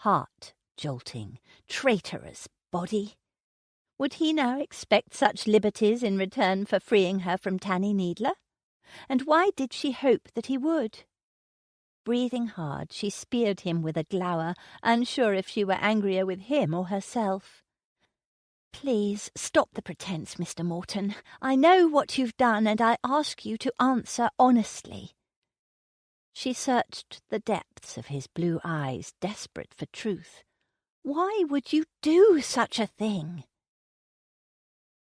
heart-jolting, traitorous body. Would he now expect such liberties in return for freeing her from Tanny Needler? And why did she hope that he would? Breathing hard, she speared him with a glower, unsure if she were angrier with him or herself. "Please stop the pretence, Mr. Morton. I know what you've done, and I ask you to answer honestly." She searched the depths of his blue eyes, desperate for truth. "Why would you do such a thing?"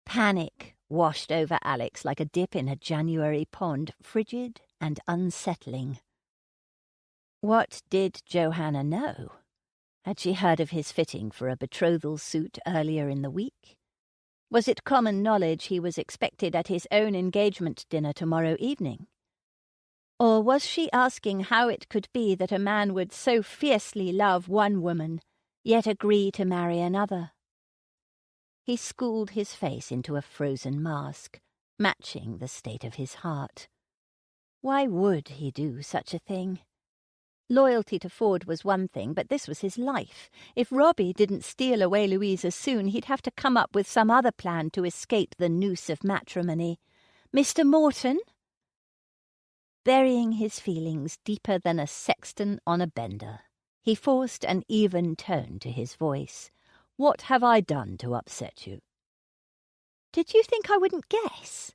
Panic washed over Alex like a dip in a January pond, frigid and unsettling. What did Johanna know? Had she heard of his fitting for a betrothal suit earlier in the week? Was it common knowledge he was expected at his own engagement dinner tomorrow evening? Or was she asking how it could be that a man would so fiercely love one woman, yet agree to marry another? He schooled his face into a frozen mask, matching the state of his heart. Why would he do such a thing? Loyalty to Ford was one thing, but this was his life. If Robbie didn't steal away Louisa soon, he'd have to come up with some other plan to escape the noose of matrimony. "Mr. Morton?" Burying his feelings deeper than a sexton on a bender, he forced an even tone to his voice. "What have I done to upset you?" "Did you think I wouldn't guess?"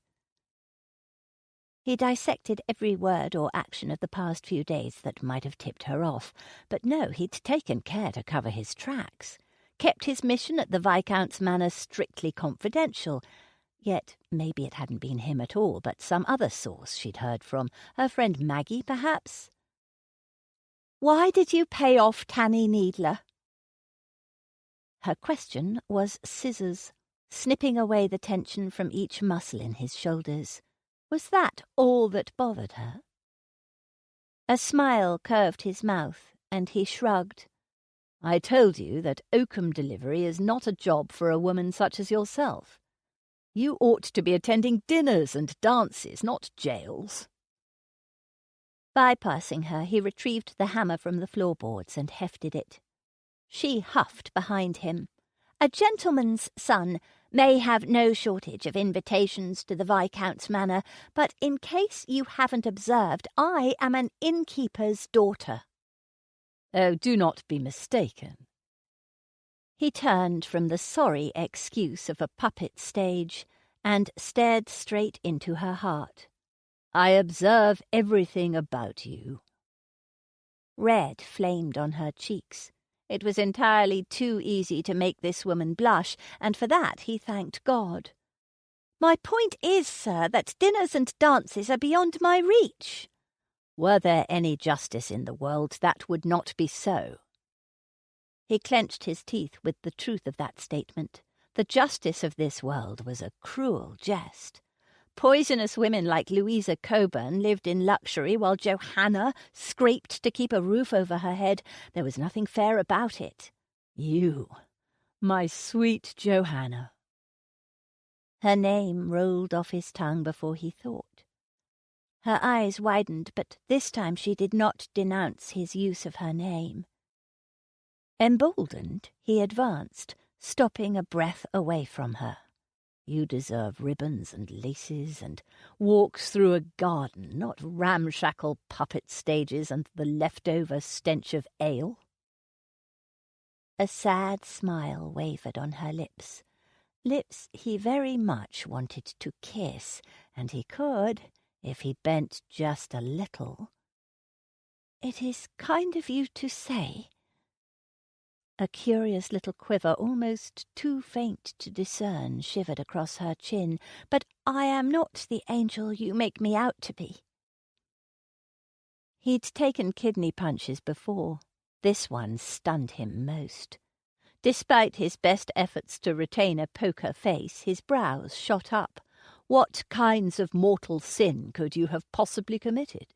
He dissected every word or action of the past few days that might have tipped her off, but no, he'd taken care to cover his tracks, kept his mission at the Viscount's manor strictly confidential. Yet maybe it hadn't been him at all, but some other source she'd heard from, her friend Maggie, perhaps. "Why did you pay off Tanny Needler?" Her question was scissors, snipping away the tension from each muscle in his shoulders. Was that all that bothered her? A smile curved his mouth, and he shrugged. "I told you that oakum delivery is not a job for a woman such as yourself. You ought to be attending dinners and dances, not jails." Bypassing her, he retrieved the hammer from the floorboards and hefted it. She huffed behind him. "A gentleman's son may have no shortage of invitations to the Viscount's manor, but in case you haven't observed, I am an innkeeper's daughter." "Oh, do not be mistaken." He turned from the sorry excuse of a puppet stage and stared straight into her heart. "I observe everything about you." Red flamed on her cheeks. It was entirely too easy to make this woman blush, and for that he thanked God. "My point is, sir, that dinners and dances are beyond my reach." Were there any justice in the world, that would not be so. He clenched his teeth with the truth of that statement. The justice of this world was a cruel jest. Poisonous women like Louisa Coburn lived in luxury while Johanna scraped to keep a roof over her head. There was nothing fair about it. You, my sweet Johanna. Her name rolled off his tongue before he thought. Her eyes widened, but this time she did not denounce his use of her name. Emboldened, he advanced, stopping a breath away from her. "You deserve ribbons and laces and walks through a garden, not ramshackle puppet stages and the leftover stench of ale." A sad smile wavered on her lips he very much wanted to kiss, and he could, if he bent just a little. "It is kind of you to say." A curious little quiver, almost too faint to discern, shivered across her chin. "But I am not the angel you make me out to be." He'd taken kidney punches before. This one stunned him most. Despite his best efforts to retain a poker face, his brows shot up. What kinds of mortal sin could you have possibly committed?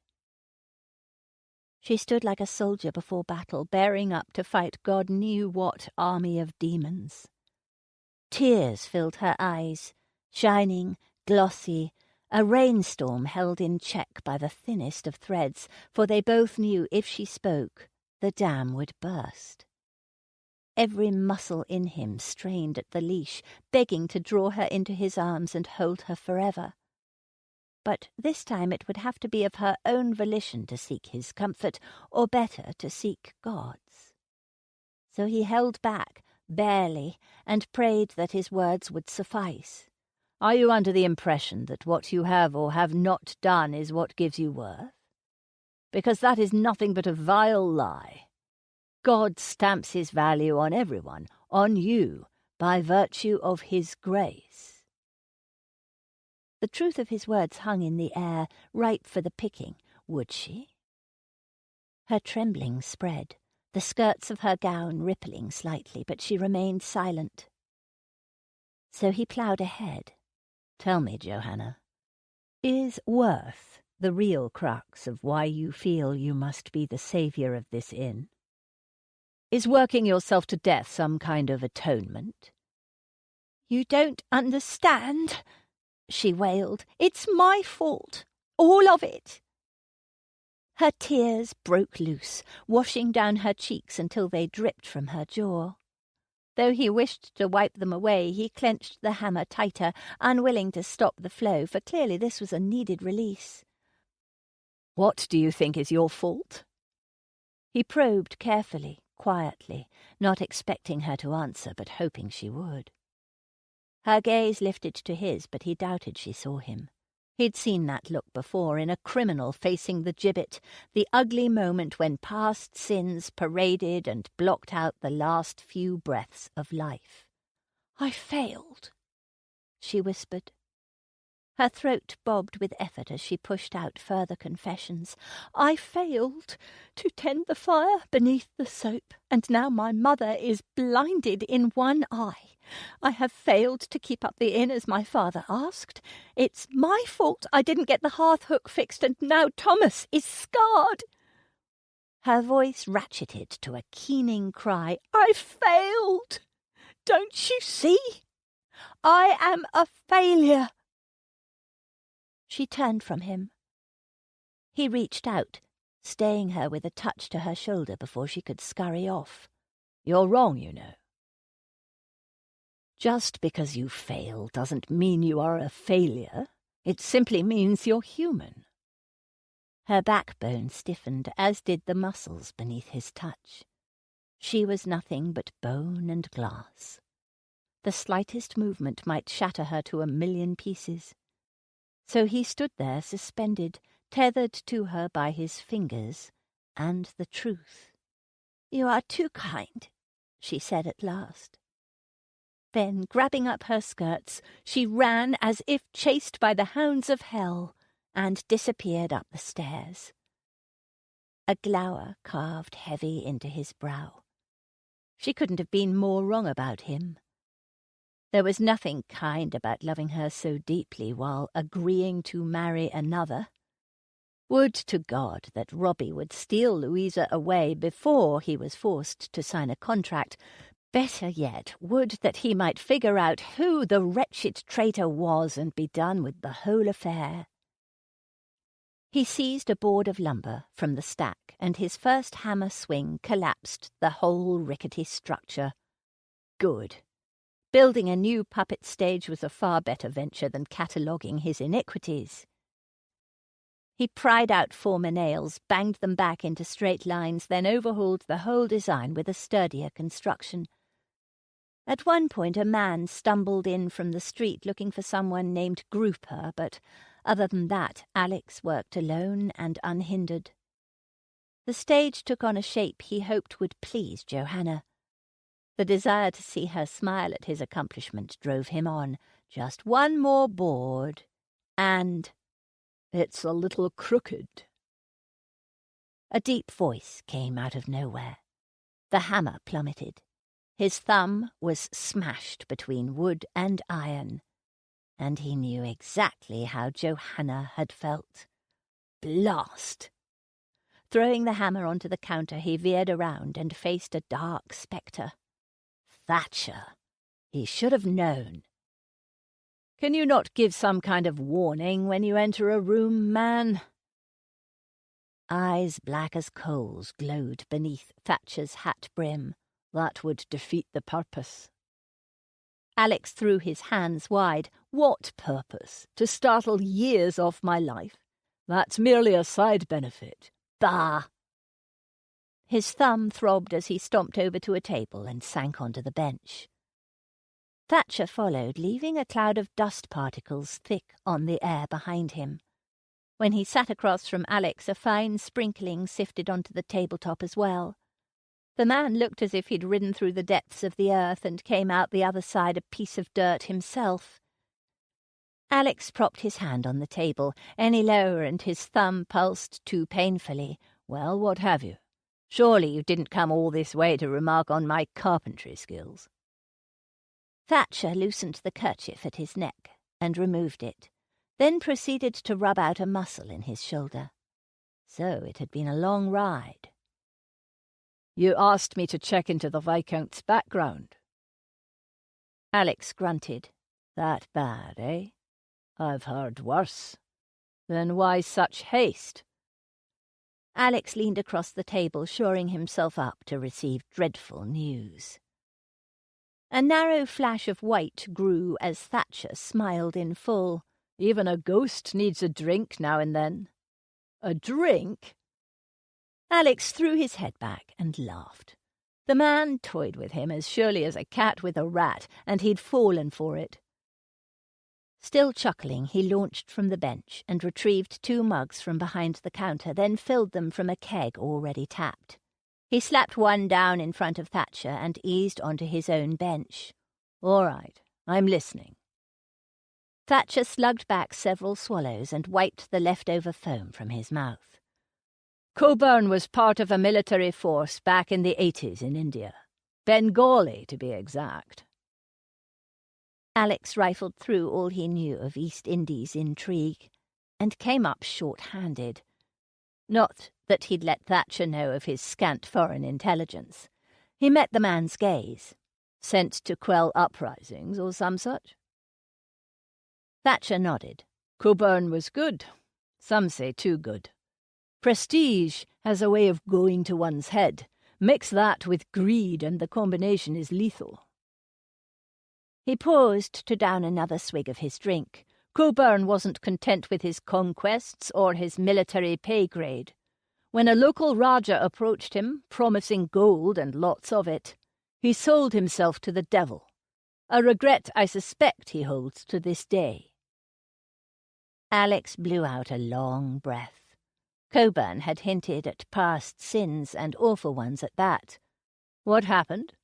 She stood like a soldier before battle, bearing up to fight God knew what army of demons. Tears filled her eyes, shining, glossy, a rainstorm held in check by the thinnest of threads, for they both knew if she spoke, the dam would burst. Every muscle in him strained at the leash, begging to draw her into his arms and hold her forever. But this time it would have to be of her own volition to seek his comfort, or better, to seek God's. So he held back, barely, and prayed that his words would suffice. "Are you under the impression that what you have or have not done is what gives you worth? Because that is nothing but a vile lie. God stamps his value on everyone, on you, by virtue of his grace." The truth of his words hung in the air, ripe for the picking. Would she? Her trembling spread, the skirts of her gown rippling slightly, but she remained silent. So he ploughed ahead. "Tell me, Johanna, is worth the real crux of why you feel you must be the saviour of this inn? Is working yourself to death some kind of atonement?" "You don't understand," she wailed. "It's my fault. All of it." Her tears broke loose, washing down her cheeks until they dripped from her jaw. Though he wished to wipe them away, he clenched the hammer tighter, unwilling to stop the flow, for clearly this was a needed release. "What do you think is your fault?" He probed carefully, quietly, not expecting her to answer, but hoping she would. Her gaze lifted to his, but he doubted she saw him. He'd seen that look before in a criminal facing the gibbet, the ugly moment when past sins paraded and blocked out the last few breaths of life. "I failed," she whispered. Her throat bobbed with effort as she pushed out further confessions. "I failed to tend the fire beneath the soap, and now my mother is blinded in one eye. I have failed to keep up the inn as my father asked. It's my fault I didn't get the hearth hook fixed, and now Thomas is scarred." Her voice ratcheted to a keening cry. "I failed! Don't you see? I am a failure!" She turned from him. He reached out, staying her with a touch to her shoulder before she could scurry off. "You're wrong, you know. Just because you fail doesn't mean you are a failure. It simply means you're human." Her backbone stiffened, as did the muscles beneath his touch. She was nothing but bone and glass. The slightest movement might shatter her to a million pieces. So he stood there suspended, tethered to her by his fingers, and the truth. "You are too kind," she said at last. Then, grabbing up her skirts, she ran as if chased by the hounds of hell, and disappeared up the stairs. A glower carved heavy into his brow. She couldn't have been more wrong about him. There was nothing kind about loving her so deeply while agreeing to marry another. Would to God that Robbie would steal Louisa away before he was forced to sign a contract. Better yet, would that he might figure out who the wretched traitor was and be done with the whole affair. He seized a board of lumber from the stack, and his first hammer swing collapsed the whole rickety structure. Good. Building a new puppet stage was a far better venture than cataloguing his iniquities. He pried out former nails, banged them back into straight lines, then overhauled the whole design with a sturdier construction. At one point a man stumbled in from the street looking for someone named Griep, but other than that, Alex worked alone and unhindered. The stage took on a shape he hoped would please Johanna. The desire to see her smile at his accomplishment drove him on. Just one more board, and "It's a little crooked." A deep voice came out of nowhere. The hammer plummeted. His thumb was smashed between wood and iron, and he knew exactly how Johanna had felt. Blast! Throwing the hammer onto the counter, he veered around and faced a dark spectre. Thatcher. He should have known. "Can you not give some kind of warning when you enter a room, man?" Eyes black as coals glowed beneath Thatcher's hat brim. That would defeat the purpose. Alex threw his hands wide. What purpose? To startle years off my life? That's merely a side benefit. Bah! His thumb throbbed as he stomped over to a table and sank onto the bench. Thatcher followed, leaving a cloud of dust particles thick on the air behind him. When he sat across from Alex, a fine sprinkling sifted onto the tabletop as well. The man looked as if he'd ridden through the depths of the earth and came out the other side a piece of dirt himself. Alex propped his hand on the table. Any lower and his thumb pulsed too painfully. Well, what have you? Surely you didn't come all this way to remark on my carpentry skills. Thatcher loosened the kerchief at his neck and removed it, then proceeded to rub out a muscle in his shoulder. So it had been a long ride. You asked me to check into the Viscount's background. Alex grunted. That bad, eh? I've heard worse. Then why such haste? Alex leaned across the table, shoring himself up to receive dreadful news. A narrow flash of white grew as Thatcher smiled in full. Even a ghost needs a drink now and then. A drink? Alex threw his head back and laughed. The man toyed with him as surely as a cat with a rat, and he'd fallen for it. Still chuckling, he launched from the bench and retrieved 2 mugs from behind the counter, then filled them from a keg already tapped. He slapped one down in front of Thatcher and eased onto his own bench. All right, I'm listening. Thatcher slugged back several swallows and wiped the leftover foam from his mouth. Coburn was part of a military force back in the 80s in India. Bengali, to be exact. Alex rifled through all he knew of East Indies intrigue and came up short-handed. Not that he'd let Thatcher know of his scant foreign intelligence. He met the man's gaze. Sent to quell uprisings or some such? Thatcher nodded. Coburn was good. Some say too good. Prestige has a way of going to one's head. Mix that with greed and the combination is lethal. He paused to down another swig of his drink. Coburn wasn't content with his conquests or his military pay grade. When a local Raja approached him, promising gold and lots of it, he sold himself to the devil, a regret I suspect he holds to this day. Alex blew out a long breath. Coburn had hinted at past sins, and awful ones at that. What happened?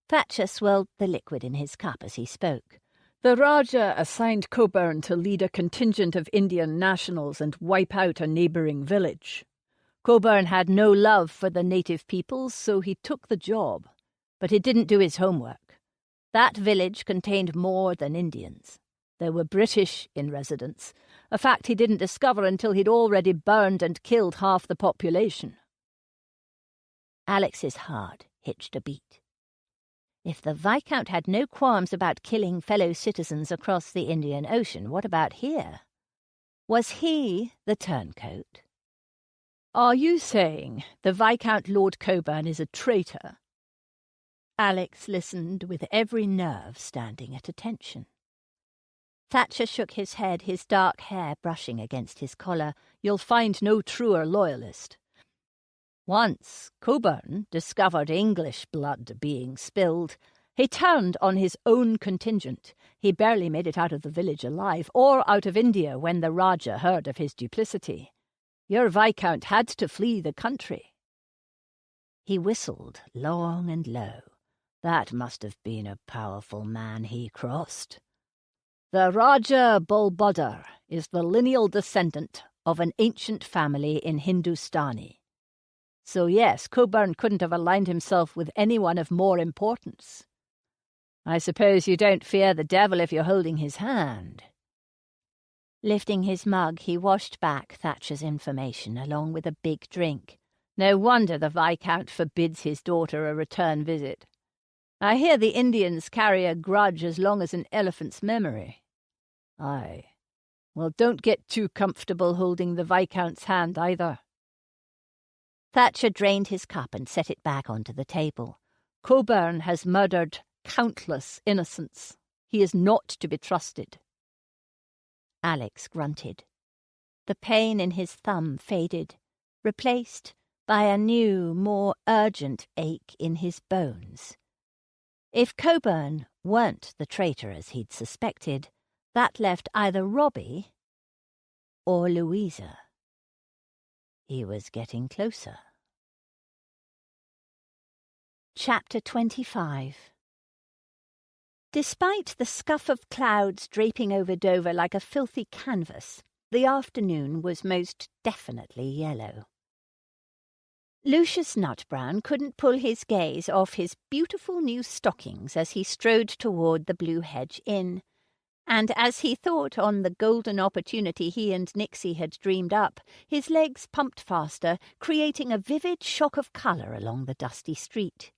Thatcher swirled the liquid in his cup as he spoke. The Raja assigned Coburn to lead a contingent of Indian nationals and wipe out a neighbouring village. Coburn had no love for the native peoples, so he took the job. But he didn't do his homework. That village contained more than Indians. There were British in residence, a fact he didn't discover until he'd already burned and killed half the population. Alex's heart hitched a beat. If the Viscount had no qualms about killing fellow citizens across the Indian Ocean, what about here? Was he the turncoat? Are you saying the Viscount Lord Coburn is a traitor? Alex listened with every nerve standing at attention. Thatcher shook his head, his dark hair brushing against his collar. You'll find no truer loyalist. Once Coburn discovered English blood being spilled. He turned on his own contingent. He barely made it out of the village alive, or out of India when the Raja heard of his duplicity. Your Viscount had to flee the country. He whistled long and low. That must have been a powerful man he crossed. The Raja Bulbudar is the lineal descendant of an ancient family in Hindustani. So yes, Coburn couldn't have aligned himself with anyone of more importance. I suppose you don't fear the devil if you're holding his hand. Lifting his mug, he washed back Thatcher's information along with a big drink. No wonder the Viscount forbids his daughter a return visit. I hear the Indians carry a grudge as long as an elephant's memory. Aye. Well, don't get too comfortable holding the Viscount's hand either. Thatcher drained his cup and set it back onto the table. Coburn has murdered countless innocents. He is not to be trusted. Alex grunted. The pain in his thumb faded, replaced by a new, more urgent ache in his bones. If Coburn weren't the traitor as he'd suspected, that left either Robbie or Louisa. He was getting closer. Chapter 25. Despite the scuff of clouds draping over Dover like a filthy canvas, the afternoon was most definitely yellow. Lucius Nutbrown couldn't pull his gaze off his beautiful new stockings as he strode toward the Blue Hedge Inn, and as he thought on the golden opportunity he and Nixie had dreamed up, his legs pumped faster, creating a vivid shock of colour along the dusty street.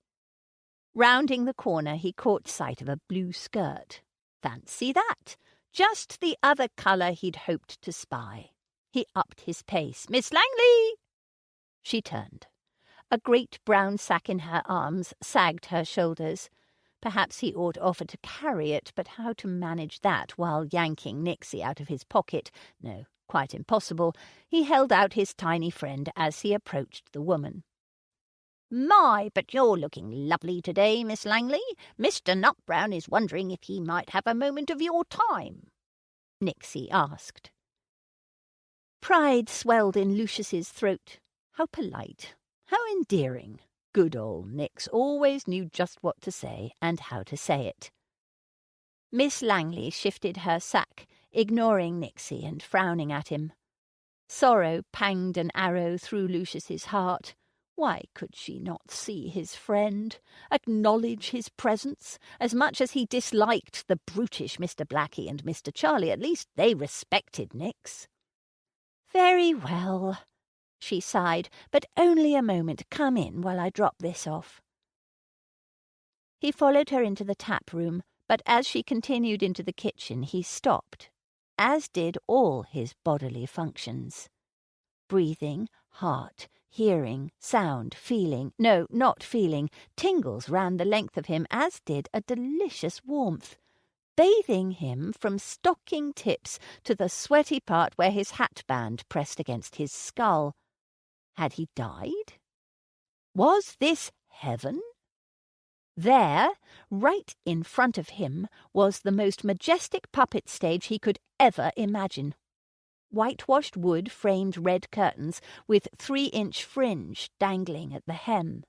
Rounding the corner, he caught sight of a blue skirt. Fancy that! Just the other colour he'd hoped to spy. He upped his pace. "Miss Langley!" She turned. A great brown sack in her arms sagged her shoulders. Perhaps he ought offer to carry it, but how to manage that while yanking Nixie out of his pocket? No, quite impossible. He held out his tiny friend as he approached the woman. "My, but you're looking lovely today, Miss Langley. Mr. Nutbrown is wondering if he might have a moment of your time," Nixie asked. Pride swelled in Lucius's throat. How polite, how endearing. Good old Nix always knew just what to say and how to say it. Miss Langley shifted her sack, ignoring Nixie and frowning at him. Sorrow panged an arrow through Lucius's heart. Why could she not see his friend, acknowledge his presence? As much as he disliked the brutish Mr. Blackie and Mr. Charlie, at least they respected Nix. "Very well," she sighed, "but only a moment. Come in while I drop this off." He followed her into the tap room, but as she continued into the kitchen, he stopped, as did all his bodily functions. Breathing, heart, hearing, sound, feeling, no, not feeling, tingles ran the length of him, as did a delicious warmth, bathing him from stocking tips to the sweaty part where his hatband pressed against his skull. Had he died? Was this heaven? There, right in front of him, was the most majestic puppet stage he could ever imagine. Whitewashed wood framed red curtains with 3-inch fringe dangling at the hem.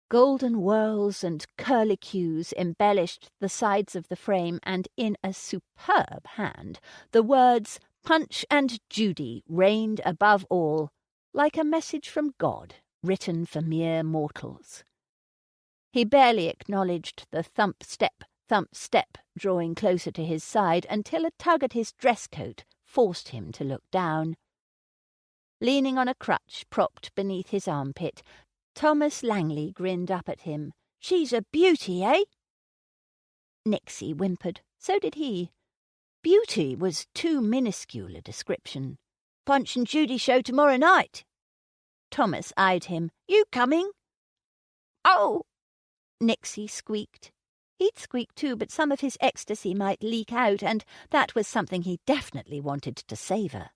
Golden whorls and curlicues embellished the sides of the frame, and in a superb hand the words "Punch and Judy" reigned above all, like a message from God written for mere mortals. He barely acknowledged the thump step, drawing closer to his side until a tug at his dress coat forced him to look down. Leaning on a crutch propped beneath his armpit, Thomas Langley grinned up at him. "She's a beauty, eh?" Nixie whimpered. So did he. Beauty was too minuscule a description. "Punch and Judy show tomorrow night." Thomas eyed him. "You coming?" "Oh!" Nixie squeaked. He'd squeak too, but some of his ecstasy might leak out, and that was something he definitely wanted to savour.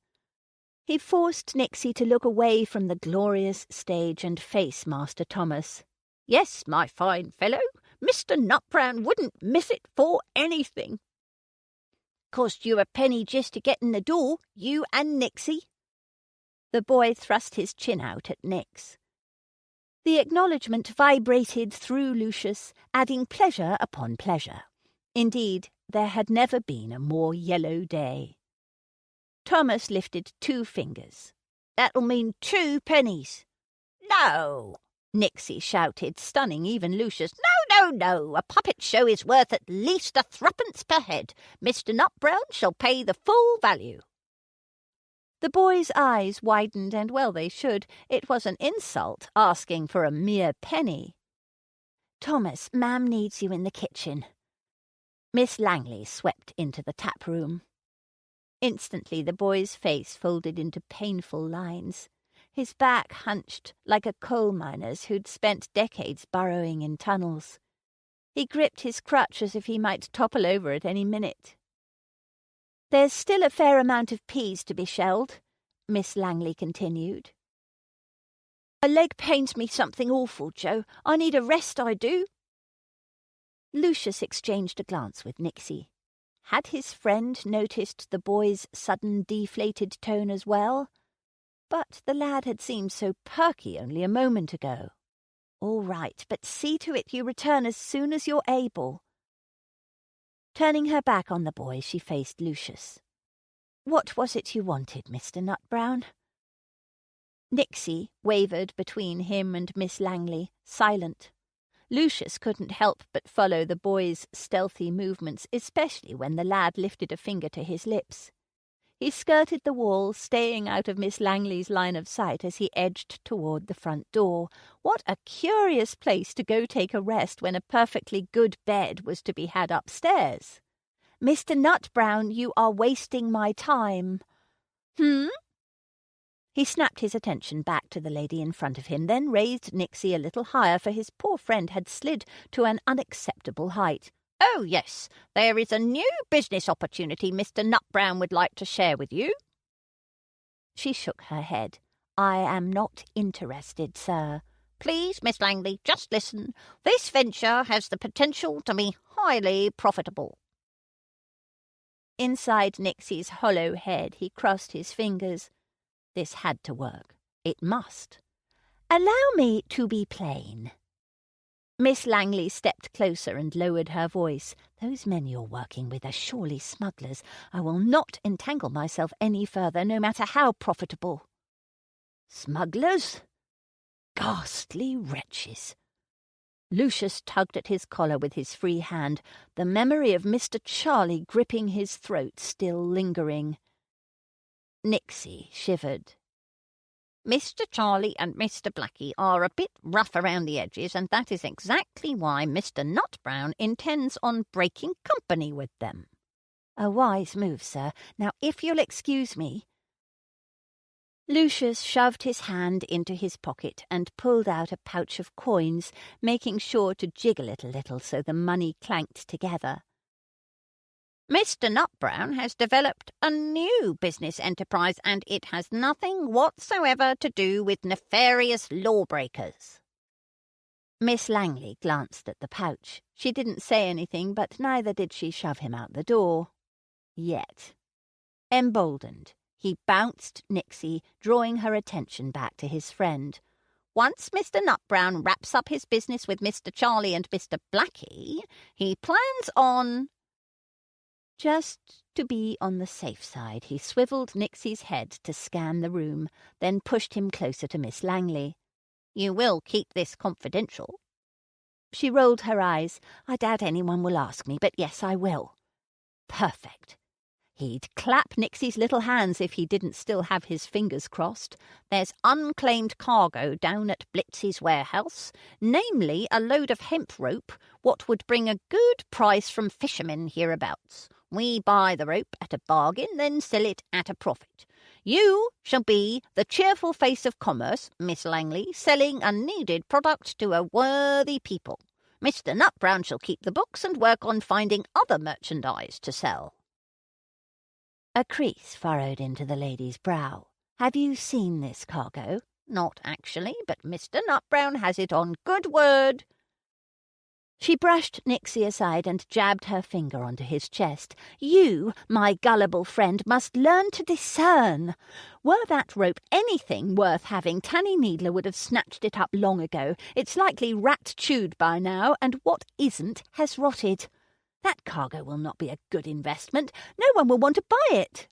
He forced Nixie to look away from the glorious stage and face Master Thomas. "Yes, my fine fellow, Mr. Nutbrown wouldn't miss it for anything." "Cost you a penny just to get in the door, you and Nixie." The boy thrust his chin out at Nix. The acknowledgement vibrated through Lucius, adding pleasure upon pleasure. Indeed, there had never been a more yellow day. Thomas lifted 2 fingers. "That'll mean 2 pennies." "No!" Nixie shouted, stunning even Lucius. No! A puppet show is worth at least 3 per head. Mr. Nutbrown shall pay the full value." The boy's eyes widened, and well they should. It was an insult, asking for a mere penny. "Thomas, Ma'am needs you in the kitchen." Miss Langley swept into the tap room. Instantly the boy's face folded into painful lines. his back hunched like a coal miner's who'd spent decades burrowing in tunnels. He gripped his crutch as if he might topple over at any minute. "There's still a fair amount of peas to be shelled," Miss Langley continued. "My leg pains me something awful, Joe. I need a rest, I do." Lucius exchanged a glance with Nixie. Had his friend noticed the boy's sudden deflated tone as well? But the lad had seemed so perky only a moment ago. "All right, but see to it you return as soon as you're able." Turning her back on the boy, she faced Lucius. "What was it you wanted, Mr. Nutbrown?" Nixie wavered between him and Miss Langley, silent. Lucius couldn't help but follow the boy's stealthy movements, especially when the lad lifted a finger to his lips. He skirted the wall, staying out of Miss Langley's line of sight as he edged toward the front door. What a curious place to go take a rest when a perfectly good bed was to be had upstairs. "Mr. Nutbrown, you are wasting my time." He snapped his attention back to the lady in front of him, then raised Nixie a little higher, for his poor friend had slid to an unacceptable height. "Oh, yes, there is a new business opportunity Mr. Nutbrown would like to share with you." She shook her head. "I am not interested, sir." "Please, Miss Langley, just listen. This venture has the potential to be highly profitable." Inside Nixie's hollow head, he crossed his fingers. This had to work. It must. "Allow me to be plain." Miss Langley stepped closer and lowered her voice. "Those men you're working with are surely smugglers. I will not entangle myself any further, no matter how profitable." "Smugglers? Ghastly wretches." Lucius tugged at his collar with his free hand, the memory of Mr. Charlie gripping his throat still lingering. Nixie shivered. "Mr. Charlie and Mr. Blackie are a bit rough around the edges, and that is exactly why Mr. Nutbrown intends on breaking company with them." "A wise move, sir. Now, if you'll excuse me." Lucius shoved his hand into his pocket and pulled out a pouch of coins, making sure to jiggle it a little so the money clanked together. "Mr. Nutbrown has developed a new business enterprise, and it has nothing whatsoever to do with nefarious lawbreakers." Miss Langley glanced at the pouch. She didn't say anything, but neither did she shove him out the door. Yet. Emboldened, he bounced Nixie, drawing her attention back to his friend. "Once Mr. Nutbrown wraps up his business with Mr. Charlie and Mr. Blackie, he plans on—" Just to be on the safe side, he swiveled Nixie's head to scan the room, then pushed him closer to Miss Langley. "You will keep this confidential?" She rolled her eyes. "I doubt anyone will ask me, but yes, I will." Perfect. He'd clap Nixie's little hands if he didn't still have his fingers crossed. "There's unclaimed cargo down at Blitz's warehouse, namely a load of hemp rope, what would bring a good price from fishermen hereabouts. We buy the rope at a bargain, then sell it at a profit. You shall be the cheerful face of commerce, Miss Langley, selling a needed product to a worthy people. Mr. Nutbrown shall keep the books and work on finding other merchandise to sell." A crease furrowed into the lady's brow. "Have you seen this cargo?" "Not actually, but Mr. Nutbrown has it on good word." She brushed Nixie aside and jabbed her finger onto his chest. "You, my gullible friend, must learn to discern. Were that rope anything worth having, Tanny Needler would have snatched it up long ago. It's likely rat-chewed by now, and what isn't has rotted. That cargo will not be a good investment. No one will want to buy it."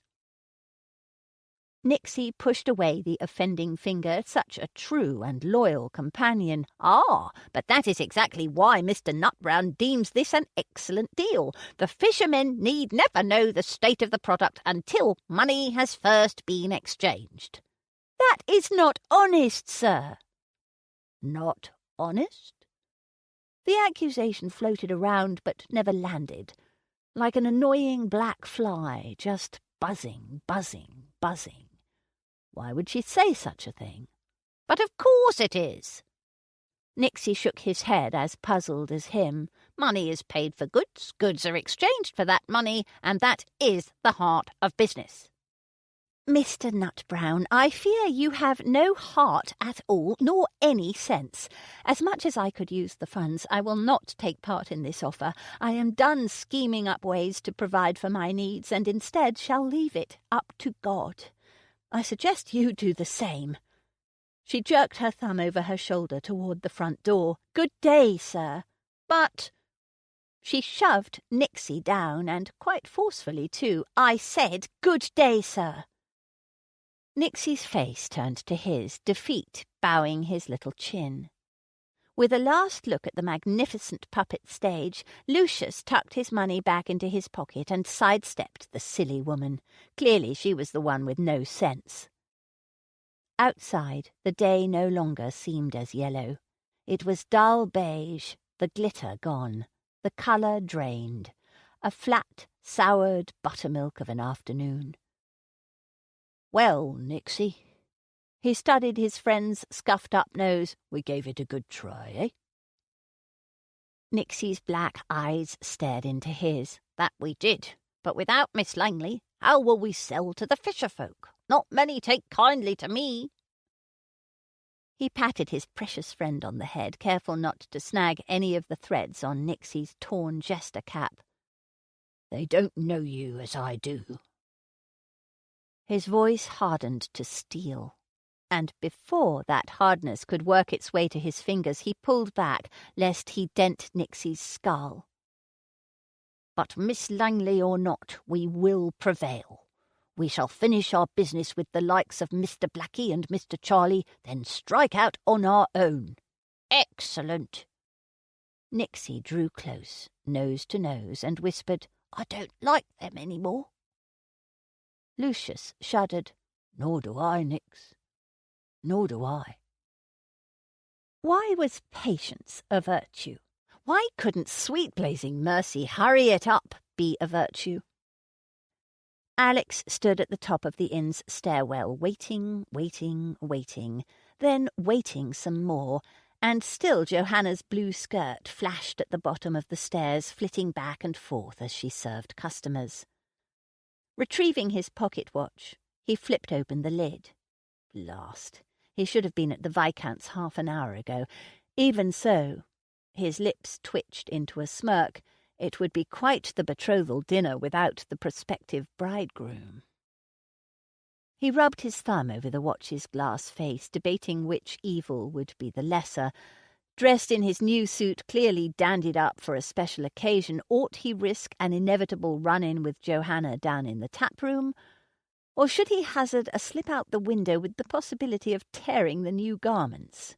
Nixie pushed away the offending finger, such a true and loyal companion. "Ah, but that is exactly why Mr. Nutbrown deems this an excellent deal. The fishermen need never know the state of the product until money has first been exchanged." "That is not honest, sir." "Not honest?" The accusation floated around but never landed, like an annoying black fly, just buzzing, buzzing, buzzing. Why would she say such a thing? But of course it is. Nixie shook his head, as puzzled as him. Money is paid for goods, goods are exchanged for that money, and that is the heart of business. Mr. Nutbrown, I fear you have no heart at all, nor any sense. As much as I could use the funds, I will not take part in this offer. I am done scheming up ways to provide for my needs, and instead shall leave it up to God. I suggest you do the same. She jerked her thumb over her shoulder toward the front door. Good day, sir. But... She shoved Nixie down, and quite forcefully, too. I said, good day, sir. Nixie's face turned to his, defeat bowing his little chin. With a last look at the magnificent puppet stage, Lucius tucked his money back into his pocket and sidestepped the silly woman. Clearly she was the one with no sense. Outside, the day no longer seemed as yellow. It was dull beige, the glitter gone, the colour drained, a flat, soured buttermilk of an afternoon. Well, Nixie. He studied his friend's scuffed-up nose. We gave it a good try, eh? Nixie's black eyes stared into his. That we did. But without Miss Langley, how will we sell to the fisher-folk? Not many take kindly to me. He patted his precious friend on the head, careful not to snag any of the threads on Nixie's torn jester cap. They don't know you as I do. His voice hardened to steel, and before that hardness could work its way to his fingers, he pulled back, lest he dent Nixie's skull. But Miss Langley or not, we will prevail. We shall finish our business with the likes of Mr. Blackie and Mr. Charlie, then strike out on our own. Excellent. Nixie drew close, nose to nose, and whispered, I don't like them any more. Lucius shuddered. Nor do I, Nix. Nor do I. Why was patience a virtue? Why couldn't sweet blazing mercy, hurry it up, be a virtue? Alex stood at the top of the inn's stairwell, waiting, then waiting some more, and still Johanna's blue skirt flashed at the bottom of the stairs, flitting back and forth as she served customers. Retrieving his pocket watch, he flipped open the lid. Blast! He should have been at the Viscount's half an hour ago. Even so, his lips twitched into a smirk. It would be quite the betrothal dinner without the prospective bridegroom. He rubbed his thumb over the watch's glass face, debating which evil would be the lesser. Dressed in his new suit, clearly dandied up for a special occasion, ought he risk an inevitable run-in with Johanna down in the tap-room? Or should he hazard a slip out the window with the possibility of tearing the new garments?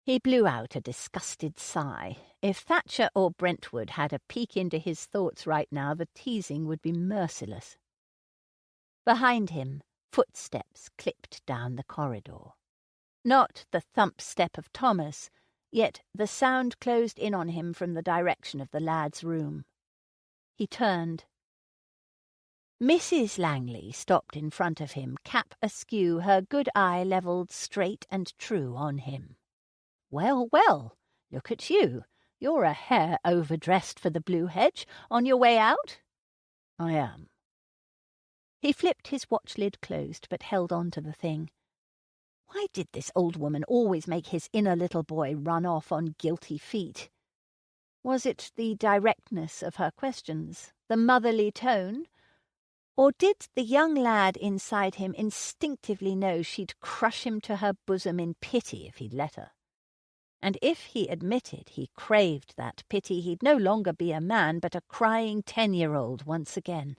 He blew out a disgusted sigh. If Thatcher or Brentwood had a peek into his thoughts right now, the teasing would be merciless. Behind him, footsteps clipped down the corridor. Not the thump step of Thomas, yet the sound closed in on him from the direction of the lad's room. He turned. Mrs. Langley stopped in front of him, cap askew, her good eye levelled straight and true on him. Well, well, look at you. You're a hair overdressed for the Blue Hedge. On your way out? I am. He flipped his watch lid closed, but held on to the thing. Why did this old woman always make his inner little boy run off on guilty feet? Was it the directness of her questions, the motherly tone? Or did the young lad inside him instinctively know she'd crush him to her bosom in pity if he'd let her? And if he admitted he craved that pity, he'd no longer be a man, but a crying 10-year-old once again.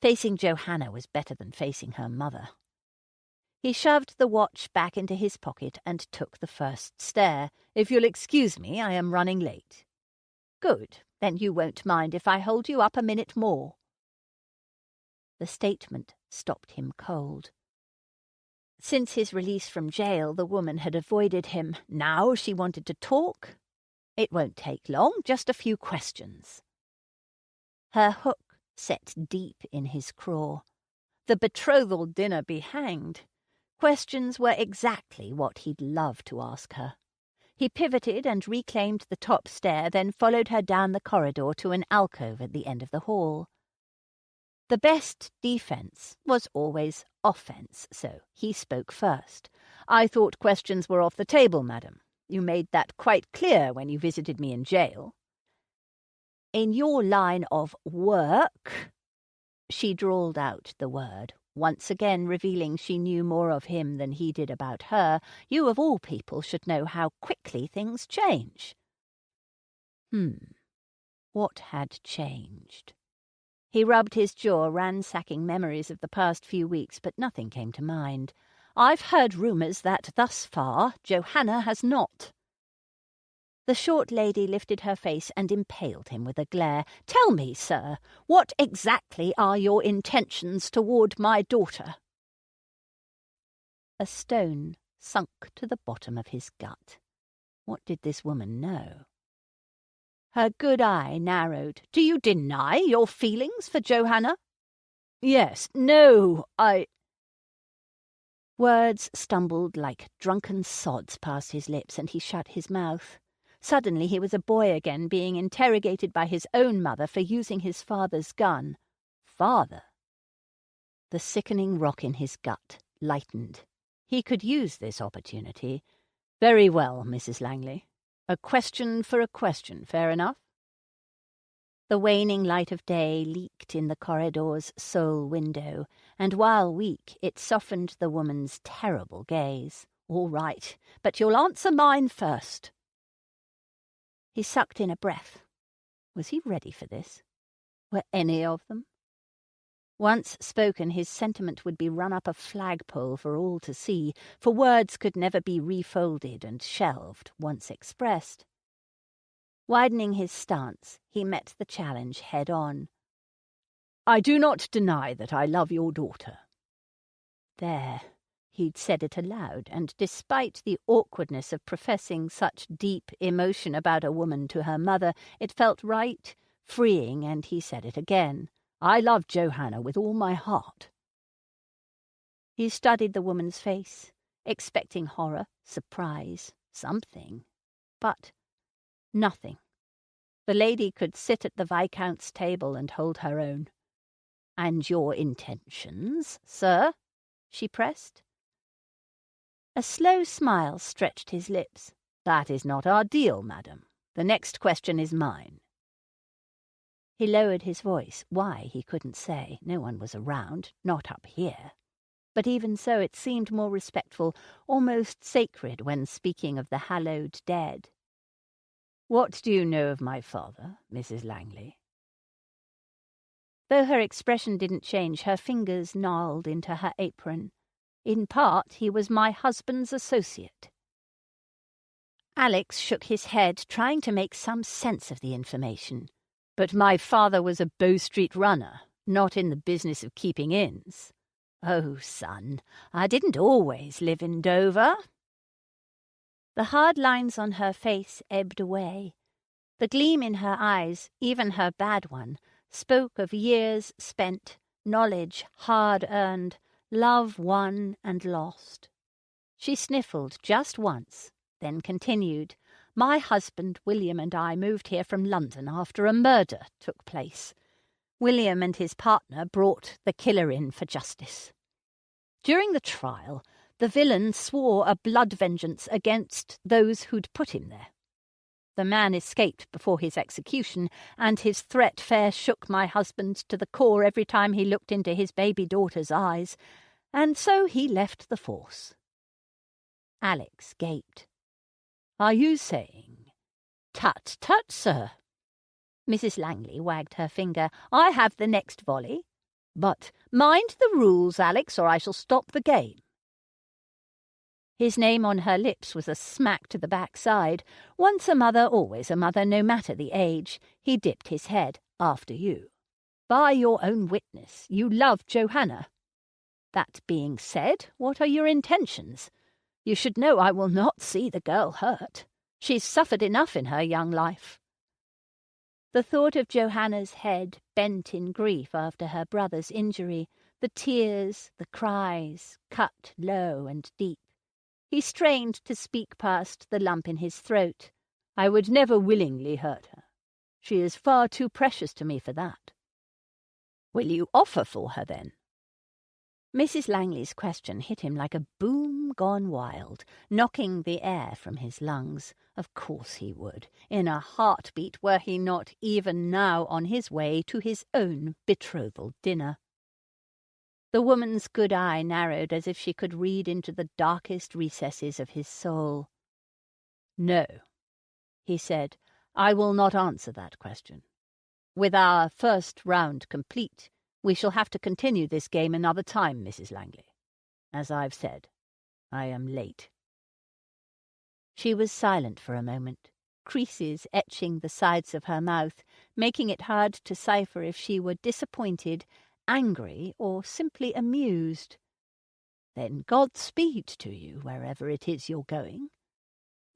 Facing Johanna was better than facing her mother. He shoved the watch back into his pocket and took the first stair. If you'll excuse me, I am running late. Good, then you won't mind if I hold you up a minute more. The statement stopped him cold. Since his release from jail, the woman had avoided him. Now she wanted to talk. It won't take long, just a few questions. Her hook set deep in his craw. The betrothal dinner be hanged. Questions were exactly what he'd love to ask her. He pivoted and reclaimed the top stair, then followed her down the corridor to an alcove at the end of the hall. The best defence was always offence, so he spoke first. "I thought questions were off the table, madam. You made that quite clear when you visited me in jail." "In your line of work," she drawled out the word, once again revealing she knew more of him than he did about her, "you of all people should know how quickly things change." What had changed? He rubbed his jaw, ransacking memories of the past few weeks, but nothing came to mind. "I've heard rumours that, thus far, Johanna has not." The short lady lifted her face and impaled him with a glare. "Tell me, sir, what exactly are your intentions toward my daughter?" A stone sunk to the bottom of his gut. What did this woman know? Her good eye narrowed. "Do you deny your feelings for Johanna?" "Yes, no, I—" Words stumbled like drunken sods past his lips, and he shut his mouth. Suddenly he was a boy again, being interrogated by his own mother for using his father's gun. Father? The sickening rock in his gut lightened. He could use this opportunity. "Very well, Mrs. Langley. A question for a question, fair enough?" The waning light of day leaked in the corridor's sole window, and while weak, it softened the woman's terrible gaze. "All right, but you'll answer mine first." He sucked in a breath. Was he ready for this? Were any of them? Once spoken, his sentiment would be run up a flagpole for all to see, for words could never be refolded and shelved once expressed. Widening his stance, he met the challenge head on. "I do not deny that I love your daughter." There. He'd said it aloud, and despite the awkwardness of professing such deep emotion about a woman to her mother, it felt right, freeing, and he said it again. "I love Johanna with all my heart." He studied the woman's face, expecting horror, surprise, something. But nothing. The lady could sit at the Viscount's table and hold her own. "And your intentions, sir?" she pressed. A slow smile stretched his lips. "That is not our deal, madam. The next question is mine." He lowered his voice. Why, he couldn't say. No one was around, not up here. But even so, it seemed more respectful, almost sacred when speaking of the hallowed dead. "What do you know of my father, Mrs. Langley?" Though her expression didn't change, her fingers gnarled into her apron. "In part, he was my husband's associate." Alex shook his head, trying to make some sense of the information. "But my father was a Bow Street runner, not in the business of keeping inns." "Oh, son, I didn't always live in Dover." The hard lines on her face ebbed away. The gleam in her eyes, even her bad one, spoke of years spent, knowledge hard-earned, love won and lost. She sniffled just once, then continued. "My husband, William, and I moved here from London after a murder took place. William and his partner brought the killer in for justice. During the trial, the villain swore a blood vengeance against those who'd put him there. The man escaped before his execution, and his threat fair shook my husband to the core every time he looked into his baby daughter's eyes, and so he left the force." Alex gaped. "Are you saying—" "Tut, tut, sir." Mrs. Langley wagged her finger. "I have the next volley. But mind the rules, Alex, or I shall stop the game." His name on her lips was a smack to the backside. Once a mother, always a mother, no matter the age. He dipped his head. "After you. By your own witness, you love Johanna. That being said, what are your intentions? You should know I will not see the girl hurt. She's suffered enough in her young life." The thought of Johanna's head bent in grief after her brother's injury, The tears, the cries, cut low and deep. He strained to speak past the lump in his throat. "I would never willingly hurt her. She is far too precious to me for that." "Will you offer for her, then?" Mrs. Langley's question hit him like a boom gone wild, knocking the air from his lungs. Of course he would, in a heartbeat, were he not even now on his way to his own betrothal dinner. The woman's good eye narrowed as if she could read into the darkest recesses of his soul. "No," he said, "I will not answer that question. With our first round complete, we shall have to continue this game another time, Mrs. Langley. As I've said, I am late." She was silent for a moment, creases etching the sides of her mouth, making it hard to decipher if she were disappointed, angry, or simply amused. "Then Godspeed to you, wherever it is you're going.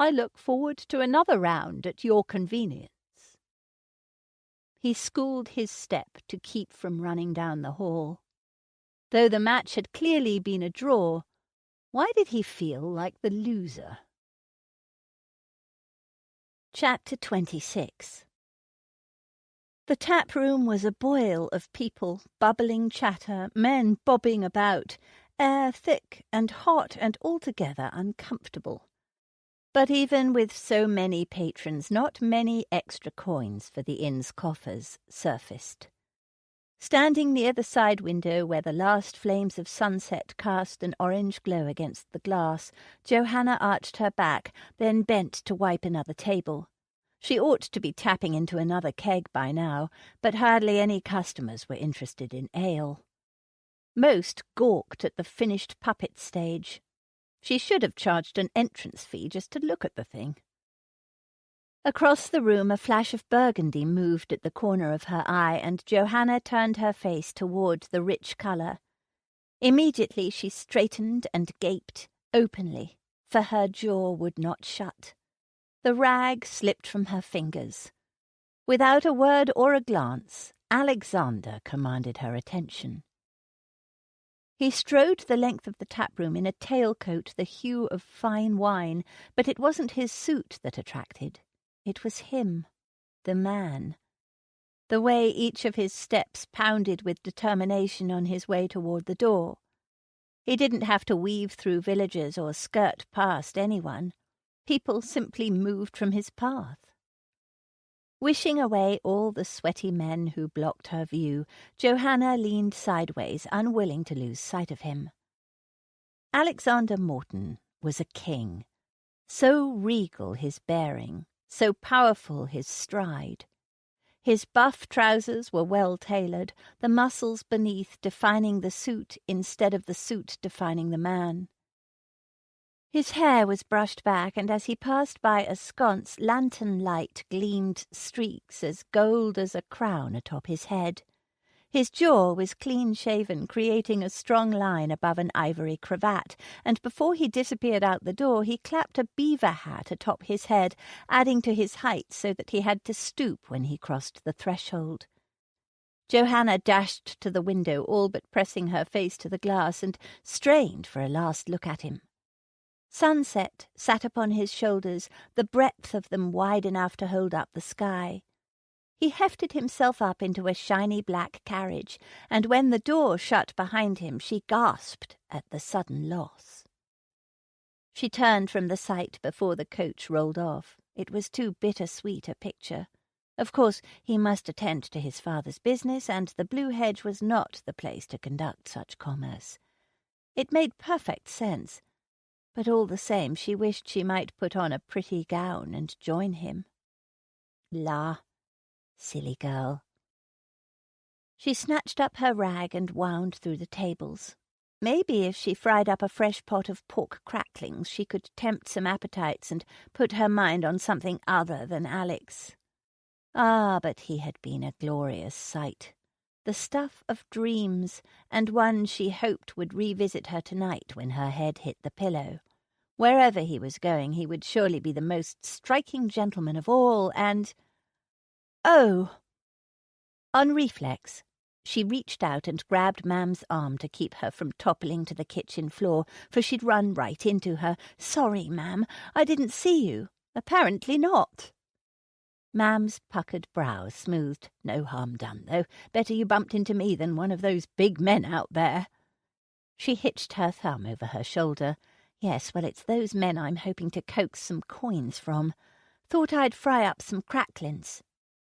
I look forward to another round at your convenience." He schooled his step to keep from running down the hall. Though the match had clearly been a draw, why did he feel like the loser? Chapter 26. The tap room was a boil of people, bubbling chatter, men bobbing about, air thick and hot and altogether uncomfortable. But even with so many patrons, not many extra coins for the inn's coffers surfaced. Standing near the side window where the last flames of sunset cast an orange glow against the glass, Johanna arched her back, then bent to wipe another table. She ought to be tapping into another keg by now, but hardly any customers were interested in ale. Most gawked at the finished puppet stage. She should have charged an entrance fee just to look at the thing. Across the room a flash of burgundy moved at the corner of her eye, and Johanna turned her face toward the rich colour. Immediately she straightened and gaped, openly, for her jaw would not shut. The rag slipped from her fingers. Without a word or a glance, Alexander commanded her attention. He strode the length of the taproom in a tailcoat the hue of fine wine, but it wasn't his suit that attracted. It was him, the man. The way each of his steps pounded with determination on his way toward the door. He didn't have to weave through villagers or skirt past anyone. People simply moved from his path. Wishing away all the sweaty men who blocked her view, Johanna leaned sideways, unwilling to lose sight of him. Alexander Morton was a king. So regal his bearing, so powerful his stride. His buff trousers were well tailored, the muscles beneath defining the suit instead of the suit defining the man. His hair was brushed back, and as he passed by a sconce, lantern light gleamed streaks as gold as a crown atop his head. His jaw was clean-shaven, creating a strong line above an ivory cravat, and before he disappeared out the door he clapped a beaver hat atop his head, adding to his height so that he had to stoop when he crossed the threshold. Johanna dashed to the window, all but pressing her face to the glass, and strained for a last look at him. Sunset sat upon his shoulders, the breadth of them wide enough to hold up the sky. He hefted himself up into a shiny black carriage, and when the door shut behind him she gasped at the sudden loss. She turned from the sight before the coach rolled off. It was too bittersweet a picture. Of course, he must attend to his father's business, and the Blue Hedge was not the place to conduct such commerce. It made perfect sense. But all the same she wished she might put on a pretty gown and join him. La, silly girl. She snatched up her rag and wound through the tables. Maybe if she fried up a fresh pot of pork cracklings she could tempt some appetites and put her mind on something other than Alex. Ah, but he had been a glorious sight. The stuff of dreams, and one she hoped would revisit her tonight when her head hit the pillow. Wherever he was going, he would surely be the most striking gentleman of all, and... Oh! On reflex, She reached out and grabbed Mam's arm to keep her from toppling to the kitchen floor, for she'd run right into her. "Sorry, Mam, I didn't see you." "Apparently not." Mam's puckered brows smoothed. "No harm done, though. Better you bumped into me than one of those big men out there." She hitched her thumb over her shoulder. "Yes, well, it's those men I'm hoping to coax some coins from. Thought I'd fry up some cracklins."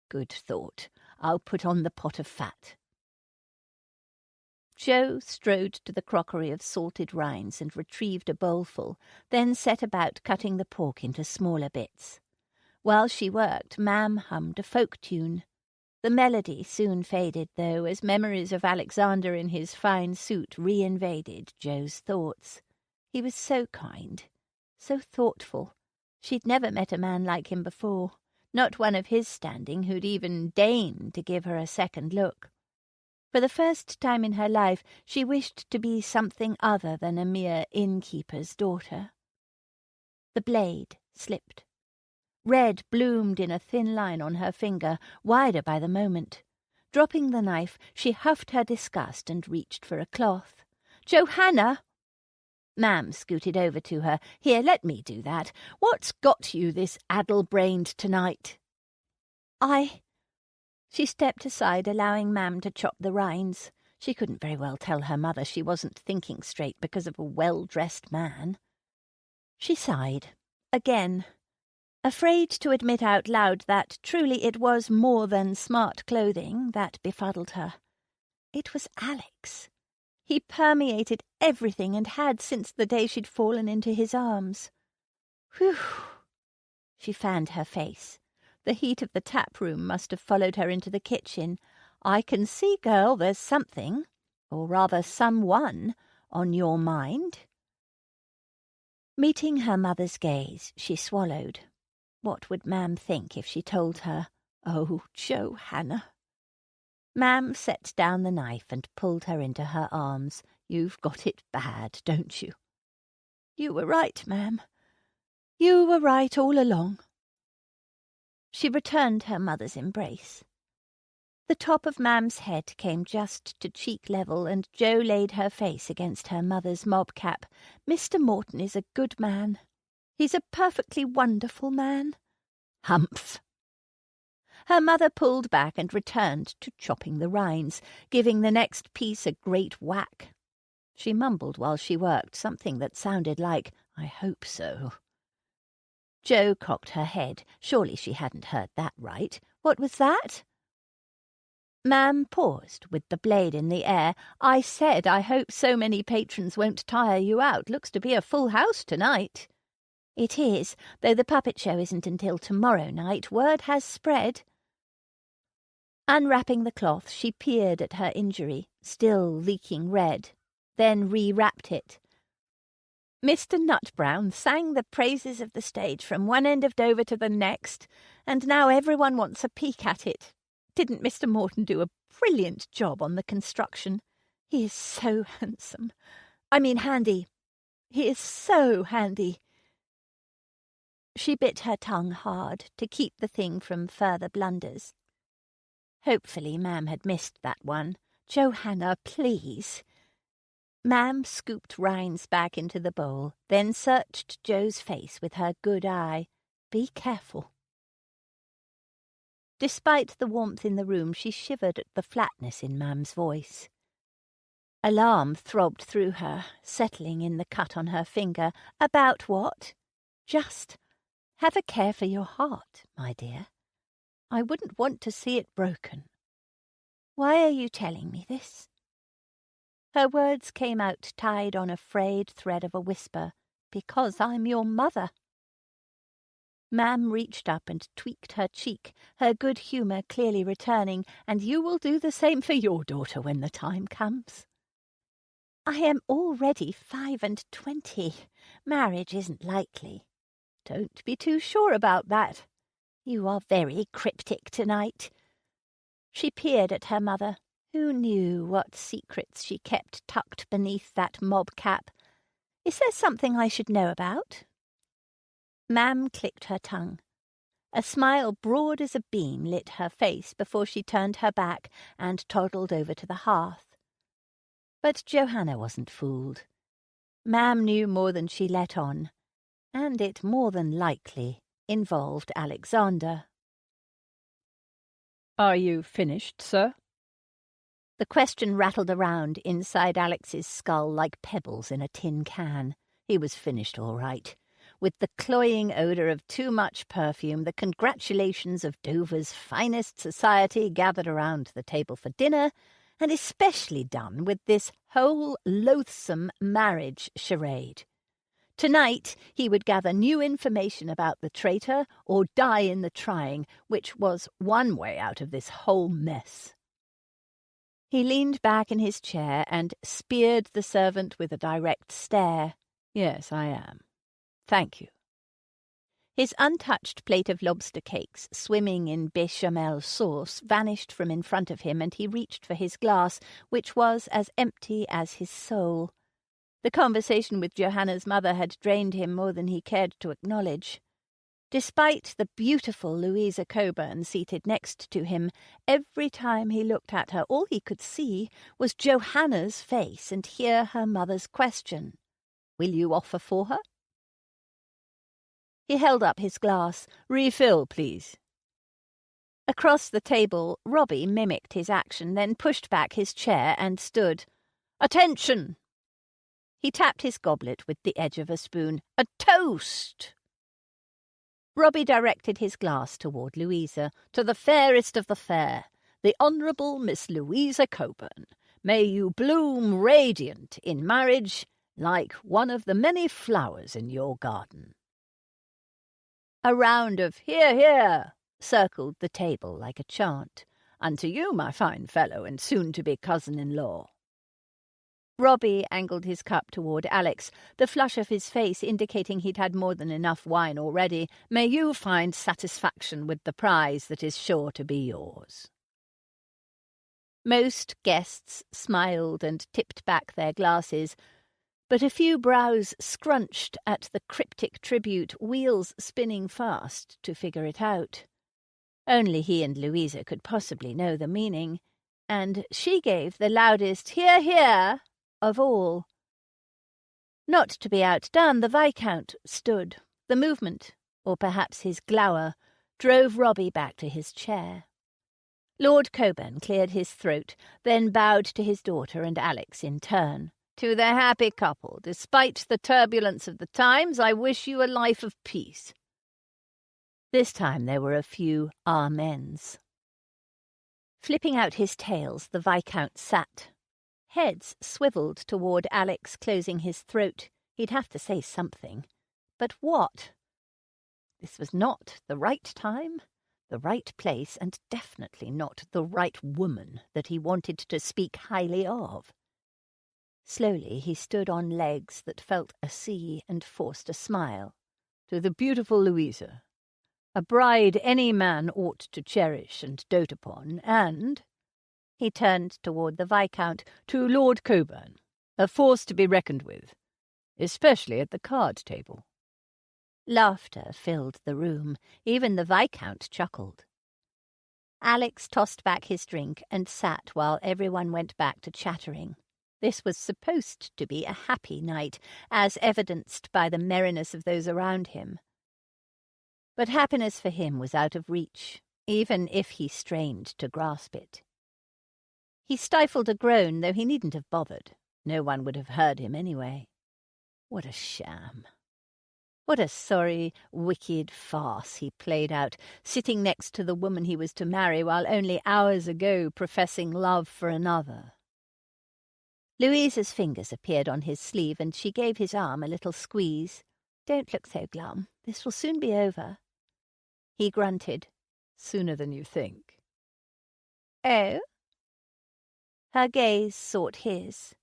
"Good thought. I'll put on the pot of fat." Joe strode to the crockery of salted rinds and retrieved a bowlful, then set about cutting the pork into smaller bits. While she worked, Mam hummed a folk tune. The melody soon faded, though, as memories of Alexander in his fine suit re-invaded Joe's thoughts. He was so kind, so thoughtful. She'd never met a man like him before, not one of his standing who'd even deign to give her a second look. For the first time in her life, she wished to be something other than a mere innkeeper's daughter. The blade slipped. Red bloomed in a thin line on her finger, wider by the moment. Dropping the knife, she huffed her disgust and reached for a cloth. "Johanna!" Mam scooted over to her. "Here, let me do that. What's got you this addle-brained tonight?" She stepped aside, allowing Mam to chop the rinds. She couldn't very well tell her mother she wasn't thinking straight because of a well-dressed man. She sighed. Again. Afraid to admit out loud that truly it was more than smart clothing that befuddled her. It was Alex. He permeated everything and had since the day she'd fallen into his arms. Whew! She fanned her face. The heat of the tap room must have followed her into the kitchen. "I can see, girl, there's something, or rather someone, on your mind." Meeting her mother's gaze, she swallowed. What would Mam think if she told her? "Oh, Johanna." Mam set down the knife and pulled her into her arms. "You've got it bad, don't you?" "You were right, Mam. You were right all along." She returned her mother's embrace. The top of Mam's head came just to cheek level, and Jo laid her face against her mother's mob cap. "Mr. Morton is a good man. He's a perfectly wonderful man." "Humph!" Her mother pulled back and returned to chopping the rinds, giving the next piece a great whack. She mumbled while she worked, something that sounded like, "I hope so." Jo cocked her head. Surely she hadn't heard that right. What was that? Mam paused, with the blade in the air. "I said I hope so many patrons won't tire you out. Looks to be a full house tonight." "It is, though the puppet show isn't until tomorrow night. Word has spread." Unwrapping the cloth, she peered at her injury, still leaking red, then rewrapped it. "Mr. Nutbrown sang the praises of the stage from one end of Dover to the next, and now everyone wants a peek at it. Didn't Mr. Morton do a brilliant job on the construction? He is so handsome. I mean handy. He is so handy." She bit her tongue hard to keep the thing from further blunders. Hopefully Mam had missed that one. "Johanna, please." Mam scooped rinds back into the bowl, then searched Joe's face with her good eye. "Be careful." Despite the warmth in the room, she shivered at the flatness in Mam's voice. Alarm throbbed through her, settling in the cut on her finger. "About what?" "Just have a care for your heart, my dear. I wouldn't want to see it broken." "Why are you telling me this?" Her words came out tied on a frayed thread of a whisper. "Because I'm your mother." Mam reached up and tweaked her cheek, her good humour clearly returning. "And you will do the same for your daughter when the time comes." "I am already 25. Marriage isn't likely." "Don't be too sure about that." "You are very cryptic tonight." She peered at her mother. Who knew what secrets she kept tucked beneath that mob cap? "Is there something I should know about?" Mam clicked her tongue. A smile broad as a beam lit her face before she turned her back and toddled over to the hearth. But Johanna wasn't fooled. Ma'am knew more than she let on, and it more than likely involved Alexander. "Are you finished, sir?" The question rattled around inside Alex's skull like pebbles in a tin can. He was finished all right. With the cloying odour of too much perfume, the congratulations of Dover's finest society gathered around the table for dinner, and especially done with this whole loathsome marriage charade. Tonight he would gather new information about the traitor or die in the trying, which was one way out of this whole mess. He leaned back in his chair and speared the servant with a direct stare. "Yes, I am. Thank you." His untouched plate of lobster cakes, swimming in bechamel sauce, vanished from in front of him, and he reached for his glass, which was as empty as his soul. The conversation with Johanna's mother had drained him more than he cared to acknowledge. Despite the beautiful Louisa Coburn seated next to him, every time he looked at her, all he could see was Johanna's face and hear her mother's question. "Will you offer for her?" He held up his glass. "Refill, please." Across the table, Robbie mimicked his action, then pushed back his chair and stood. "Attention!" He tapped his goblet with the edge of a spoon. "A toast!" Robbie directed his glass toward Louisa. "To the fairest of the fair, the Honourable Miss Louisa Coburn. May you bloom radiant in marriage like one of the many flowers in your garden." A round of "Hear, hear!" circled the table like a chant. "And to you, my fine fellow and soon-to-be cousin-in-law." Robbie angled his cup toward Alex, the flush of his face indicating he'd had more than enough wine already. "May you find satisfaction with the prize that is sure to be yours." Most guests smiled and tipped back their glasses, but a few brows scrunched at the cryptic tribute, wheels spinning fast to figure it out. Only he and Louisa could possibly know the meaning, and she gave the loudest "Hear, hear!" of all. Not to be outdone, the Viscount stood. The movement, or perhaps his glower, drove Robbie back to his chair. Lord Coburn cleared his throat, then bowed to his daughter and Alex in turn. "To the happy couple, despite the turbulence of the times, I wish you a life of peace." This time there were a few amens. Flipping out his tails, the Viscount sat. Heads swiveled toward Alex, closing his throat. He'd have to say something. But what? This was not the right time, the right place, and definitely not the right woman that he wanted to speak highly of. Slowly he stood on legs that felt a sea and forced a smile. "To the beautiful Louisa, a bride any man ought to cherish and dote upon, and," he turned toward the Viscount, "to Lord Coburn, a force to be reckoned with, especially at the card table." Laughter filled the room. Even the Viscount chuckled. Alex tossed back his drink and sat while everyone went back to chattering. This was supposed to be a happy night, as evidenced by the merriness of those around him. But happiness for him was out of reach, even if he strained to grasp it. He stifled a groan, though he needn't have bothered. No one would have heard him anyway. What a sham. What a sorry, wicked farce he played out, sitting next to the woman he was to marry while only hours ago professing love for another. Louisa's fingers appeared on his sleeve, and she gave his arm a little squeeze. "Don't look so glum. This will soon be over." He grunted. "Sooner than you think." "Oh?" Her gaze sought his.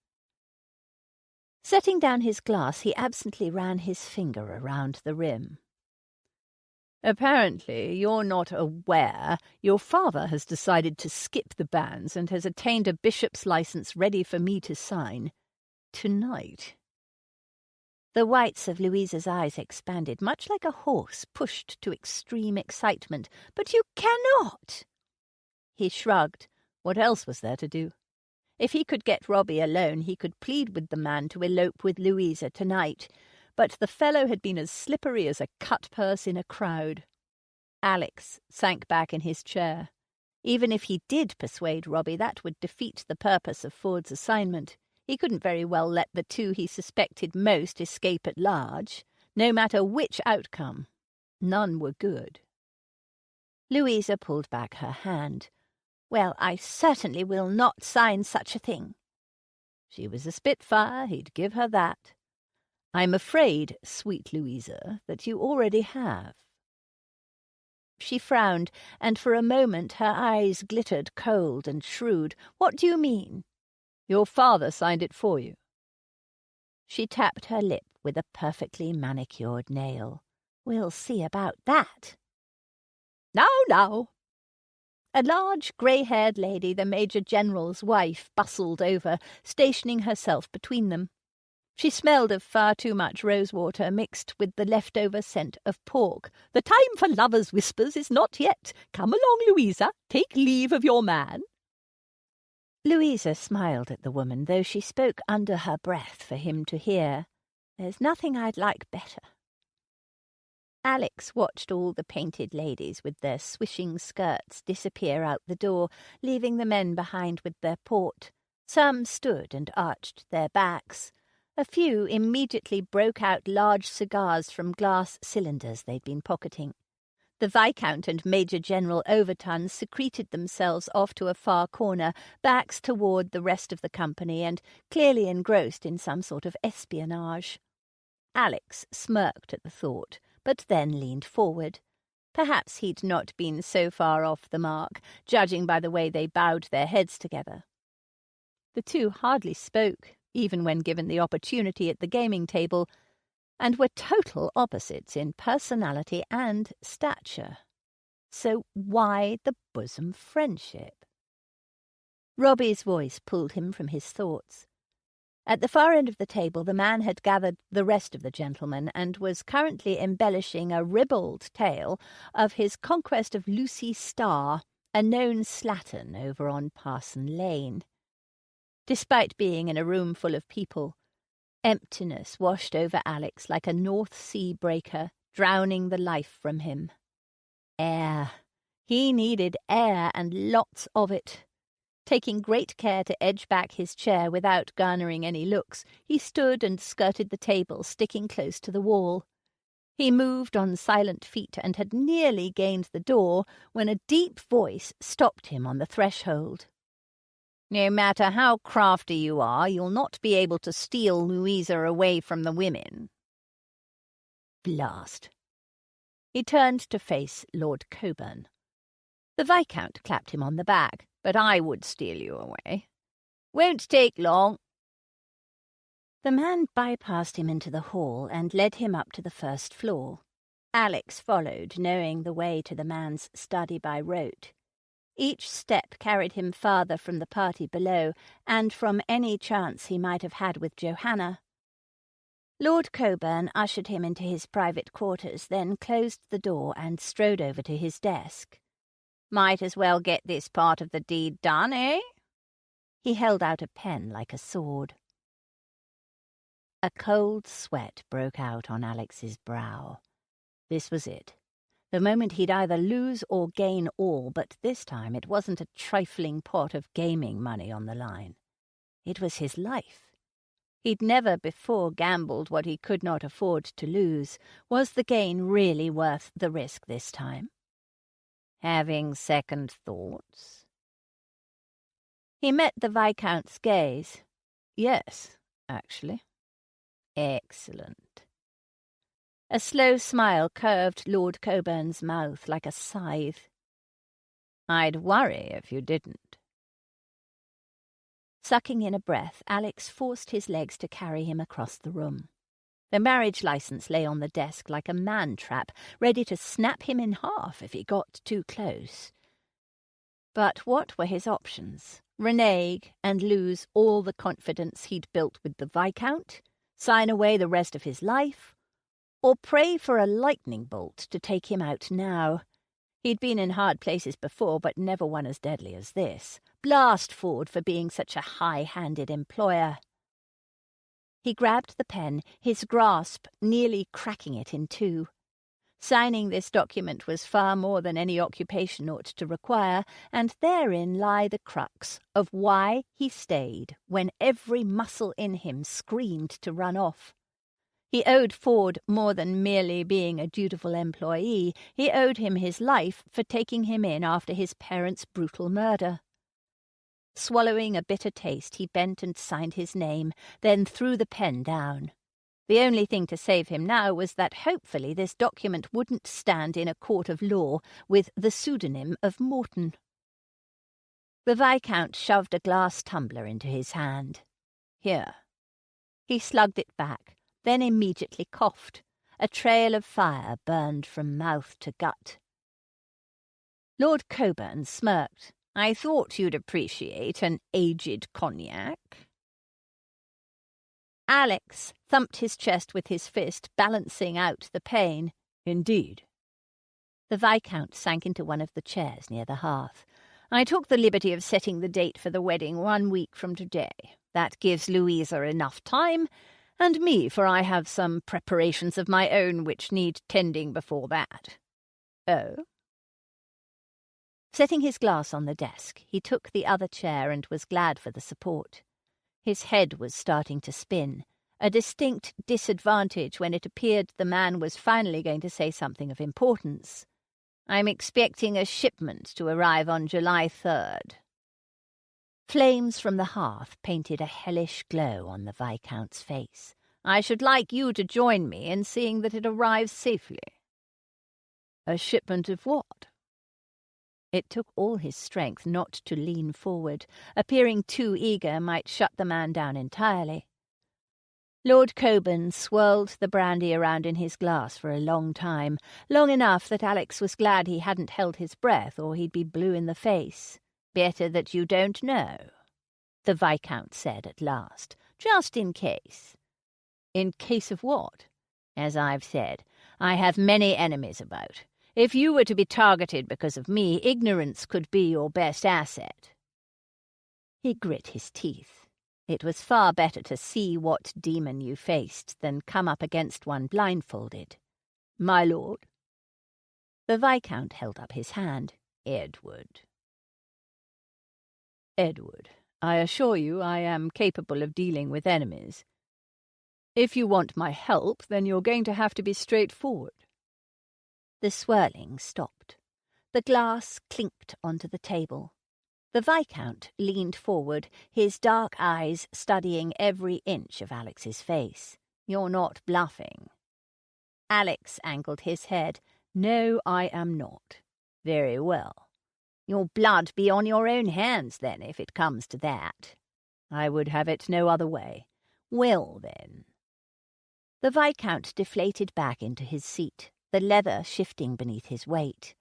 Setting down his glass, he absently ran his finger around the rim. "Apparently you're not aware your father has decided to skip the banns and has attained a bishop's license ready for me to sign tonight." The whites of Louisa's eyes expanded, much like a horse pushed to extreme excitement. "But you cannot!" He shrugged. What else was there to do? If he could get Robbie alone, he could plead with the man to elope with Louisa tonight. But the fellow had been as slippery as a cut-purse in a crowd. Alex sank back in his chair. Even if he did persuade Robbie, that would defeat the purpose of Ford's assignment. He couldn't very well let the two he suspected most escape at large, no matter which outcome. None were good. Louisa pulled back her hand. "Well, I certainly will not sign such a thing." She was a spitfire, he'd give her that. "I'm afraid, sweet Louisa, that you already have." She frowned, and for a moment her eyes glittered cold and shrewd. "What do you mean?" "Your father signed it for you." She tapped her lip with a perfectly manicured nail. "We'll see about that." Now. A large, grey-haired lady, the Major General's wife, bustled over, stationing herself between them. She smelled of far too much rosewater mixed with the leftover scent of pork. "The time for lovers' whispers is not yet. Come along, Louisa. Take leave of your man." Louisa smiled at the woman, though she spoke under her breath for him to hear. "There's nothing I'd like better." Alex watched all the painted ladies with their swishing skirts disappear out the door, leaving the men behind with their port. Some stood and arched their backs. A few immediately broke out large cigars from glass cylinders they'd been pocketing. The Viscount and Major General Overton secreted themselves off to a far corner, backs toward the rest of the company, and clearly engrossed in some sort of espionage. Alex smirked at the thought, but then leaned forward. Perhaps he'd not been so far off the mark, judging by the way they bowed their heads together. The two hardly spoke, even when given the opportunity at the gaming table, and were total opposites in personality and stature. So why the bosom friendship? Robbie's voice pulled him from his thoughts. At the far end of the table, the man had gathered the rest of the gentlemen and was currently embellishing a ribald tale of his conquest of Lucy Starr, a known slattern over on Parson Lane. Despite being in a room full of people, emptiness washed over Alex like a North Sea breaker, drowning the life from him. Air. He needed air, and lots of it. Taking great care to edge back his chair without garnering any looks, he stood and skirted the table, sticking close to the wall. He moved on silent feet and had nearly gained the door when a deep voice stopped him on the threshold. "No matter how crafty you are, you'll not be able to steal Louisa away from the women." Blast. He turned to face Lord Coburn. The Viscount clapped him on the back. "But I would steal you away. Won't take long." The man bypassed him into the hall and led him up to the first floor. Alex followed, knowing the way to the man's study by rote. Each step carried him farther from the party below, and from any chance he might have had with Johanna. Lord Coburn ushered him into his private quarters, then closed the door and strode over to his desk. "Might as well get this part of the deed done, eh?" He held out a pen like a sword. A cold sweat broke out on Alex's brow. This was it. The moment he'd either lose or gain all, but this time it wasn't a trifling pot of gaming money on the line. It was his life. He'd never before gambled what he could not afford to lose. Was the gain really worth the risk this time? Having second thoughts? He met the Viscount's gaze. "Yes, actually." "Excellent." A slow smile curved Lord Coburn's mouth like a scythe. "I'd worry if you didn't." Sucking in a breath, Alex forced his legs to carry him across the room. The marriage license lay on the desk like a man-trap, ready to snap him in half if he got too close. But what were his options? Renege and lose all the confidence he'd built with the Viscount? sign away the rest of his life, or pray for a lightning bolt to take him out now. He'd been in hard places before, but never one as deadly as this. Blast Ford for being such a high-handed employer. He grabbed the pen, his grasp nearly cracking it in two. Signing this document was far more than any occupation ought to require, and therein lie the crux of why he stayed when every muscle in him screamed to run off. He owed Ford more than merely being a dutiful employee. He owed him his life for taking him in after his parents' brutal murder. Swallowing a bitter taste, he bent and signed his name, then threw the pen down. The only thing to save him now was that hopefully this document wouldn't stand in a court of law with the pseudonym of Morton. The Viscount shoved a glass tumbler into his hand. Here. He slugged it back, then immediately coughed. A trail of fire burned from mouth to gut. Lord Coburn smirked. I thought you'd appreciate an aged cognac. Alex thumped his chest with his fist, balancing out the pain. Indeed. The Viscount sank into one of the chairs near the hearth. I took the liberty of setting the date for the wedding 1 week from today. That gives Louisa enough time, and me, for I have some preparations of my own which need tending before that. Oh? Setting his glass on the desk, he took the other chair and was glad for the support. His head was starting to spin, a distinct disadvantage when it appeared the man was finally going to say something of importance. I'm expecting a shipment to arrive on July 3rd. Flames from the hearth painted a hellish glow on the Viscount's face. I should like you to join me in seeing that it arrives safely. A shipment of what? It took all his strength not to lean forward. Appearing too eager might shut the man down entirely. Lord Coburn swirled the brandy around in his glass for a long time, long enough that Alex was glad he hadn't held his breath or he'd be blue in the face. Better that you don't know, the Viscount said at last, just in case. In case of what? As I've said, I have many enemies about. If you were to be targeted because of me, ignorance could be your best asset. He grit his teeth. It was far better to see what demon you faced than come up against one blindfolded. My lord? The Viscount held up his hand. Edward. Edward, I assure you I am capable of dealing with enemies. If you want my help, then you're going to have to be straightforward. The swirling stopped. The glass clinked onto the table. The Viscount leaned forward, his dark eyes studying every inch of Alex's face. You're not bluffing. Alex angled his head. No, I am not. Very well. Your blood be on your own hands, then, if it comes to that. I would have it no other way. Well, then. The Viscount deflated back into his seat, the leather shifting beneath his weight.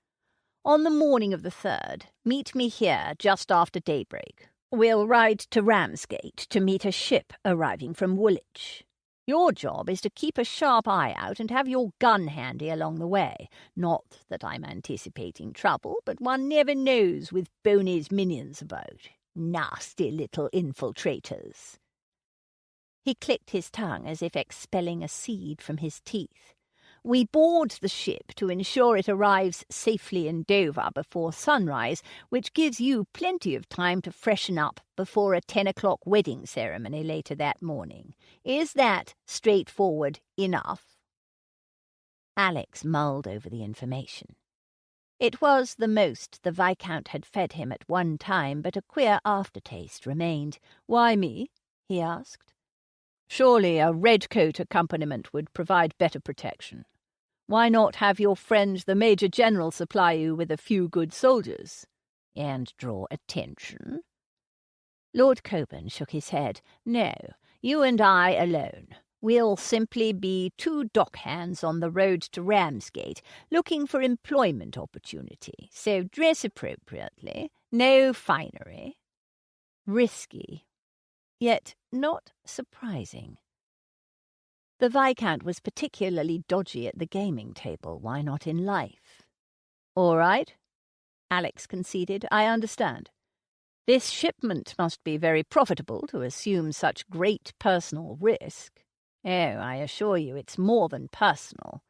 On the morning of the 3rd, meet me here just after daybreak. We'll ride to Ramsgate to meet a ship arriving from Woolwich. Your job is to keep a sharp eye out and have your gun handy along the way. Not that I'm anticipating trouble, but one never knows with Boney's minions about. Nasty little infiltrators. He clicked his tongue as if expelling a seed from his teeth. We board the ship to ensure it arrives safely in Dover before sunrise, which gives you plenty of time to freshen up before a 10 o'clock wedding ceremony later that morning. Is that straightforward enough? Alex mulled over the information. It was the most the Viscount had fed him at one time, but a queer aftertaste remained. Why me? He asked. Surely a redcoat accompaniment would provide better protection. Why not have your friend the Major General supply you with a few good soldiers? And draw attention? Lord Coburn shook his head. No, you and I alone. We'll simply be 2 dockhands on the road to Ramsgate, looking for employment opportunity. So dress appropriately, no finery. Risky, yet not surprising. The Viscount was particularly dodgy at the gaming table. Why not in life? All right, Alex conceded. I understand. This shipment must be very profitable to assume such great personal risk. Oh, I assure you it's more than personal.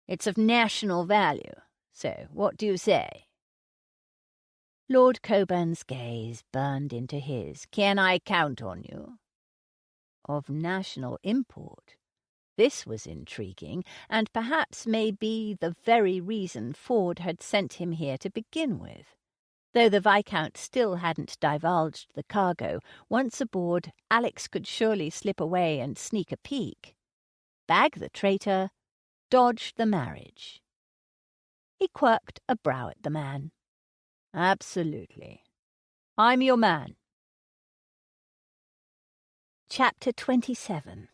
It's of national value. So, what do you say? Lord Coburn's gaze burned into his. Can I count on you? Of national import. This was intriguing, and perhaps may be the very reason Ford had sent him here to begin with. Though the Viscount still hadn't divulged the cargo, once aboard, Alex could surely slip away and sneak a peek. Bag the traitor, dodge the marriage. He quirked a brow at the man. Absolutely. I'm your man. Chapter 27.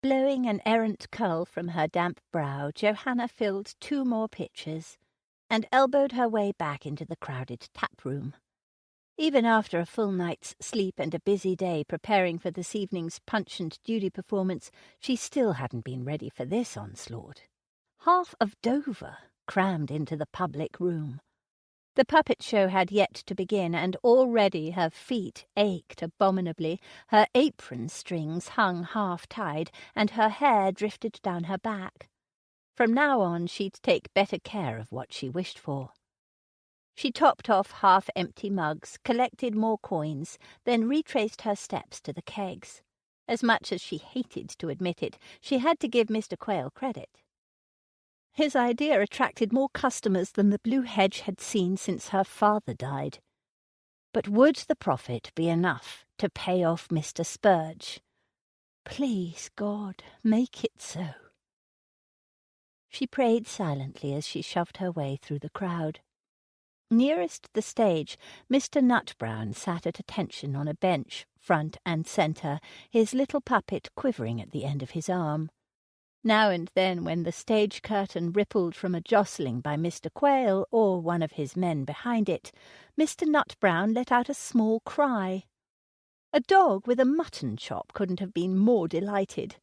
Blowing an errant curl from her damp brow, Johanna filled 2 more pitchers and elbowed her way back into the crowded tap-room. Even after a full night's sleep and a busy day preparing for this evening's Punch and Judy performance, she still hadn't been ready for this onslaught. Half of Dover crammed into the public room. The puppet show had yet to begin, and already her feet ached abominably, her apron strings hung half-tied, and her hair drifted down her back. From now on she'd take better care of what she wished for. She topped off half-empty mugs, collected more coins, then retraced her steps to the kegs. As much as she hated to admit it, she had to give Mr. Quayle credit. His idea attracted more customers than the Blue Hedge had seen since her father died. But would the profit be enough to pay off Mr. Spurge? Please, God, make it so. She prayed silently as she shoved her way through the crowd. Nearest the stage, Mr. Nutbrown sat at attention on a bench, front and centre, his little puppet quivering at the end of his arm. Now and then, when the stage curtain rippled from a jostling by Mr. Quayle or one of his men behind it, Mr. Nutbrown let out a small cry. A dog with a mutton chop couldn't have been more delighted.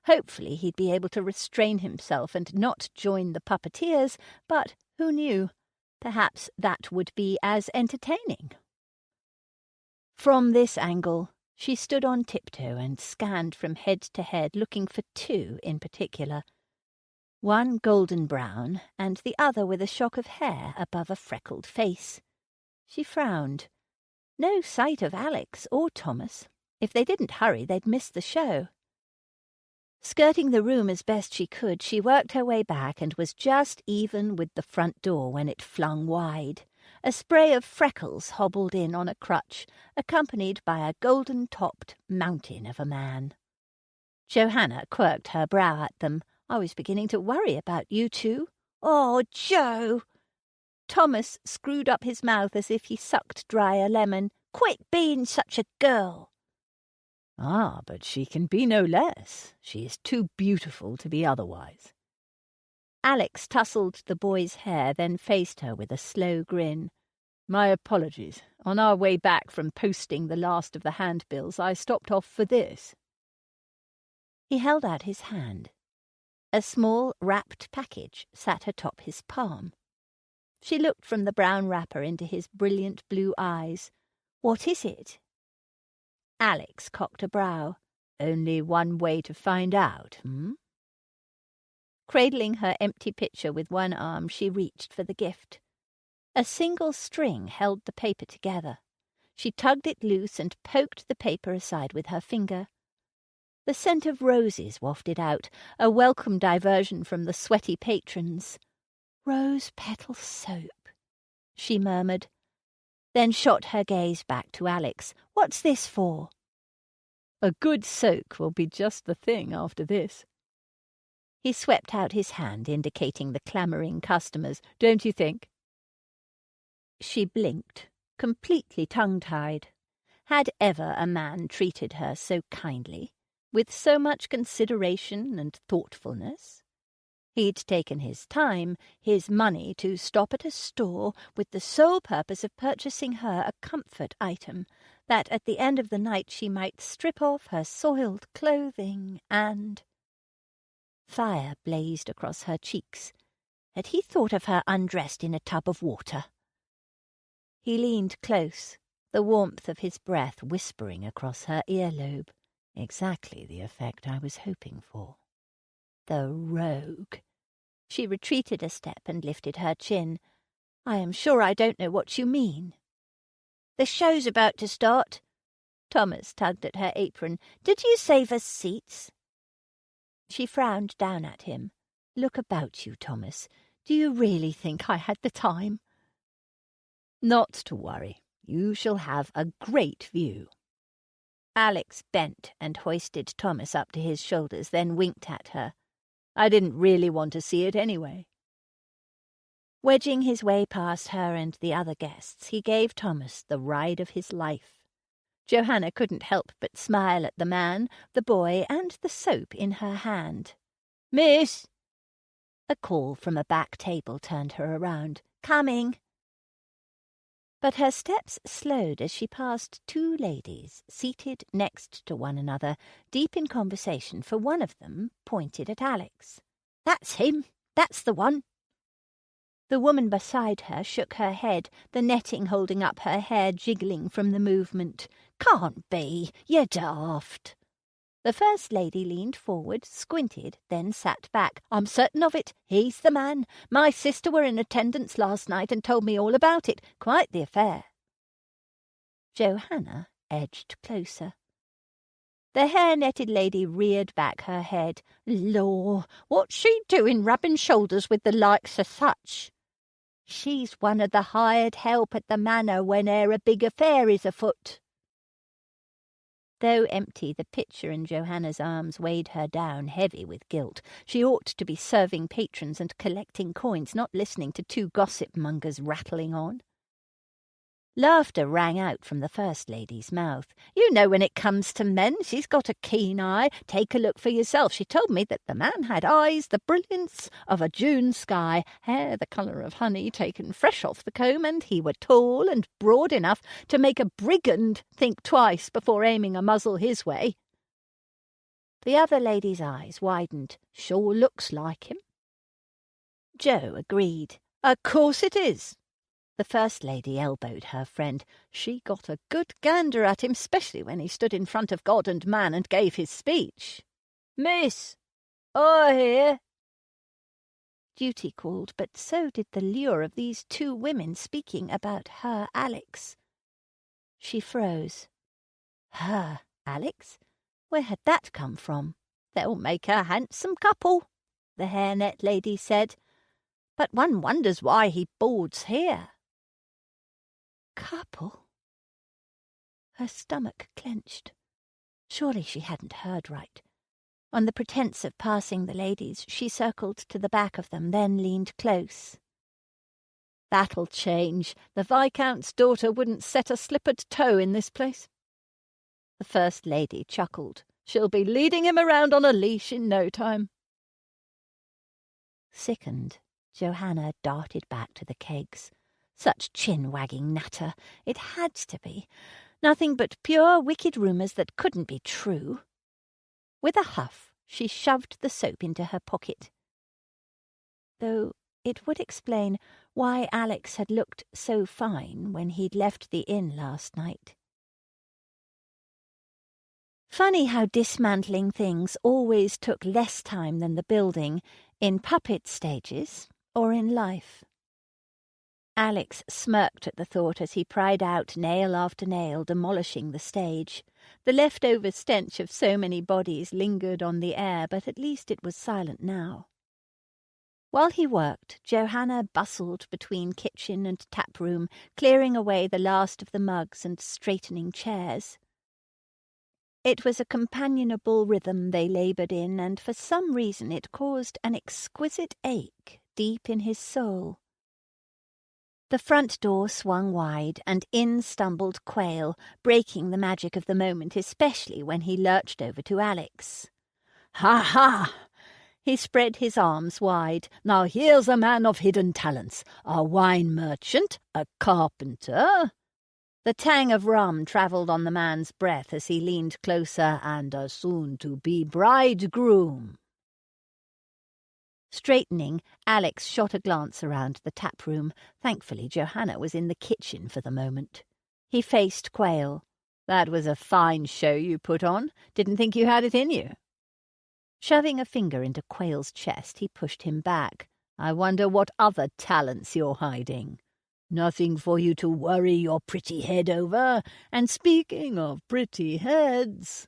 Hopefully he'd be able to restrain himself and not join the puppeteers, but who knew? Perhaps that would be as entertaining. From this angle, she stood on tiptoe and scanned from head to head, looking for 2 in particular. One golden brown, and the other with a shock of hair above a freckled face. She frowned. No sight of Alex or Thomas. If they didn't hurry, they'd miss the show. Skirting the room as best she could, she worked her way back and was just even with the front door when it flung wide. A spray of freckles hobbled in on a crutch, accompanied by a golden-topped mountain of a man. Johanna quirked her brow at them. I was beginning to worry about you 2. Oh, Jo! Thomas screwed up his mouth as if he sucked dry a lemon. Quit being such a girl! Ah, but she can be no less. She is too beautiful to be otherwise. Alex tousled the boy's hair, then faced her with a slow grin. My apologies. On our way back from posting the last of the handbills, I stopped off for this. He held out his hand. A small, wrapped package sat atop his palm. She looked from the brown wrapper into his brilliant blue eyes. What is it? Alex cocked a brow. Only one way to find out, Cradling her empty pitcher with one arm, she reached for the gift. A single string held the paper together. She tugged it loose and poked the paper aside with her finger. The scent of roses wafted out, a welcome diversion from the sweaty patrons. Rose petal soap, she murmured, then shot her gaze back to Alex. What's this for? A good soak will be just the thing after this. He swept out his hand, indicating the clamouring customers. Don't you think? She blinked, completely tongue-tied. Had ever a man treated her so kindly, with so much consideration and thoughtfulness? He'd taken his time, his money, to stop at a store with the sole purpose of purchasing her a comfort item, that at the end of the night she might strip off her soiled clothing and... Fire blazed across her cheeks. Had he thought of her undressed in a tub of water? He leaned close, the warmth of his breath whispering across her earlobe. Exactly the effect I was hoping for. The rogue. She retreated a step and lifted her chin. I am sure I don't know what you mean. The show's about to start. Thomas tugged at her apron. Did you save us seats? She frowned down at him. Look about you, Thomas. Do you really think I had the time? Not to worry. You shall have a great view. Alex bent and hoisted Thomas up to his shoulders, then winked at her. I didn't really want to see it anyway. Wedging his way past her and the other guests, he gave Thomas the ride of his life. Johanna couldn't help but smile at the man, the boy, and the soap in her hand. Miss! A call from a back table turned her around. Coming! But her steps slowed as she passed two ladies, seated next to one another, deep in conversation, for one of them pointed at Alex. That's him! That's the one! The woman beside her shook her head, the netting holding up her hair jiggling from the movement. Can't be! You're daft! The first lady leaned forward, squinted, then sat back. I'm certain of it. He's the man. My sister were in attendance last night and told me all about it. Quite the affair. Johanna edged closer. The hair-netted lady reared back her head. Law, what's she doing rubbing shoulders with the likes of such? She's one of the hired help at the manor whene'er a big affair is afoot. Though empty, the pitcher in Johanna's arms weighed her down, heavy with guilt. She ought to be serving patrons and collecting coins, not listening to two gossip-mongers rattling on. Laughter rang out from the First Lady's mouth. You know when it comes to men, she's got a keen eye. Take a look for yourself. She told me that the man had eyes the brilliance of a June sky, hair the colour of honey taken fresh off the comb, and he were tall and broad enough to make a brigand think twice before aiming a muzzle his way. The other lady's eyes widened. Sure looks like him. Jo agreed. Of course it is. The First Lady elbowed her friend. She got a good gander at him, especially when he stood in front of God and man and gave his speech. Miss, I hear. Duty called, but so did the lure of these two women speaking about her Alex. She froze. Her Alex? Where had that come from? They'll make a handsome couple, the hairnet lady said. But one wonders why he boards here. Couple? Her stomach clenched. Surely she hadn't heard right. On the pretence of passing the ladies, she circled to the back of them, then leaned close. That'll change. The Viscount's daughter wouldn't set a slippered toe in this place. The First Lady chuckled. She'll be leading him around on a leash in no time. Sickened, Johanna darted back to the kegs. Such chin-wagging natter. It had to be. Nothing but pure wicked rumours that couldn't be true. With a huff, she shoved the soap into her pocket. Though it would explain why Alex had looked so fine when he'd left the inn last night. Funny how dismantling things always took less time than the building, in puppet stages or in life. Alex smirked at the thought as he pried out nail after nail, demolishing the stage. The leftover stench of so many bodies lingered on the air, but at least it was silent now. While he worked, Johanna bustled between kitchen and tap room, clearing away the last of the mugs and straightening chairs. It was a companionable rhythm they laboured in, and for some reason it caused an exquisite ache deep in his soul. The front door swung wide, and in stumbled Quayle, breaking the magic of the moment, especially when he lurched over to Alex. "Ha ha!" He spread his arms wide. "Now here's a man of hidden talents, a wine merchant, a carpenter." The tang of rum travelled on the man's breath as he leaned closer. "And a soon-to-be bridegroom." Straightening, Alex shot a glance around the tap room. Thankfully, Johanna was in the kitchen for the moment. He faced Quayle. "That was a fine show you put on. Didn't think you had it in you." Shoving a finger into Quayle's chest, he pushed him back. "I wonder what other talents you're hiding. Nothing for you to worry your pretty head over. And speaking of pretty heads..."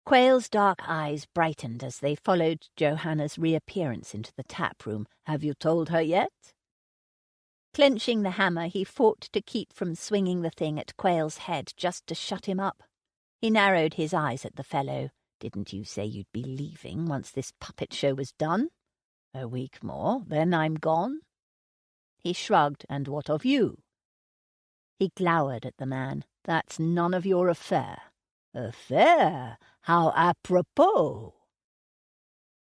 Quayle's dark eyes brightened as they followed Johanna's reappearance into the tap room. "Have you told her yet?" Clenching the hammer, he fought to keep from swinging the thing at Quayle's head just to shut him up. He narrowed his eyes at the fellow. "Didn't you say you'd be leaving once this puppet show was done? A week more, then I'm gone?" He shrugged. "And what of you?" He glowered at the man. "That's none of your affair." "Affair? How apropos!"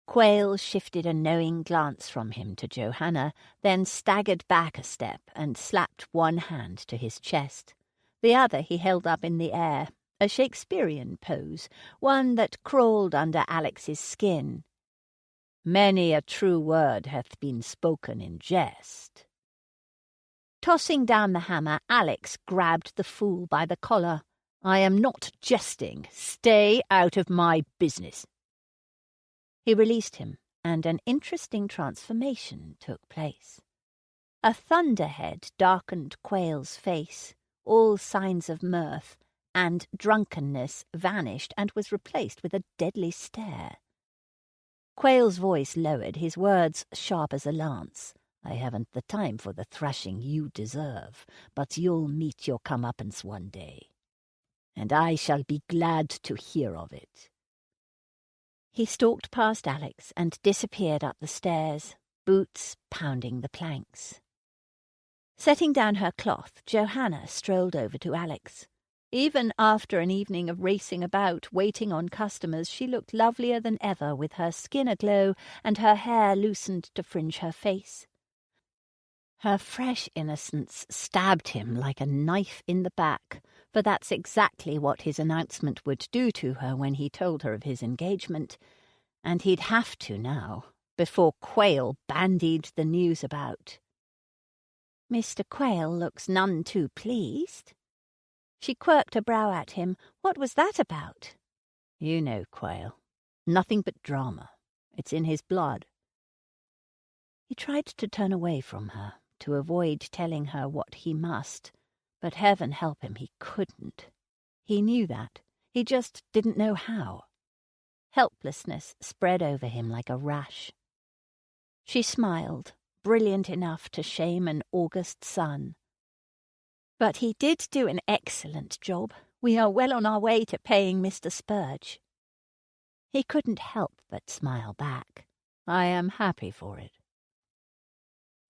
Quayle shifted a knowing glance from him to Johanna, then staggered back a step and slapped one hand to his chest. The other he held up in the air, a Shakespearean pose, one that crawled under Alex's skin. "Many a true word hath been spoken in jest." Tossing down the hammer, Alex grabbed the fool by the collar. "I am not jesting. Stay out of my business." He released him, and an interesting transformation took place. A thunderhead darkened Quayle's face. All signs of mirth and drunkenness vanished and was replaced with a deadly stare. Quayle's voice lowered, his words sharp as a lance. "I haven't the time for the thrashing you deserve, but you'll meet your comeuppance one day. And I shall be glad to hear of it." He stalked past Alex and disappeared up the stairs, boots pounding the planks. Setting down her cloth, Johanna strolled over to Alex. Even after an evening of racing about, waiting on customers, she looked lovelier than ever, with her skin aglow and her hair loosened to fringe her face. Her fresh innocence stabbed him like a knife in the back, for that's exactly what his announcement would do to her when he told her of his engagement. And he'd have to now, before Quayle bandied the news about. "Mr. Quayle looks none too pleased." She quirked a brow at him. What was that about? "You know Quayle. Nothing but drama. It's in his blood." He tried to turn away from her, to avoid telling her what he must, but heaven help him, he couldn't. He knew that. He just didn't know how. Helplessness spread over him like a rash. She smiled, brilliant enough to shame an August sun. "But he did do an excellent job. We are well on our way to paying Mr. Spurge." He couldn't help but smile back. "I am happy for it."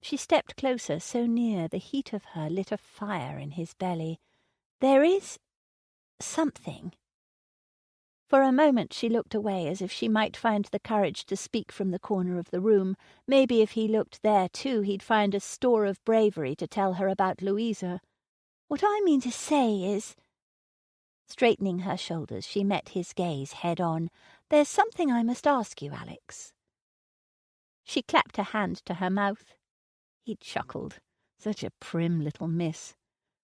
She stepped closer, so near the heat of her lit a fire in his belly. "There is something." For a moment she looked away, as if she might find the courage to speak from the corner of the room. Maybe if he looked there too, he'd find a store of bravery to tell her about Louisa. "What I mean to say is..." Straightening her shoulders, she met his gaze head-on. "There's something I must ask you, Alex." She clapped a hand to her mouth. He chuckled. Such a prim little miss.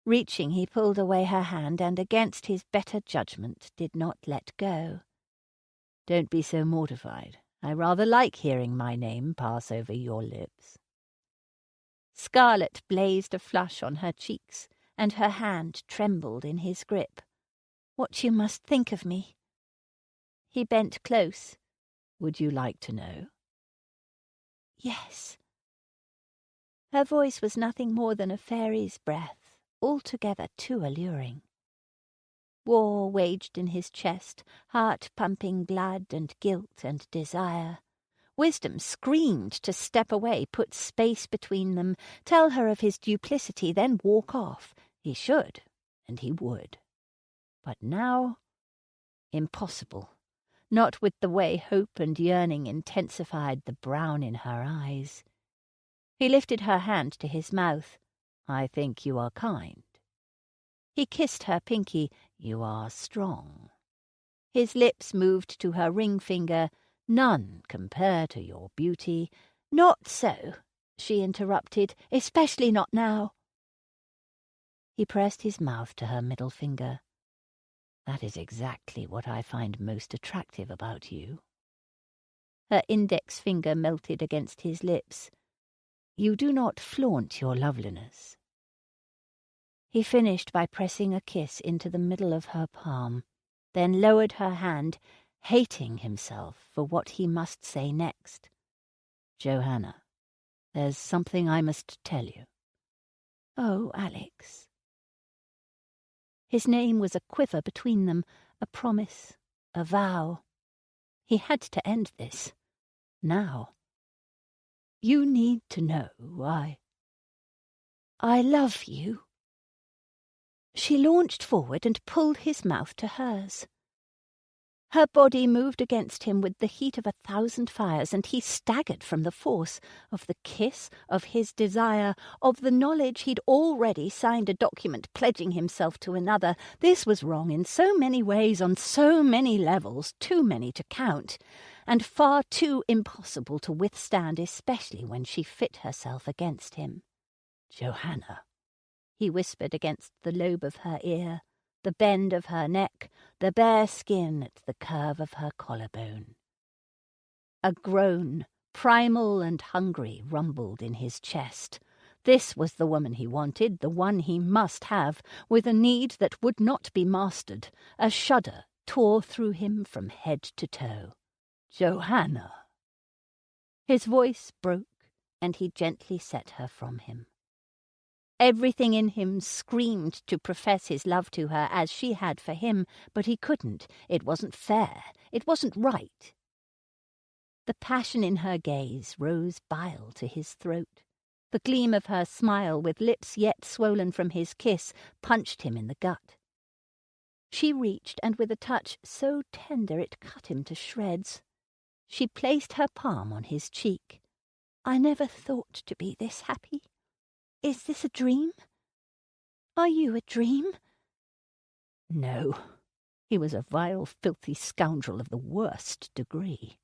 Reaching, he pulled away her hand and, against his better judgment, did not let go. "Don't be so mortified. I rather like hearing my name pass over your lips." Scarlet blazed a flush on her cheeks, and her hand trembled in his grip. "What you must think of me." He bent close. "Would you like to know?" "Yes." Her voice was nothing more than a fairy's breath, altogether too alluring. War waged in his chest, heart pumping blood and guilt and desire. Wisdom screamed to step away, put space between them, tell her of his duplicity, then walk off. He should, and he would. But now, impossible. Not with the way hope and yearning intensified the brown in her eyes. He lifted her hand to his mouth. "I think you are kind." He kissed her pinky. "You are strong." His lips moved to her ring finger. "None compare to your beauty." "Not so," she interrupted, "especially not now." He pressed his mouth to her middle finger. "That is exactly what I find most attractive about you." Her index finger melted against his lips. "You do not flaunt your loveliness." He finished by pressing a kiss into the middle of her palm, then lowered her hand, hating himself for what he must say next. "Johanna, there's something I must tell you." "Oh, Alex." His name was a quiver between them, a promise, a vow. He had to end this. Now. "You need to know I love you." She launched forward and pulled his mouth to hers. Her body moved against him with the heat of 1,000 fires, and he staggered from the force of the kiss, of his desire, of the knowledge he'd already signed a document pledging himself to another. This was wrong in so many ways, on so many levels, too many to count, and far too impossible to withstand, especially when she fit herself against him. "Johanna," he whispered against the lobe of her ear, the bend of her neck, the bare skin at the curve of her collarbone. A groan, primal and hungry, rumbled in his chest. This was the woman he wanted, the one he must have, with a need that would not be mastered. A shudder tore through him from head to toe. "Johanna." His voice broke, and he gently set her from him. Everything in him screamed to profess his love to her as she had for him, but he couldn't. It wasn't fair. It wasn't right. The passion in her gaze rose bile to his throat. The gleam of her smile, with lips yet swollen from his kiss, punched him in the gut. She reached, and with a touch so tender it cut him to shreds, she placed her palm on his cheek. "I never thought to be this happy. Is this a dream? Are you a dream?" No. He was a vile, filthy scoundrel of the worst degree.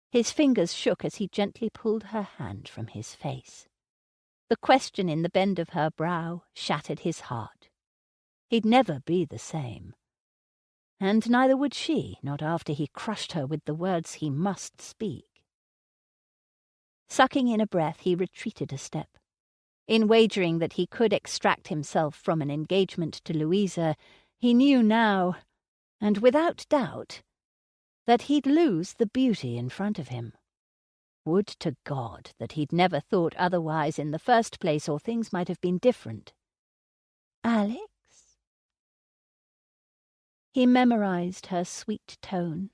His fingers shook as he gently pulled her hand from his face. The question in the bend of her brow shattered his heart. He'd never be the same. And neither would she, not after he crushed her with the words he must speak. Sucking in a breath, he retreated a step. In wagering that he could extract himself from an engagement to Louisa, he knew now, and without doubt, that he'd lose the beauty in front of him. Would to God that he'd never thought otherwise in the first place, or things might have been different. "Alex?" He memorized her sweet tone,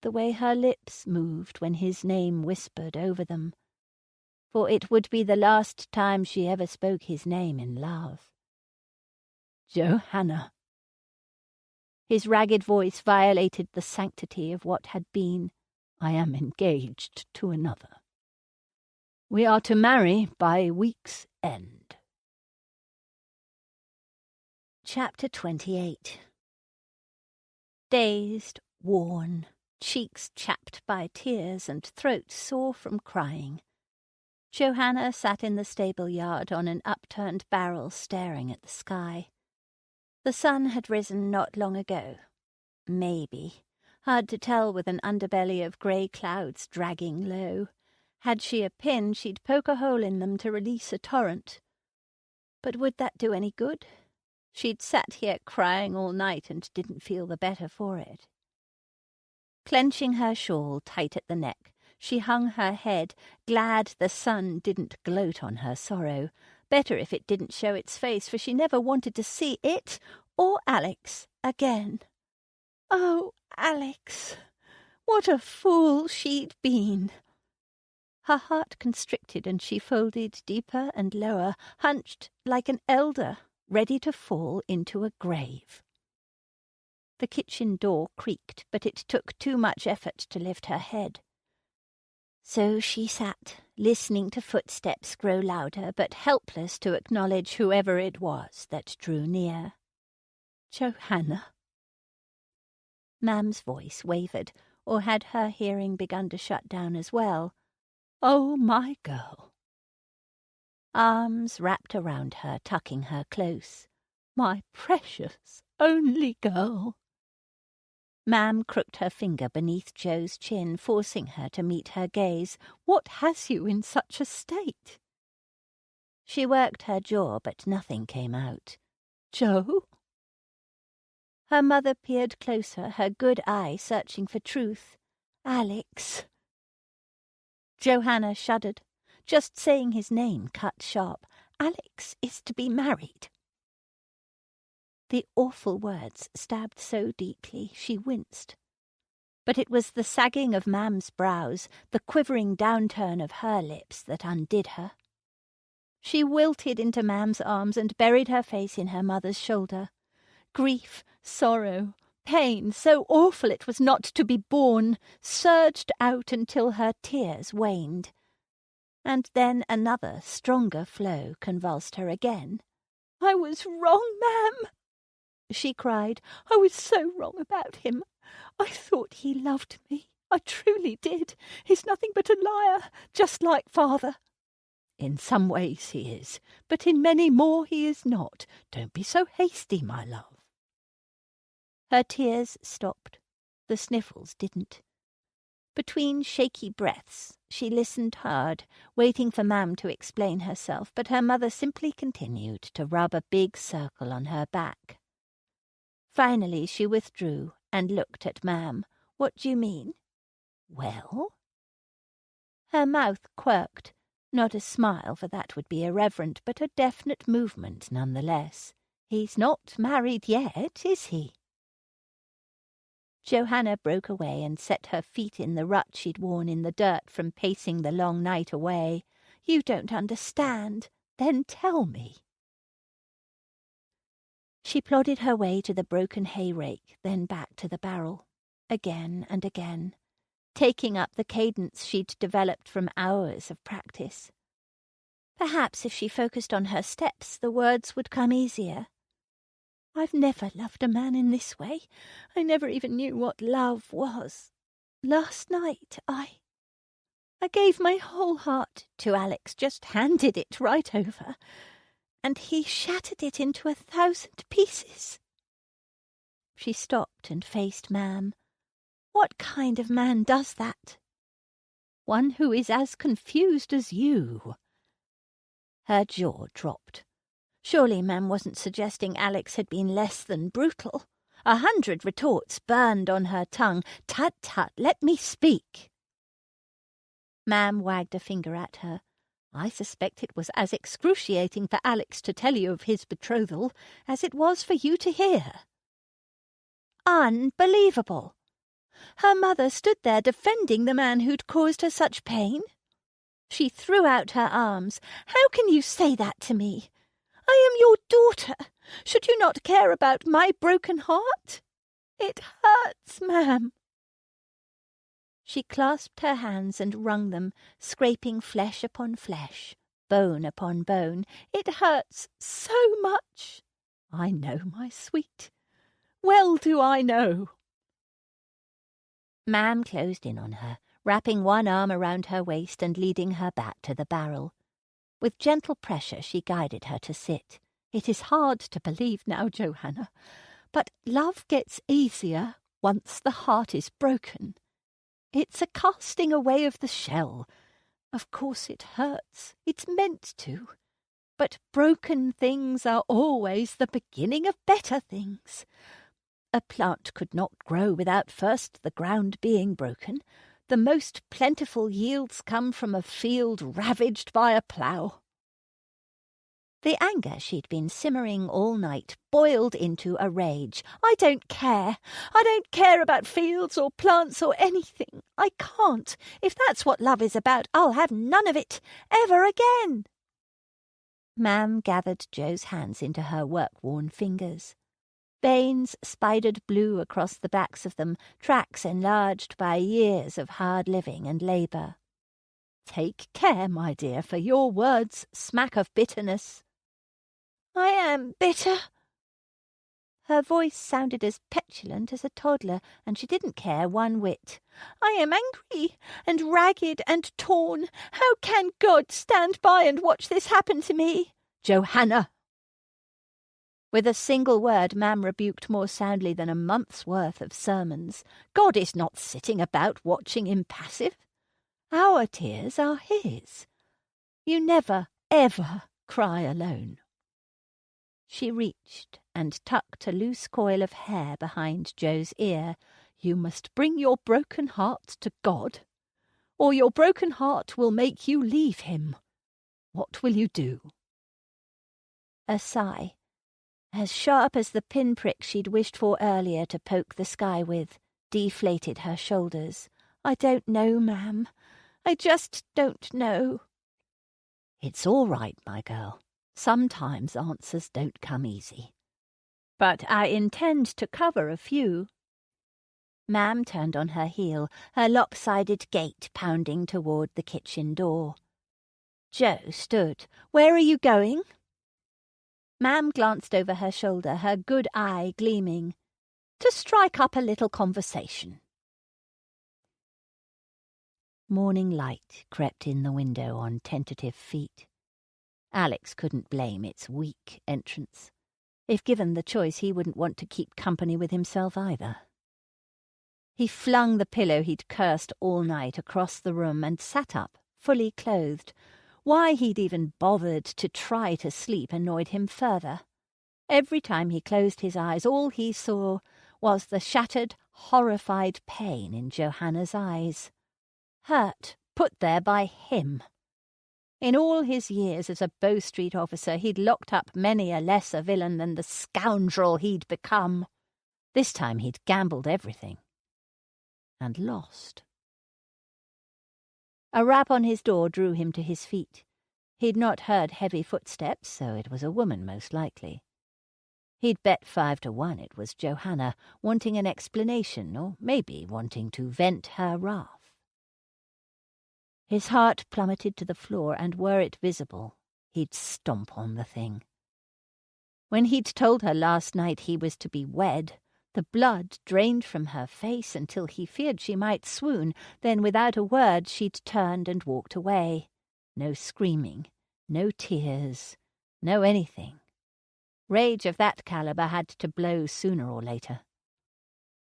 the way her lips moved when his name whispered over them, for it would be the last time she ever spoke his name in love. "Johanna." His ragged voice violated the sanctity of what had been. "I am engaged to another. We are to marry by week's end." Chapter 28. Dazed, worn, cheeks chapped by tears and throat sore from crying, Johanna sat in the stable yard on an upturned barrel staring at the sky. The sun had risen not long ago. Maybe. Hard to tell with an underbelly of grey clouds dragging low. Had she a pin, she'd poke a hole in them to release a torrent. But would that do any good? She'd sat here crying all night and didn't feel the better for it. Clenching her shawl tight at the neck, she hung her head, glad the sun didn't gloat on her sorrow. Better if it didn't show its face, for she never wanted to see it or Alex again. Oh, Alex! What a fool she'd been! Her heart constricted, and she folded deeper and lower, hunched like an elder, ready to fall into a grave. The kitchen door creaked, but it took too much effort to lift her head. So she sat, listening to footsteps grow louder, but helpless to acknowledge whoever it was that drew near. Johanna. Mam's voice wavered, or had her hearing begun to shut down as well? Oh, my girl. Arms wrapped around her, tucking her close. My precious, only girl. Mam crooked her finger beneath Jo's chin, forcing her to meet her gaze. What has you in such a state? She worked her jaw, but nothing came out. Jo? Her mother peered closer, her good eye searching for truth. Alex. Johanna shuddered. Just saying his name cut sharp. Alex is to be married. The awful words stabbed so deeply she winced. But it was the sagging of Mam's brows, the quivering downturn of her lips that undid her. She wilted into Mam's arms and buried her face in her mother's shoulder. Grief, sorrow, pain, so awful it was not to be borne, surged out until her tears waned. And then another, stronger flow convulsed her again. "I was wrong, Mam," she cried. "I was so wrong about him. I thought he loved me. I truly did. He's nothing but a liar, just like father." "In some ways he is, but in many more he is not. Don't be so hasty, my love." Her tears stopped. The sniffles didn't. Between shaky breaths, she listened hard, waiting for Mam to explain herself, but her mother simply continued to rub a big circle on her back. Finally she withdrew and looked at Mam. "What do you mean?" "Well?" Her mouth quirked, not a smile, for that would be irreverent, but a definite movement nonetheless. "He's not married yet, is he?" Johanna broke away and set her feet in the rut she'd worn in the dirt from pacing the long night away. "You don't understand. Then tell me." She plodded her way to the broken hay rake, then back to the barrel, again and again, taking up the cadence she'd developed from hours of practice. Perhaps if she focused on her steps, the words would come easier. "I've never loved a man in this way. I never even knew what love was. Last night I gave my whole heart to Alex, just handed it right over, and he shattered it into 1,000 pieces." She stopped and faced Mam. "What kind of man does that?" "One who is as confused as you." Her jaw dropped. Surely Mam wasn't suggesting Alex had been less than brutal. 100 retorts burned on her tongue. "Tut, tut, let me speak." Mam wagged a finger at her. "I suspect it was as excruciating for Alex to tell you of his betrothal as it was for you to hear." Unbelievable. Her mother stood there defending the man who'd caused her such pain. She threw out her arms. "How can you say that to me? I am your daughter. Should you not care about my broken heart? It hurts, Mam." She clasped her hands and wrung them, scraping flesh upon flesh, bone upon bone. "It hurts so much." "I know, my sweet. Well do I know." Mam closed in on her, wrapping one arm around her waist and leading her back to the barrel. With gentle pressure she guided her to sit. "It is hard to believe now, Johanna, but love gets easier once the heart is broken. It's a casting away of the shell. Of course it hurts. It's meant to. But broken things are always the beginning of better things. A plant could not grow without first the ground being broken. The most plentiful yields come from a field ravaged by a plough." The anger she'd been simmering all night boiled into a rage. "I don't care. I don't care about fields or plants or anything. I can't. If that's what love is about, I'll have none of it, ever again." Mam gathered Jo's hands into her work-worn fingers. Veins spidered blue across the backs of them, tracks enlarged by years of hard living and labour. Take care, my dear, for your words smack of bitterness." "I am bitter." Her voice sounded as petulant as a toddler, and she didn't care one whit. "I am angry and ragged and torn. How can God stand by and watch this happen to me?" "Johanna!" With a single word, Mam rebuked more soundly than a month's worth of sermons. God is not sitting about watching impassive. Our tears are his. You never, ever cry alone. She reached and tucked a loose coil of hair behind Joe's ear. "You must bring your broken heart to God, or your broken heart will make you leave him. What will you do?" A sigh, as sharp as the pinprick she'd wished for earlier to poke the sky with, deflated her shoulders. "I don't know, ma'am. I just don't know." "It's all right, my girl. Sometimes answers don't come easy. But I intend to cover a few." Mam turned on her heel, her lopsided gait pounding toward the kitchen door. Joe stood. "Where are you going?" Mam glanced over her shoulder, her good eye gleaming. "To strike up a little conversation." Morning light crept in the window on tentative feet. Alex couldn't blame its weak entrance. If given the choice, he wouldn't want to keep company with himself either. He flung the pillow he'd cursed all night across the room and sat up, fully clothed. Why he'd even bothered to try to sleep annoyed him further. Every time he closed his eyes, all he saw was the shattered, horrified pain in Johanna's eyes. Hurt, put there by him. In all his years as a Bow Street officer, he'd locked up many a lesser villain than the scoundrel he'd become. This time he'd gambled everything. And lost. A rap on his door drew him to his feet. He'd not heard heavy footsteps, so it was a woman most likely. He'd bet 5-1 it was Johanna, wanting an explanation, or maybe wanting to vent her wrath. His heart plummeted to the floor, and were it visible, he'd stomp on the thing. When he'd told her last night he was to be wed, the blood drained from her face until he feared she might swoon. Then without a word she'd turned and walked away. No screaming, no tears, no anything. Rage of that caliber had to blow sooner or later.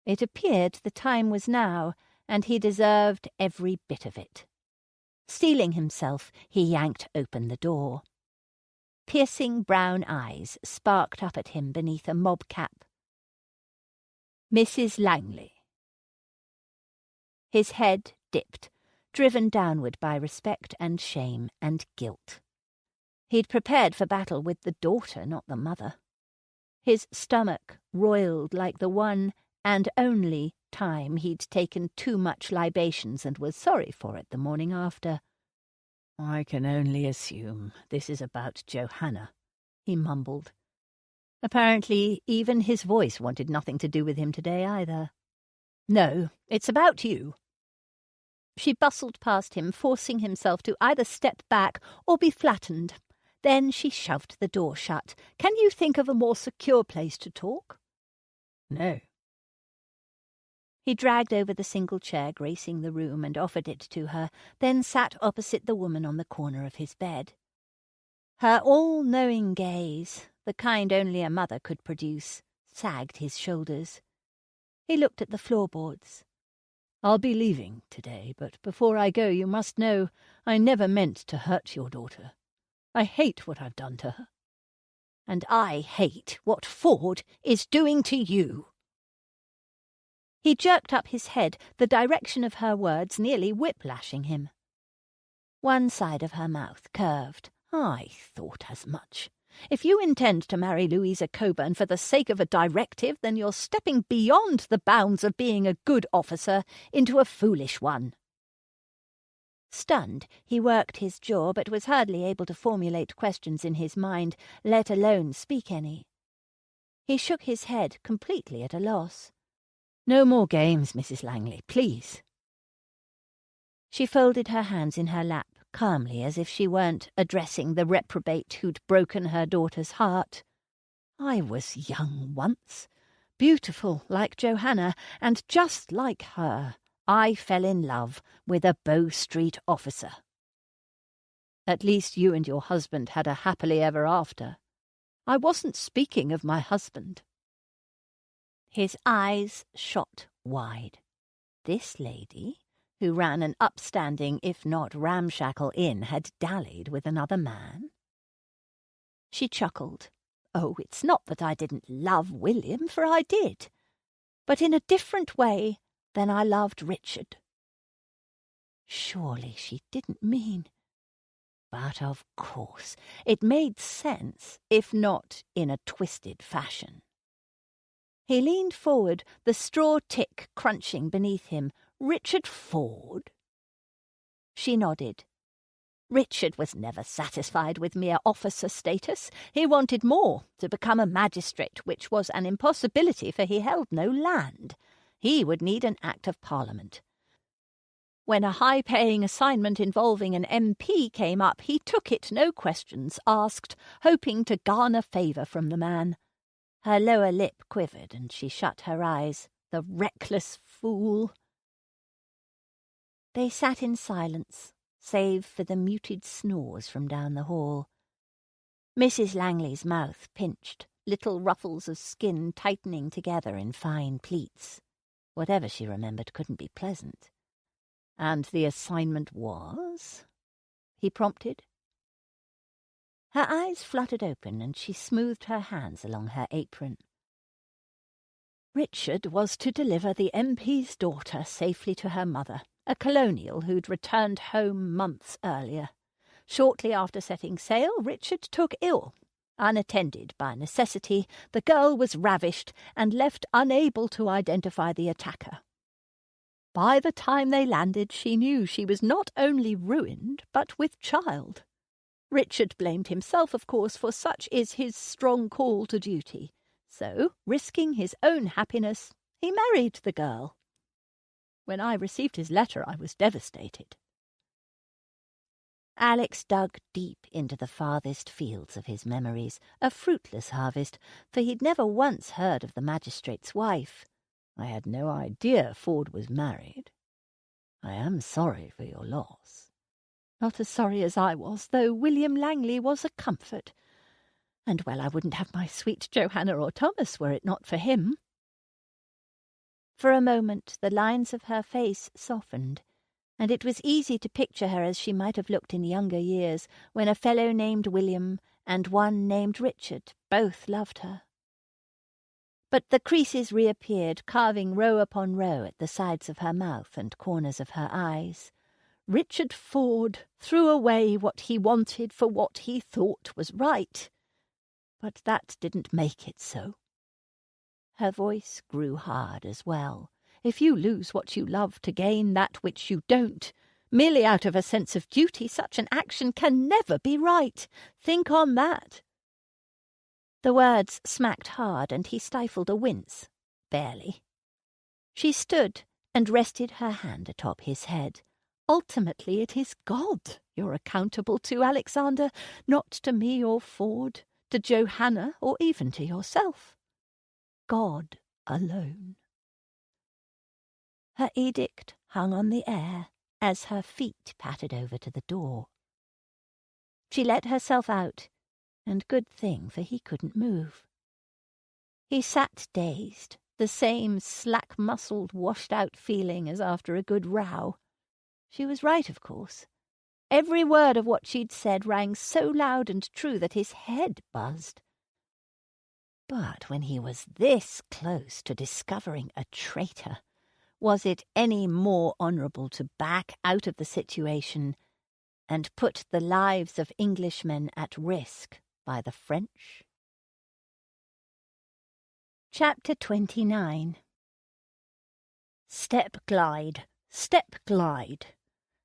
It appeared the time was now, and he deserved every bit of it. Steeling himself, he yanked open the door. Piercing brown eyes sparked up at him beneath a mob cap. "Mrs. Langley." His head dipped, driven downward by respect and shame and guilt. He'd prepared for battle with the daughter, not the mother. His stomach roiled like the one and only time he'd taken too much libations and was sorry for it the morning after. "I can only assume this is about Johanna," he mumbled. Apparently even his voice wanted nothing to do with him today either. "No, it's about you." She bustled past him, forcing himself to either step back or be flattened. Then she shoved the door shut. "Can you think of a more secure place to talk?" "No." He dragged over the single chair gracing the room and offered it to her, then sat opposite the woman on the corner of his bed. Her all-knowing gaze, the kind only a mother could produce, sagged his shoulders. He looked at the floorboards. "I'll be leaving today, but before I go you must know I never meant to hurt your daughter. I hate what I've done to her. And I hate what Ford is doing to you." He jerked up his head, the direction of her words nearly whiplashing him. One side of her mouth curved. "I thought as much. If you intend to marry Louisa Coburn for the sake of a directive, then you're stepping beyond the bounds of being a good officer into a foolish one." Stunned, he worked his jaw, but was hardly able to formulate questions in his mind, let alone speak any. He shook his head, completely at a loss. "No more games, Mrs. Langley, please." She folded her hands in her lap, calmly as if she weren't addressing the reprobate who'd broken her daughter's heart. "I was young once, beautiful like Johanna, and just like her, I fell in love with a Bow Street officer." "At least you and your husband had a happily ever after. I wasn't speaking of my husband." His eyes shot wide. This lady, who ran an upstanding, if not ramshackle inn, had dallied with another man? She chuckled. "Oh, it's not that I didn't love William, for I did, but in a different way than I loved Richard." Surely she didn't mean... But of course, it made sense, if not in a twisted fashion. He leaned forward, the straw tick crunching beneath him. "Richard Ford?" She nodded. Richard was never satisfied with mere officer status. He wanted more, to become a magistrate, which was an impossibility, for he held no land. He would need an Act of Parliament. When a high-paying assignment involving an MP came up, he took it, no questions asked, hoping to garner favour from the man. Her lower lip quivered, and she shut her eyes. The reckless fool! They sat in silence, save for the muted snores from down the hall. Mrs. Langley's mouth pinched, little ruffles of skin tightening together in fine pleats. Whatever she remembered couldn't be pleasant. "And the assignment was?" he prompted. Her eyes fluttered open, and she smoothed her hands along her apron. Richard was to deliver the MP's daughter safely to her mother, a colonial who'd returned home months earlier. Shortly after setting sail, Richard took ill. Unattended by necessity, the girl was ravished and left unable to identify the attacker. By the time they landed, she knew she was not only ruined, but with child. Richard blamed himself, of course, for such is his strong call to duty. So, risking his own happiness, he married the girl. When I received his letter, I was devastated. Alex dug deep into the farthest fields of his memories, a fruitless harvest, for he'd never once heard of the magistrate's wife. "I had no idea Ford was married. I am sorry for your loss." "Not as sorry as I was, though William Langley was a comfort. And, well, I wouldn't have my sweet Johanna or Thomas were it not for him." For a moment the lines of her face softened, and it was easy to picture her as she might have looked in younger years, when a fellow named William and one named Richard both loved her. But the creases reappeared, carving row upon row at the sides of her mouth and corners of her eyes. Richard Ford threw away what he wanted for what he thought was right. But that didn't make it so. Her voice grew hard as well. If you lose what you love to gain that which you don't, merely out of a sense of duty, such an action can never be right. Think on that. The words smacked hard, and he stifled a wince. Barely. She stood and rested her hand atop his head. "Ultimately it is God you're accountable to, Alexander, not to me or Ford, to Johanna, or even to yourself. God alone." Her edict hung on the air as her feet pattered over to the door. She let herself out, and good thing, for he couldn't move. He sat dazed, the same slack-muscled, washed-out feeling as after a good row. She was right, of course. Every word of what she'd said rang so loud and true that his head buzzed. But when he was this close to discovering a traitor, was it any more honourable to back out of the situation and put the lives of Englishmen at risk by the French? Chapter 29. Step glide, step glide.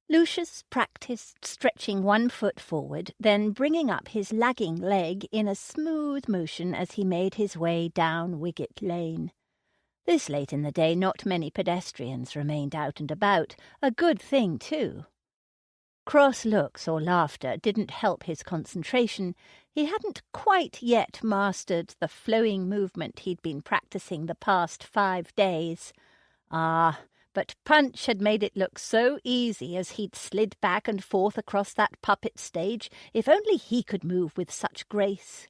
Lucius practised stretching one foot forward, then bringing up his lagging leg in a smooth motion as he made his way down Wicket Lane. This late in the day not many pedestrians remained out and about, a good thing too. Cross looks or laughter didn't help his concentration. He hadn't quite yet mastered the flowing movement he'd been practicing the past 5 days. But Punch had made it look so easy as he'd slid back and forth across that puppet stage, if only he could move with such grace.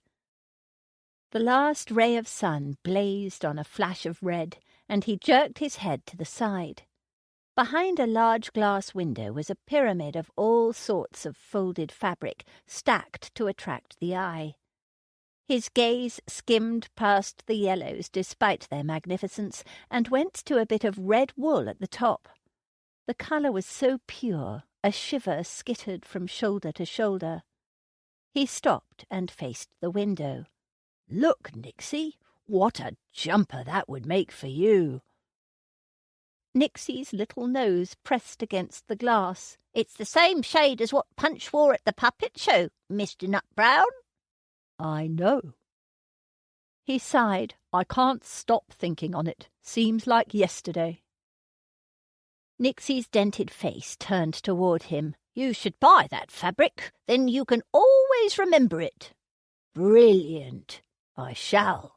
The last ray of sun blazed on a flash of red, and he jerked his head to the side. Behind a large glass window was a pyramid of all sorts of folded fabric, stacked to attract the eye. His gaze skimmed past the yellows despite their magnificence, and went to a bit of red wool at the top. The colour was so pure, a shiver skittered from shoulder to shoulder. He stopped and faced the window. "Look, Nixie, what a jumper that would make for you!" Nixie's little nose pressed against the glass. "It's the same shade as what Punch wore at the puppet show, Mr. Nutbrown." "I know." He sighed. "I can't stop thinking on it. Seems like yesterday." Nixie's dented face turned toward him. "You should buy that fabric. Then you can always remember it." "Brilliant. I shall."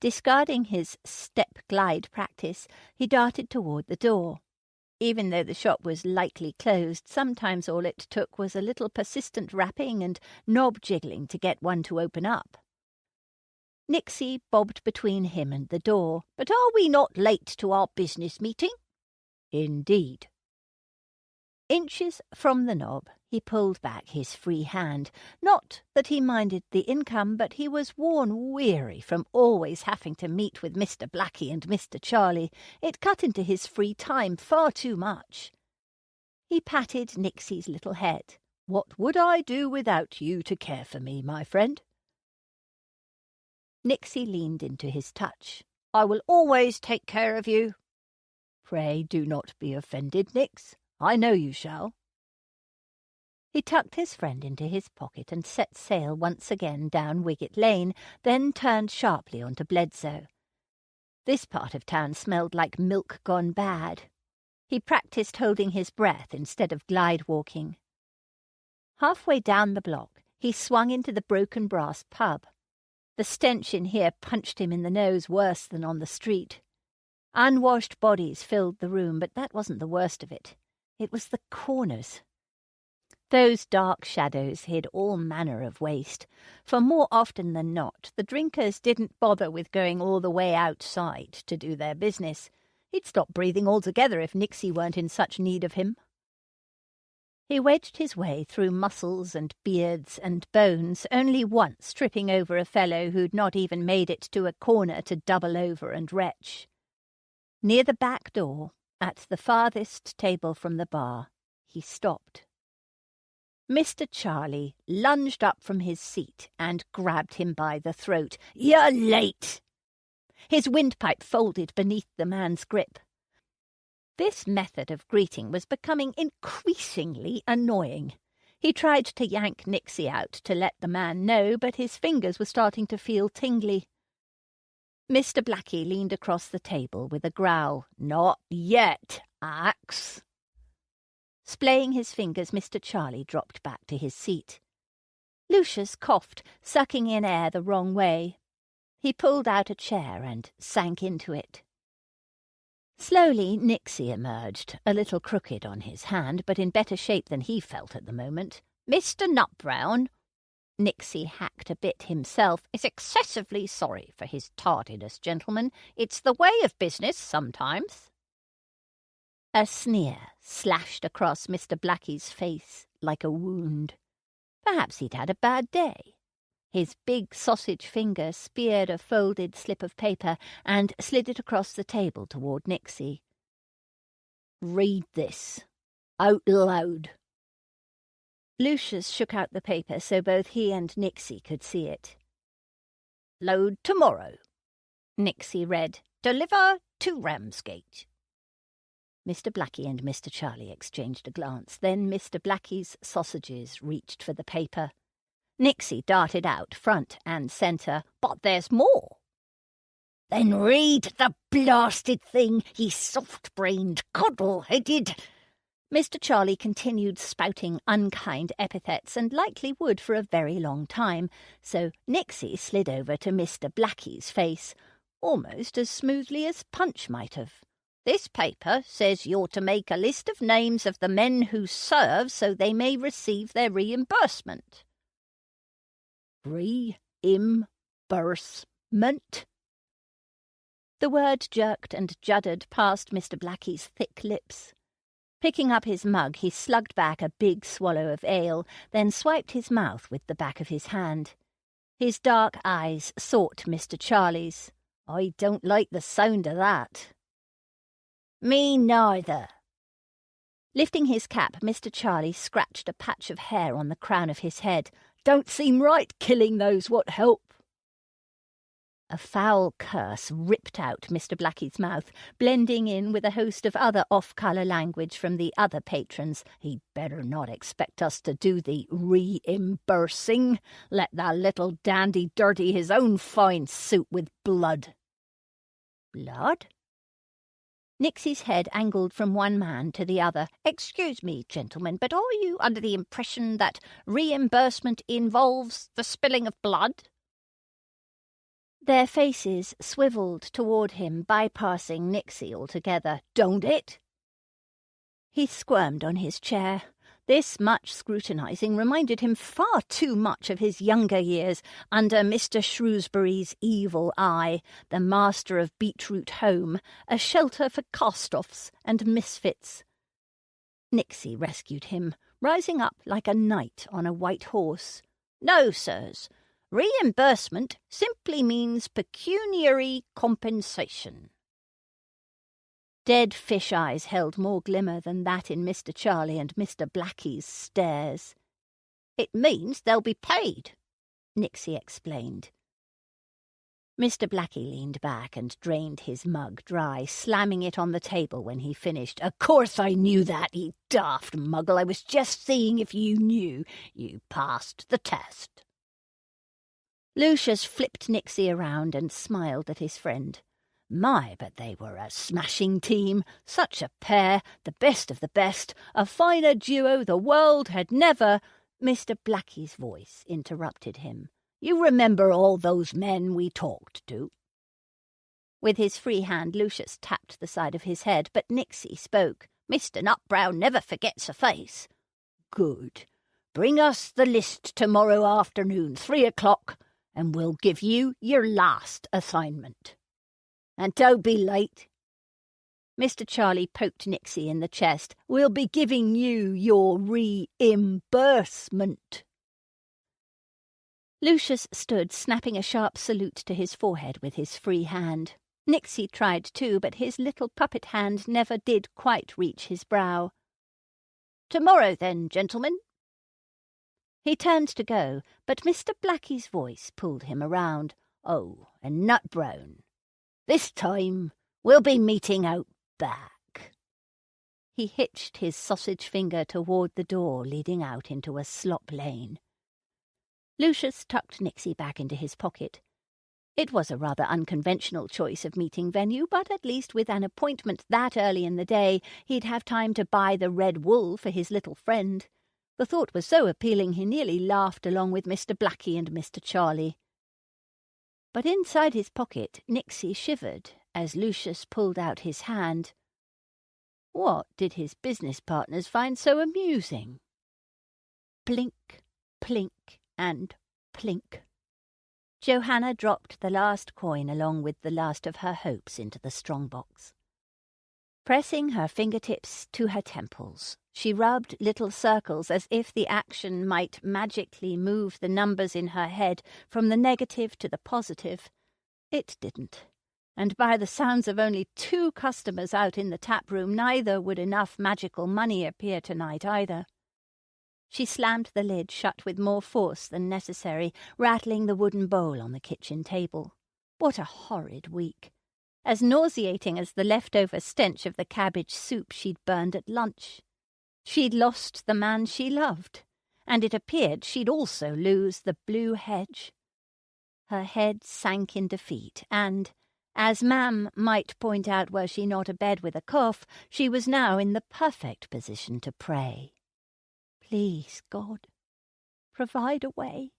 Discarding his step-glide practice, he darted toward the door. Even though the shop was lightly closed, sometimes all it took was a little persistent rapping and knob-jiggling to get one to open up. Nixie bobbed between him and the door. "But are we not late to our business meeting?" "Indeed." Inches from the knob, he pulled back his free hand. Not that he minded the income, but he was worn weary from always having to meet with Mr. Blackie and Mr. Charlie. It cut into his free time far too much. He patted Nixie's little head. "What would I do without you to care for me, my friend?" Nixie leaned into his touch. "I will always take care of you." "Pray do not be offended, Nix. I know you shall." He tucked his friend into his pocket and set sail once again down Wicket Lane, then turned sharply onto Bledsoe. This part of town smelled like milk gone bad. He practiced holding his breath instead of glide-walking. Halfway down the block, he swung into the Broken Brass pub. The stench in here punched him in the nose worse than on the street. Unwashed bodies filled the room, but that wasn't the worst of it. It was the corners. Those dark shadows hid all manner of waste, for more often than not the drinkers didn't bother with going all the way outside to do their business. He'd stop breathing altogether if Nixie weren't in such need of him. He wedged his way through muscles and beards and bones, only once tripping over a fellow who'd not even made it to a corner to double over and retch. Near the back door, at the farthest table from the bar, he stopped. Mr. Charlie lunged up from his seat and grabbed him by the throat. "You're late!" His windpipe folded beneath the man's grip. This method of greeting was becoming increasingly annoying. He tried to yank Nixie out to let the man know, but his fingers were starting to feel tingly. Mr. Blackie leaned across the table with a growl. "Not yet, Axe." Splaying his fingers, Mr. Charlie dropped back to his seat. Lucius coughed, sucking in air the wrong way. He pulled out a chair and sank into it. Slowly Nixie emerged, a little crooked on his hand, but in better shape than he felt at the moment. "Mr. Nutbrown," Nixie hacked a bit himself, "is excessively sorry for his tardiness, gentlemen. It's the way of business sometimes." A sneer slashed across Mr. Blackie's face like a wound. Perhaps he'd had a bad day. His big sausage finger speared a folded slip of paper and slid it across the table toward Nixie. "Read this. Out loud." Lucius shook out the paper so both he and Nixie could see it. "Load tomorrow." Nixie read, "Deliver to Ramsgate." Mr. Blackie and Mr. Charlie exchanged a glance. Then Mr. Blackie's sausages reached for the paper. Nixie darted out, front and centre. "But there's more." "Then read the blasted thing, ye soft-brained, coddle-headed—" Mr. Charlie continued spouting unkind epithets, and likely would for a very long time, so Nixie slid over to Mr. Blackie's face, almost as smoothly as Punch might have. "This paper says you're to make a list of names of the men who serve so they may receive their reimbursement." Reimbursement? The word jerked and juddered past Mr. Blackie's thick lips. Picking up his mug, he slugged back a big swallow of ale, then swiped his mouth with the back of his hand. His dark eyes sought Mr. Charlie's. "I don't like the sound of that." "Me neither." Lifting his cap, Mr. Charlie scratched a patch of hair on the crown of his head. "Don't seem right, killing those what help." A foul curse ripped out Mr. Blackie's mouth, blending in with a host of other off-colour language from the other patrons. "He'd better not expect us to do the reimbursing. Let the little dandy dirty his own fine suit with blood." "Blood?" Nixie's head angled from one man to the other. "Excuse me, gentlemen, but are you under the impression that reimbursement involves the spilling of blood?" Their faces swivelled toward him, bypassing Nixie altogether. "Don't it?" He squirmed on his chair. This much scrutinising reminded him far too much of his younger years under Mr. Shrewsbury's evil eye, the master of Beetroot Home, a shelter for cast-offs and misfits. Nixie rescued him, rising up like a knight on a white horse. "No, sirs. Reimbursement simply means pecuniary compensation." Dead fish eyes held more glimmer than that in Mr. Charlie and Mr. Blackie's stares. "It means they'll be paid," Nixie explained. Mr. Blackie leaned back and drained his mug dry, slamming it on the table when he finished. "Of course I knew that, you daft muggle. I was just seeing if you knew. You passed the test." Lucius flipped Nixie around and smiled at his friend. "My, but they were a smashing team. Such a pair, the best of the best. A finer duo the world had never—" Mr. Blackie's voice interrupted him. "You remember all those men we talked to?" With his free hand, Lucius tapped the side of his head, but Nixie spoke. "Mr. Nutbrow never forgets a face." "Good. Bring us the list tomorrow afternoon, 3:00, and we'll give you your last assignment. And don't be late." Mr. Charlie poked Nixie in the chest. "We'll be giving you your reimbursement." Lucius stood, snapping a sharp salute to his forehead with his free hand. Nixie tried too, but his little puppet hand never did quite reach his brow. "Tomorrow, then, gentlemen." He turned to go, but Mr. Blackie's voice pulled him around. "Oh, and Nutbrown. This time we'll be meeting out back." He hitched his sausage finger toward the door leading out into a slop lane. Lucius tucked Nixie back into his pocket. It was a rather unconventional choice of meeting venue, but at least with an appointment that early in the day he'd have time to buy the red wool for his little friend. The thought was so appealing he nearly laughed along with Mr. Blackie and Mr. Charlie. But inside his pocket Nixie shivered as Lucius pulled out his hand. What did his business partners find so amusing? Plink, plink, and plink. Johanna dropped the last coin along with the last of her hopes into the strongbox. Pressing her fingertips to her temples, she rubbed little circles as if the action might magically move the numbers in her head from the negative to the positive. It didn't, and by the sounds of only 2 customers out in the tap room, neither would enough magical money appear tonight either. She slammed the lid shut with more force than necessary, rattling the wooden bowl on the kitchen table. What a horrid week! As nauseating as the leftover stench of the cabbage soup she'd burned at lunch. She'd lost the man she loved, and it appeared she'd also lose the blue hedge. Her head sank in defeat, and, As Mam might point out were she not abed with a cough, she was now in the perfect position to pray. Please, God, provide a way.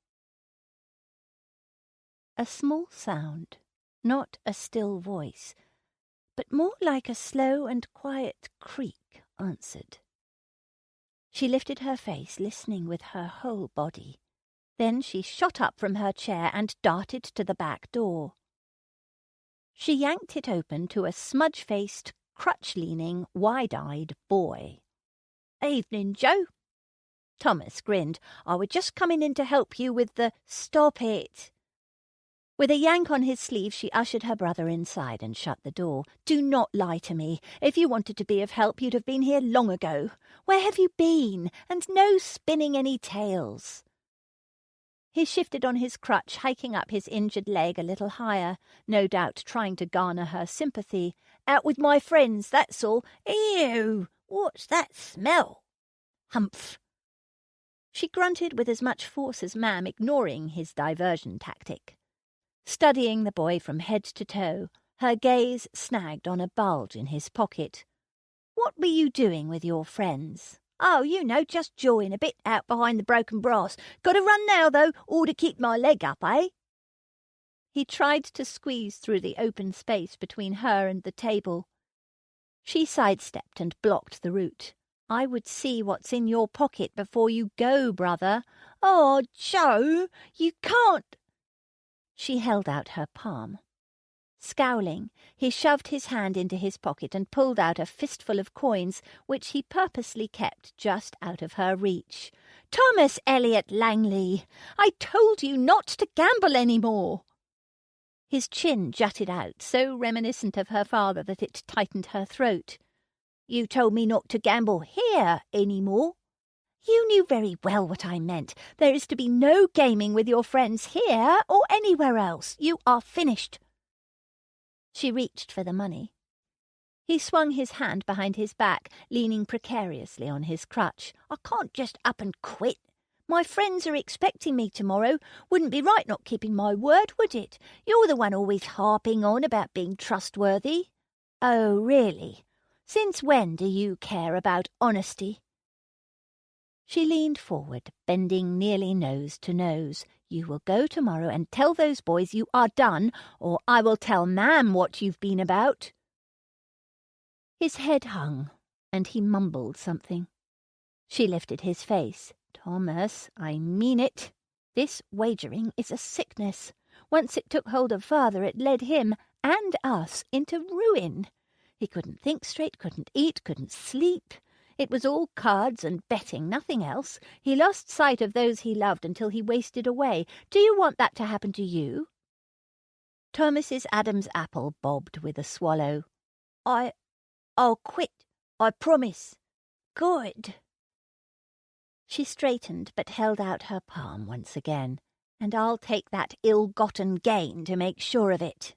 A small sound, not a still voice, but more like a slow and quiet creak, answered. She lifted her face, listening with her whole body. Then she shot up from her chair and darted to the back door. She yanked it open to a smudge-faced, crutch-leaning, wide-eyed boy. "Evening, Joe." Thomas grinned. "I were just coming in to help you with the—" "Stop it." With a yank on his sleeve, she ushered her brother inside and shut the door. "Do not lie to me. If you wanted to be of help, you'd have been here long ago. Where have you been? And no spinning any tales." He shifted on his crutch, hiking up his injured leg a little higher, no doubt trying to garner her sympathy. "Out with my friends, that's all. Ew! What's that smell?" "Humph!" She grunted with as much force as Mam, ignoring his diversion tactic. Studying the boy from head to toe, her gaze snagged on a bulge in his pocket. "What were you doing with your friends?" "Oh, you know, just jawing a bit out behind the broken brass. Got to run now, though, or to keep my leg up, eh?" He tried to squeeze through the open space between her and the table. She sidestepped and blocked the route. "I would see what's in your pocket before you go, brother." "Oh, Joe, you can't." She held out her palm. Scowling, he shoved his hand into his pocket and pulled out a fistful of coins, which he purposely kept just out of her reach. "Thomas Elliot Langley, I told you not to gamble any more." His chin jutted out, so reminiscent of her father that it tightened her throat. "You told me not to gamble here any more." "You knew very well what I meant. There is to be no gaming with your friends here or anywhere else. You are finished." She reached for the money. He swung his hand behind his back, leaning precariously on his crutch. "I can't just up and quit. My friends are expecting me tomorrow. Wouldn't be right not keeping my word, would it? You're the one always harping on about being trustworthy." "Oh, really? Since when do you care about honesty?" She leaned forward, bending nearly nose to nose. "You will go tomorrow and tell those boys you are done, or I will tell Mam what you've been about." His head hung, and he mumbled something. She lifted his face. "Thomas, I mean it. This wagering is a sickness. Once it took hold of Father, it led him and us into ruin. He couldn't think straight, couldn't eat, couldn't sleep. It was all cards and betting, nothing else. He lost sight of those he loved until he wasted away. Do you want that to happen to you?" Thomas's Adam's apple bobbed with a swallow. I'll quit. I promise." "Good." She straightened but held out her palm once again. "And I'll take that ill-gotten gain to make sure of it."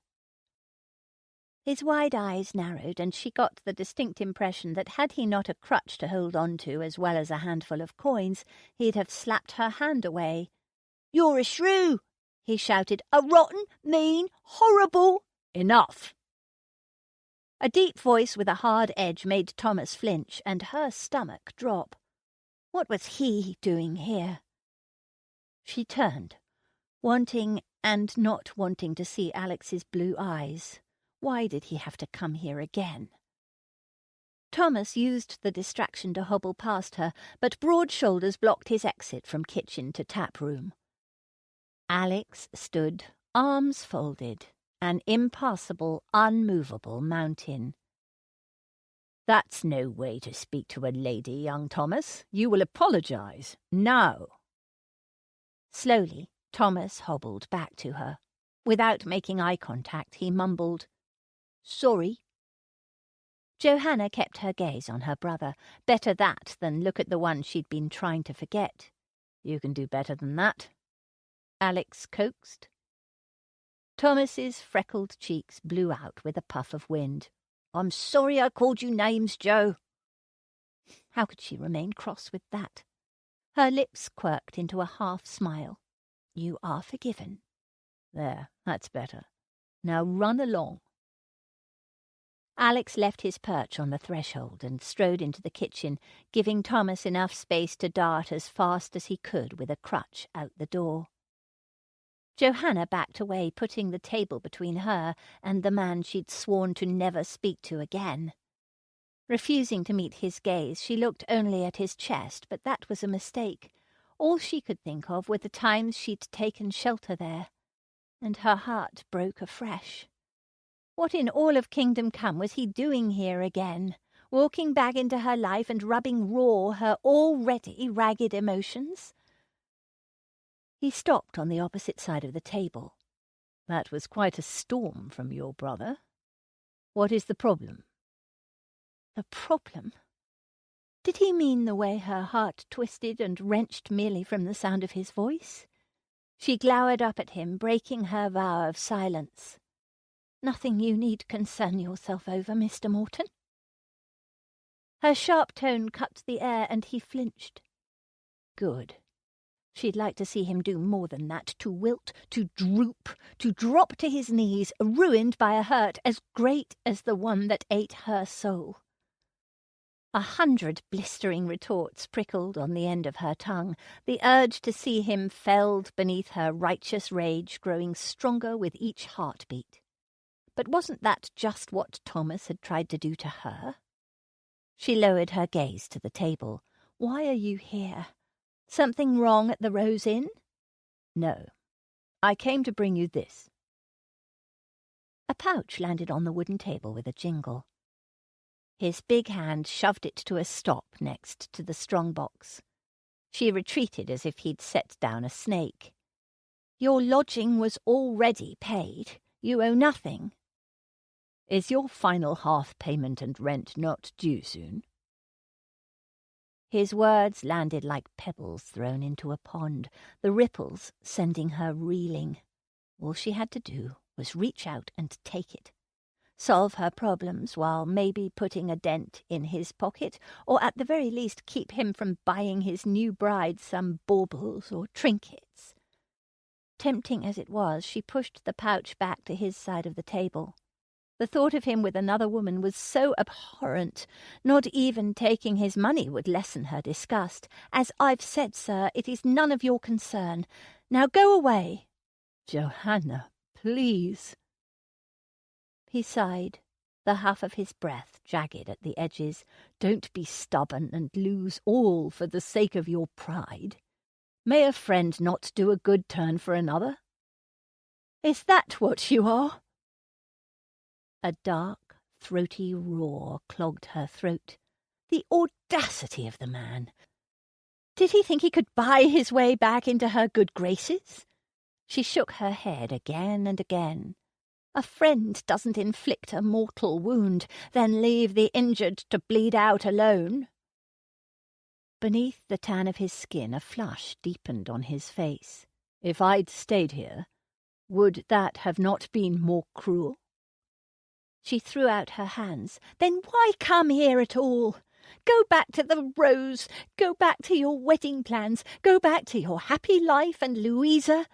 His wide eyes narrowed, and she got the distinct impression that had he not a crutch to hold on to as well as a handful of coins, he'd have slapped her hand away. "You're a shrew!" he shouted. "A rotten, mean, horrible—" "Enough!" A deep voice with a hard edge made Thomas flinch, and her stomach drop. What was he doing here? She turned, wanting and not wanting to see Alex's blue eyes. Why did he have to come here again? Thomas used the distraction to hobble past her, but broad shoulders blocked his exit from kitchen to tap room. Alex stood, arms folded, an impassable, unmovable mountain. "That's no way to speak to a lady, young Thomas. You will apologize now." Slowly, Thomas hobbled back to her. Without making eye contact, he mumbled, "Sorry." Johanna kept her gaze on her brother. Better that than look at the one she'd been trying to forget. "You can do better than that," Alex coaxed. Thomas's freckled cheeks blew out with a puff of wind. "I'm sorry I called you names, Joe." How could she remain cross with that? Her lips quirked into a half smile. "You are forgiven." "There, that's better. Now run along." Alex left his perch on the threshold and strode into the kitchen, giving Thomas enough space to dart as fast as he could with a crutch out the door. Johanna backed away, putting the table between her and the man she'd sworn to never speak to again. Refusing to meet his gaze, she looked only at his chest, but that was a mistake. All she could think of were the times she'd taken shelter there, and her heart broke afresh. What in all of Kingdom Come was he doing here again, walking back into her life and rubbing raw her already ragged emotions? He stopped on the opposite side of the table. That was quite a storm from your brother. What is the problem? The problem? Did he mean the way her heart twisted and wrenched merely from the sound of his voice? She glowered up at him, breaking her vow of silence. Nothing you need concern yourself over, Mr. Morton. Her sharp tone cut the air, and he flinched. Good. She'd like to see him do more than that, to wilt, to droop, to drop to his knees, ruined by a hurt as great as the one that ate her soul. 100 blistering retorts prickled on the end of her tongue, the urge to see him felled beneath her righteous rage growing stronger with each heartbeat. But wasn't that just what Thomas had tried to do to her? She lowered her gaze to the table. Why are you here? Something wrong at the Rose Inn? No. I came to bring you this. A pouch landed on the wooden table with a jingle. His big hand shoved it to a stop next to the strongbox. She retreated as if he'd set down a snake. Your lodging was already paid. You owe nothing. Is your final hearth payment and rent not due soon? His words landed like pebbles thrown into a pond, the ripples sending her reeling. All she had to do was reach out and take it. Solve her problems while maybe putting a dent in his pocket, or at the very least keep him from buying his new bride some baubles or trinkets. Tempting as it was, she pushed the pouch back to his side of the table. The thought of him with another woman was so abhorrent, not even taking his money would lessen her disgust. As I've said, sir, it is none of your concern. Now go away. Johanna, please. He sighed, the huff of his breath jagged at the edges. Don't be stubborn and lose all for the sake of your pride. May a friend not do a good turn for another? Is that what you are? A dark, throaty roar clogged her throat. The audacity of the man! Did he think he could buy his way back into her good graces? She shook her head again and again. A friend doesn't inflict a mortal wound, then leave the injured to bleed out alone. Beneath the tan of his skin a flush deepened on his face. If I'd stayed here, would that have not been more cruel? She threw out her hands. Then why come here at all? Go back to the Rose. Go back to your wedding plans. Go back to your happy life and Louisa.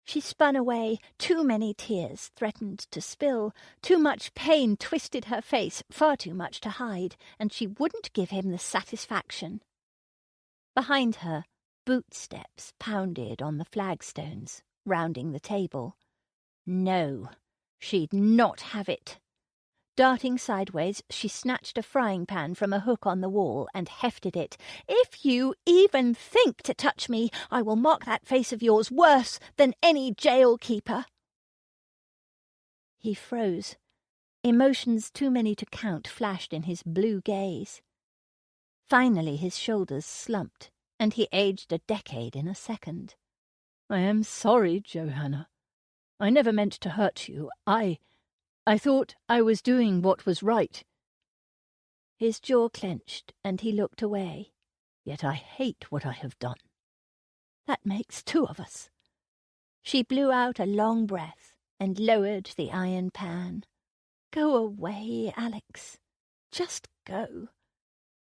She spun away. Too many tears threatened to spill. Too much pain twisted her face, far too much to hide, and she wouldn't give him the satisfaction. Behind her, boot steps pounded on the flagstones, rounding the table. No. She'd not have it. Darting sideways, she snatched a frying pan from a hook on the wall and hefted it. If you even think to touch me, I will mark that face of yours worse than any jail keeper. He froze. Emotions too many to count flashed in his blue gaze. Finally his shoulders slumped, and he aged a decade in a second. I am sorry, Johanna. I never meant to hurt you. I thought I was doing what was right. His jaw clenched, and he looked away. Yet I hate what I have done. That makes two of us. She blew out a long breath and lowered the iron pan. Go away, Alex. Just go.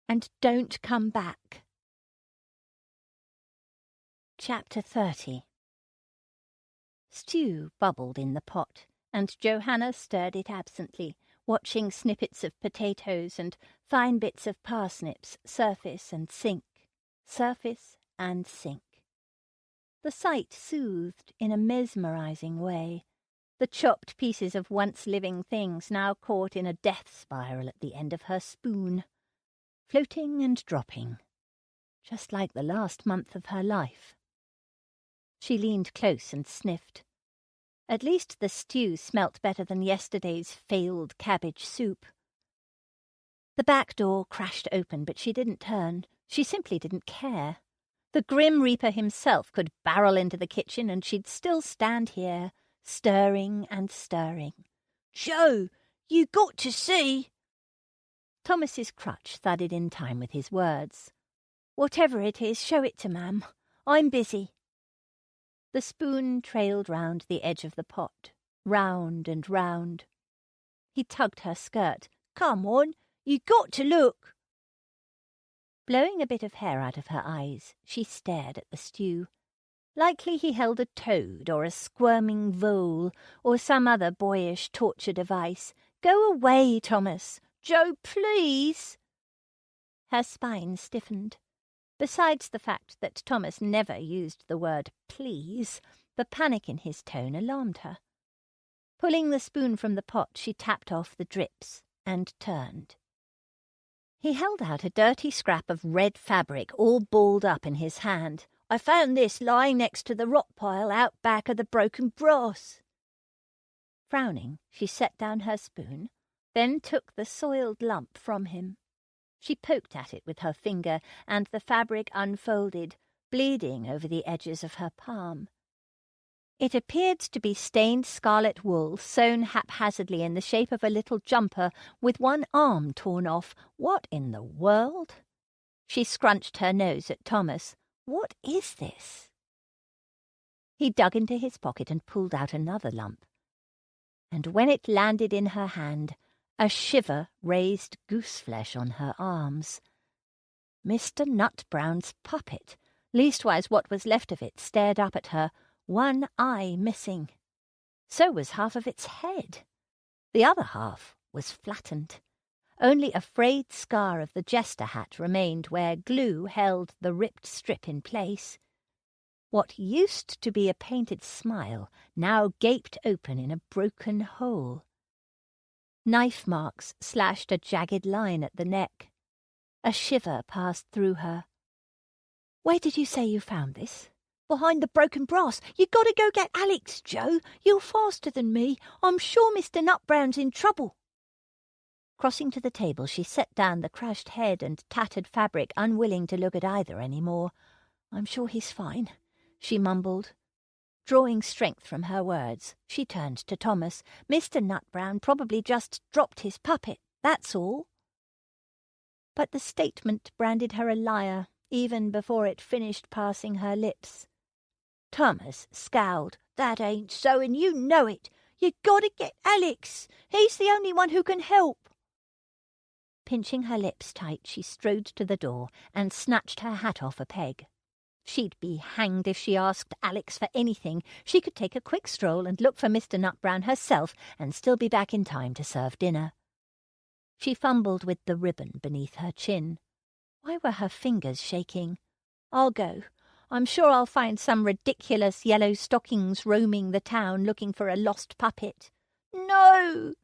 And don't come back. Chapter 30. Stew bubbled in the pot, and Johanna stirred it absently, watching snippets of potatoes and fine bits of parsnips surface and sink, surface and sink. The sight soothed in a mesmerizing way the chopped pieces of once living things now caught in a death spiral at the end of her spoon, floating and dropping, just like the last month of her life. She leaned close and sniffed. At least the stew smelt better than yesterday's failed cabbage soup. The back door crashed open, but she didn't turn. She simply didn't care. The Grim Reaper himself could barrel into the kitchen and she'd still stand here, stirring and stirring. "Joe, you got to see!" Thomas's crutch thudded in time with his words. "Whatever it is, show it to Mam. I'm busy." The spoon trailed round the edge of the pot, round and round. He tugged her skirt. "Come on, you got to look." Blowing a bit of hair out of her eyes, she stared at the stew. Likely he held a toad or a squirming vole or some other boyish torture device. "Go away, Thomas." "Joe, please." Her spine stiffened. Besides the fact that Thomas never used the word please, the panic in his tone alarmed her. Pulling the spoon from the pot, she tapped off the drips and turned. He held out a dirty scrap of red fabric all balled up in his hand. "I found this lying next to the rock pile out back of the broken brass." Frowning, she set down her spoon, then took the soiled lump from him. She poked at it with her finger, and the fabric unfolded, bleeding over the edges of her palm. It appeared to be stained scarlet wool sewn haphazardly in the shape of a little jumper with one arm torn off. What in the world? She scrunched her nose at Thomas. What is this? He dug into his pocket and pulled out another lump. And when it landed in her hand, a shiver raised gooseflesh on her arms. Mr. Nutbrown's puppet, leastwise what was left of it, stared up at her, one eye missing. So was half of its head. The other half was flattened. Only a frayed scar of the jester hat remained where glue held the ripped strip in place. What used to be a painted smile now gaped open in a broken hole. Knife marks slashed a jagged line at the neck. A shiver passed through her. "Where did you say you found this?" "Behind the broken brass. You got to go get Alex, Joe. You're faster than me. I'm sure Mr. Nutbrown's in trouble." Crossing to the table, she set down the crushed head and tattered fabric, unwilling to look at either any more. "I'm sure he's fine," she mumbled. Drawing strength from her words, she turned to Thomas. "Mr. Nutbrown probably just dropped his puppet, that's all." But the statement branded her a liar even before it finished passing her lips. Thomas scowled. "That ain't so, and you know it. You got to get Alex. He's the only one who can help." Pinching her lips tight, she strode to the door and snatched her hat off a peg. She'd be hanged if she asked Alex for anything. She could take a quick stroll and look for Mr. Nutbrown herself and still be back in time to serve dinner. She fumbled with the ribbon beneath her chin. Why were her fingers shaking? "I'll go. I'm sure I'll find some ridiculous yellow stockings roaming the town looking for a lost puppet." "No!"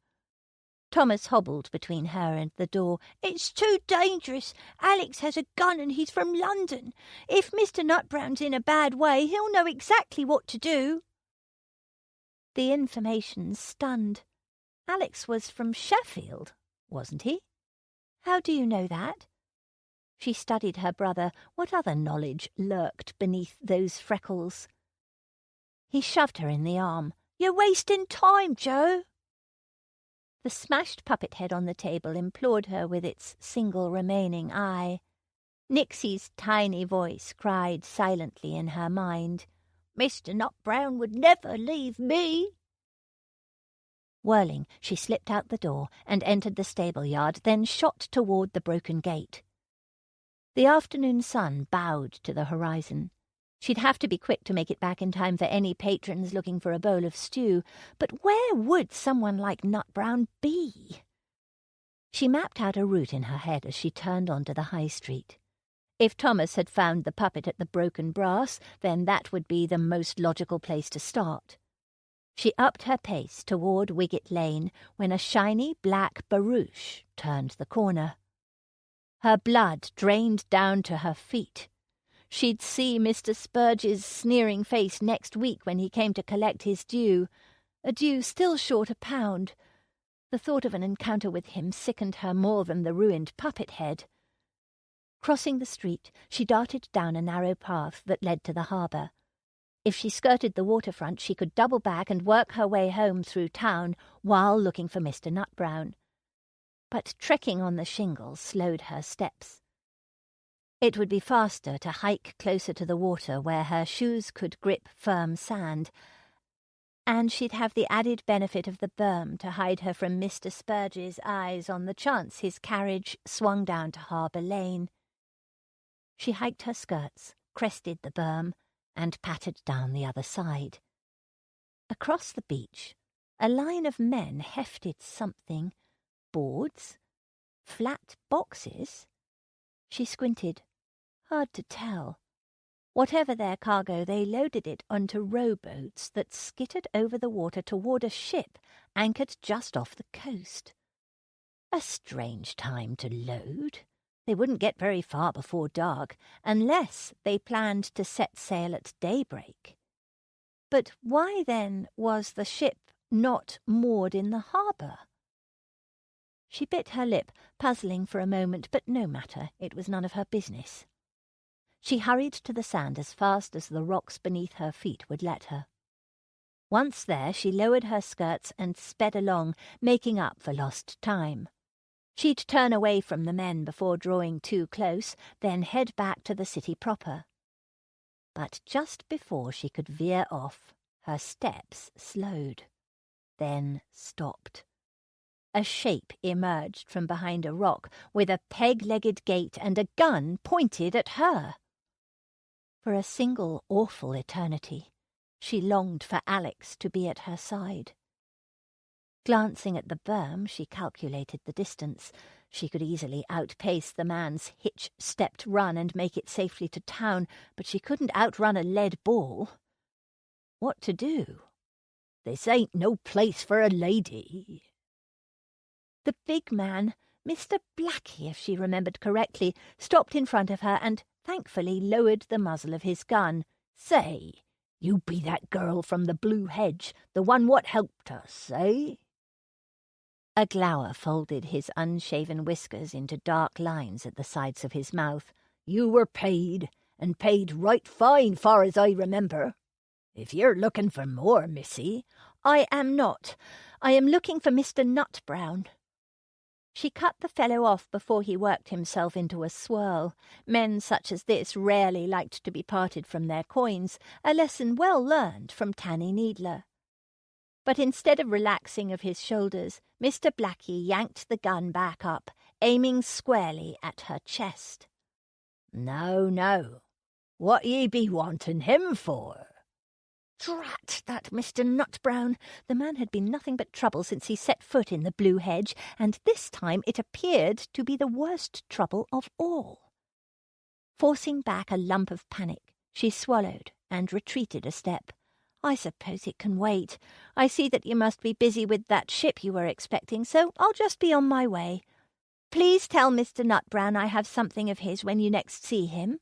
Thomas hobbled between her and the door. "It's too dangerous. Alex has a gun and he's from London. If Mr. Nutbrown's in a bad way, he'll know exactly what to do." The information stunned. Alex was from Sheffield, wasn't he? How do you know that? She studied her brother. What other knowledge lurked beneath those freckles? He shoved her in the arm. "You're wasting time, Joe." The smashed puppet head on the table implored her with its single remaining eye. Nixie's tiny voice cried silently in her mind. "Mr. Nutbrown would never leave me." Whirling, she slipped out the door and entered the stable yard, then shot toward the broken gate. The afternoon sun bowed to the horizon. She'd have to be quick to make it back in time for any patrons looking for a bowl of stew, but where would someone like Nutbrown be? She mapped out a route in her head as she turned onto the high street. If Thomas had found the puppet at the Broken Brass, then that would be the most logical place to start. She upped her pace toward Wicket Lane when a shiny black barouche turned the corner. Her blood drained down to her feet. She'd see Mr. Spurge's sneering face next week when he came to collect his due, a due still short £1. The thought of an encounter with him sickened her more than the ruined puppet head. Crossing the street, she darted down a narrow path that led to the harbour. If she skirted the waterfront, she could double back and work her way home through town while looking for Mr. Nutbrown. But trekking on the shingle slowed her steps. It would be faster to hike closer to the water where her shoes could grip firm sand, and she'd have the added benefit of the berm to hide her from Mr. Spurge's eyes on the chance his carriage swung down to Harbour Lane. She hiked her skirts, crested the berm, and pattered down the other side. Across the beach, a line of men hefted something. Boards? Flat boxes? She squinted. Hard to tell. Whatever their cargo, they loaded it onto rowboats that skittered over the water toward a ship anchored just off the coast. A strange time to load. They wouldn't get very far before dark, unless they planned to set sail at daybreak. But why, then, was the ship not moored in the harbour? She bit her lip, puzzling for a moment, but no matter, it was none of her business. She hurried to the sand as fast as the rocks beneath her feet would let her. Once there, she lowered her skirts and sped along, making up for lost time. She'd turn away from the men before drawing too close, then head back to the city proper. But just before she could veer off, her steps slowed, then stopped. A shape emerged from behind a rock with a peg-legged gait and a gun pointed at her. For a single awful eternity, she longed for Alex to be at her side. Glancing at the berm, she calculated the distance. She could easily outpace the man's hitch-stepped run and make it safely to town, but she couldn't outrun a lead ball. What to do? This ain't no place for a lady. The big man, Mr. Blackie, if she remembered correctly, stopped in front of her and thankfully lowered the muzzle of his gun. Say, you be that girl from the Blue Hedge, the one what helped us, eh? A glower folded his unshaven whiskers into dark lines at the sides of his mouth. You were paid, and paid right fine, far as I remember. If you're looking for more, missy— I am not. I am looking for Mr. Nutbrown. She cut the fellow off before he worked himself into a swirl. Men such as this rarely liked to be parted from their coins, a lesson well learned from Tanny Needler. But instead of relaxing of his shoulders, Mr. Blackie yanked the gun back up, aiming squarely at her chest. No, no. What ye be wanting him for? Drat that Mr. Nutbrown! The man had been nothing but trouble since he set foot in the Blue Hedge, and this time it appeared to be the worst trouble of all. Forcing back a lump of panic, she swallowed and retreated a step. I suppose it can wait. I see that you must be busy with that ship you were expecting, so I'll just be on my way. Please tell Mr. Nutbrown I have something of his when you next see him.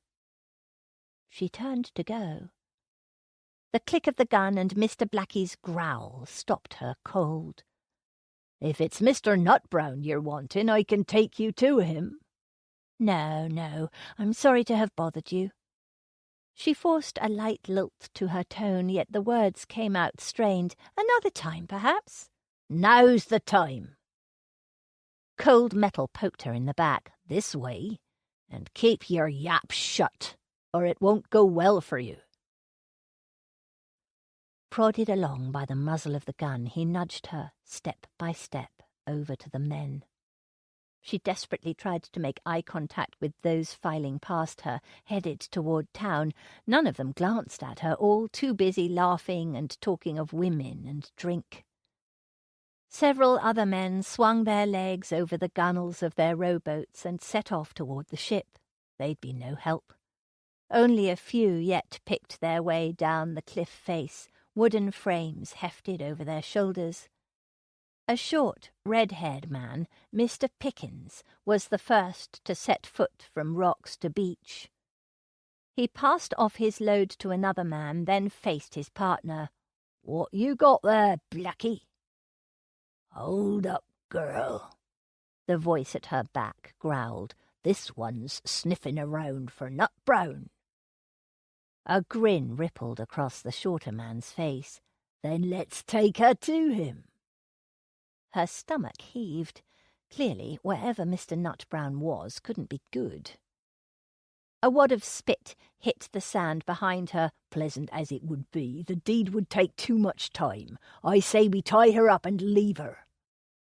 She turned to go. The click of the gun and Mr. Blackie's growl stopped her cold. If it's Mr. Nutbrown you're wanting, I can take you to him. No, no, I'm sorry to have bothered you. She forced a light lilt to her tone, yet the words came out strained. Another time, perhaps? Now's the time. Cold metal poked her in the back. This way. And keep your yap shut, or it won't go well for you. Prodded along by the muzzle of the gun, he nudged her, step by step, over to the men. She desperately tried to make eye contact with those filing past her, headed toward town. None of them glanced at her, all too busy laughing and talking of women and drink. Several other men swung their legs over the gunwales of their rowboats and set off toward the ship. They'd be no help. Only a few yet picked their way down the cliff face, wooden frames hefted over their shoulders. A short, red-haired man, Mr. Pickens, was the first to set foot from rocks to beach. He passed off his load to another man, then faced his partner. "What you got there, Blackie?" "Hold up, girl," the voice at her back growled. "This one's sniffing around for Nut Brown." A grin rippled across the shorter man's face. "Then let's take her to him." Her stomach heaved. Clearly, wherever Mr. Nut Brown was couldn't be good. A wad of spit hit the sand behind her. "Pleasant as it would be, the deed would take too much time. I say we tie her up and leave her."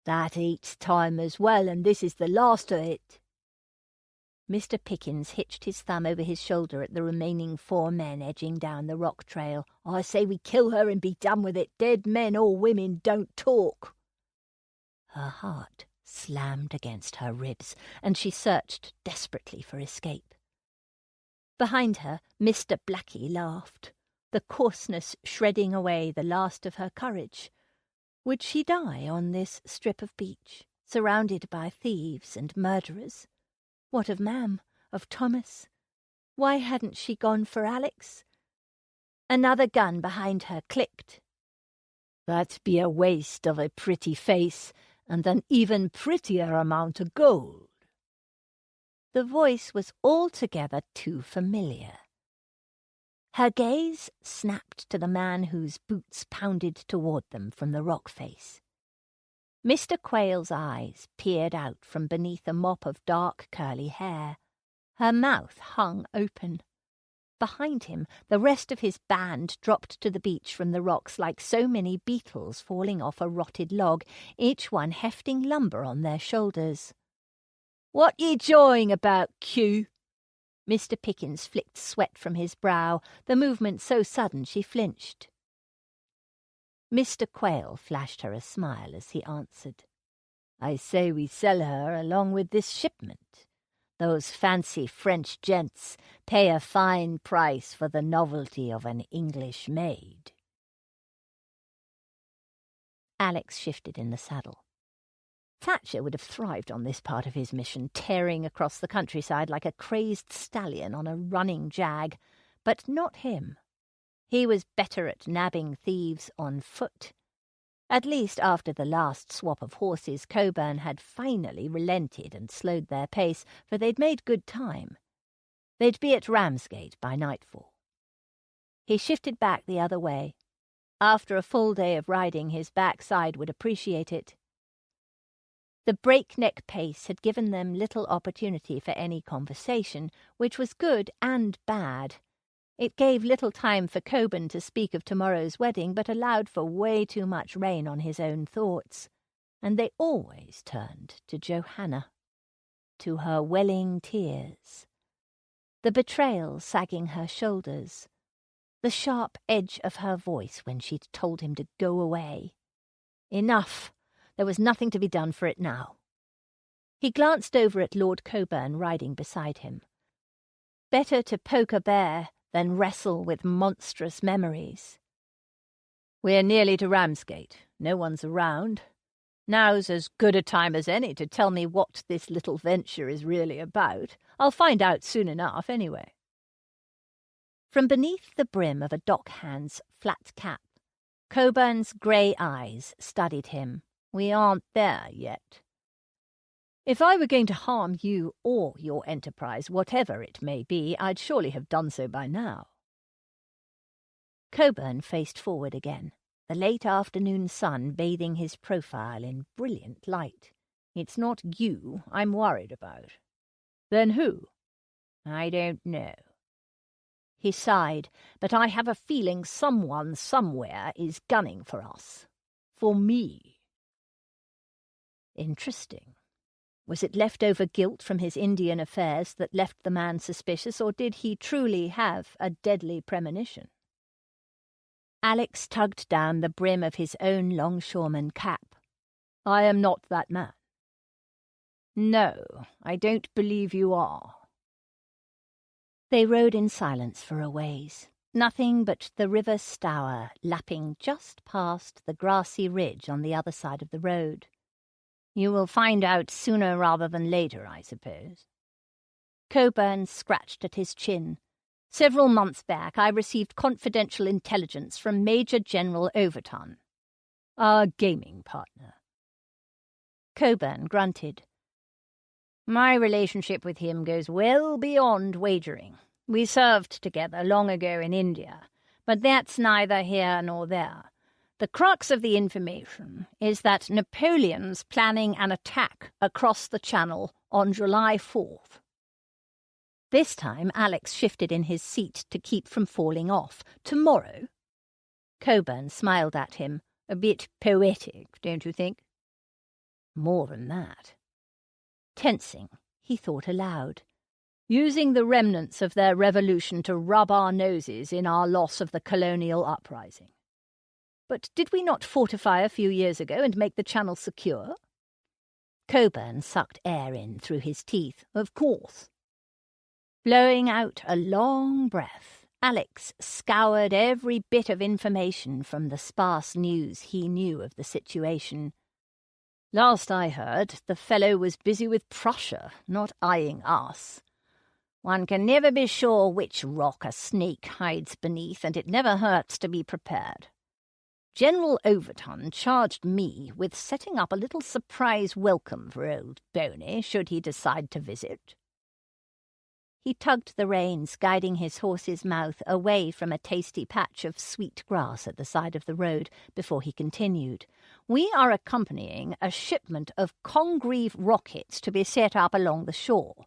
"That eats time as well, and this is the last of it." Mr. Pickens hitched his thumb over his shoulder at the remaining 4 men edging down the rock trail. "I say we kill her and be done with it. Dead men or women don't talk." Her heart slammed against her ribs, and she searched desperately for escape. Behind her, Mr. Blackie laughed, the coarseness shredding away the last of her courage. Would she die on this strip of beach, surrounded by thieves and murderers? What of Mam? Of Thomas? Why hadn't she gone for Alex? Another gun behind her clicked. "That'd be a waste of a pretty face, and an even prettier amount of gold." The voice was altogether too familiar. Her gaze snapped to the man whose boots pounded toward them from the rock face. Mr. Quayle's eyes peered out from beneath a mop of dark curly hair. Her mouth hung open. Behind him, the rest of his band dropped to the beach from the rocks like so many beetles falling off a rotted log, each one hefting lumber on their shoulders. "What ye jawing about, Q?" Mr. Pickens flicked sweat from his brow, the movement so sudden she flinched. Mr. Quayle flashed her a smile as he answered. "I say we sell her along with this shipment. Those fancy French gents pay a fine price for the novelty of an English maid." Alex shifted in the saddle. Thatcher would have thrived on this part of his mission, tearing across the countryside like a crazed stallion on a running jag, but not him. He was better at nabbing thieves on foot. At least after the last swap of horses, Coburn had finally relented and slowed their pace, for they'd made good time. They'd be at Ramsgate by nightfall. He shifted back the other way. After a full day of riding, his backside would appreciate it. The breakneck pace had given them little opportunity for any conversation, which was good and bad. It gave little time for Coburn to speak of tomorrow's wedding, but allowed for way too much rein on his own thoughts. And they always turned to Johanna, to her welling tears, the betrayal sagging her shoulders, the sharp edge of her voice when she'd told him to go away. Enough! There was nothing to be done for it now. He glanced over at Lord Coburn riding beside him. Better to poke a bear than wrestle with monstrous memories. "We're nearly to Ramsgate. No one's around. Now's as good a time as any to tell me what this little venture is really about. I'll find out soon enough, anyway." From beneath the brim of a dockhand's flat cap, Coburn's grey eyes studied him. "We aren't there yet. If I were going to harm you or your enterprise, whatever it may be, I'd surely have done so by now." Coburn faced forward again, the late afternoon sun bathing his profile in brilliant light. "It's not you I'm worried about." "Then who?" "I don't know." He sighed. "But I have a feeling someone somewhere is gunning for us. For me." Interesting. Was it leftover guilt from his Indian affairs that left the man suspicious, or did he truly have a deadly premonition? Alex tugged down the brim of his own longshoreman cap. I am not that man. No, I don't believe you are. They rode in silence for a ways. Nothing but the river Stour lapping just past the grassy ridge on the other side of the road. You will find out sooner rather than later, I suppose. Coburn scratched at his chin. Several months back I received confidential intelligence from Major General Overton, our gaming partner. Coburn grunted. My relationship with him goes well beyond wagering. We served together long ago in India, but that's neither here nor there. The crux of the information is that Napoleon's planning an attack across the Channel on July 4th. This time Alex shifted in his seat to keep from falling off. Tomorrow? Coburn smiled at him. A bit poetic, don't you think? More than that. Tensing, he thought aloud. Using the remnants of their revolution to rub our noses in our loss of the colonial uprising. But did we not fortify a few years ago and make the Channel secure? Coburn sucked air in through his teeth. Of course. Blowing out a long breath, Alex scoured every bit of information from the sparse news he knew of the situation. Last I heard, the fellow was busy with Prussia, not eyeing us. One can never be sure which rock a snake hides beneath, and it never hurts to be prepared. General Overton charged me with setting up a little surprise welcome for old Boney, should he decide to visit. He tugged the reins, guiding his horse's mouth away from a tasty patch of sweet grass at the side of the road, before he continued. We are accompanying a shipment of Congreve rockets to be set up along the shore.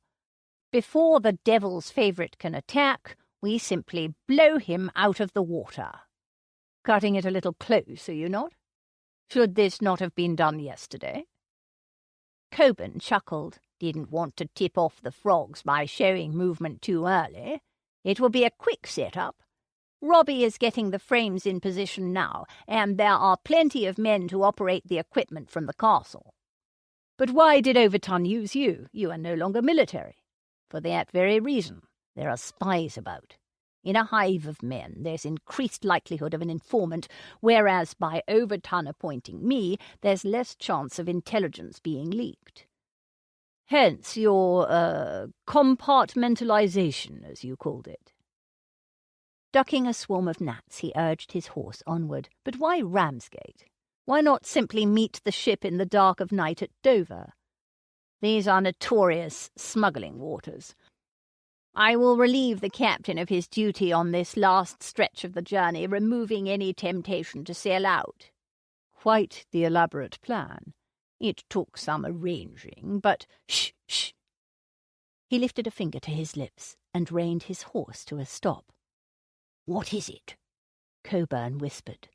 Before the devil's favourite can attack, we simply blow him out of the water. Cutting it a little close, are you not? Should this not have been done yesterday? Coburn chuckled. Didn't want to tip off the frogs by showing movement too early. It will be a quick set-up. Robbie is getting the frames in position now, and there are plenty of men to operate the equipment from the castle. But why did Overton use you? You are no longer military. For that very reason. There are spies about. In a hive of men, there's increased likelihood of an informant, whereas by Overton appointing me, there's less chance of intelligence being leaked. Hence your, compartmentalization, as you called it. Ducking a swarm of gnats, he urged his horse onward. But why Ramsgate? Why not simply meet the ship in the dark of night at Dover? These are notorious smuggling waters. I will relieve the captain of his duty on this last stretch of the journey, removing any temptation to sail out. Quite the elaborate plan. It took some arranging, but shh, shh. He lifted a finger to his lips and reined his horse to a stop. What is it? Coburn whispered.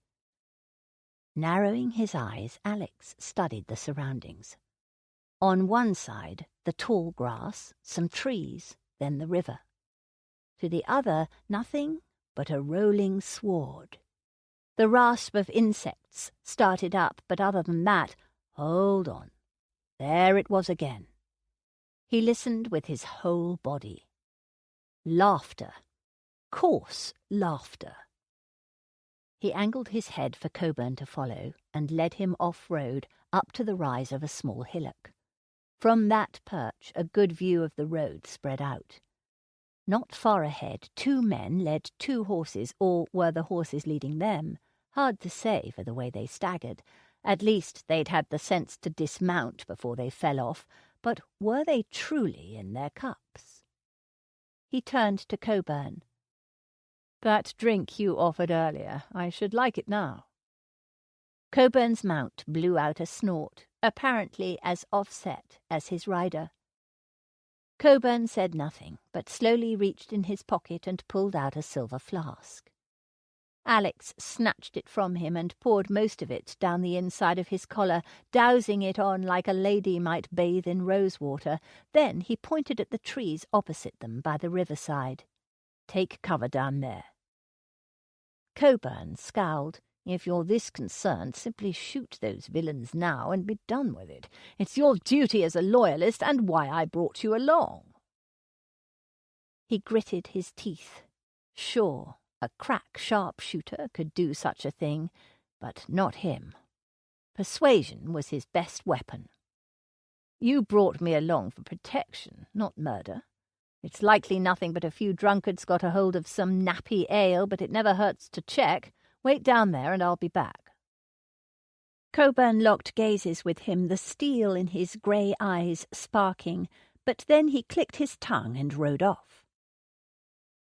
Narrowing his eyes, Alex studied the surroundings. On one side, the tall grass, some trees, then the river. To the other, nothing but a rolling sward. The rasp of insects started up, but other than that, hold on. There it was again. He listened with his whole body. Laughter. Coarse laughter. He angled his head for Coburn to follow and led him off-road up to the rise of a small hillock. From that perch a good view of the road spread out. Not far ahead, 2 men led 2 horses, or were the horses leading them? Hard to say for the way they staggered. At least they'd had the sense to dismount before they fell off, but were they truly in their cups? He turned to Coburn. That drink you offered earlier, I should like it now. Coburn's mount blew out a snort, apparently as offset as his rider. Coburn said nothing, but slowly reached in his pocket and pulled out a silver flask. Alex snatched it from him and poured most of it down the inside of his collar, dousing it on like a lady might bathe in rosewater. Then he pointed at the trees opposite them by the riverside. Take cover down there. Coburn scowled. If you're this concerned, simply shoot those villains now and be done with it. It's your duty as a loyalist and why I brought you along." He gritted his teeth. Sure, a crack sharpshooter could do such a thing, but not him. Persuasion was his best weapon. "You brought me along for protection, not murder. It's likely nothing but a few drunkards got a hold of some nappy ale, but it never hurts to check. Wait down there and I'll be back." Coburn locked gazes with him, the steel in his grey eyes sparking, but then he clicked his tongue and rode off.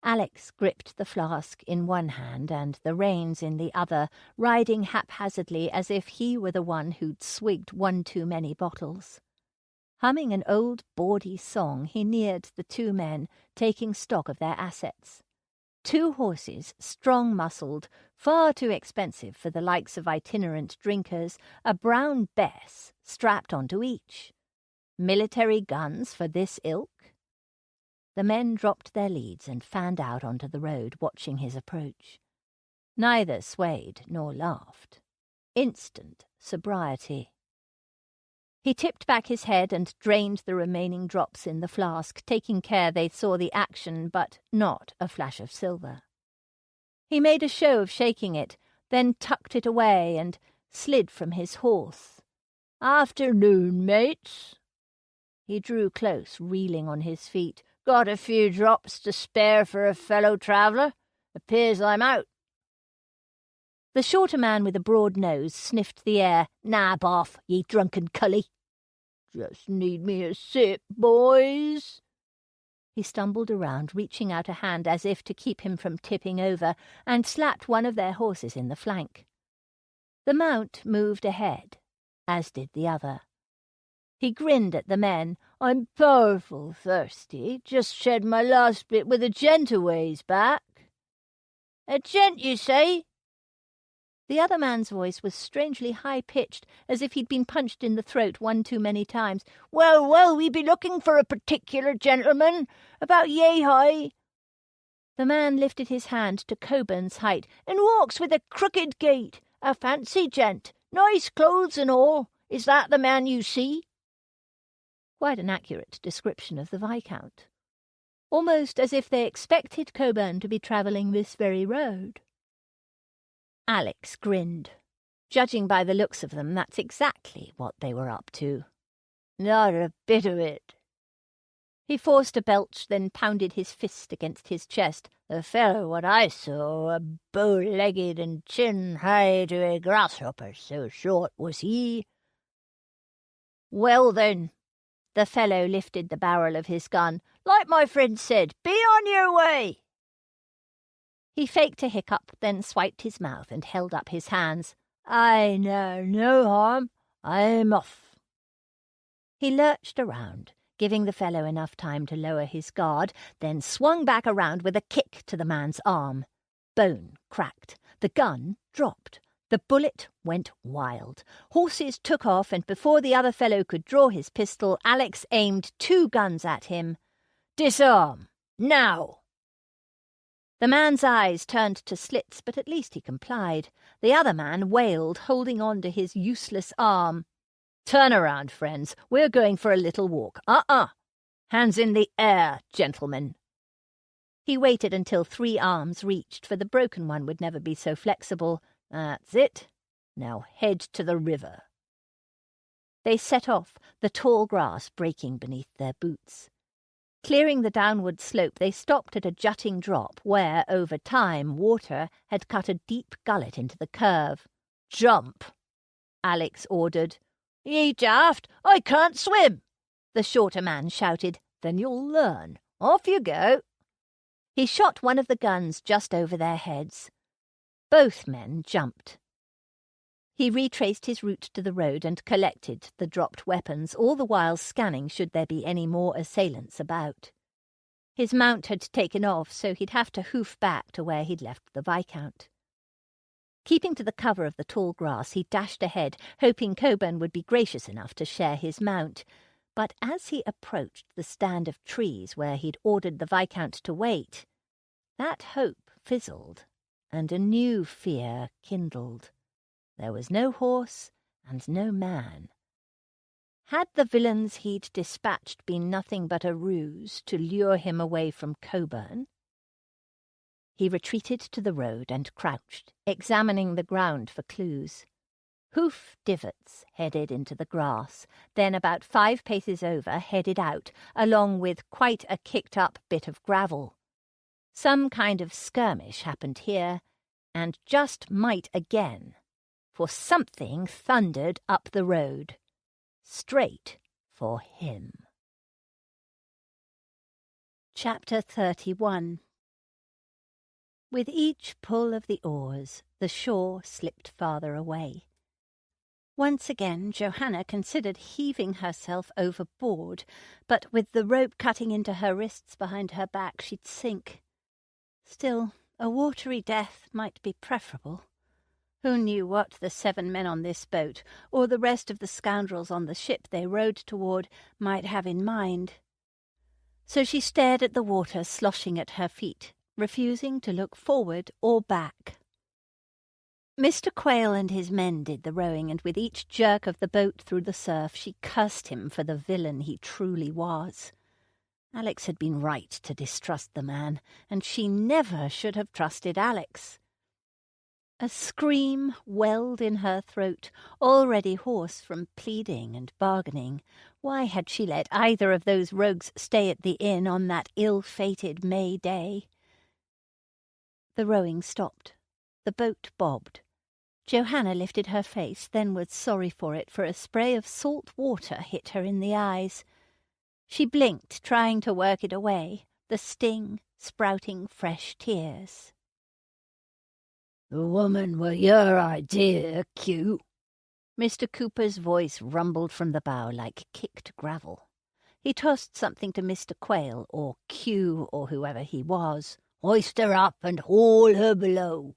Alex gripped the flask in one hand and the reins in the other, riding haphazardly as if he were the one who'd swigged one too many bottles. Humming an old bawdy song, he neared the two men, taking stock of their assets. 2 horses, strong-muscled, far too expensive for the likes of itinerant drinkers, a brown bess strapped onto each. Military guns for this ilk? The men dropped their leads and fanned out onto the road, watching his approach. Neither swayed nor laughed. Instant sobriety. He tipped back his head and drained the remaining drops in the flask, taking care they saw the action but not a flash of silver. He made a show of shaking it, then tucked it away and slid from his horse. "Afternoon, mates." He drew close, reeling on his feet. "Got a few drops to spare for a fellow traveller? Appears I'm out." The shorter man with a broad nose sniffed the air. "Nab off, ye drunken cully." "Just need me a sip, boys." He stumbled around, reaching out a hand as if to keep him from tipping over, and slapped one of their horses in the flank. The mount moved ahead, as did the other. He grinned at the men. "I'm powerful thirsty. Just shed my last bit with a gent a ways back." "A gent, you say?" The other man's voice was strangely high-pitched, as if he'd been punched in the throat one too many times. Well, we be looking for a particular gentleman, about yea high." The man lifted his hand to Coburn's height. "And walks with a crooked gait. A fancy gent. Nice clothes and all. Is that the man you see?" Quite an accurate description of the Viscount. Almost as if they expected Coburn to be travelling this very road. Alex grinned. Judging by the looks of them, that's exactly what they were up to. "Not a bit of it." He forced a belch, then pounded his fist against his chest. "The fellow what I saw, a bow-legged and chin-high to a grasshopper, so short was he." "Well then," the fellow lifted the barrel of his gun. "Like my friend said, be on your way." He faked a hiccup, then swiped his mouth and held up his hands. "I know no harm. I'm off." He lurched around, giving the fellow enough time to lower his guard, then swung back around with a kick to the man's arm. Bone cracked. The gun dropped. The bullet went wild. Horses took off, and before the other fellow could draw his pistol, Alex aimed 2 guns at him. "Disarm! Now!" The man's eyes turned to slits, but at least he complied. The other man wailed, holding on to his useless arm. "Turn around, friends. We're going for a little walk. Hands in the air, gentlemen." He waited until 3 arms reached, for the broken one would never be so flexible. "That's it. Now head to the river." They set off, the tall grass breaking beneath their boots. Clearing the downward slope, they stopped at a jutting drop where, over time, water had cut a deep gullet into the curve. "Jump," Alex ordered. "Ye daft! I can't swim!" the shorter man shouted. "Then you'll learn. Off you go." He shot one of the guns just over their heads. Both men jumped. He retraced his route to the road and collected the dropped weapons, all the while scanning should there be any more assailants about. His mount had taken off, so he'd have to hoof back to where he'd left the Viscount. Keeping to the cover of the tall grass, he dashed ahead, hoping Coburn would be gracious enough to share his mount. But as he approached the stand of trees where he'd ordered the Viscount to wait, that hope fizzled. and a new fear kindled. There was no horse and no man. Had the villains he'd dispatched been nothing but a ruse to lure him away from Coburn? He retreated to the road and crouched, examining the ground for clues. Hoof divots headed into the grass, then about 5 paces over headed out, along with quite a kicked-up bit of gravel. Some kind of skirmish happened here, and just might again, for something thundered up the road, straight for him. Chapter 31. With each pull of the oars, the shore slipped farther away. Once again Johanna considered heaving herself overboard, but with the rope cutting into her wrists behind her back she'd sink. Still, a watery death might be preferable. Who knew what the 7 men on this boat, or the rest of the scoundrels on the ship they rowed toward, might have in mind? So she stared at the water sloshing at her feet, refusing to look forward or back. Mr. Quayle and his men did the rowing, and with each jerk of the boat through the surf she cursed him for the villain he truly was. Alex had been right to distrust the man, and she never should have trusted Alex. A scream welled in her throat, already hoarse from pleading and bargaining. Why had she let either of those rogues stay at the inn on that ill-fated May day? The rowing stopped. The boat bobbed. Johanna lifted her face, then was sorry for it, for a spray of salt water hit her in the eyes. She blinked, trying to work it away, the sting sprouting fresh tears. "The woman were your idea, Q." Mr. Cooper's voice rumbled from the bow like kicked gravel. He tossed something to Mr. Quayle, or Q, or whoever he was. "Hoist her up and haul her below."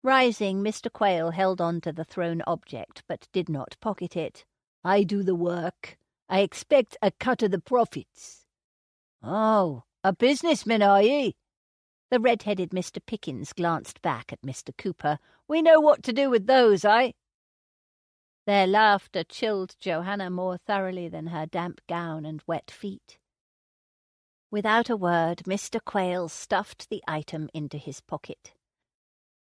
Rising, Mr. Quayle held on to the thrown object, but did not pocket it. "I do the work. I expect a cut of the profits." "Oh, a businessman, are ye?" The red-headed Mr. Pickens glanced back at Mr. Cooper. "We know what to do with those, eh?" Their laughter chilled Johanna more thoroughly than her damp gown and wet feet. Without a word, Mr. Quayle stuffed the item into his pocket.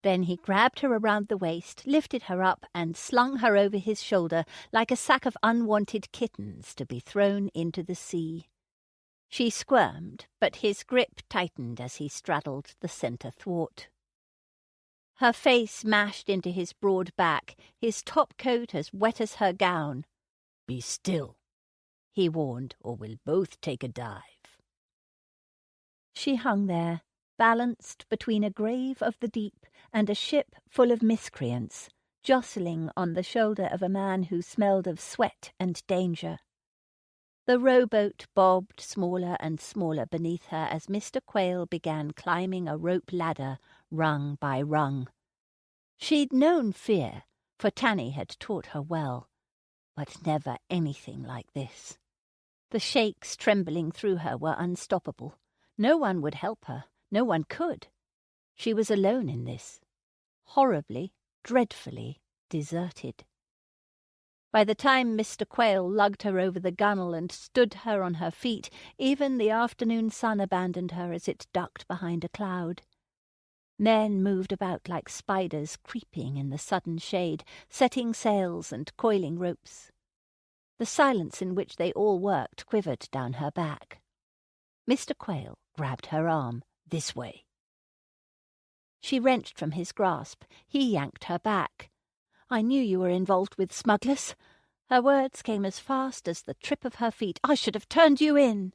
Then he grabbed her around the waist, lifted her up, and slung her over his shoulder like a sack of unwanted kittens to be thrown into the sea. She squirmed, but his grip tightened as he straddled the centre thwart. Her face mashed into his broad back, his top coat as wet as her gown. "Be still," he warned, "or we'll both take a dive." She hung there, balanced between a grave of the deep and a ship full of miscreants, jostling on the shoulder of a man who smelled of sweat and danger. The rowboat bobbed smaller and smaller beneath her as Mr. Quayle began climbing a rope ladder, rung by rung. She'd known fear, for Tanny had taught her well, but never anything like this. The shakes trembling through her were unstoppable. No one would help her. No one could. She was alone in this. Horribly, dreadfully deserted. By the time Mr. Quayle lugged her over the gunwale and stood her on her feet, even the afternoon sun abandoned her as it ducked behind a cloud. Men moved about like spiders creeping in the sudden shade, setting sails and coiling ropes. The silence in which they all worked quivered down her back. Mr. Quayle grabbed her arm. "This way." She wrenched from his grasp. He yanked her back. "I knew you were involved with smugglers." Her words came as fast as the trip of her feet. "I should have turned you in."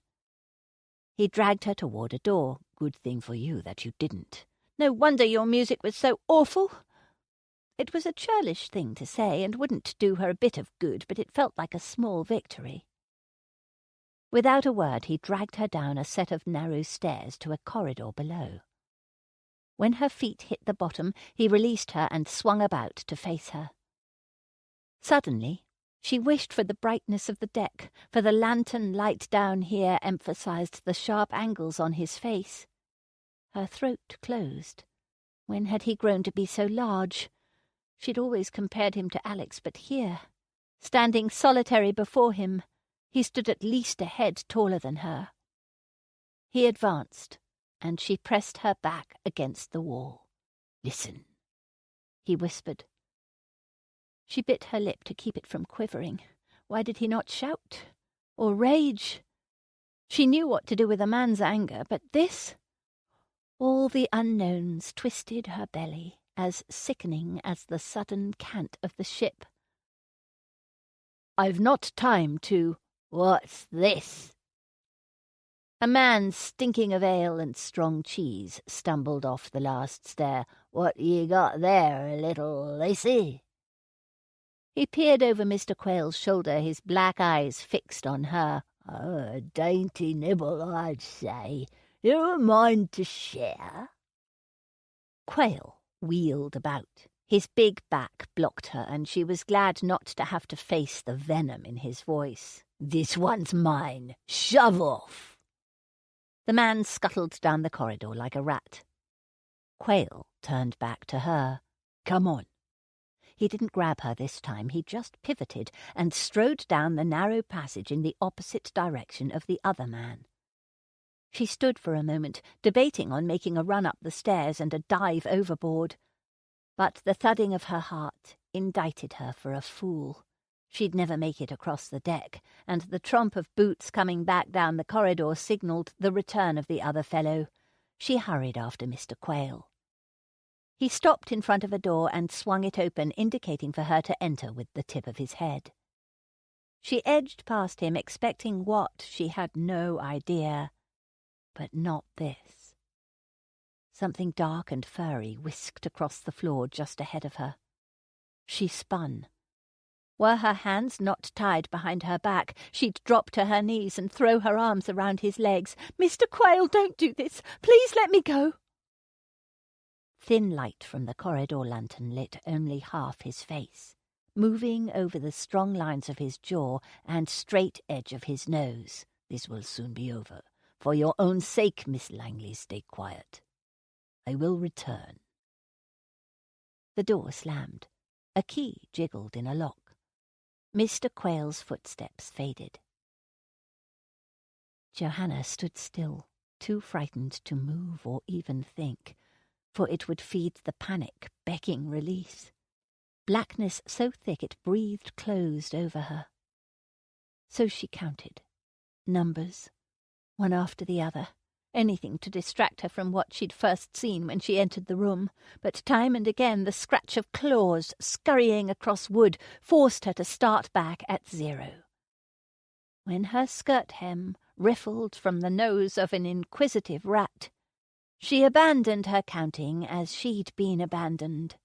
He dragged her toward a door. "Good thing for you that you didn't." "No wonder your music was so awful." It was a churlish thing to say, and wouldn't do her a bit of good, but it felt like a small victory. Without a word, he dragged her down a set of narrow stairs to a corridor below. When her feet hit the bottom, he released her and swung about to face her. Suddenly, she wished for the brightness of the deck, for the lantern light down here emphasized the sharp angles on his face. Her throat closed. When had he grown to be so large? She'd always compared him to Alex, but here, standing solitary before him, he stood at least a head taller than her. He advanced, and she pressed her back against the wall. "Listen," he whispered. She bit her lip to keep it from quivering. Why did he not shout? Or rage? She knew what to do with a man's anger, but this? All the unknowns twisted her belly, as sickening as the sudden cant of the ship. "I've not time to—" "What's this?" A man stinking of ale and strong cheese stumbled off the last stair. "What ye got there, little Lacey?" He peered over Mr. Quayle's shoulder, his black eyes fixed on her. "Oh, a dainty nibble, I'd say. You a mind to share?" Quayle wheeled about. His big back blocked her, and she was glad not to have to face the venom in his voice. "This one's mine. Shove off." The man scuttled down the corridor like a rat. Quayle turned back to her. "Come on." He didn't grab her this time. He just pivoted and strode down the narrow passage in the opposite direction of the other man. She stood for a moment, debating on making a run up the stairs and a dive overboard. But the thudding of her heart indicted her for a fool. She'd never make it across the deck, and the tromp of boots coming back down the corridor signalled the return of the other fellow. She hurried after Mr. Quayle. He stopped in front of a door and swung it open, indicating for her to enter with the tip of his head. She edged past him, expecting what, she had no idea. But not this. Something dark and furry whisked across the floor just ahead of her. She spun. Were her hands not tied behind her back, she'd drop to her knees and throw her arms around his legs. "Mr. Quayle, don't do this! Please let me go!" Thin light from the corridor lantern lit only half his face, moving over the strong lines of his jaw and straight edge of his nose. "This will soon be over. For your own sake, Miss Langley, stay quiet. I will return." The door slammed. A key jiggled in a lock. Mr. Quayle's footsteps faded. Johanna stood still, too frightened to move or even think, for it would feed the panic, begging release. Blackness so thick it breathed closed over her. So she counted. Numbers, one after the other. Anything to distract her from what she'd first seen when she entered the room, but time and again the scratch of claws scurrying across wood forced her to start back at 0. When her skirt hem riffled from the nose of an inquisitive rat, she abandoned her counting as she'd been abandoned,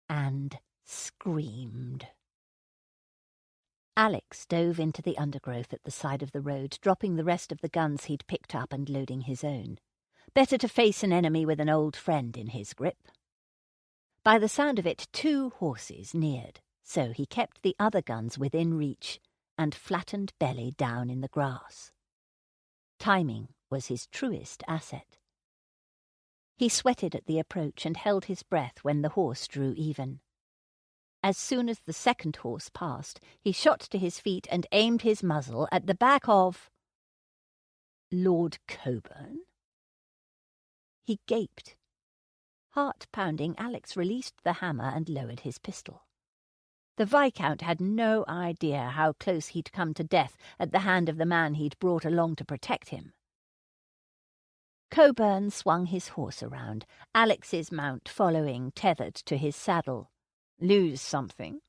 and screamed. Alex dove into the undergrowth at the side of the road, dropping the rest of the guns he'd picked up and loading his own. Better to face an enemy with an old friend in his grip. By the sound of it, 2 horses neared, so he kept the other guns within reach and flattened belly down in the grass. Timing was his truest asset. He sweated at the approach and held his breath when the horse drew even. As soon as the second horse passed, he shot to his feet and aimed his muzzle at the back of Lord Coburn. He gaped. Heart-pounding, Alex released the hammer and lowered his pistol. The Viscount had no idea how close he'd come to death at the hand of the man he'd brought along to protect him. Coburn swung his horse around, Alex's mount following, tethered to his saddle. "Lose something?"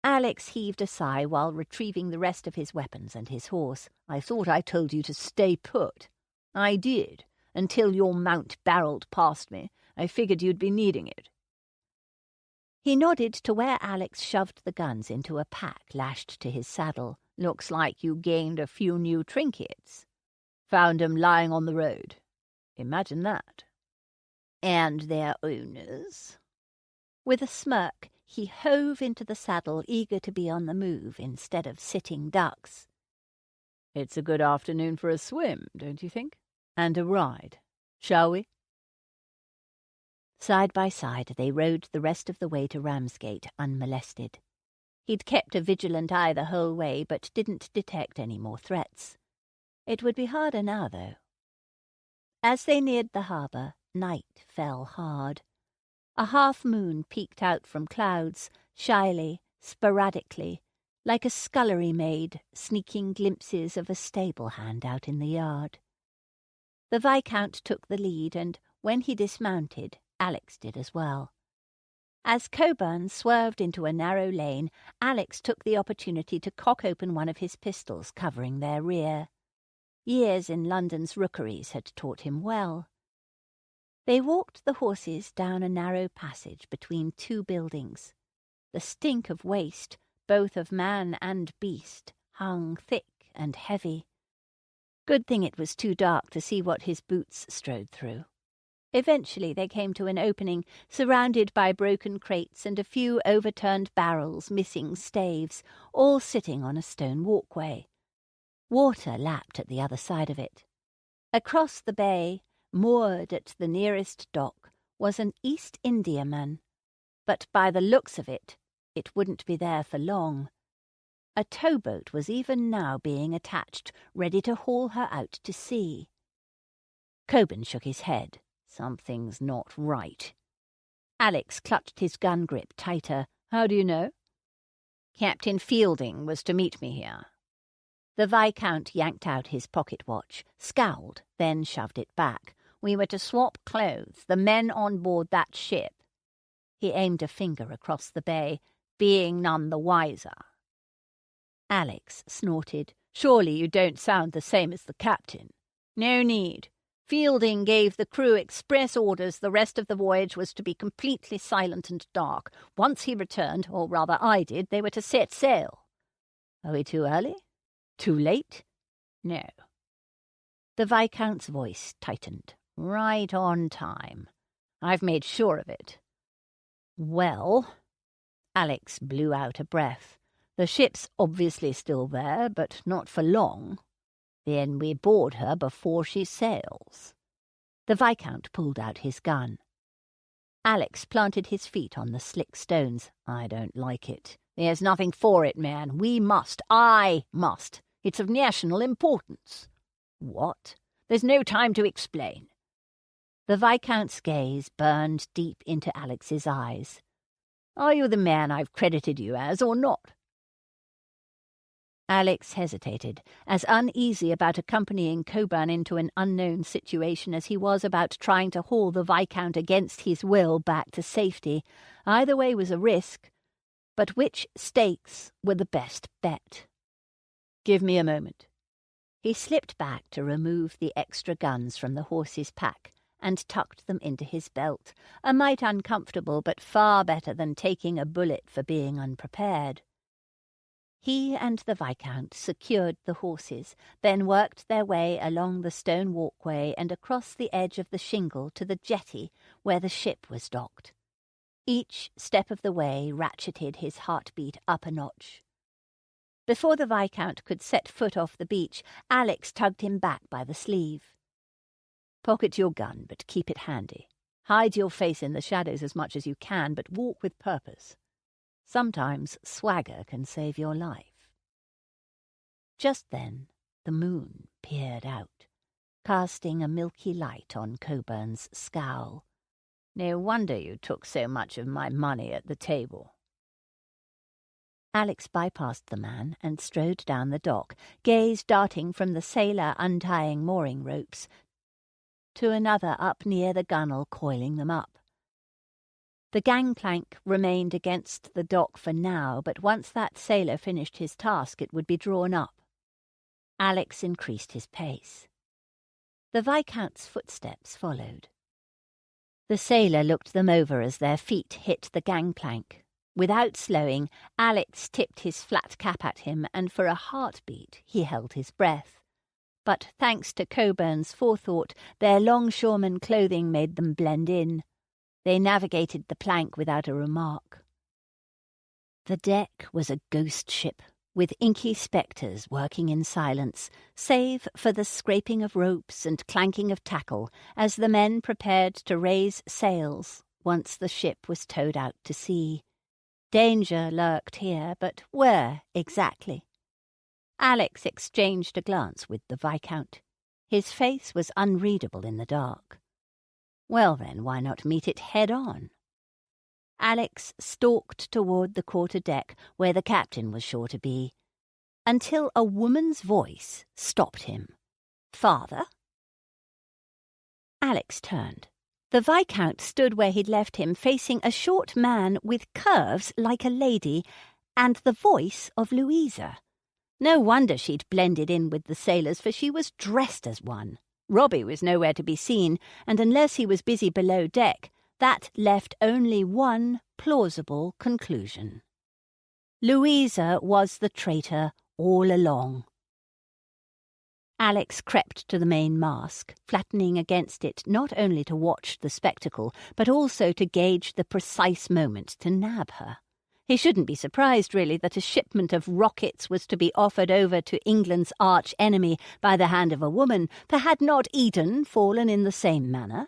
Alex heaved a sigh while retrieving the rest of his weapons and his horse. "I thought I told you to stay put." "I did, until your mount barreled past me. I figured you'd be needing it." He nodded to where Alex shoved the guns into a pack lashed to his saddle. "Looks like you gained a few new trinkets. Found 'em lying on the road. Imagine that." "And their owners?" With a smirk, he hove into the saddle, eager to be on the move instead of sitting ducks. "It's a good afternoon for a swim, don't you think? And a ride. Shall we?" Side by side they rode the rest of the way to Ramsgate unmolested. He'd kept a vigilant eye the whole way, but didn't detect any more threats. It would be harder now, though. As they neared the harbour, night fell hard. A half-moon peeked out from clouds, shyly, sporadically, like a scullery maid sneaking glimpses of a stable hand out in the yard. The Viscount took the lead, and when he dismounted, Alex did as well. As Coburn swerved into a narrow lane, Alex took the opportunity to cock open one of his pistols covering their rear. Years in London's rookeries had taught him well. They walked the horses down a narrow passage between two buildings. The stink of waste, both of man and beast, hung thick and heavy. Good thing it was too dark to see what his boots strode through. Eventually they came to an opening, surrounded by broken crates and a few overturned barrels missing staves, all sitting on a stone walkway. Water lapped at the other side of it. Across the bay, moored at the nearest dock, was an East Indiaman, but by the looks of it, it wouldn't be there for long. A towboat was even now being attached, ready to haul her out to sea. Coburn shook his head. Something's not right. Alex clutched his gun grip tighter. How do you know? Captain Fielding was to meet me here. The Viscount yanked out his pocket watch, scowled, then shoved it back. We were to swap clothes, the men on board that ship. He aimed a finger across the bay, being none the wiser. Alex snorted. Surely you don't sound the same as the captain. No need. Fielding gave the crew express orders the rest of the voyage was to be completely silent and dark. Once he returned, or rather I did, they were to set sail. Are we too early? Too late? No. The Viscount's voice tightened. Right on time. I've made sure of it. Well, Alex blew out a breath. The ship's obviously still there, but not for long. Then we board her before she sails. The Viscount pulled out his gun. Alex planted his feet on the slick stones. I don't like it. There's nothing for it, man. I must. It's of national importance. What? There's no time to explain. The Viscount's gaze burned deep into Alex's eyes. Are you the man I've credited you as, or not? Alex hesitated, as uneasy about accompanying Coburn into an unknown situation as he was about trying to haul the Viscount against his will back to safety. Either way was a risk, but which stakes were the best bet? Give me a moment. He slipped back to remove the extra guns from the horse's pack and tucked them into his belt, a mite uncomfortable but far better than taking a bullet for being unprepared. He and the Viscount secured the horses, then worked their way along the stone walkway and across the edge of the shingle to the jetty where the ship was docked. Each step of the way ratcheted his heartbeat up a notch. Before the Viscount could set foot off the beach, Alex tugged him back by the sleeve. Pocket your gun, but keep it handy. Hide your face in the shadows as much as you can, but walk with purpose. Sometimes swagger can save your life. Just then, the moon peered out, casting a milky light on Coburn's scowl. No wonder you took so much of my money at the table. Alex bypassed the man and strode down the dock, gaze darting from the sailor untying mooring ropes to another up near the gunwale coiling them up. The gangplank remained against the dock for now, but once that sailor finished his task, it would be drawn up. Alex increased his pace. The Viscount's footsteps followed. The sailor looked them over as their feet hit the gangplank. Without slowing, Alex tipped his flat cap at him, and for a heartbeat he held his breath. But thanks to Coburn's forethought, their longshoreman clothing made them blend in. They navigated the plank without a remark. The deck was a ghost ship, with inky spectres working in silence, save for the scraping of ropes and clanking of tackle as the men prepared to raise sails once the ship was towed out to sea. Danger lurked here, but where exactly? Alex exchanged a glance with the Viscount. His face was unreadable in the dark. Well then, why not meet it head on? Alex stalked toward the quarter-deck, where the captain was sure to be, until a woman's voice stopped him. "Father?" Alex turned. The Viscount stood where he'd left him, facing a short man with curves like a lady, and the voice of Louisa. No wonder she'd blended in with the sailors, for she was dressed as one. Robbie was nowhere to be seen, and unless he was busy below deck, that left only one plausible conclusion. Louisa was the traitor all along. Alex crept to the main mast, flattening against it not only to watch the spectacle, but also to gauge the precise moment to nab her. He shouldn't be surprised, really, that a shipment of rockets was to be offered over to England's arch-enemy by the hand of a woman, for had not Eden fallen in the same manner?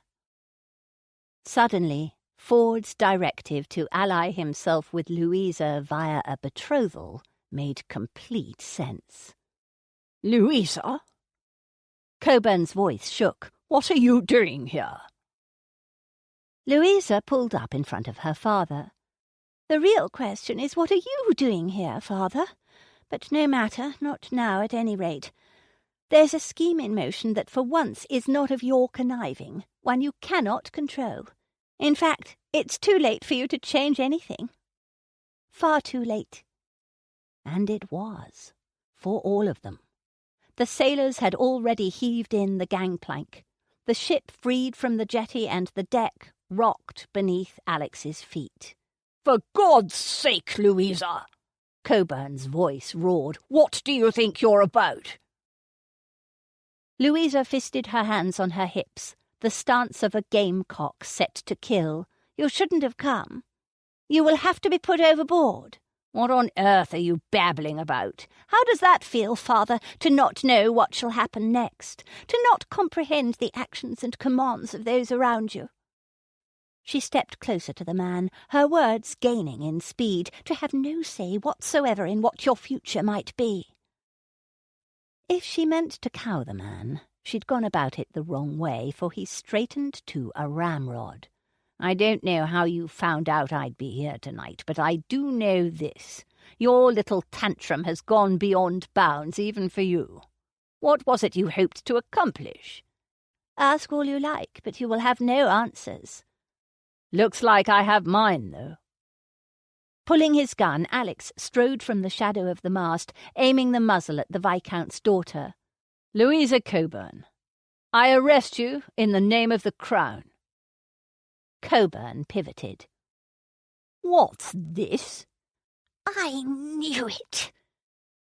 Suddenly, Ford's directive to ally himself with Louisa via a betrothal made complete sense. "Louisa?" Coburn's voice shook. "What are you doing here?" Louisa pulled up in front of her father. "The real question is, what are you doing here, father? But no matter, not now at any rate. There's a scheme in motion that for once is not of your conniving, one you cannot control. In fact, it's too late for you to change anything. Far too late." And it was, for all of them. The sailors had already heaved in the gangplank. The ship freed from the jetty, and the deck rocked beneath Alex's feet. "For God's sake, Louisa!" Coburn's voice roared. "What do you think you're about?" Louisa fisted her hands on her hips, the stance of a gamecock set to kill. "You shouldn't have come. You will have to be put overboard." "What on earth are you babbling about?" "How does that feel, father, to not know what shall happen next, to not comprehend the actions and commands of those around you?" She stepped closer to the man, her words gaining in speed, "to have no say whatsoever in what your future might be." If she meant to cow the man, she'd gone about it the wrong way, for he straightened to a ramrod. "I don't know how you found out I'd be here tonight, but I do know this. Your little tantrum has gone beyond bounds, even for you. What was it you hoped to accomplish?" "Ask all you like, but you will have no answers." "Looks like I have mine, though." Pulling his gun, Alex strode from the shadow of the mast, aiming the muzzle at the Viscount's daughter. "Louisa Coburn, I arrest you in the name of the Crown." Coburn pivoted. "What's this?" "I knew it."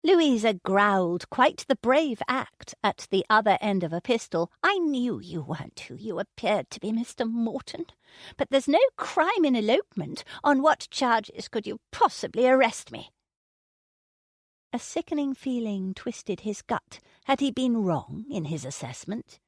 Louisa growled, quite the brave act, at the other end of a pistol. "I knew you weren't who you appeared to be, Mr. Morton. But there's no crime in elopement. On what charges could you possibly arrest me?" A sickening feeling twisted his gut. Had he been wrong in his assessment?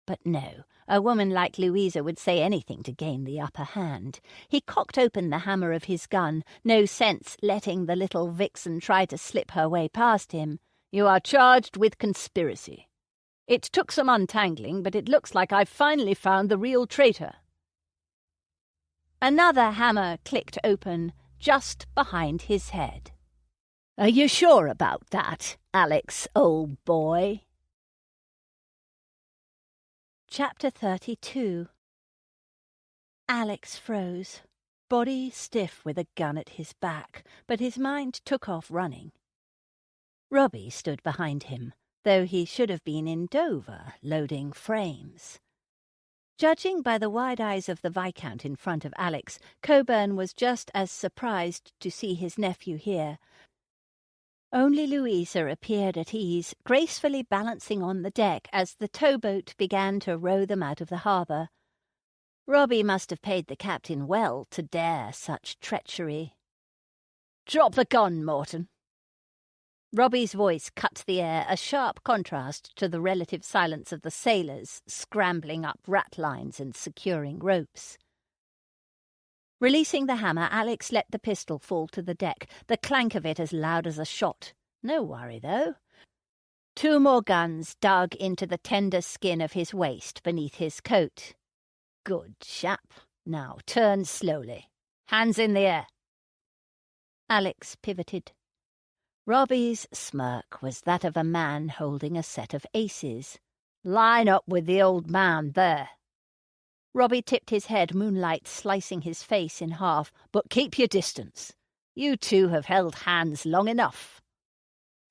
But no, a woman like Louisa would say anything to gain the upper hand. He cocked open the hammer of his gun, no sense letting the little vixen try to slip her way past him. "You are charged with conspiracy. It took some untangling, but it looks like I've finally found the real traitor." Another hammer clicked open just behind his head. "Are you sure about that, Alex, old boy?" Chapter 32. Alex froze, body stiff with a gun at his back, but his mind took off running. Robbie stood behind him, though he should have been in Dover, loading frames. Judging by the wide eyes of the Viscount in front of Alex, Coburn was just as surprised to see his nephew here. Only Louisa appeared at ease, gracefully balancing on the deck as the towboat began to row them out of the harbour. Robbie must have paid the captain well to dare such treachery. "Drop the gun, Morton." Robbie's voice cut the air, a sharp contrast to the relative silence of the sailors scrambling up ratlines and securing ropes. Releasing the hammer, Alex let the pistol fall to the deck, the clank of it as loud as a shot. No worry, though. 2 more guns dug into the tender skin of his waist beneath his coat. Good chap. Now turn slowly. Hands in the air. Alex pivoted. Robbie's smirk was that of a man holding a set of aces. Line up with the old man there. Robbie tipped his head, moonlight slicing his face in half. But keep your distance. You two have held hands long enough.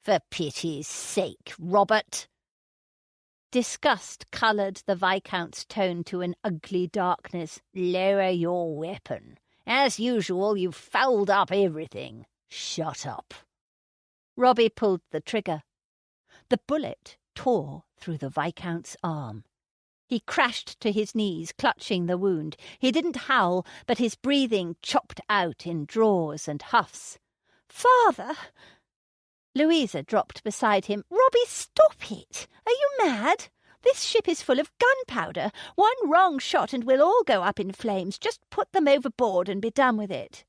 For pity's sake, Robert. Disgust coloured the Viscount's tone to an ugly darkness. Lower your weapon. As usual, you've fouled up everything. Shut up. Robbie pulled the trigger. The bullet tore through the Viscount's arm. He crashed to his knees, clutching the wound. He didn't howl, but his breathing chopped out in draws and huffs. "Father!" Louisa dropped beside him. "Robbie, stop it! Are you mad? This ship is full of gunpowder. One wrong shot and we'll all go up in flames. Just put them overboard and be done with it."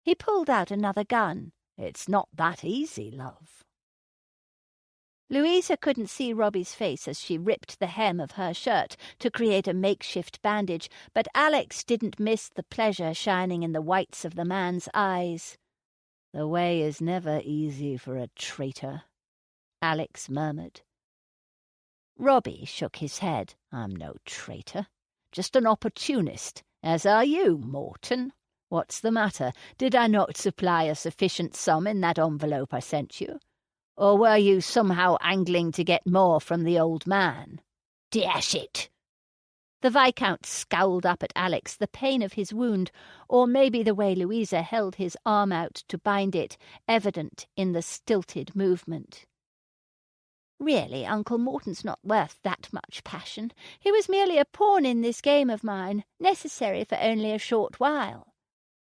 He pulled out another gun. "It's not that easy, love." Louisa couldn't see Robbie's face as she ripped the hem of her shirt to create a makeshift bandage, but Alex didn't miss the pleasure shining in the whites of the man's eyes. "The way is never easy for a traitor," Alex murmured. Robbie shook his head. "I'm no traitor, just an opportunist, as are you, Morton. What's the matter? Did I not supply a sufficient sum in that envelope I sent you? Or were you somehow angling to get more from the old man? Dash it!" The Viscount scowled up at Alex, the pain of his wound, or maybe the way Louisa held his arm out to bind it, evident in the stilted movement. "Really, Uncle Morton's not worth that much passion. He was merely a pawn in this game of mine, necessary for only a short while."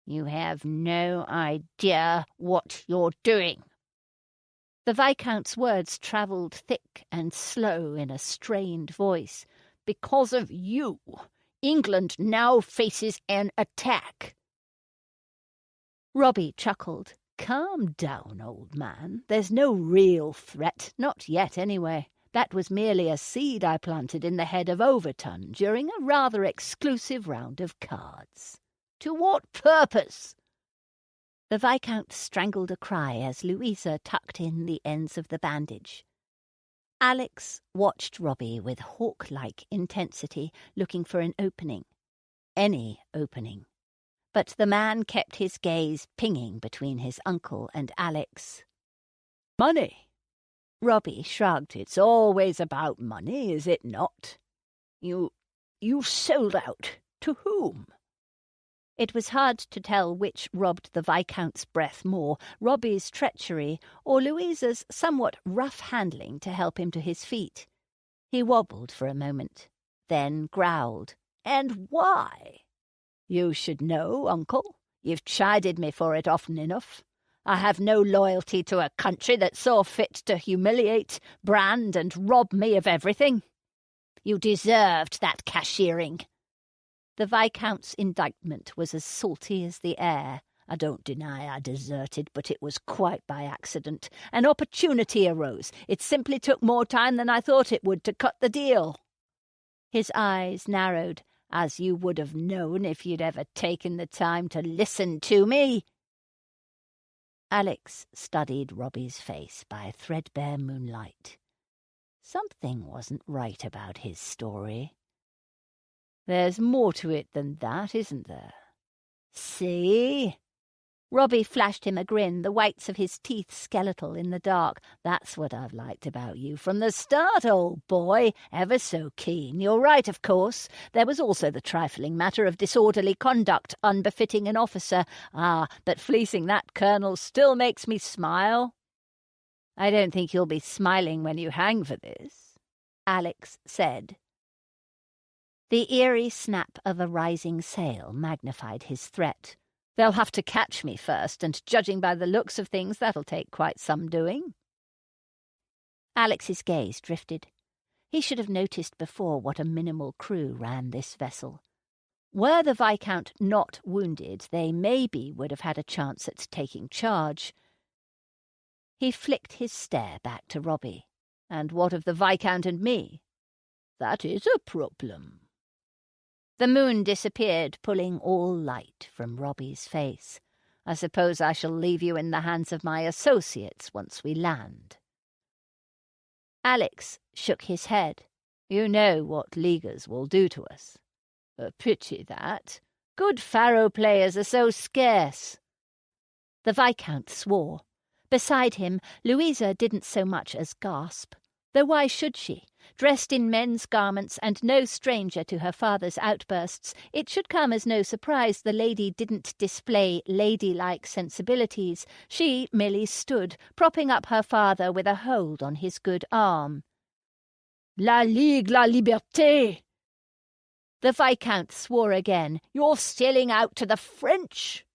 "You have no idea what you're doing." The Viscount's words travelled thick and slow in a strained voice. "Because of you, England now faces an attack." Robbie chuckled. "Calm down, old man. There's no real threat, not yet anyway. That was merely a seed I planted in the head of Overton during a rather exclusive round of cards." "To what purpose?" The Viscount strangled a cry as Louisa tucked in the ends of the bandage. Alex watched Robbie with hawk-like intensity, looking for an opening. Any opening. But the man kept his gaze pinging between his uncle and Alex. "Money?" Robbie shrugged. "It's always about money, is it not? You sold out. To whom?" It was hard to tell which robbed the Viscount's breath more, Robbie's treachery or Louisa's somewhat rough handling to help him to his feet. He wobbled for a moment, then growled. "And why?" "You should know, Uncle. You've chided me for it often enough. I have no loyalty to a country that saw fit to humiliate, brand, and rob me of everything. You deserved that cashiering." The Viscount's indictment was as salty as the air. "I don't deny I deserted, but it was quite by accident. An opportunity arose. It simply took more time than I thought it would to cut the deal." His eyes narrowed. "As you would have known if you'd ever taken the time to listen to me." Alex studied Robbie's face by threadbare moonlight. Something wasn't right about his story. "There's more to it than that, isn't there?" "See?" Robbie flashed him a grin, the whites of his teeth skeletal in the dark. "That's what I've liked about you from the start, old boy. Ever so keen. You're right, of course. There was also the trifling matter of disorderly conduct unbefitting an officer. But fleecing that colonel still makes me smile." "I don't think you'll be smiling when you hang for this," Alex said. The eerie snap of a rising sail magnified his threat. "They'll have to catch me first, and judging by the looks of things, that'll take quite some doing." Alex's gaze drifted. He should have noticed before what a minimal crew ran this vessel. Were the Viscount not wounded, they maybe would have had a chance at taking charge. He flicked his stare back to Robbie. And what of the Viscount and me? That is a problem. The moon disappeared, pulling all light from Robbie's face. I suppose I shall leave you in the hands of my associates once we land. Alex shook his head. You know what leaguers will do to us. A pity that. Good faro players are so scarce. The Viscount swore. Beside him, Louisa didn't so much as gasp. Though why should she? Dressed in men's garments and no stranger to her father's outbursts, it should come as no surprise the lady didn't display ladylike sensibilities. She merely stood, propping up her father with a hold on his good arm. La Ligue, la Liberté! The Viscount swore again. You're selling out to the French!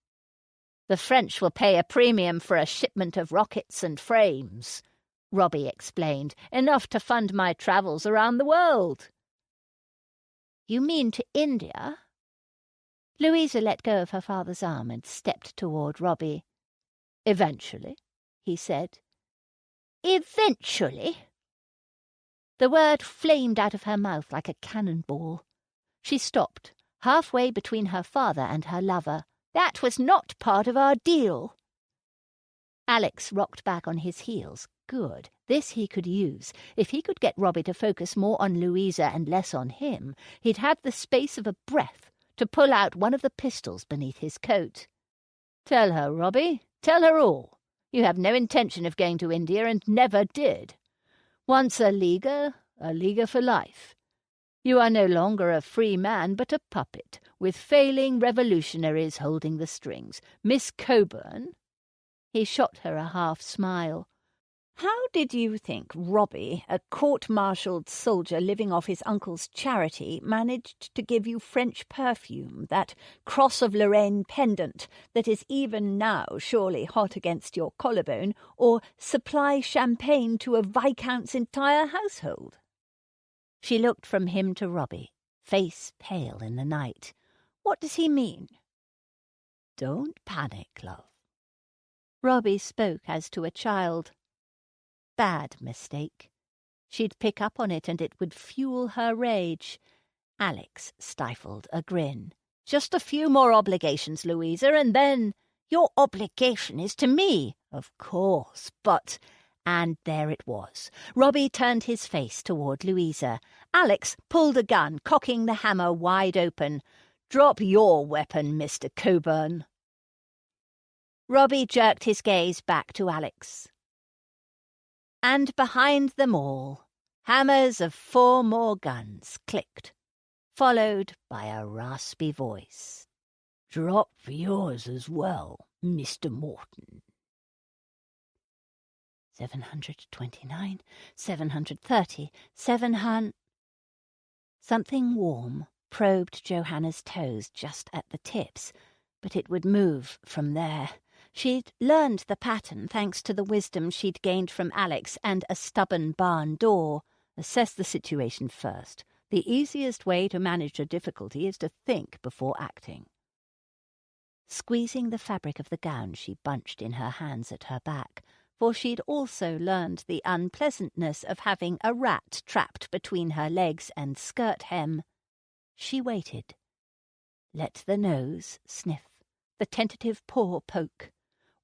The French will pay a premium for a shipment of rockets and frames, Robbie explained, enough to fund my travels around the world. You mean to India? Louisa let go of her father's arm and stepped toward Robbie. Eventually, he said. Eventually? The word flamed out of her mouth like a cannonball. She stopped, halfway between her father and her lover. That was not part of our deal. Alex rocked back on his heels. Good. This he could use. If he could get Robbie to focus more on Louisa and less on him, he'd have the space of a breath to pull out one of the pistols beneath his coat. Tell her, Robbie. Tell her all. You have no intention of going to India and never did. Once a leaguer for life. You are no longer a free man, but a puppet, with failing revolutionaries holding the strings. Miss Coburn? He shot her a half-smile. How did you think Robbie, a court-martialed soldier living off his uncle's charity, managed to give you French perfume, that Cross of Lorraine pendant that is even now surely hot against your collarbone, or supply champagne to a Viscount's entire household? She looked from him to Robbie, face pale in the night. What does he mean? Don't panic, love. Robbie spoke as to a child. Bad mistake. She'd pick up on it and it would fuel her rage. Alex stifled a grin. Just a few more obligations, Louisa, and then... Your obligation is to me. Of course, but... And there it was. Robbie turned his face toward Louisa. Alex pulled a gun, cocking the hammer wide open. Drop your weapon, Mr. Coburn. Robbie jerked his gaze back to Alex. And behind them all, hammers of 4 more guns clicked, followed by a raspy voice. Drop yours as well, Mr. Morton. 729, 730, 700... Something warm probed Johanna's toes just at the tips, but it would move from there. She'd learned the pattern thanks to the wisdom she'd gained from Alex and a stubborn barn door. Assess the situation first. The easiest way to manage a difficulty is to think before acting. Squeezing the fabric of the gown she bunched in her hands at her back, for she'd also learned the unpleasantness of having a rat trapped between her legs and skirt hem. She waited. Let the nose sniff, the tentative paw poke.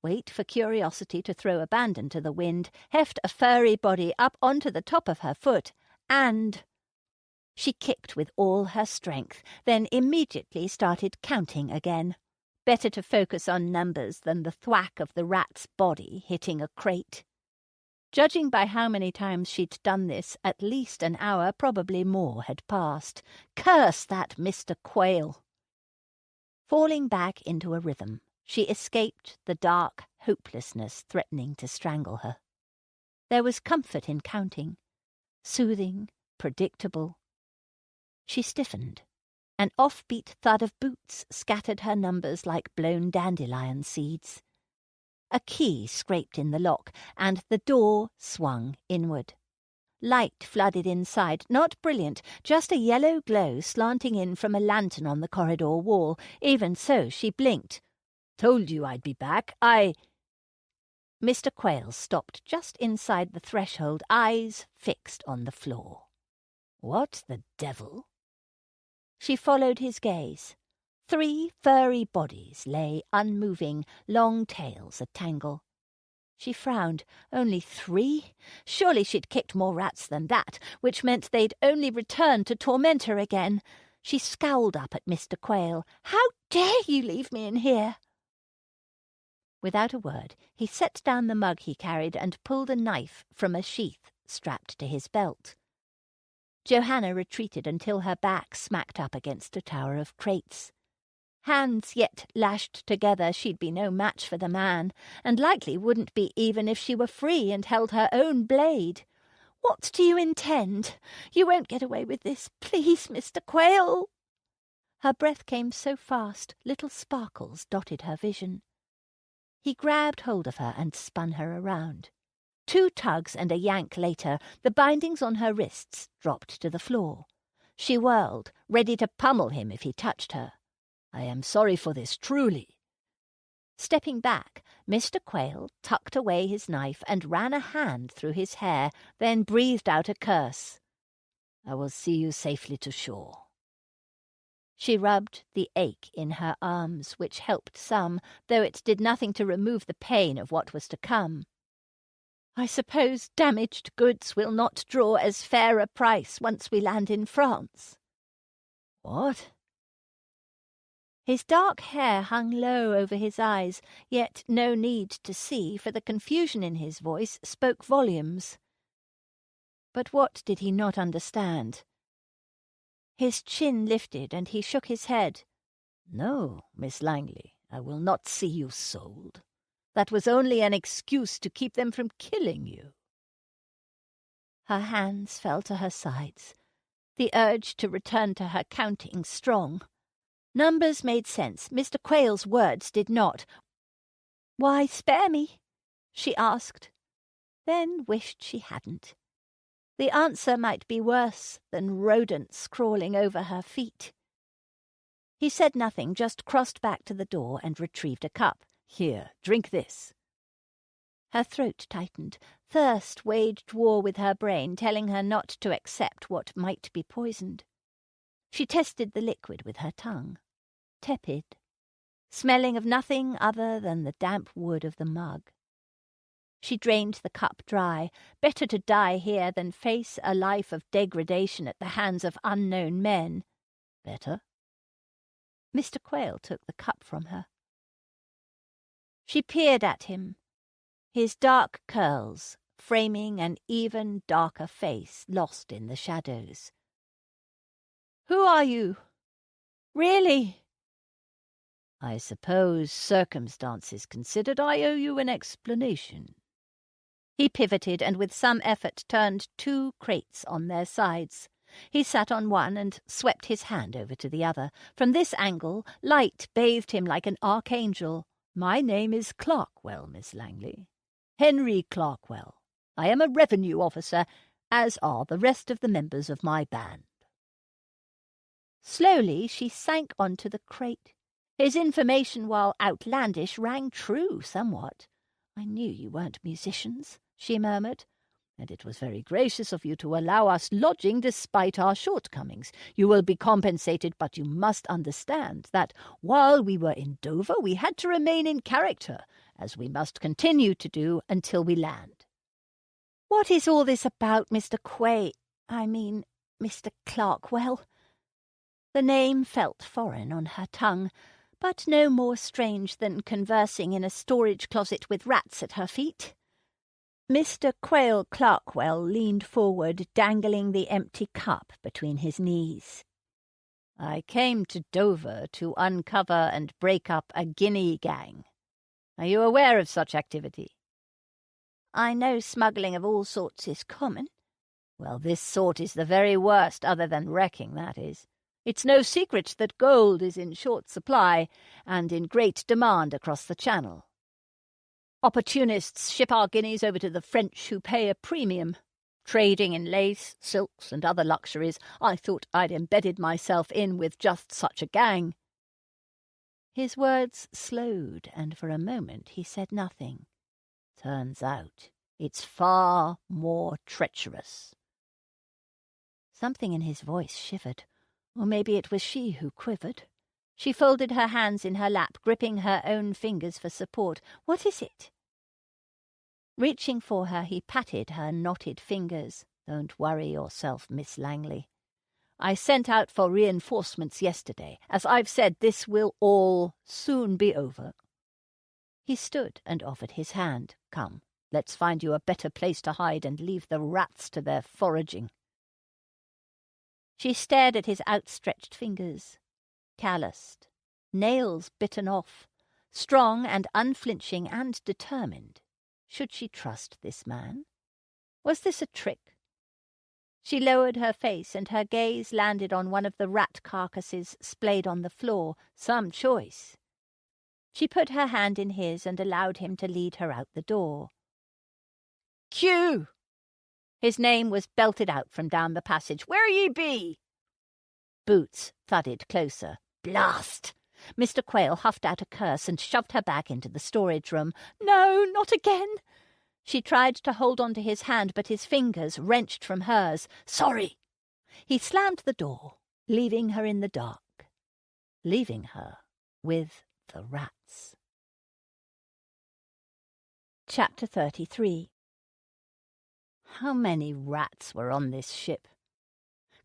Wait for curiosity to throw abandon to the wind, heft a furry body up onto the top of her foot, and... She kicked with all her strength, then immediately started counting again. Better to focus on numbers than the thwack of the rat's body hitting a crate. Judging by how many times she'd done this, at least an hour, probably more, had passed. Curse that Mr. Quayle! Falling back into a rhythm, she escaped the dark hopelessness threatening to strangle her. There was comfort in counting, soothing, predictable. She stiffened. An offbeat thud of boots scattered her numbers like blown dandelion seeds. A key scraped in the lock, and the door swung inward. Light flooded inside, not brilliant, just a yellow glow slanting in from a lantern on the corridor wall. Even so, she blinked. "Told you I'd be back. Mr. Quayle stopped just inside the threshold, eyes fixed on the floor. What the devil? She followed his gaze. 3 furry bodies lay unmoving, long tails a tangle. She frowned. Only 3? Surely she'd kicked more rats than that, which meant they'd only return to torment her again. She scowled up at Mr. Quayle. "How dare you leave me in here?" Without a word, he set down the mug he carried and pulled a knife from a sheath strapped to his belt. Johanna retreated until her back smacked up against a tower of crates. Hands yet lashed together, she'd be no match for the man, and likely wouldn't be even if she were free and held her own blade. "What do you intend? You won't get away with this. Please, Mr. Quayle." Her breath came so fast, little sparkles dotted her vision. He grabbed hold of her and spun her around. 2 tugs and a yank later, the bindings on her wrists dropped to the floor. She whirled, ready to pummel him if he touched her. "I am sorry for this, truly." Stepping back, Mr. Quayle tucked away his knife and ran a hand through his hair, then breathed out a curse. "I will see you safely to shore." She rubbed the ache in her arms, which helped some, though it did nothing to remove the pain of what was to come. "I suppose damaged goods will not draw as fair a price once we land in France." "What?" His dark hair hung low over his eyes, yet no need to see, for the confusion in his voice spoke volumes. But what did he not understand? His chin lifted, and he shook his head. "No, Miss Langley, I will not see you sold. That was only an excuse to keep them from killing you." Her hands fell to her sides, the urge to return to her counting strong. Numbers made sense. Mr. Quayle's words did not. "Why spare me?" she asked, then wished she hadn't. The answer might be worse than rodents crawling over her feet. He said nothing, just crossed back to the door and retrieved a cup. "Here, drink this." Her throat tightened. Thirst waged war with her brain, telling her not to accept what might be poisoned. She tested the liquid with her tongue. Tepid, smelling of nothing other than the damp wood of the mug. She drained the cup dry. Better to die here than face a life of degradation at the hands of unknown men. "Better?" Mr. Quayle took the cup from her. She peered at him, his dark curls framing an even darker face lost in the shadows. "Who are you? Really?" "I suppose, circumstances considered, I owe you an explanation." He pivoted and with some effort turned 2 crates on their sides. He sat on one and swept his hand over to the other. From this angle, light bathed him like an archangel. "My name is Clarkwell, Miss Langley. Henry Clarkwell. I am a revenue officer, as are the rest of the members of my band." Slowly she sank onto the crate. His information, while outlandish, rang true somewhat. "I knew you weren't musicians," she murmured. "And it was very gracious of you to allow us lodging despite our shortcomings. You will be compensated, but you must understand that while we were in Dover we had to remain in character, as we must continue to do until we land." "What is all this about, Mr. Mr. Clarkwell?" The name felt foreign on her tongue, but no more strange than conversing in a storage closet with rats at her feet. Mr. Quayle Clarkwell leaned forward, dangling the empty cup between his knees. "I came to Dover to uncover and break up a guinea gang. Are you aware of such activity?" "I know smuggling of all sorts is common." "Well, this sort is the very worst, other than wrecking, that is. It's no secret that gold is in short supply and in great demand across the Channel. Opportunists ship our guineas over to the French, who pay a premium. Trading in lace, silks, and other luxuries, I thought I'd embedded myself in with just such a gang." His words slowed, and for a moment he said nothing. "Turns out it's far more treacherous." Something in his voice shivered, or maybe it was she who quivered. She folded her hands in her lap, gripping her own fingers for support. "What is it?" Reaching for her, he patted her knotted fingers. "Don't worry yourself, Miss Langley. I sent out for reinforcements yesterday. As I've said, this will all soon be over." He stood and offered his hand. "Come, let's find you a better place to hide and leave the rats to their foraging." She stared at his outstretched fingers, calloused, nails bitten off, strong and unflinching and determined. Should she trust this man? Was this a trick? She lowered her face, and her gaze landed on one of the rat carcasses splayed on the floor. Some choice. She put her hand in his and allowed him to lead her out the door. "Q!" His name was belted out from down the passage. "Where ye be?" Boots thudded closer. "Blast!" Mr. Quayle huffed out a curse and shoved her back into the storage room. "No, not again!" She tried to hold on to his hand, but his fingers wrenched from hers. "Sorry!" He slammed the door, leaving her in the dark, leaving her with the rats. Chapter 33. How many rats were on this ship?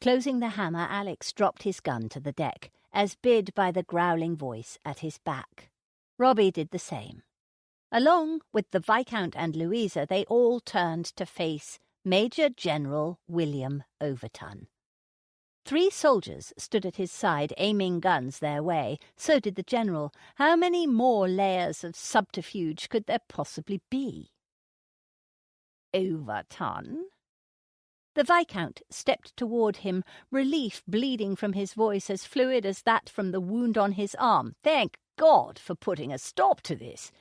Closing the hammer, Alex dropped his gun to the deck, as bid by the growling voice at his back. Robbie did the same. Along with the Viscount and Louisa, they all turned to face Major General William Overton. 3 soldiers stood at his side, aiming guns their way. So did the general. How many more layers of subterfuge could there possibly be? "Overton?" The Viscount stepped toward him, relief bleeding from his voice as fluid as that from the wound on his arm. "Thank God for putting a stop to this."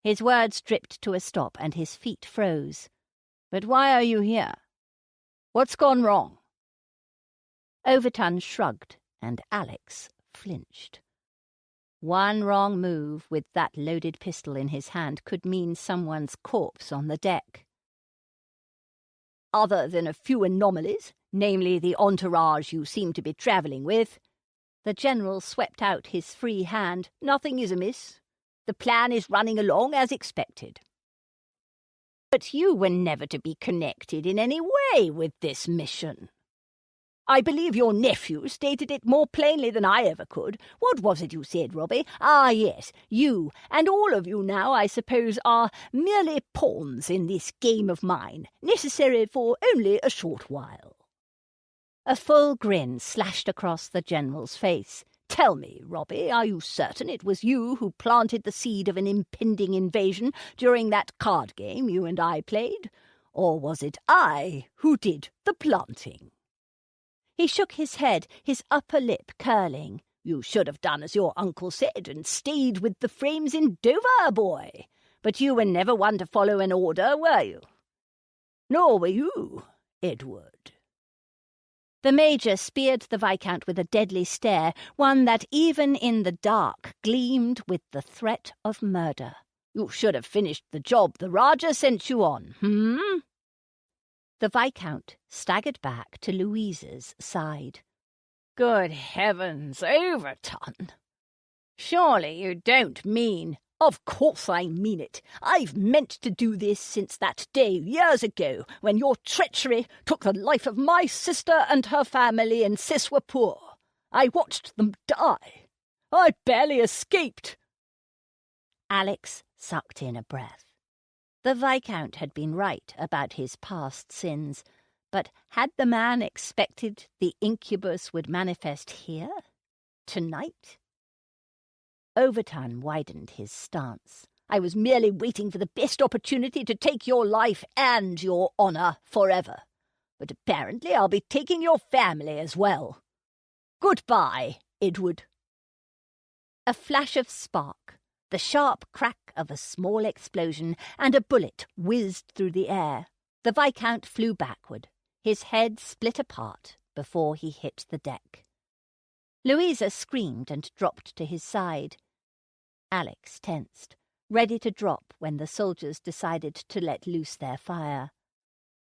His words dripped to a stop, and his feet froze. "But why are you here? What's gone wrong?" Overton shrugged, and Alex flinched. One wrong move with that loaded pistol in his hand could mean someone's corpse on the deck. "Other than a few anomalies, namely the entourage you seem to be travelling with." The general swept out his free hand. "Nothing is amiss. The plan is running along as expected." "But you were never to be connected in any way with this mission." "I believe your nephew stated it more plainly than I ever could. What was it you said, Robbie? Ah, yes, you, and all of you now, I suppose, are merely pawns in this game of mine, necessary for only a short while." A full grin slashed across the general's face. "Tell me, Robbie, are you certain it was you who planted the seed of an impending invasion during that card game you and I played? Or was it I who did the planting?" He shook his head, his upper lip curling. "You should have done as your uncle said and stayed with the frames in Dover, boy. But you were never one to follow an order, were you? Nor were you, Edward." The Major speared the Viscount with a deadly stare, one that even in the dark gleamed with the threat of murder. "You should have finished the job the Rajah sent you on, The Viscount staggered back to Louisa's side. "Good heavens, Overton! Surely you don't mean—" "Of course I mean it. I've meant to do this since that day years ago when your treachery took the life of my sister and her family in Siswapur. I watched them die. I barely escaped." Alex sucked in a breath. The Viscount had been right about his past sins, but had the man expected the incubus would manifest here? Tonight? Overton widened his stance. "I was merely waiting for the best opportunity to take your life and your honour forever. But apparently I'll be taking your family as well. Goodbye, Edward." A flash of spark, the sharp crack of a small explosion, and a bullet whizzed through the air. The Viscount flew backward, his head split apart before he hit the deck. Louisa screamed and dropped to his side. Alex tensed, ready to drop when the soldiers decided to let loose their fire.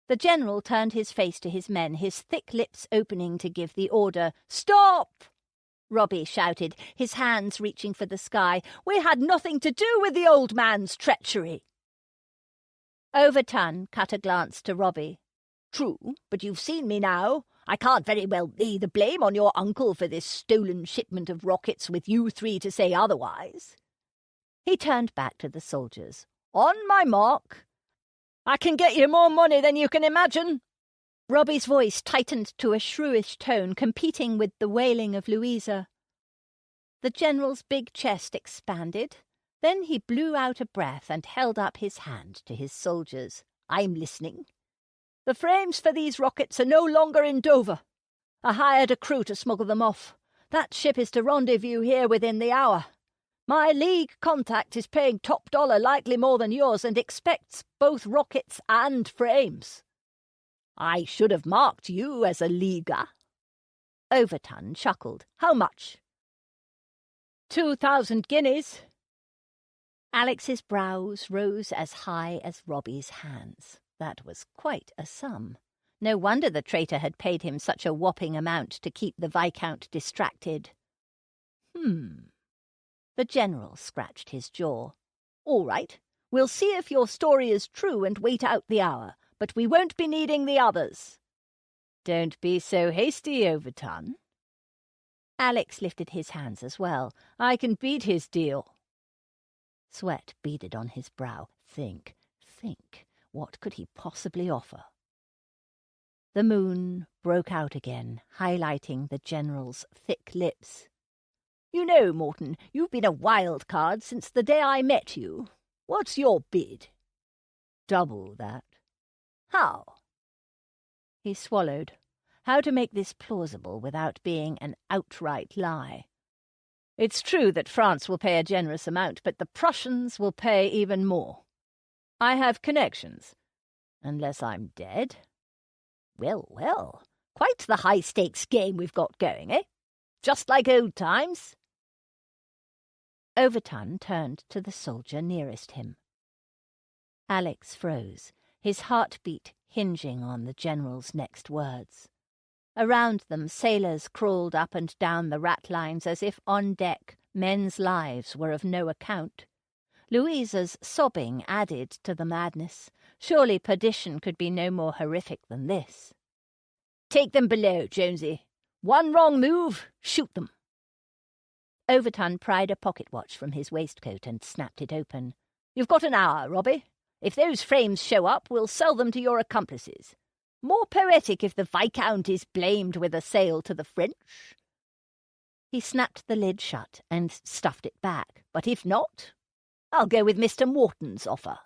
The general turned his face to his men, his thick lips opening to give the order, "Stop!" Robbie shouted, his hands reaching for the sky. "We had nothing to do with the old man's treachery." Overton cut a glance to Robbie. "True, but you've seen me now. I can't very well lay the blame on your uncle for this stolen shipment of rockets with you three to say otherwise." He turned back to the soldiers. "On my mark. I can get you more money than you can imagine." Robbie's voice tightened to a shrewish tone, competing with the wailing of Louisa. The general's big chest expanded. Then he blew out a breath and held up his hand to his soldiers. "I'm listening. The frames for these rockets are no longer in Dover. I hired a crew to smuggle them off. That ship is to rendezvous here within the hour. My League contact is paying top dollar, likely more than yours, and expects both rockets and frames. I should have marked you as a Leaguer." Overton chuckled. "How much?" 2,000 guineas. Alex's brows rose as high as Robbie's hands. That was quite a sum. No wonder the traitor had paid him such a whopping amount to keep the Viscount distracted. The general scratched his jaw. "All right, we'll see if your story is true and wait out the hour, but we won't be needing the others." "Don't be so hasty, Overton." Alex lifted his hands as well. "I can beat his deal." Sweat beaded on his brow. Think. What could he possibly offer? The moon broke out again, highlighting the general's thick lips. "You know, Morton, you've been a wild card since the day I met you. What's your bid?" "Double that." "How?" He swallowed. How to make this plausible without being an outright lie? "It's true that France will pay a generous amount, but the Prussians will pay even more. I have connections. Unless I'm dead." Well, quite the high-stakes game we've got going, eh? Just like old times." Overton turned to the soldier nearest him. Alex froze, his heartbeat hinging on the general's next words. Around them, sailors crawled up and down the ratlines as if on deck men's lives were of no account. Louisa's sobbing added to the madness. Surely perdition could be no more horrific than this. "Take them below, Jonesy. One wrong move, shoot them." Overton pried a pocket watch from his waistcoat and snapped it open. "You've got an hour, Robbie. If those frames show up, we'll sell them to your accomplices. More poetic if the Viscount is blamed with a sale to the French." He snapped the lid shut and stuffed it back. "But if not, I'll go with Mr. Morton's offer."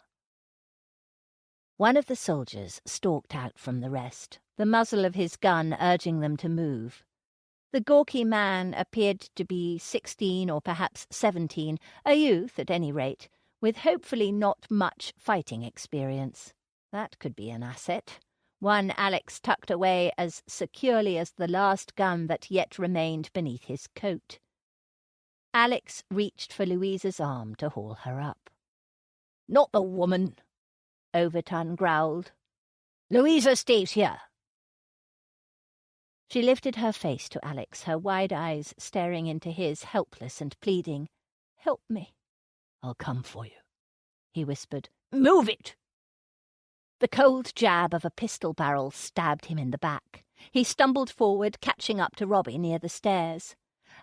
One of the soldiers stalked out from the rest, the muzzle of his gun urging them to move. The gawky man appeared to be 16 or perhaps 17, a youth at any rate, with hopefully not much fighting experience. That could be an asset. One Alex tucked away as securely as the last gun that yet remained beneath his coat. Alex reached for Louisa's arm to haul her up. "Not the woman," Overton growled. "Louisa stays here." She lifted her face to Alex, her wide eyes staring into his, helpless and pleading. "Help me." "I'll come for you," he whispered. "Move it!" The cold jab of a pistol barrel stabbed him in the back. He stumbled forward, catching up to Robbie near the stairs.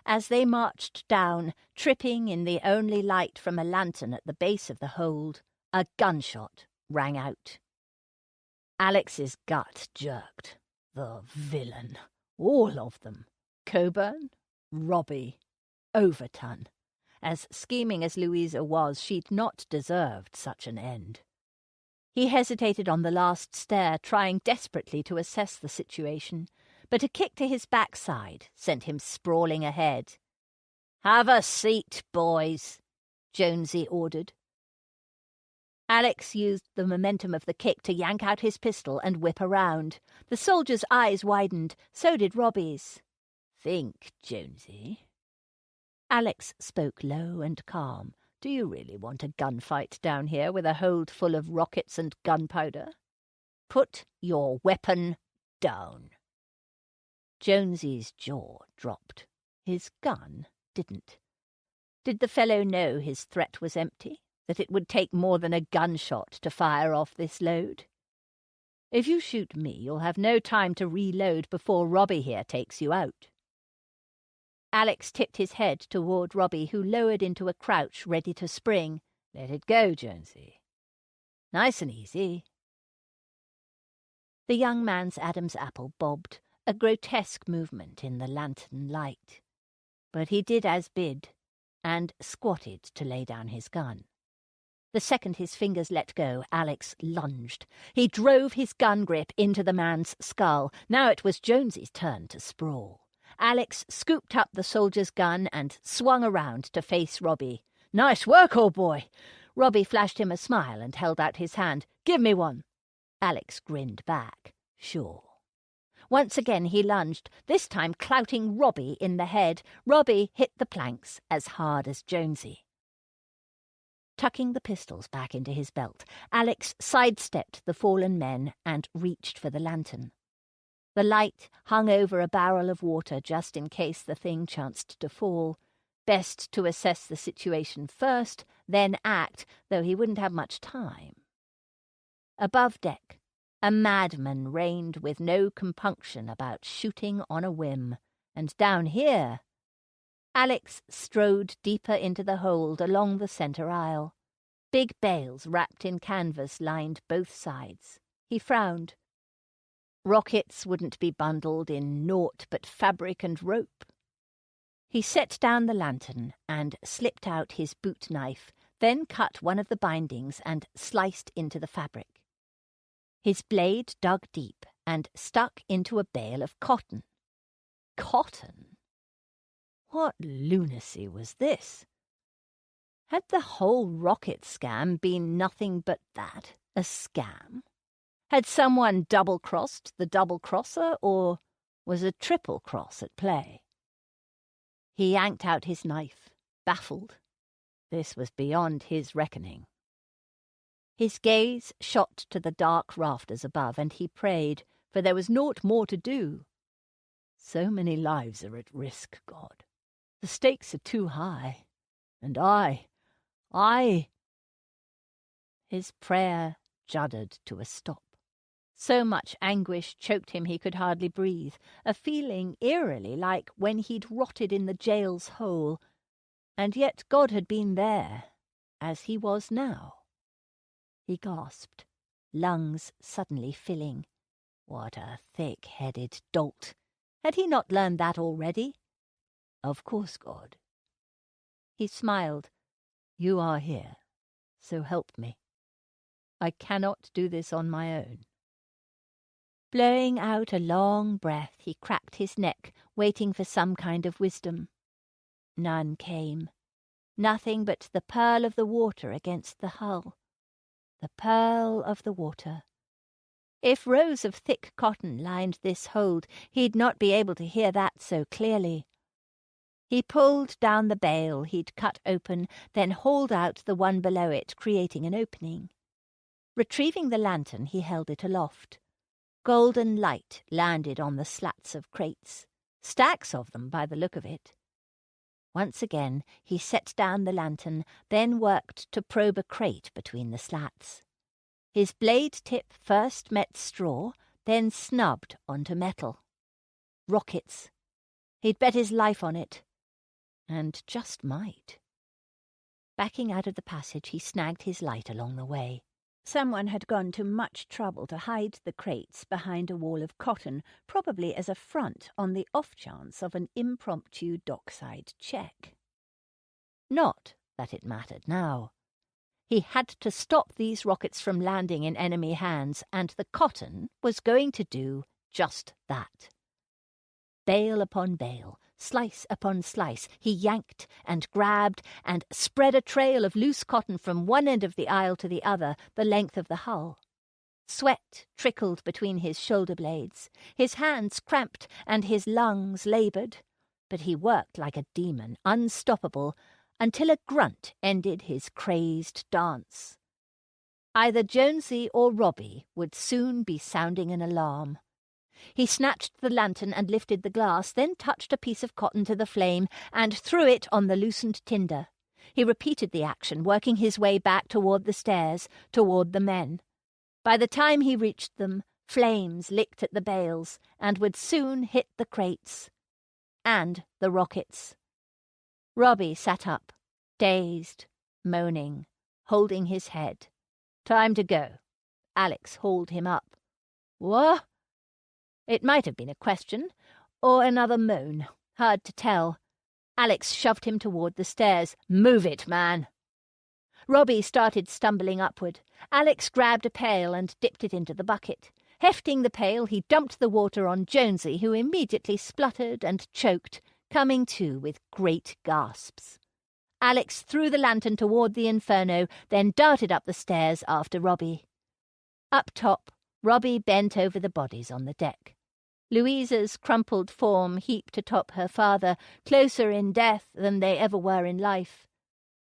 As they marched down, tripping in the only light from a lantern at the base of the hold, a gunshot rang out. Alex's gut jerked. The villain. All of them. Coburn, Robbie, Overton. As scheming as Louisa was, she'd not deserved such an end. He hesitated on the last stair, trying desperately to assess the situation, but a kick to his backside sent him sprawling ahead. "Have a seat, boys," Jonesy ordered. Alex used the momentum of the kick to yank out his pistol and whip around. The soldier's eyes widened, so did Robbie's. "Think, Jonesy." Alex spoke low and calm. "Do you really want a gunfight down here with a hold full of rockets and gunpowder? Put your weapon down." Jonesy's jaw dropped. His gun didn't. Did the fellow know his threat was empty? That it would take more than a gunshot to fire off this load? "If you shoot me, you'll have no time to reload before Robbie here takes you out." Alex tipped his head toward Robbie, who lowered into a crouch, ready to spring. "Let it go, Jonesy. Nice and easy." The young man's Adam's apple bobbed, a grotesque movement in the lantern light. But he did as bid, and squatted to lay down his gun. The second his fingers let go, Alex lunged. He drove his gun grip into the man's skull. Now it was Jonesy's turn to sprawl. Alex scooped up the soldier's gun and swung around to face Robbie. "Nice work, old boy!" Robbie flashed him a smile and held out his hand. "Give me one." Alex grinned back. "Sure." Once again he lunged, this time clouting Robbie in the head. Robbie hit the planks as hard as Jonesy. Tucking the pistols back into his belt, Alex sidestepped the fallen men and reached for the lantern. The light hung over a barrel of water just in case the thing chanced to fall. Best to assess the situation first, then act, though he wouldn't have much time. Above deck, a madman reigned with no compunction about shooting on a whim, and down here... Alex strode deeper into the hold along the centre aisle. Big bales wrapped in canvas lined both sides. He frowned. Rockets wouldn't be bundled in naught but fabric and rope. He set down the lantern and slipped out his boot knife, then cut one of the bindings and sliced into the fabric. His blade dug deep and stuck into a bale of cotton. Cotton? What lunacy was this? Had the whole rocket scam been nothing but that, a scam? Had someone double-crossed the double-crosser, or was a triple-cross at play? He yanked out his knife, baffled. This was beyond his reckoning. His gaze shot to the dark rafters above, and he prayed, for there was naught more to do. So many lives are at risk, God. The stakes are too high. And I... His prayer juddered to a stop. So much anguish choked him he could hardly breathe, a feeling eerily like when he'd rotted in the jail's hole, and yet God had been there, as he was now. He gasped, lungs suddenly filling. What a thick-headed dolt! Had he not learned that already? Of course, God. He smiled. You are here, so help me. I cannot do this on my own. Blowing out a long breath, he cracked his neck, waiting for some kind of wisdom. None came. Nothing but the purl of the water against the hull. The purl of the water. If rows of thick cotton lined this hold, he'd not be able to hear that so clearly. He pulled down the bale he'd cut open, then hauled out the one below it, creating an opening. Retrieving the lantern, he held it aloft. Golden light landed on the slats of crates, stacks of them by the look of it. Once again he set down the lantern, then worked to probe a crate between the slats. His blade tip first met straw, then snubbed onto metal. Rockets. He'd bet his life on it. And just might. Backing out of the passage, he snagged his light along the way. Someone had gone to much trouble to hide the crates behind a wall of cotton, probably as a front on the off chance of an impromptu dockside check. Not that it mattered now. He had to stop these rockets from landing in enemy hands, and the cotton was going to do just that. Bale upon bale, Slice upon slice, he yanked and grabbed and spread a trail of loose cotton from one end of the aisle to the other, the length of the hull. Sweat trickled between his shoulder blades. His hands cramped and his lungs laboured. But he worked like a demon, unstoppable, until a grunt ended his crazed dance. Either Jonesy or Robbie would soon be sounding an alarm. He snatched the lantern and lifted the glass, then touched a piece of cotton to the flame and threw it on the loosened tinder. He repeated the action, working his way back toward the stairs, toward the men. By the time he reached them, flames licked at the bales and would soon hit the crates. And the rockets. Robbie sat up, dazed, moaning, holding his head. "Time to go." Alex hauled him up. "What?" It might have been a question, or another moan. Hard to tell. Alex shoved him toward the stairs. "Move it, man." Robbie started stumbling upward. Alex grabbed a pail and dipped it into the bucket. Hefting the pail, he dumped the water on Jonesy, who immediately spluttered and choked, coming to with great gasps. Alex threw the lantern toward the inferno, then darted up the stairs after Robbie. Up top, Robbie bent over the bodies on the deck. Louisa's crumpled form heaped atop her father, closer in death than they ever were in life.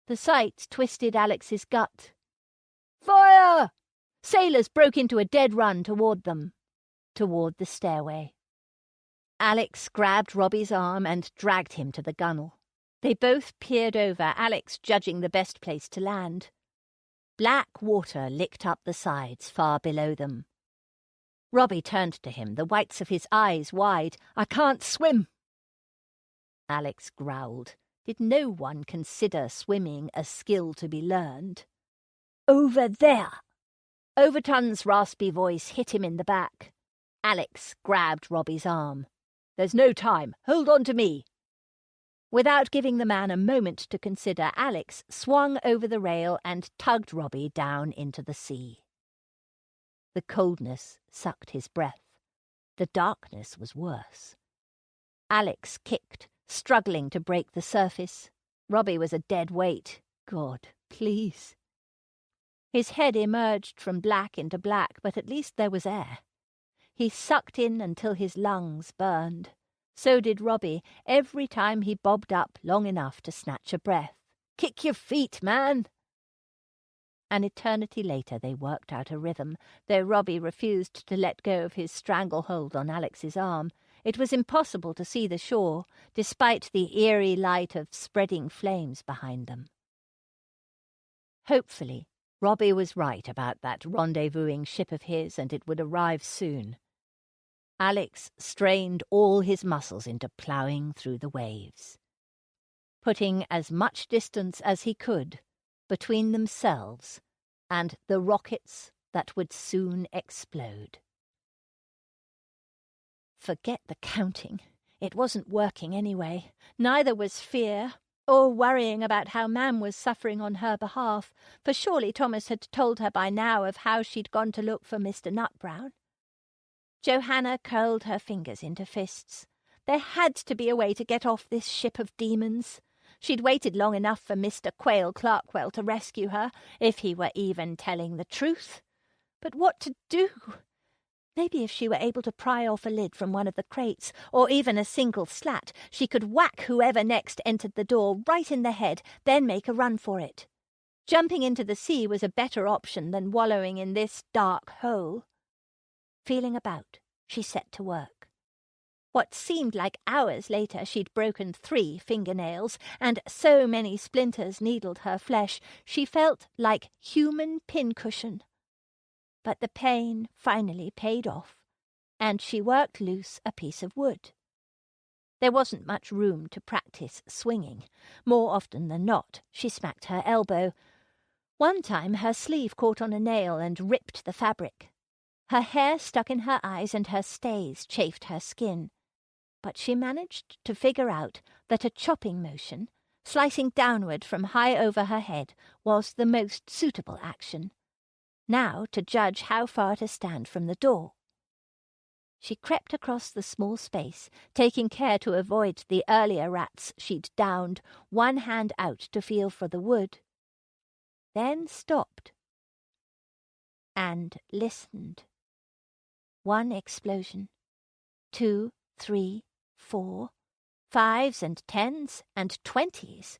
The sight twisted Alex's gut. "Fire!" Sailors broke into a dead run toward them, toward the stairway. Alex grabbed Robbie's arm and dragged him to the gunwale. They both peered over, Alex judging the best place to land. Black water licked up the sides far below them. Robbie turned to him, the whites of his eyes wide. "I can't swim." Alex growled. Did no one consider swimming a skill to be learned? "Over there!" Overton's raspy voice hit him in the back. Alex grabbed Robbie's arm. "There's no time. Hold on to me." Without giving the man a moment to consider, Alex swung over the rail and tugged Robbie down into the sea. The coldness sucked his breath. The darkness was worse. Alex kicked, struggling to break the surface. Robbie was a dead weight. God, please. His head emerged from black into black, but at least there was air. He sucked in until his lungs burned. So did Robbie, every time he bobbed up long enough to snatch a breath. "Kick your feet, man!" An eternity later they worked out a rhythm, though Robbie refused to let go of his stranglehold on Alex's arm. It was impossible to see the shore, despite the eerie light of spreading flames behind them. Hopefully, Robbie was right about that rendezvousing ship of his, and it would arrive soon. Alex strained all his muscles into ploughing through the waves, putting as much distance as he could between themselves and the rockets that would soon explode. Forget the counting. It wasn't working anyway. Neither was fear, or worrying about how Mam was suffering on her behalf, for surely Thomas had told her by now of how she'd gone to look for Mr. Nutbrown. Johanna curled her fingers into fists. There had to be a way to get off this ship of demons. She'd waited long enough for Mr. Quayle Clarkwell to rescue her, if he were even telling the truth. But what to do? Maybe if she were able to pry off a lid from one of the crates, or even a single slat, she could whack whoever next entered the door right in the head, then make a run for it. Jumping into the sea was a better option than wallowing in this dark hole. Feeling about, she set to work. What seemed like hours later, she'd broken 3 fingernails, and so many splinters needled her flesh, she felt like human pincushion. But the pain finally paid off, and she worked loose a piece of wood. There wasn't much room to practice swinging. More often than not, she smacked her elbow. One time her sleeve caught on a nail and ripped the fabric. Her hair stuck in her eyes and her stays chafed her skin. But she managed to figure out that a chopping motion, slicing downward from high over her head, was the most suitable action. Now to judge how far to stand from the door. She crept across the small space, taking care to avoid the earlier rats she'd downed, one hand out to feel for the wood. Then stopped and listened. 1 explosion, 2, 3, 4, 5s and 10s and 20s,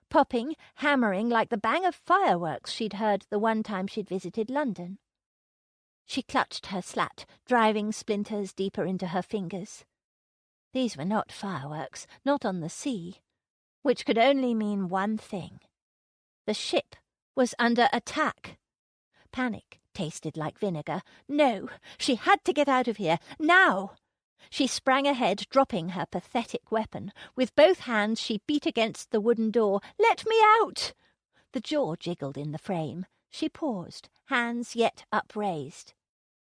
popping, hammering like the bang of fireworks she'd heard the one time she'd visited London. She clutched her slat, driving splinters deeper into her fingers. These were not fireworks, not on the sea, which could only mean one thing. The ship was under attack. Panic tasted like vinegar. No, she had to get out of here, now! She sprang ahead, dropping her pathetic weapon. With both hands she beat against the wooden door. "Let me out!" The jaw jiggled in the frame. She paused, hands yet upraised.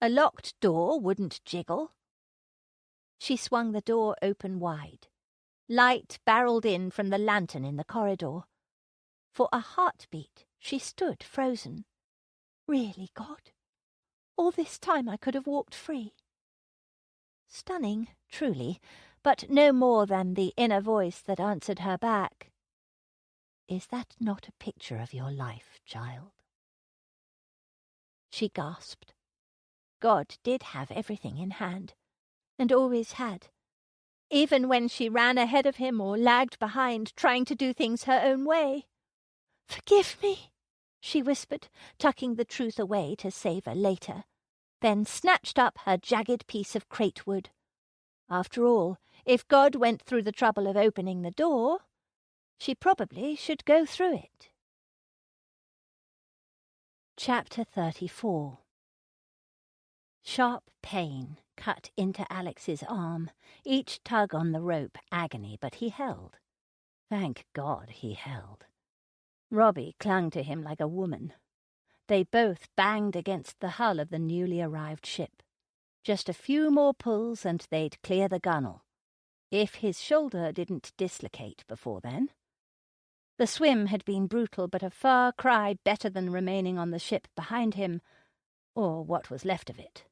A locked door wouldn't jiggle. She swung the door open wide. Light barreled in from the lantern in the corridor. For a heartbeat she stood frozen. Really, God? All this time I could have walked free. Stunning, truly, but no more than the inner voice that answered her back. Is that not a picture of your life, child? She gasped. God did have everything in hand, and always had, even when she ran ahead of him or lagged behind, trying to do things her own way. "Forgive me," she whispered, tucking the truth away to savour later, then snatched up her jagged piece of crate wood. After all, if God went through the trouble of opening the door, she probably should go through it. Chapter 34. Sharp pain cut into Alex's arm, each tug on the rope agony, but he held. Thank God he held. Robbie clung to him like a woman. They both banged against the hull of the newly arrived ship. Just a few more pulls and they'd clear the gunwale, if his shoulder didn't dislocate before then. The swim had been brutal, but a far cry better than remaining on the ship behind him, or what was left of it.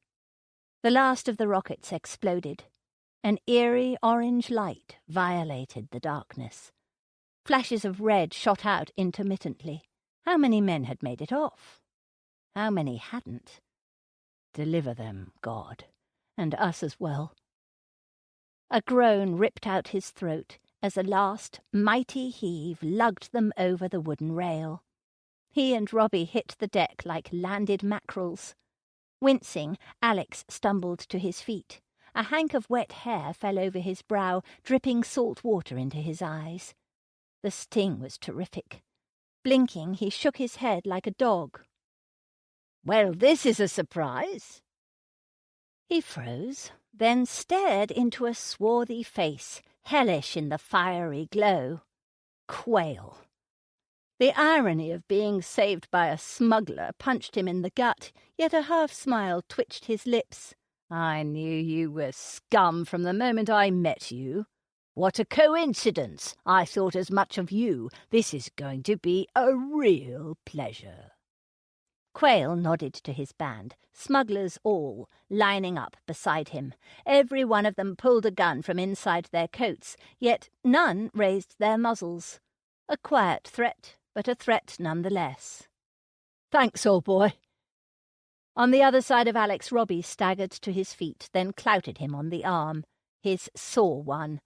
The last of the rockets exploded. An eerie orange light violated the darkness. Flashes of red shot out intermittently. How many men had made it off? How many hadn't? Deliver them, God, and us as well. A groan ripped out his throat as a last mighty heave lugged them over the wooden rail. He and Robbie hit the deck like landed mackerels. Wincing, Alex stumbled to his feet. A hank of wet hair fell over his brow, dripping salt water into his eyes. The sting was terrific. Blinking, he shook his head like a dog. "Well, this is a surprise." He froze, then stared into a swarthy face, hellish in the fiery glow. Quail. The irony of being saved by a smuggler punched him in the gut, yet a half-smile twitched his lips. "I knew you were scum from the moment I met you. What a coincidence! I thought as much of you. This is going to be a real pleasure." Quail nodded to his band, smugglers all, lining up beside him. Every one of them pulled a gun from inside their coats, yet none raised their muzzles. A quiet threat, but a threat nonetheless. "Thanks, old boy." On the other side of Alex, Robbie staggered to his feet, then clouted him on the arm, his sore one.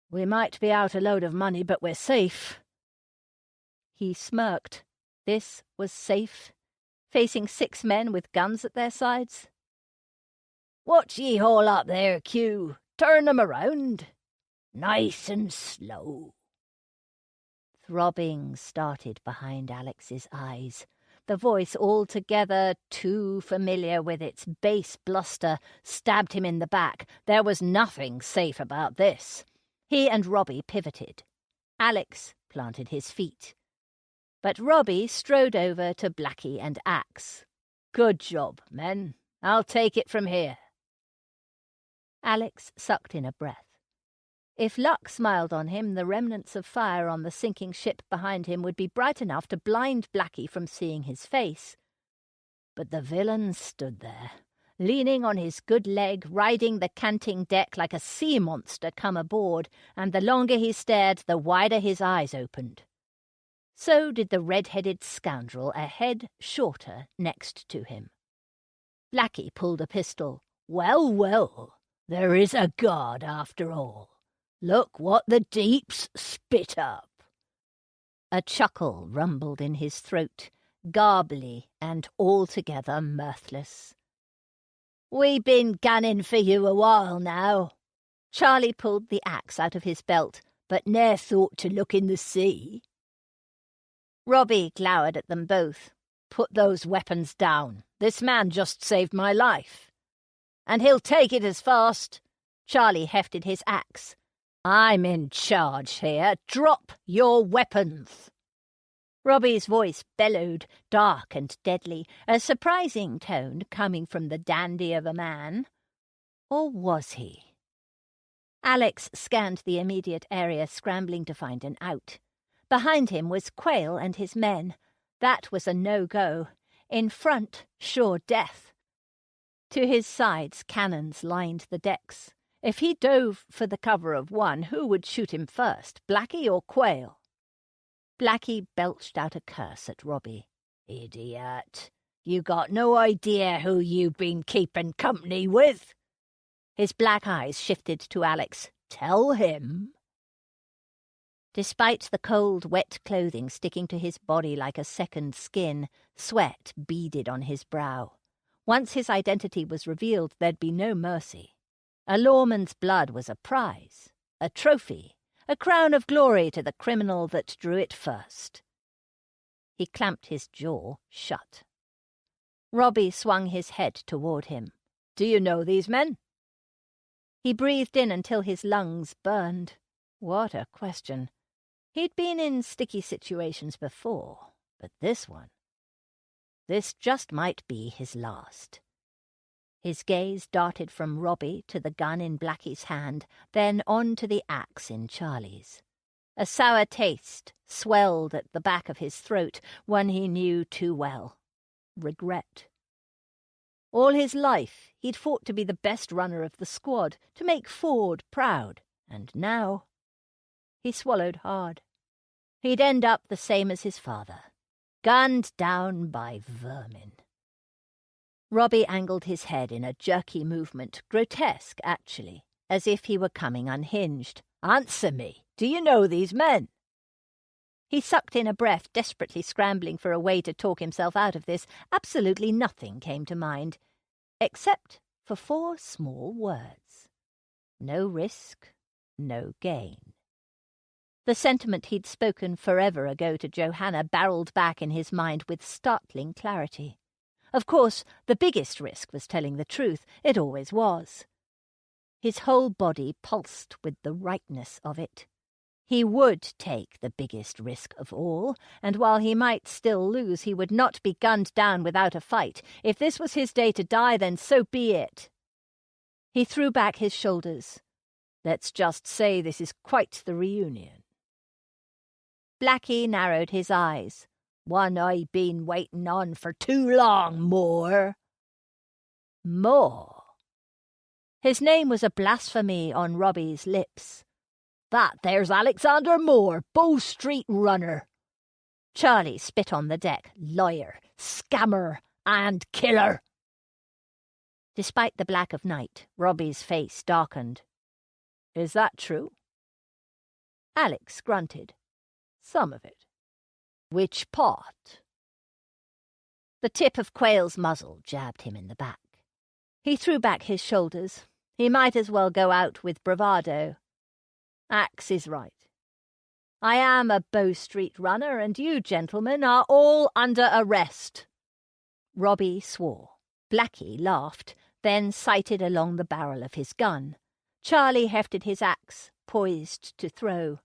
"We might be out a load of money, but we're safe." He smirked. This was safe. Facing 6 men with guns at their sides. "What ye haul up there, Q? Turn them around. Nice and slow." Throbbing started behind Alex's eyes. The voice, altogether too familiar with its bass bluster, stabbed him in the back. There was nothing safe about this. He and Robbie pivoted. Alex planted his feet. But Robbie strode over to Blackie and Axe. "Good job, men. I'll take it from here." Alex sucked in a breath. If luck smiled on him, the remnants of fire on the sinking ship behind him would be bright enough to blind Blackie from seeing his face. But the villain stood there, leaning on his good leg, riding the canting deck like a sea monster come aboard, and the longer he stared, the wider his eyes opened. So did the red-headed scoundrel a head shorter next to him. Blackie pulled a pistol. "Well, well, there is a God after all. Look what the deeps spit up." A chuckle rumbled in his throat, garbly and altogether mirthless. "We been gunning for you a while now." Charlie pulled the axe out of his belt, but ne'er thought to look in the sea. Robbie glowered at them both. "Put those weapons down. This man just saved my life." "And he'll take it as fast." Charlie hefted his axe. "I'm in charge here. Drop your weapons." Robbie's voice bellowed, dark and deadly, a surprising tone coming from the dandy of a man. Or was he? Alex scanned the immediate area, scrambling to find an out. Behind him was Quayle and his men. That was a no-go. In front, sure death. To his sides, cannons lined the decks. If he dove for the cover of one, who would shoot him first, Blackie or Quayle? Blackie belched out a curse at Robbie. "Idiot! You got no idea who you been keeping company with." His black eyes shifted to Alex. "Tell him." Despite the cold, wet clothing sticking to his body like a second skin, sweat beaded on his brow. Once his identity was revealed, there'd be no mercy. A lawman's blood was a prize, a trophy, a crown of glory to the criminal that drew it first. He clamped his jaw shut. Robbie swung his head toward him. "Do you know these men?" He breathed in until his lungs burned. What a question. He'd been in sticky situations before, but this just might be his last. His gaze darted from Robbie to the gun in Blackie's hand, then on to the axe in Charlie's. A sour taste swelled at the back of his throat, one he knew too well. Regret. All his life he'd fought to be the best runner of the squad, to make Ford proud, and now... He swallowed hard. He'd end up the same as his father, gunned down by vermin. Robbie angled his head in a jerky movement, grotesque, actually, as if he were coming unhinged. "Answer me. Do you know these men?" He sucked in a breath, desperately scrambling for a way to talk himself out of this. Absolutely nothing came to mind, except for 4 small words. No risk, no gain. The sentiment he'd spoken forever ago to Johanna barreled back in his mind with startling clarity. Of course, the biggest risk was telling the truth. It always was. His whole body pulsed with the rightness of it. He would take the biggest risk of all, and while he might still lose, he would not be gunned down without a fight. If this was his day to die, then so be it. He threw back his shoulders. Let's just say this is quite the reunion. Blackie narrowed his eyes. "One I been waiting on for too long, Moore." Moore. His name was a blasphemy on Robbie's lips. "That there's Alexander Moore, Bow Street runner." Charlie spit on the deck. "Liar, scammer, and killer." Despite the black of night, Robbie's face darkened. "Is that true?" Alex grunted. "Some of it." "Which part?" The tip of Quayle's muzzle jabbed him in the back. He threw back his shoulders. He might as well go out with bravado. "Axe is right. I am a Bow Street runner, and you gentlemen are all under arrest." Robbie swore. Blackie laughed, then sighted along the barrel of his gun. Charlie hefted his axe, poised to throw.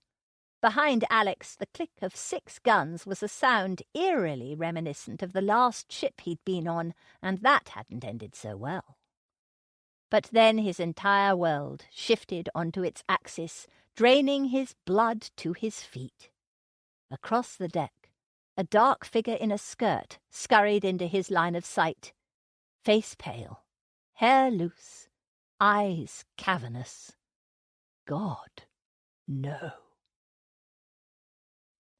Behind Alex, the click of 6 guns was a sound eerily reminiscent of the last ship he'd been on, and that hadn't ended so well. But then his entire world shifted onto its axis, draining his blood to his feet. Across the deck, a dark figure in a skirt scurried into his line of sight. Face pale, hair loose, eyes cavernous. God, no.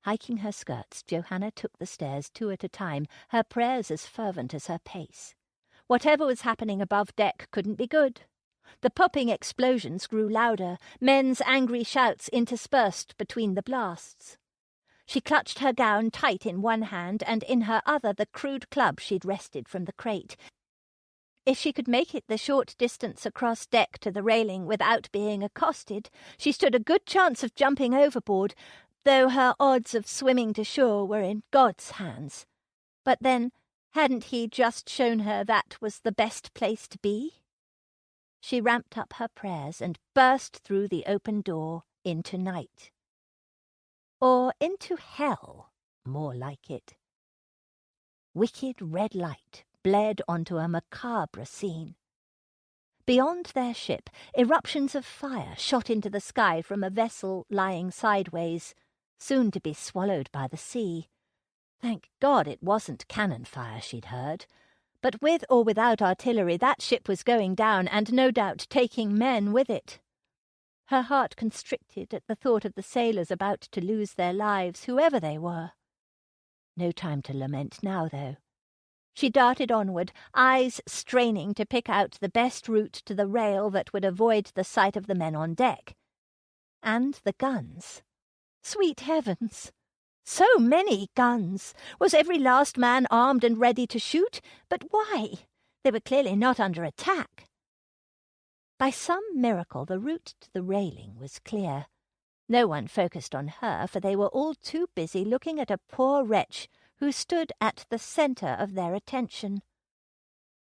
Hiking her skirts, Johanna took the stairs 2 at a time, her prayers as fervent as her pace. Whatever was happening above deck couldn't be good. The popping explosions grew louder, men's angry shouts interspersed between the blasts. She clutched her gown tight in one hand and in her other the crude club she'd wrested from the crate. If she could make it the short distance across deck to the railing without being accosted, she stood a good chance of jumping overboard, though her odds of swimming to shore were in God's hands. But then, hadn't he just shown her that was the best place to be? She ramped up her prayers and burst through the open door into night. Or into hell, more like it. Wicked red light bled onto a macabre scene. Beyond their ship, eruptions of fire shot into the sky from a vessel lying sideways, soon to be swallowed by the sea. Thank God it wasn't cannon fire she'd heard. But with or without artillery, that ship was going down, and no doubt taking men with it. Her heart constricted at the thought of the sailors about to lose their lives, whoever they were. No time to lament now, though. She darted onward, eyes straining to pick out the best route to the rail that would avoid the sight of the men on deck. And the guns. Sweet heavens! So many guns! Was every last man armed and ready to shoot? But why? They were clearly not under attack. By some miracle the route to the railing was clear. No one focused on her, for they were all too busy looking at a poor wretch who stood at the centre of their attention.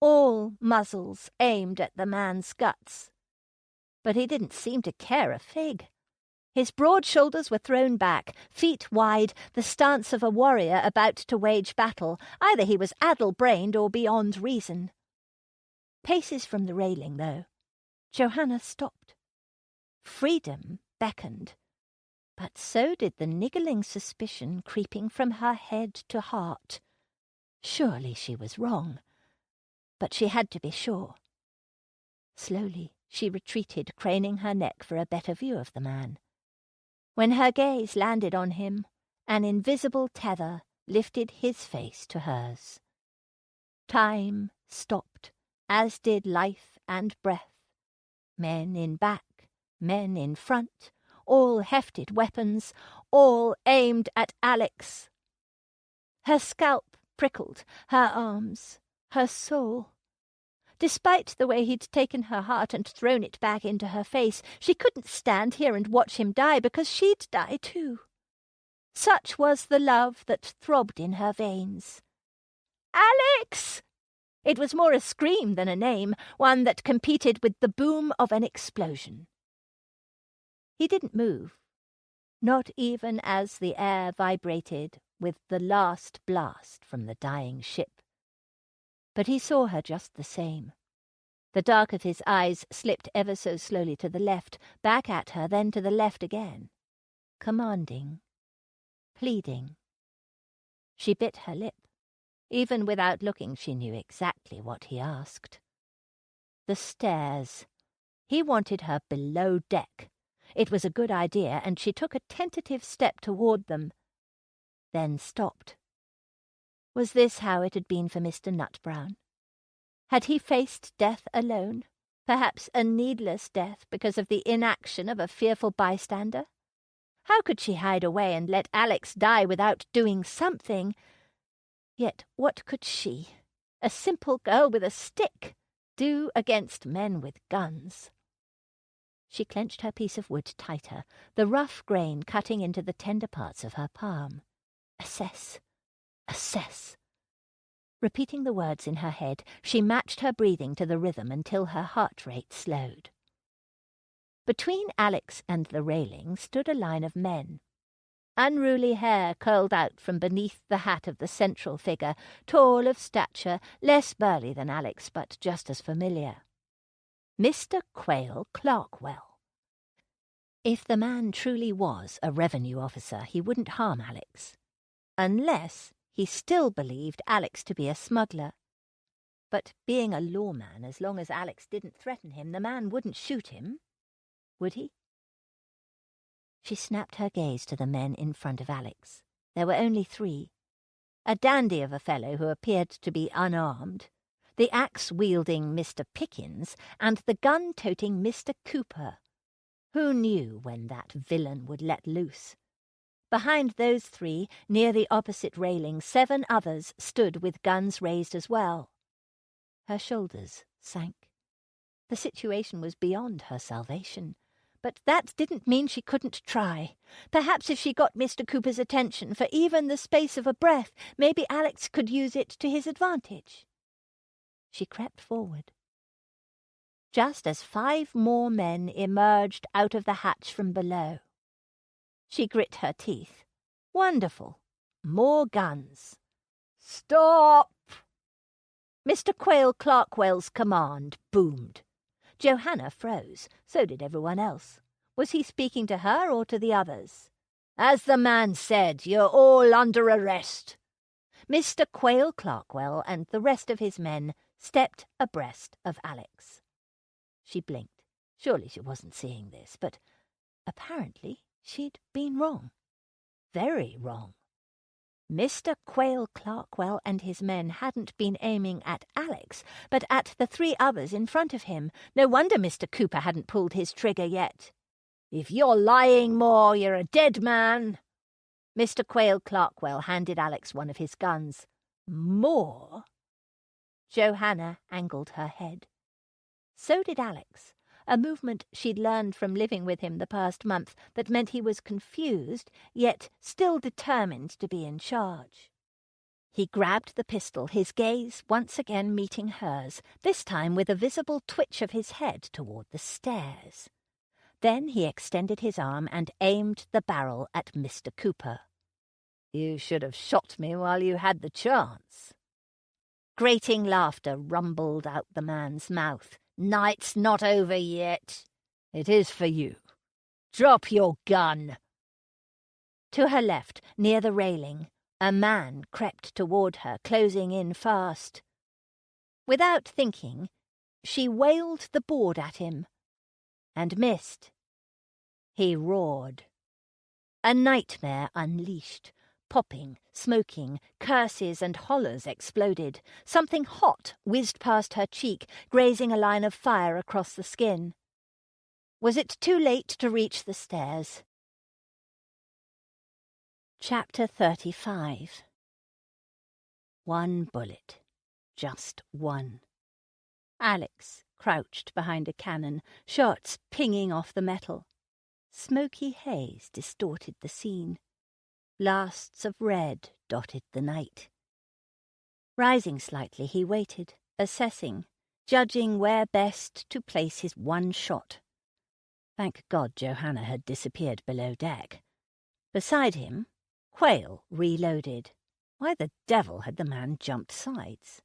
All muzzles aimed at the man's guts. But he didn't seem to care a fig. His broad shoulders were thrown back, feet wide, the stance of a warrior about to wage battle. Either he was addle-brained or beyond reason. Paces from the railing, though, Johanna stopped. Freedom beckoned, but so did the niggling suspicion creeping from her head to heart. Surely she was wrong, but she had to be sure. Slowly she retreated, craning her neck for a better view of the man. When her gaze landed on him, an invisible tether lifted his face to hers. Time stopped, as did life and breath. Men in back, men in front, all hefted weapons, all aimed at Alex. Her scalp prickled, her arms, her soul. Despite the way he'd taken her heart and thrown it back into her face, she couldn't stand here and watch him die, because she'd die too. Such was the love that throbbed in her veins. "Alex!" It was more a scream than a name, one that competed with the boom of an explosion. He didn't move, not even as the air vibrated with the last blast from the dying ship. But he saw her just the same. The dark of his eyes slipped ever so slowly to the left, back at her, then to the left again. Commanding. Pleading. She bit her lip. Even without looking, she knew exactly what he asked. The stairs. He wanted her below deck. It was a good idea, and she took a tentative step toward them, then stopped. Was this how it had been for Mr. Nutbrown? Had he faced death alone, perhaps a needless death because of the inaction of a fearful bystander? How could she hide away and let Alex die without doing something? Yet what could she, a simple girl with a stick, do against men with guns? She clenched her piece of wood tighter, the rough grain cutting into the tender parts of her palm. Assess. Assess. Repeating the words in her head, she matched her breathing to the rhythm until her heart rate slowed. Between Alex and the railing stood a line of men. Unruly hair curled out from beneath the hat of the central figure, tall of stature, less burly than Alex, but just as familiar. Mr. Quayle Clarkwell. If the man truly was a revenue officer, he wouldn't harm Alex. Unless he still believed Alex to be a smuggler. But being a lawman, as long as Alex didn't threaten him, the man wouldn't shoot him, would he? She snapped her gaze to the men in front of Alex. There were only 3. A dandy of a fellow who appeared to be unarmed, the axe-wielding Mr. Pickens, and the gun-toting Mr. Cooper. Who knew when that villain would let loose? Behind those 3, near the opposite railing, 7 others stood with guns raised as well. Her shoulders sank. The situation was beyond her salvation. But that didn't mean she couldn't try. Perhaps if she got Mr. Cooper's attention for even the space of a breath, maybe Alex could use it to his advantage. She crept forward. Just as 5 more men emerged out of the hatch from below. She grit her teeth. Wonderful. More guns. "Stop!" Mr. Quayle Clarkwell's command boomed. Johanna froze. So did everyone else. Was he speaking to her or to the others? "As the man said, you're all under arrest." Mr. Quayle Clarkwell and the rest of his men stepped abreast of Alex. She blinked. Surely she wasn't seeing this, but apparently she'd been wrong. Very wrong. Mr. Quayle Clarkwell and his men hadn't been aiming at Alex, but at the 3 others in front of him. No wonder Mr. Cooper hadn't pulled his trigger yet. "If you're lying more, you're a dead man." Mr. Quayle Clarkwell handed Alex one of his guns. "More?" Johanna angled her head. So did Alex, a movement she'd learned from living with him the past month that meant he was confused, yet still determined to be in charge. He grabbed the pistol, his gaze once again meeting hers, this time with a visible twitch of his head toward the stairs. Then he extended his arm and aimed the barrel at Mr. Cooper. "You should have shot me while you had the chance." Grating laughter rumbled out the man's mouth. "Night's not over yet." "It is for you. Drop your gun." To her left, near the railing, a man crept toward her, closing in fast. Without thinking, she wailed the board at him, and missed. He roared. A nightmare unleashed. Popping, smoking, curses and hollers exploded. Something hot whizzed past her cheek, grazing a line of fire across the skin. Was it too late to reach the stairs? Chapter 35. 1 bullet. Just 1. Alex crouched behind a cannon, shots pinging off the metal. Smoky haze distorted the scene. Lasts of red dotted the night. Rising slightly, he waited, assessing, judging where best to place his one shot. Thank God Johanna had disappeared below deck. Beside him, Quayle reloaded. Why the devil had the man jumped sides?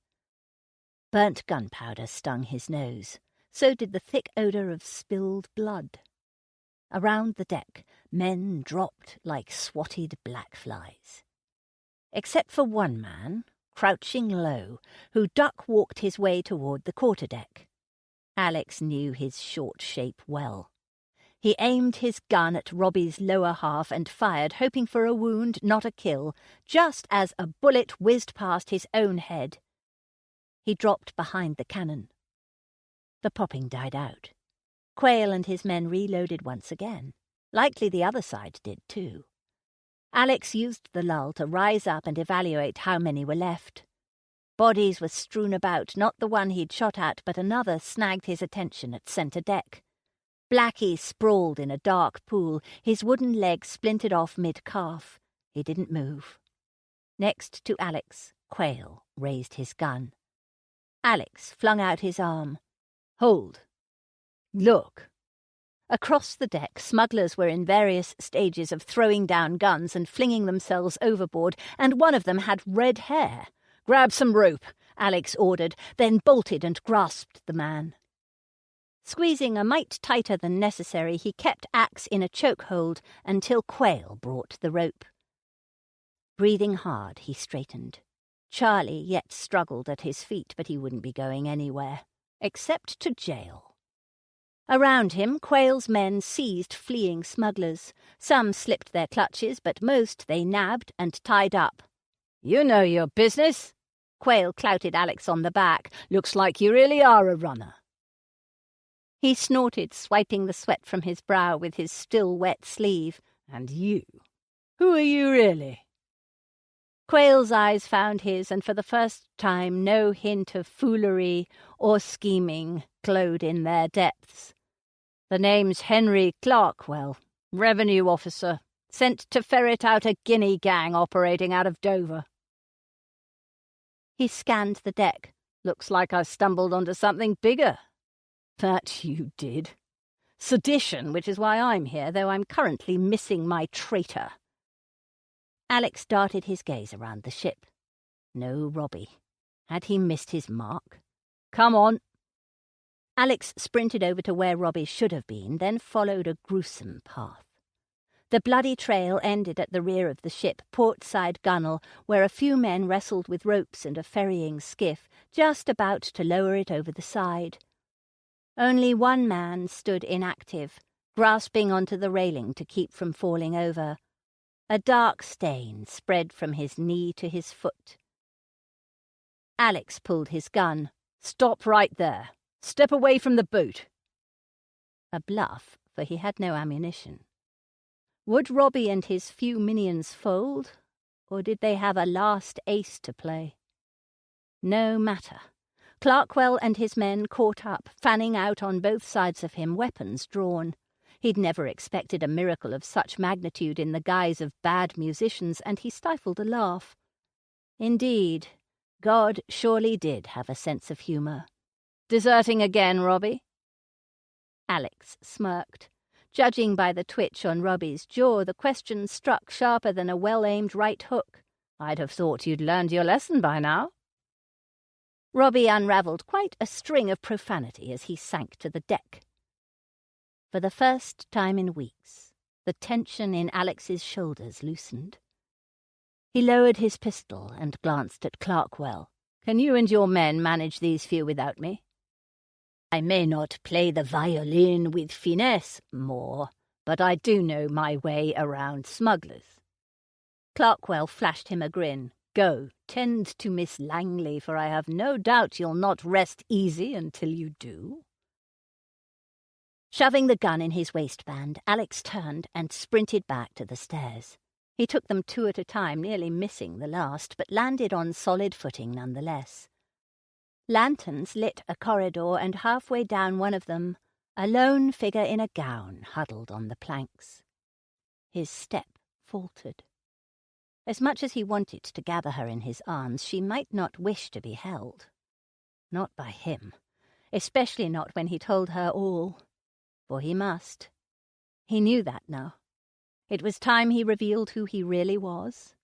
Burnt gunpowder stung his nose. So did the thick odour of spilled blood. Around the deck, men dropped like swatted black flies. Except for one man, crouching low, who duck-walked his way toward the quarterdeck. Alex knew his short shape well. He aimed his gun at Robbie's lower half and fired, hoping for a wound, not a kill, just as a bullet whizzed past his own head. He dropped behind the cannon. The popping died out. Quayle and his men reloaded once again. Likely the other side did too. Alex used the lull to rise up and evaluate how many were left. Bodies were strewn about, not the one he'd shot at, but another snagged his attention at centre deck. Blackie sprawled in a dark pool, his wooden leg splintered off mid-calf. He didn't move. Next to Alex, Quayle raised his gun. Alex flung out his arm. "Hold. Look." Across the deck, smugglers were in various stages of throwing down guns and flinging themselves overboard, and one of them had red hair. "Grab some rope," Alex ordered, then bolted and grasped the man. Squeezing a mite tighter than necessary, he kept Axe in a chokehold until Quayle brought the rope. Breathing hard, he straightened. Charlie yet struggled at his feet, but he wouldn't be going anywhere, except to jail. Around him, Quayle's men seized fleeing smugglers. Some slipped their clutches, but most they nabbed and tied up. "You know your business." Quayle clouted Alex on the back. "Looks like you really are a runner." He snorted, swiping the sweat from his brow with his still wet sleeve. "And you? Who are you really?" Quayle's eyes found his, and for the first time no hint of foolery or scheming glowed in their depths. "The name's Henry Clarkwell, revenue officer, sent to ferret out a Guinea gang operating out of Dover." He scanned the deck. "Looks like I stumbled onto something bigger." "That you did. Sedition, which is why I'm here, though I'm currently missing my traitor." Alex darted his gaze around the ship. No Robbie. Had he missed his mark? "Come on." Alex sprinted over to where Robbie should have been, then followed a gruesome path. The bloody trail ended at the rear of the ship, port-side gunwale, where a few men wrestled with ropes and a ferrying skiff, just about to lower it over the side. Only one man stood inactive, grasping onto the railing to keep from falling over. A dark stain spread from his knee to his foot. Alex pulled his gun. "Stop right there. Step away from the boat." A bluff, for he had no ammunition. Would Robbie and his few minions fold, or did they have a last ace to play? No matter. Clarkwell and his men caught up, fanning out on both sides of him, weapons drawn. He'd never expected a miracle of such magnitude in the guise of bad musicians, and he stifled a laugh. Indeed, God surely did have a sense of humour. "Deserting again, Robbie?" Alex smirked. Judging by the twitch on Robbie's jaw, the question struck sharper than a well-aimed right hook. "I'd have thought you'd learned your lesson by now." Robbie unravelled quite a string of profanity as he sank to the deck. For the first time in weeks, the tension in Alex's shoulders loosened. He lowered his pistol and glanced at Clarkwell. "Can you and your men manage these few without me?" "I may not play the violin with finesse more, but I do know my way around smugglers." Clarkwell flashed him a grin. "Go, tend to Miss Langley, for I have no doubt you'll not rest easy until you do." Shoving the gun in his waistband, Alex turned and sprinted back to the stairs. He took them two at a time, nearly missing the last, but landed on solid footing nonetheless. Lanterns lit a corridor, and halfway down one of them, a lone figure in a gown huddled on the planks. His step faltered. As much as he wanted to gather her in his arms, she might not wish to be held. Not by him, especially not when he told her all. For he must. He knew that now. It was time he revealed who he really was,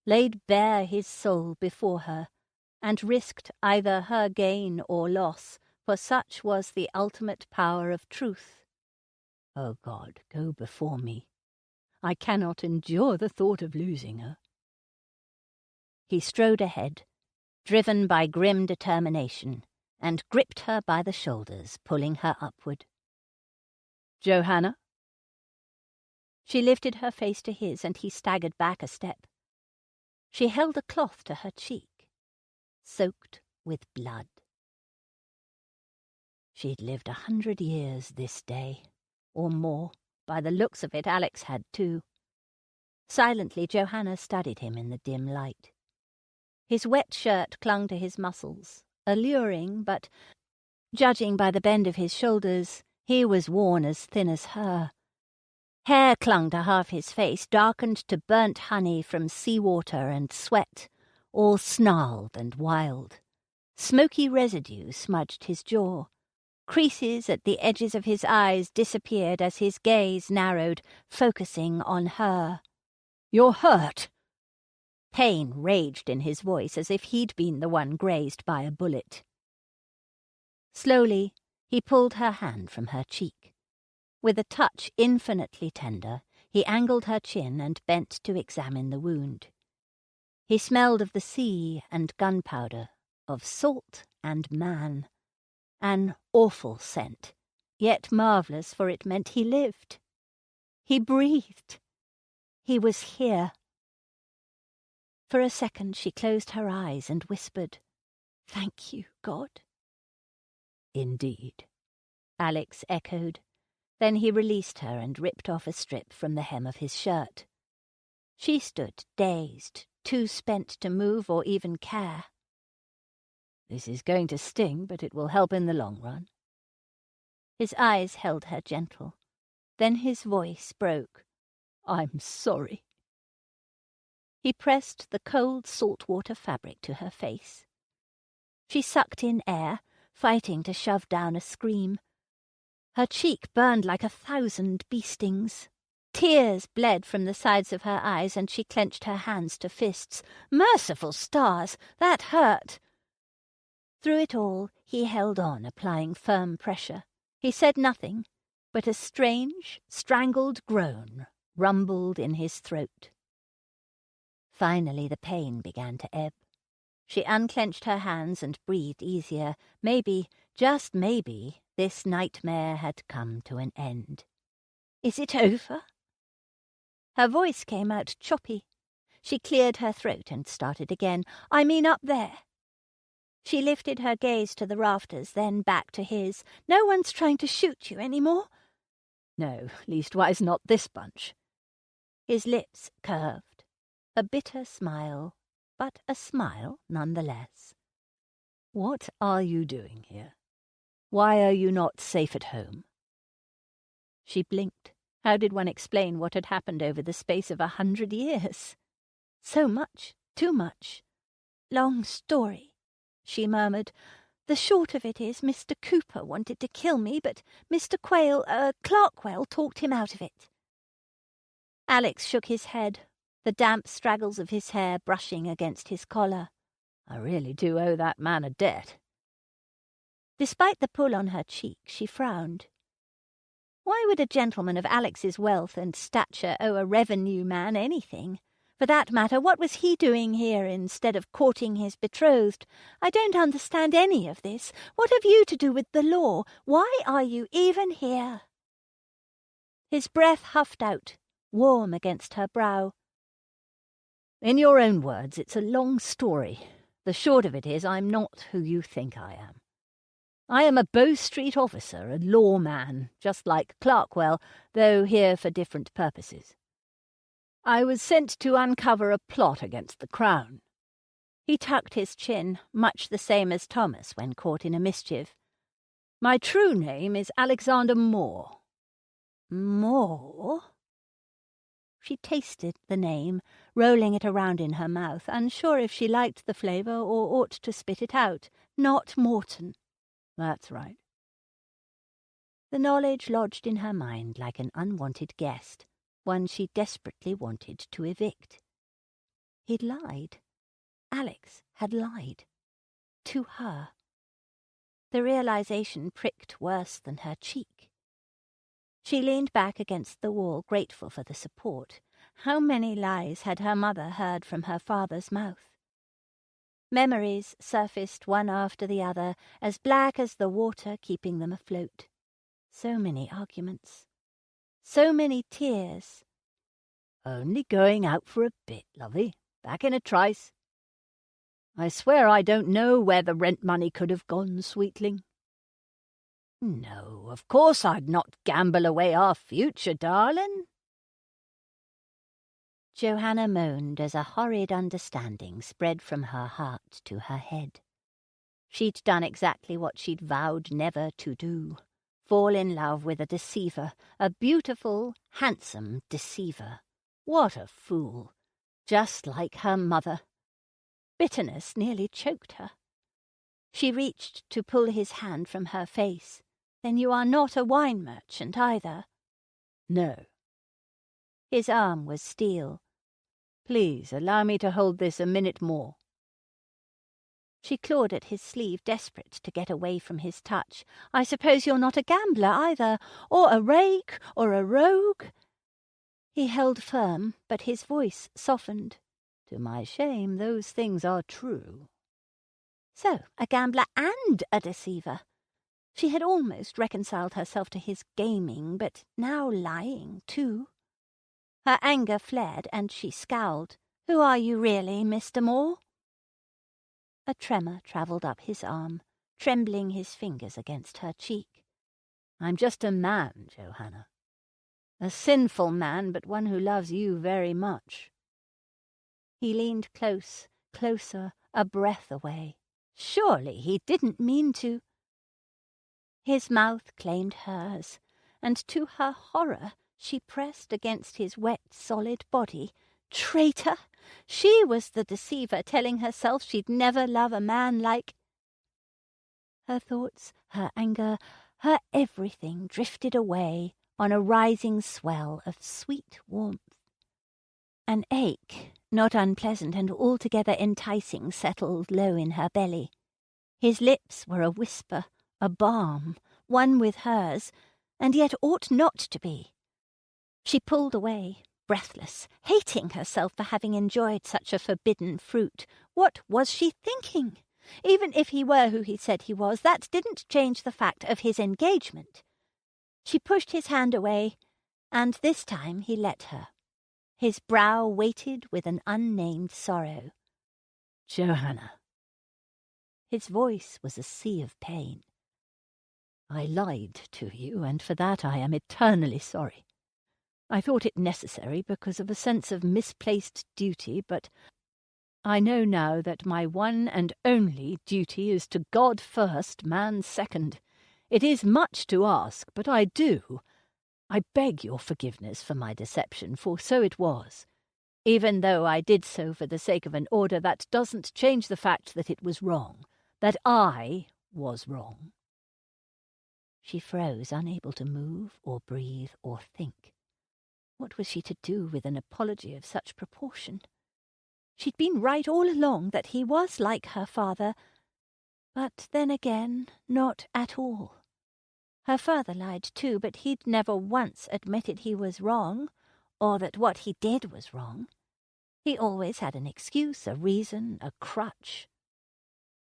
laid bare his soul before her, and risked either her gain or loss, for such was the ultimate power of truth. "Oh God, go before me. I cannot endure the thought of losing her." He strode ahead, driven by grim determination, and gripped her by the shoulders, pulling her upward. "Johanna?" She lifted her face to his, and he staggered back a step. She held a cloth to her cheek, soaked with blood. She'd lived 100 years this day, or more. By the looks of it, Alex had too. Silently, Johanna studied him in the dim light. His wet shirt clung to his muscles, alluring, but, judging by the bend of his shoulders, he was worn as thin as her. Hair clung to half his face, darkened to burnt honey from seawater and sweat, all snarled and wild. Smoky residue smudged his jaw. Creases at the edges of his eyes disappeared as his gaze narrowed, focusing on her. "You're hurt!" Pain raged in his voice as if he'd been the one grazed by a bullet. Slowly, he pulled her hand from her cheek. With a touch infinitely tender, he angled her chin and bent to examine the wound. He smelled of the sea and gunpowder, of salt and man. An awful scent, yet marvellous, for it meant he lived. He breathed. He was here. For a second she closed her eyes and whispered, "Thank you, God." "Indeed," Alex echoed. Then he released her and ripped off a strip from the hem of his shirt. She stood dazed, too spent to move or even care. "This is going to sting, but it will help in the long run." His eyes held her gentle. Then his voice broke. "I'm sorry." He pressed the cold saltwater fabric to her face. She sucked in air, fighting to shove down a scream. Her cheek burned like 1,000 bee stings. Tears bled from the sides of her eyes, and she clenched her hands to fists. Merciful stars, that hurt! Through it all, he held on, applying firm pressure. He said nothing, but a strange, strangled groan rumbled in his throat. Finally the pain began to ebb. She unclenched her hands and breathed easier. Maybe, just maybe, this nightmare had come to an end. "Is it over?" Her voice came out choppy. She cleared her throat and started again. "I mean up there." She lifted her gaze to the rafters, then back to his. "No one's trying to shoot you any more?" "No, leastwise not this bunch." His lips curved. A bitter smile, but a smile nonetheless. "What are you doing here? Why are you not safe at home?" She blinked. How did one explain what had happened over the space of 100 years? So much, too much. "Long story," she murmured. "The short of it is Mr. Cooper wanted to kill me, but Mr. Clarkwell talked him out of it." Alex shook his head, the damp straggles of his hair brushing against his collar. "I really do owe that man a debt." Despite the pull on her cheek, she frowned. Why would a gentleman of Alex's wealth and stature owe a revenue man anything? For that matter, what was he doing here instead of courting his betrothed? "I don't understand any of this. What have you to do with the law? Why are you even here?" His breath huffed out, warm against her brow. "In your own words, it's a long story. The short of it is I'm not who you think I am. I am a Bow Street officer, a lawman, just like Clarkwell, though here for different purposes. I was sent to uncover a plot against the Crown." He tucked his chin, much the same as Thomas when caught in a mischief. "My true name is Alexander Moore." "Moore?" She tasted the name, rolling it around in her mouth, unsure if she liked the flavour or ought to spit it out. "Not Morton." "That's right." The knowledge lodged in her mind like an unwanted guest, one she desperately wanted to evict. He'd lied. Alex had lied. To her. The realization pricked worse than her cheek. She leaned back against the wall, grateful for the support. How many lies had her mother heard from her father's mouth? Memories surfaced one after the other, as black as the water keeping them afloat. So many arguments. So many tears. "Only going out for a bit, lovey. Back in a trice. I swear I don't know where the rent money could have gone, sweetling." "No, of course I'd not gamble away our future, darling." Johanna moaned as a horrid understanding spread from her heart to her head. She'd done exactly what she'd vowed never to do. Fall in love with a deceiver, a beautiful, handsome deceiver. What a fool! Just like her mother. Bitterness nearly choked her. She reached to pull his hand from her face. "Then you are not a wine merchant either?" "No." His arm was steel. "Please allow me to hold this a minute more." She clawed at his sleeve, desperate to get away from his touch. "I suppose you're not a gambler either, or a rake, or a rogue?" He held firm, but his voice softened. To my shame, those things are true. So, a gambler and a deceiver. She had almost reconciled herself to his gaming, but now lying, too. Her anger fled, and she scowled. "Who are you really, Mr. Moore?" A tremor travelled up his arm, trembling his fingers against her cheek. "I'm just a man, Johanna. A sinful man, but one who loves you very much." He leaned closer, a breath away. Surely he didn't mean to. His mouth claimed hers, and to her horror she pressed against his wet, solid body. Traitor! She was the deceiver, telling herself she'd never love a man like... Her thoughts, her anger, her everything drifted away on a rising swell of sweet warmth. An ache, not unpleasant and altogether enticing, settled low in her belly. His lips were a whisper, a balm, one with hers, and yet ought not to be. She pulled away, breathless, hating herself for having enjoyed such a forbidden fruit. What was she thinking? Even if he were who he said he was, that didn't change the fact of his engagement. She pushed his hand away, and this time he let her. His brow weighted with an unnamed sorrow. "Johanna." His voice was a sea of pain. "I lied to you, and for that I am eternally sorry. I thought it necessary because of a sense of misplaced duty, but I know now that my one and only duty is to God first, man second. It is much to ask, but I do. I beg your forgiveness for my deception, for so it was. Even though I did so for the sake of an order, that doesn't change the fact that it was wrong, that I was wrong." She froze, unable to move or breathe or think. What was she to do with an apology of such proportion? She'd been right all along that he was like her father, but then again, not at all. Her father lied too, but he'd never once admitted he was wrong, or that what he did was wrong. He always had an excuse, a reason, a crutch.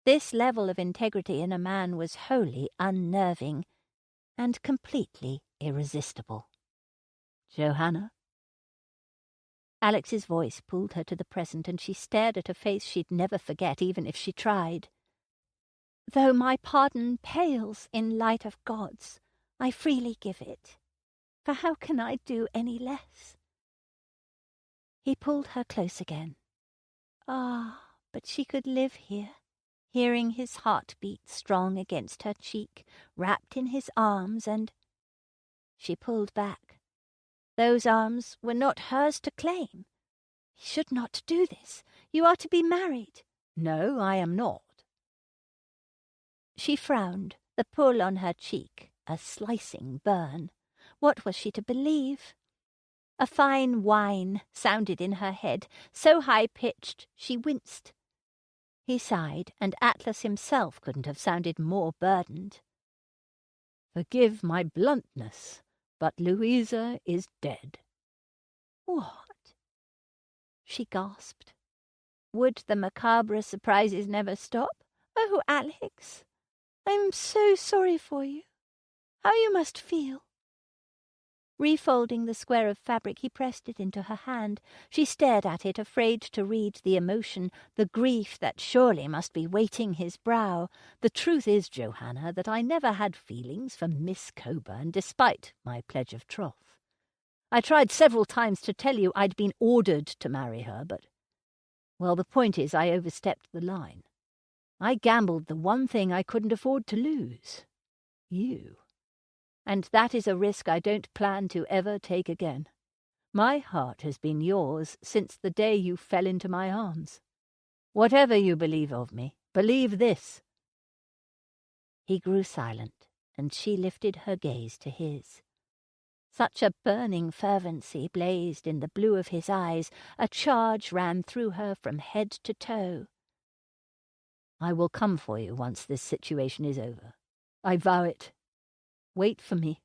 This level of integrity in a man was wholly unnerving and completely irresistible. "Johanna?" Alex's voice pulled her to the present, and she stared at a face she'd never forget, even if she tried. "Though my pardon pales in light of God's, I freely give it. For how can I do any less?" He pulled her close again. Ah, but she could live here, hearing his heart beat strong against her cheek, wrapped in his arms, and... She pulled back. Those arms were not hers to claim. "He should not do this. You are to be married." "No, I am not." She frowned, the pull on her cheek a slicing burn. What was she to believe? A fine whine sounded in her head, so high-pitched she winced. He sighed, and Atlas himself couldn't have sounded more burdened. "Forgive my bluntness, but Louisa is dead." "What?" she gasped. Would the macabre surprises never stop? "Oh, Alex, I'm so sorry for you. How you must feel." Refolding the square of fabric, he pressed it into her hand. She stared at it, afraid to read the emotion, the grief that surely must be weighting his brow. "The truth is, Johanna, that I never had feelings for Miss Coburn, despite my pledge of troth. I tried several times to tell you I'd been ordered to marry her, but... Well, the point is I overstepped the line. I gambled the one thing I couldn't afford to lose. You. And that is a risk I don't plan to ever take again. My heart has been yours since the day you fell into my arms. Whatever you believe of me, believe this." He grew silent, and she lifted her gaze to his. Such a burning fervency blazed in the blue of his eyes, a charge ran through her from head to toe. "I will come for you once this situation is over. I vow it. Wait for me.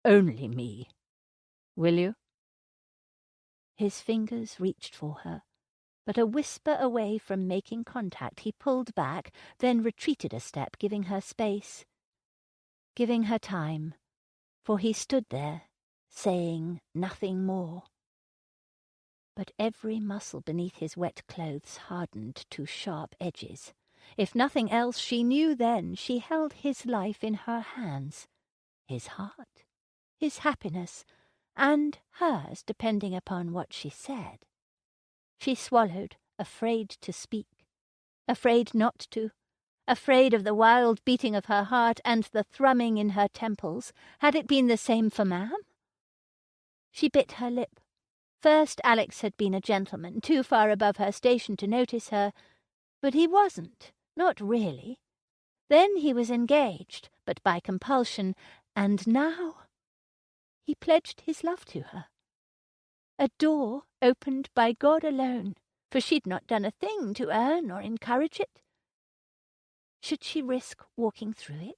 Only me. Will you?" His fingers reached for her, But a whisper away from making contact, he pulled back, then retreated a step, giving her space, giving her time, for he stood there, saying nothing more. But every muscle beneath his wet clothes hardened to sharp edges. If nothing else, she knew then she held his life in her hands, his heart, his happiness, and hers, depending upon what she said. She swallowed, afraid to speak, afraid not to, afraid of the wild beating of her heart and the thrumming in her temples. Had it been the same for ma'am? She bit her lip. First, Alex had been a gentleman, too far above her station to notice her, but he wasn't, not really. Then he was engaged, but by compulsion, and now he pledged his love to her. A door opened by God alone, for she'd not done a thing to earn or encourage it. Should she risk walking through it?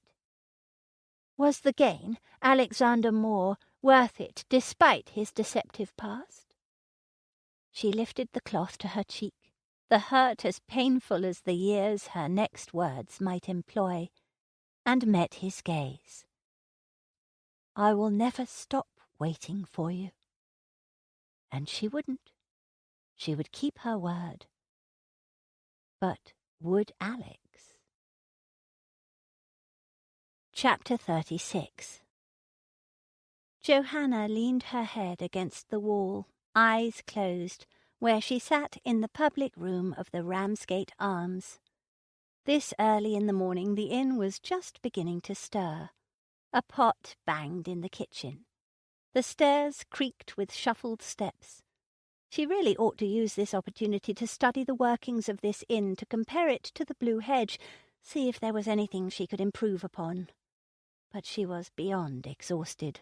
Was the gain, Alexander Moore, worth it despite his deceptive past? She lifted the cloth to her cheek, the hurt as painful as the years her next words might employ, and met his gaze. "I will never stop waiting for you." And she wouldn't. She would keep her word. But would Alex? Chapter 36. Johanna leaned her head against the wall, eyes closed, where she sat in the public room of the Ramsgate Arms. This early in the morning the inn was just beginning to stir. A pot banged in the kitchen. The stairs creaked with shuffled steps. She really ought to use this opportunity to study the workings of this inn, to compare it to the Blue Hedge, see if there was anything she could improve upon. But she was beyond exhausted.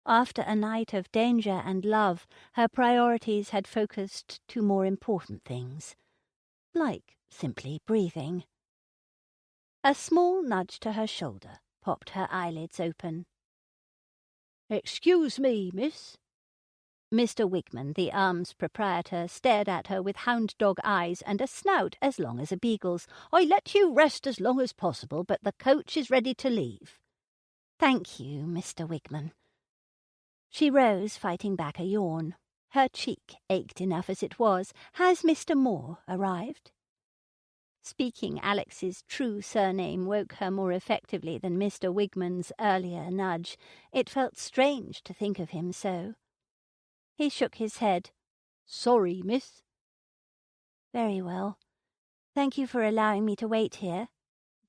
After a night of danger and love, her priorities had focused to more important things, like simply breathing. A small nudge to her shoulder popped her eyelids open. "Excuse me, miss." Mr. Wigman, the Arms proprietor, stared at her with hound-dog eyes and a snout as long as a beagle's. "I let you rest as long as possible, but the coach is ready to leave." "Thank you, Mr. Wigman." She rose, fighting back a yawn. Her cheek ached enough as it was. "Has Mr. Moore arrived?" Speaking Alex's true surname woke her more effectively than Mr. Wigman's earlier nudge. It felt strange to think of him so. He shook his head. "Sorry, miss." "Very well. Thank you for allowing me to wait here."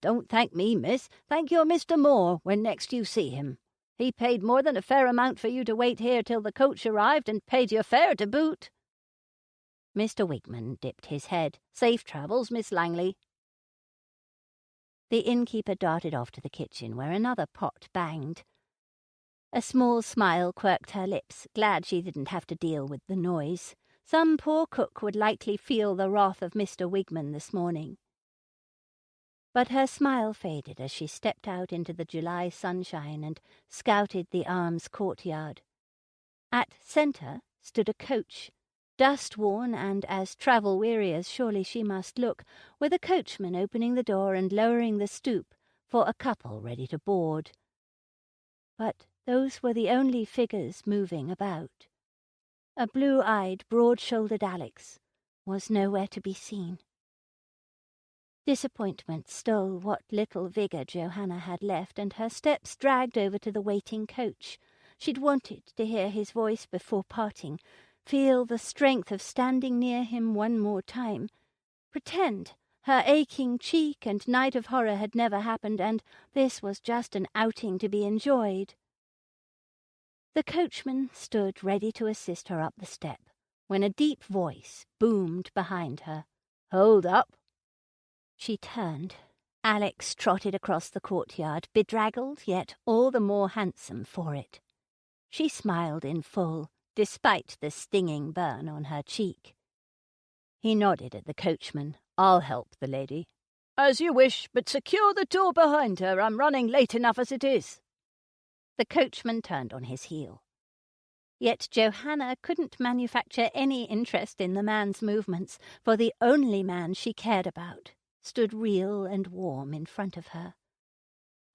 "Don't thank me, miss. Thank your Mr. Moore when next you see him. He paid more than a fair amount for you to wait here till the coach arrived, and paid your fare to boot." Mr. Wigman dipped his head. "Safe travels, Miss Langley." The innkeeper darted off to the kitchen, where another pot banged. A small smile quirked her lips, glad she didn't have to deal with the noise. Some poor cook would likely feel the wrath of Mr. Wigman this morning. But her smile faded as she stepped out into the July sunshine and scouted the Arms courtyard. At centre stood a coach, dust-worn and as travel-weary as surely she must look, with a coachman opening the door and lowering the stoop for a couple ready to board. But those were the only figures moving about. A blue-eyed, broad-shouldered Alex was nowhere to be seen. Disappointment stole what little vigour Johanna had left, and her steps dragged over to the waiting coach. She'd wanted to hear his voice before parting, feel the strength of standing near him one more time, pretend her aching cheek and night of horror had never happened, and this was just an outing to be enjoyed. The coachman stood ready to assist her up the step, when a deep voice boomed behind her. "Hold up." She turned. Alex trotted across the courtyard, bedraggled, yet all the more handsome for it. She smiled in full, despite the stinging burn on her cheek. He nodded at the coachman. "I'll help the lady." "As you wish, but secure the door behind her. I'm running late enough as it is." The coachman turned on his heel. Yet Johanna couldn't manufacture any interest in the man's movements, for the only man she cared about stood real and warm in front of her.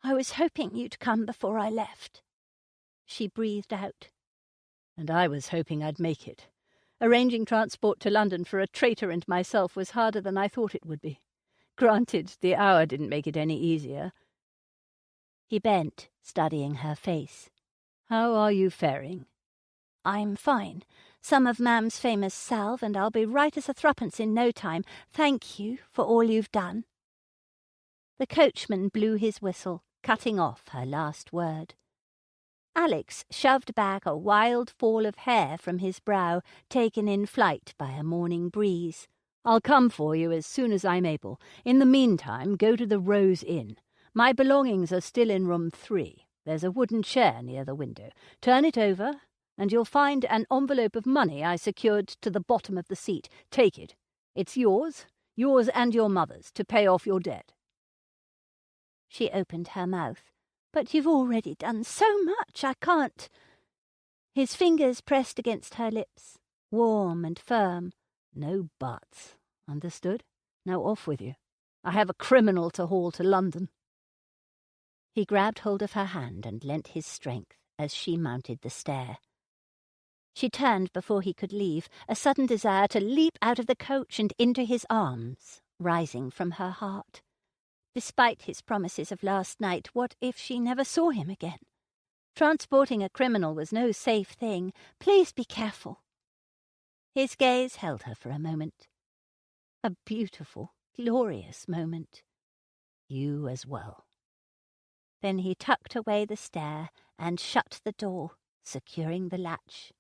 "I was hoping you'd come before I left," she breathed out. "And I was hoping I'd make it. Arranging transport to London for a traitor and myself was harder than I thought it would be. Granted, the hour didn't make it any easier." He bent, studying her face. "How are you faring?" "I'm fine. Some of Ma'am's famous salve, and I'll be right as a threepence in no time. Thank you for all you've done." The coachman blew his whistle, cutting off her last word. Alex shoved back a wild fall of hair from his brow, taken in flight by a morning breeze. "I'll come for you as soon as I'm able. In the meantime, go to the Rose Inn. My belongings are still in room 3. There's a wooden chair near the window. Turn it over, and you'll find an envelope of money I secured to the bottom of the seat. Take it. It's yours and your mother's, to pay off your debt." She opened her mouth. "But you've already done so much, I can't." His fingers pressed against her lips, warm and firm. "No buts. Understood? Now off with you. I have a criminal to haul to London." He grabbed hold of her hand and lent his strength as she mounted the stair. She turned before he could leave, a sudden desire to leap out of the coach and into his arms, rising from her heart. Despite his promises of last night, what if she never saw him again? Transporting a criminal was no safe thing. "Please be careful." His gaze held her for a moment. A beautiful, glorious moment. "You as well." Then he tucked away the stair and shut the door, securing the latch.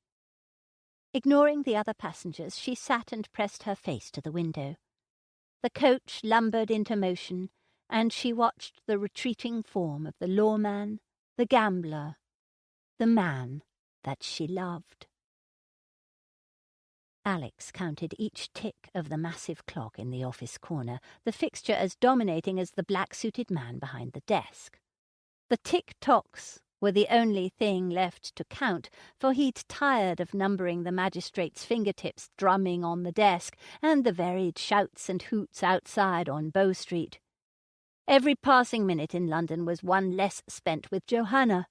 Ignoring the other passengers, she sat and pressed her face to the window. The coach lumbered into motion, and she watched the retreating form of the lawman, the gambler, the man that she loved. Alex counted each tick of the massive clock in the office corner, the fixture as dominating as the black-suited man behind the desk. The tick-tocks were the only thing left to count, for he'd tired of numbering the magistrate's fingertips drumming on the desk and the varied shouts and hoots outside on Bow Street. Every passing minute in London was one less spent with Johanna.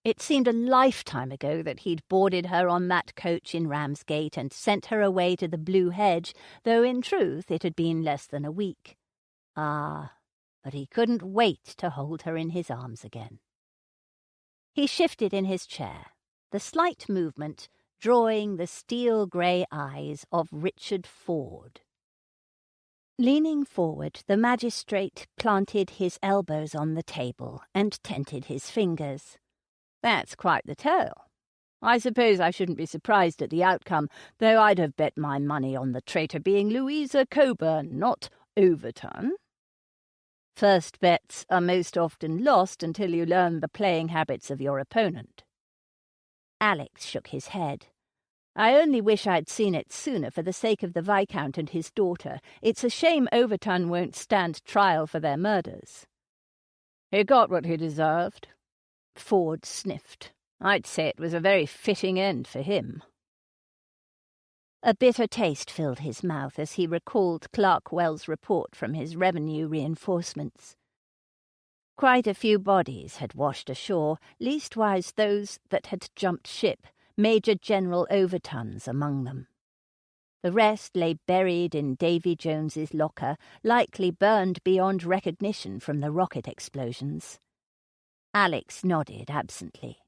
It seemed a lifetime ago that he'd boarded her on that coach in Ramsgate and sent her away to the Blue Hedge, though in truth it had been less than a week. Ah, but he couldn't wait to hold her in his arms again. He shifted in his chair, the slight movement drawing the steel-grey eyes of Richard Ford. Leaning forward, the magistrate planted his elbows on the table and tented his fingers. "That's quite the tale. I suppose I shouldn't be surprised at the outcome, though I'd have bet my money on the traitor being Louisa Coburn, not Overton. First bets are most often lost until you learn the playing habits of your opponent." Alex shook his head. "I only wish I'd seen it sooner for the sake of the Viscount and his daughter. It's a shame Overton won't stand trial for their murders." "He got what he deserved." Ford sniffed. "I'd say it was a very fitting end for him." A bitter taste filled his mouth as he recalled Clarkwell's report from his revenue reinforcements. Quite a few bodies had washed ashore, leastwise those that had jumped ship, Major General Overton's among them. The rest lay buried in Davy Jones's locker, likely burned beyond recognition from the rocket explosions. Alex nodded absently.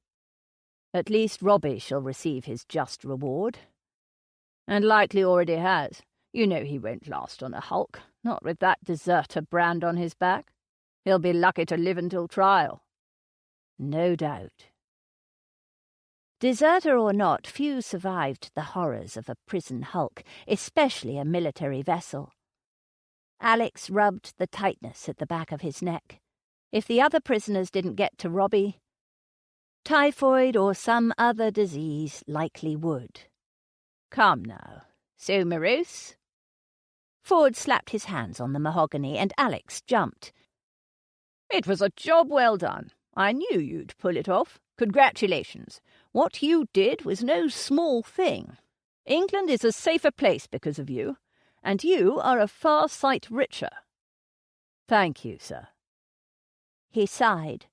"At least Robbie shall receive his just reward. And likely already has. You know he won't last on a hulk, not with that deserter brand on his back. He'll be lucky to live until trial." "No doubt." Deserter or not, few survived the horrors of a prison hulk, especially a military vessel. Alex rubbed the tightness at the back of his neck. If the other prisoners didn't get to Robbie, typhoid or some other disease likely would. "Come now, so morose?" Ford slapped his hands on the mahogany, and Alex jumped. "It was a job well done. I knew you'd pull it off. Congratulations. What you did was no small thing. England is a safer place because of you, and you are a far sight richer. Thank you, sir. He sighed.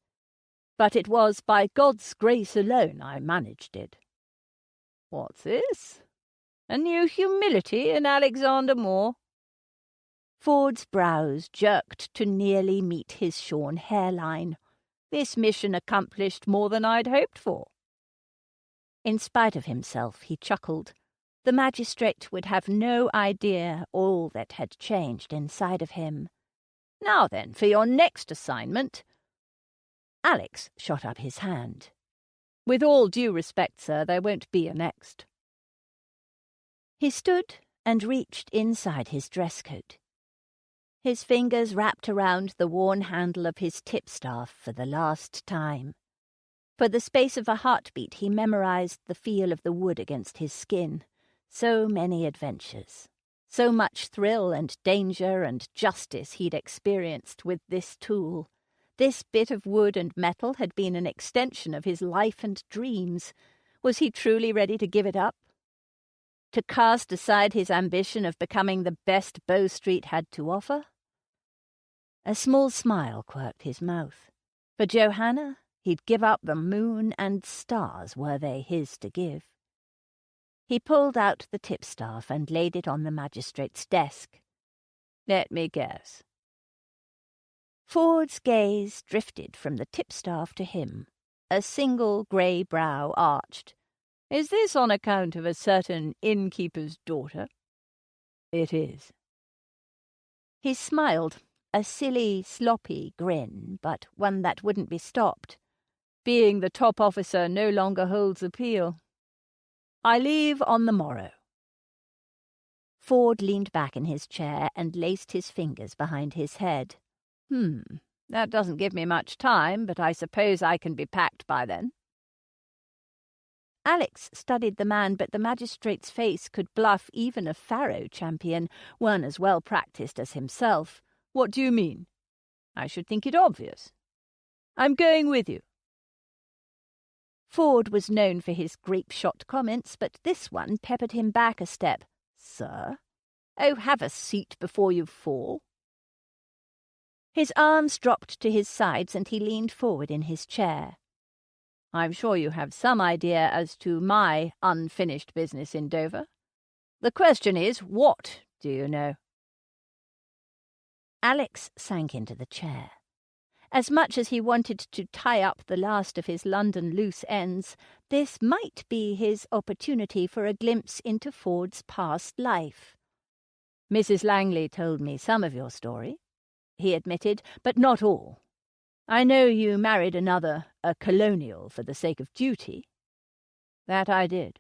But it was by God's grace alone I managed it. What's this? A new humility in Alexander Moore? Ford's brows jerked to nearly meet his shorn hairline. This mission accomplished more than I'd hoped for. In spite of himself, he chuckled. The magistrate would have no idea all that had changed inside of him. Now then, for your next assignment. Alex shot up his hand. With all due respect, sir, there won't be a next. He stood and reached inside his dress coat. His fingers wrapped around the worn handle of his tipstaff for the last time. For the space of a heartbeat, he memorized the feel of the wood against his skin. So many adventures. So much thrill and danger and justice he'd experienced with this tool. This bit of wood and metal had been an extension of his life and dreams. Was he truly ready to give it up? To cast aside his ambition of becoming the best Bow Street had to offer? A small smile quirked his mouth. For Johanna, he'd give up the moon and stars were they his to give. He pulled out the tipstaff and laid it on the magistrate's desk. Let me guess. Ford's gaze drifted from the tipstaff to him. A single grey brow arched. Is this on account of a certain innkeeper's daughter? It is. He smiled, a silly, sloppy grin, but one that wouldn't be stopped. Being the top officer no longer holds appeal. I leave on the morrow. Ford leaned back in his chair and laced his fingers behind his head. That doesn't give me much time, but I suppose I can be packed by then. Alex studied the man, but the magistrate's face could bluff even a Pharaoh champion, one as well practiced as himself. What do you mean? I should think it obvious. I'm going with you. Ford was known for his grape-shot comments, but this one peppered him back a step. Sir? Oh, have a seat before you fall. His arms dropped to his sides and he leaned forward in his chair. I'm sure you have some idea as to my unfinished business in Dover. The question is, what do you know? Alex sank into the chair. As much as he wanted to tie up the last of his London loose ends, this might be his opportunity for a glimpse into Ford's past life. Mrs. Langley told me some of your story, he admitted, but not all. I know you married another, a colonial, for the sake of duty. That I did.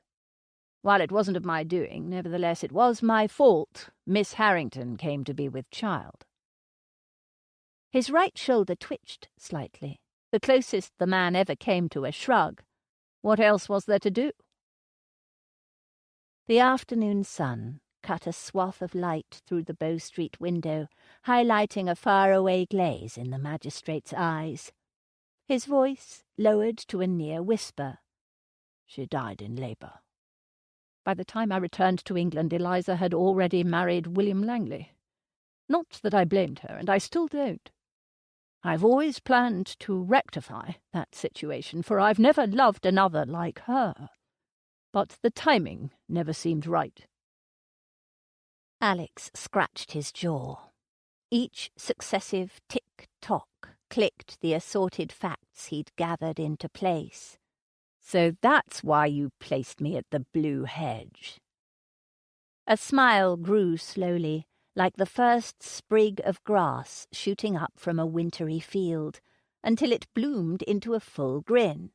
While it wasn't of my doing, nevertheless it was my fault Miss Harrington came to be with child. His right shoulder twitched slightly, the closest the man ever came to a shrug. What else was there to do? The afternoon sun cut a swath of light through the Bow Street window, highlighting a faraway glaze in the magistrate's eyes. His voice lowered to a near whisper. She died in labour. By the time I returned to England, Eliza had already married William Langley. Not that I blamed her, and I still don't. I've always planned to rectify that situation, for I've never loved another like her. But the timing never seemed right. Alex scratched his jaw. Each successive tick-tock clicked the assorted facts he'd gathered into place. So that's why you placed me at the Blue Hedge. A smile grew slowly, like the first sprig of grass shooting up from a wintry field, until it bloomed into a full grin.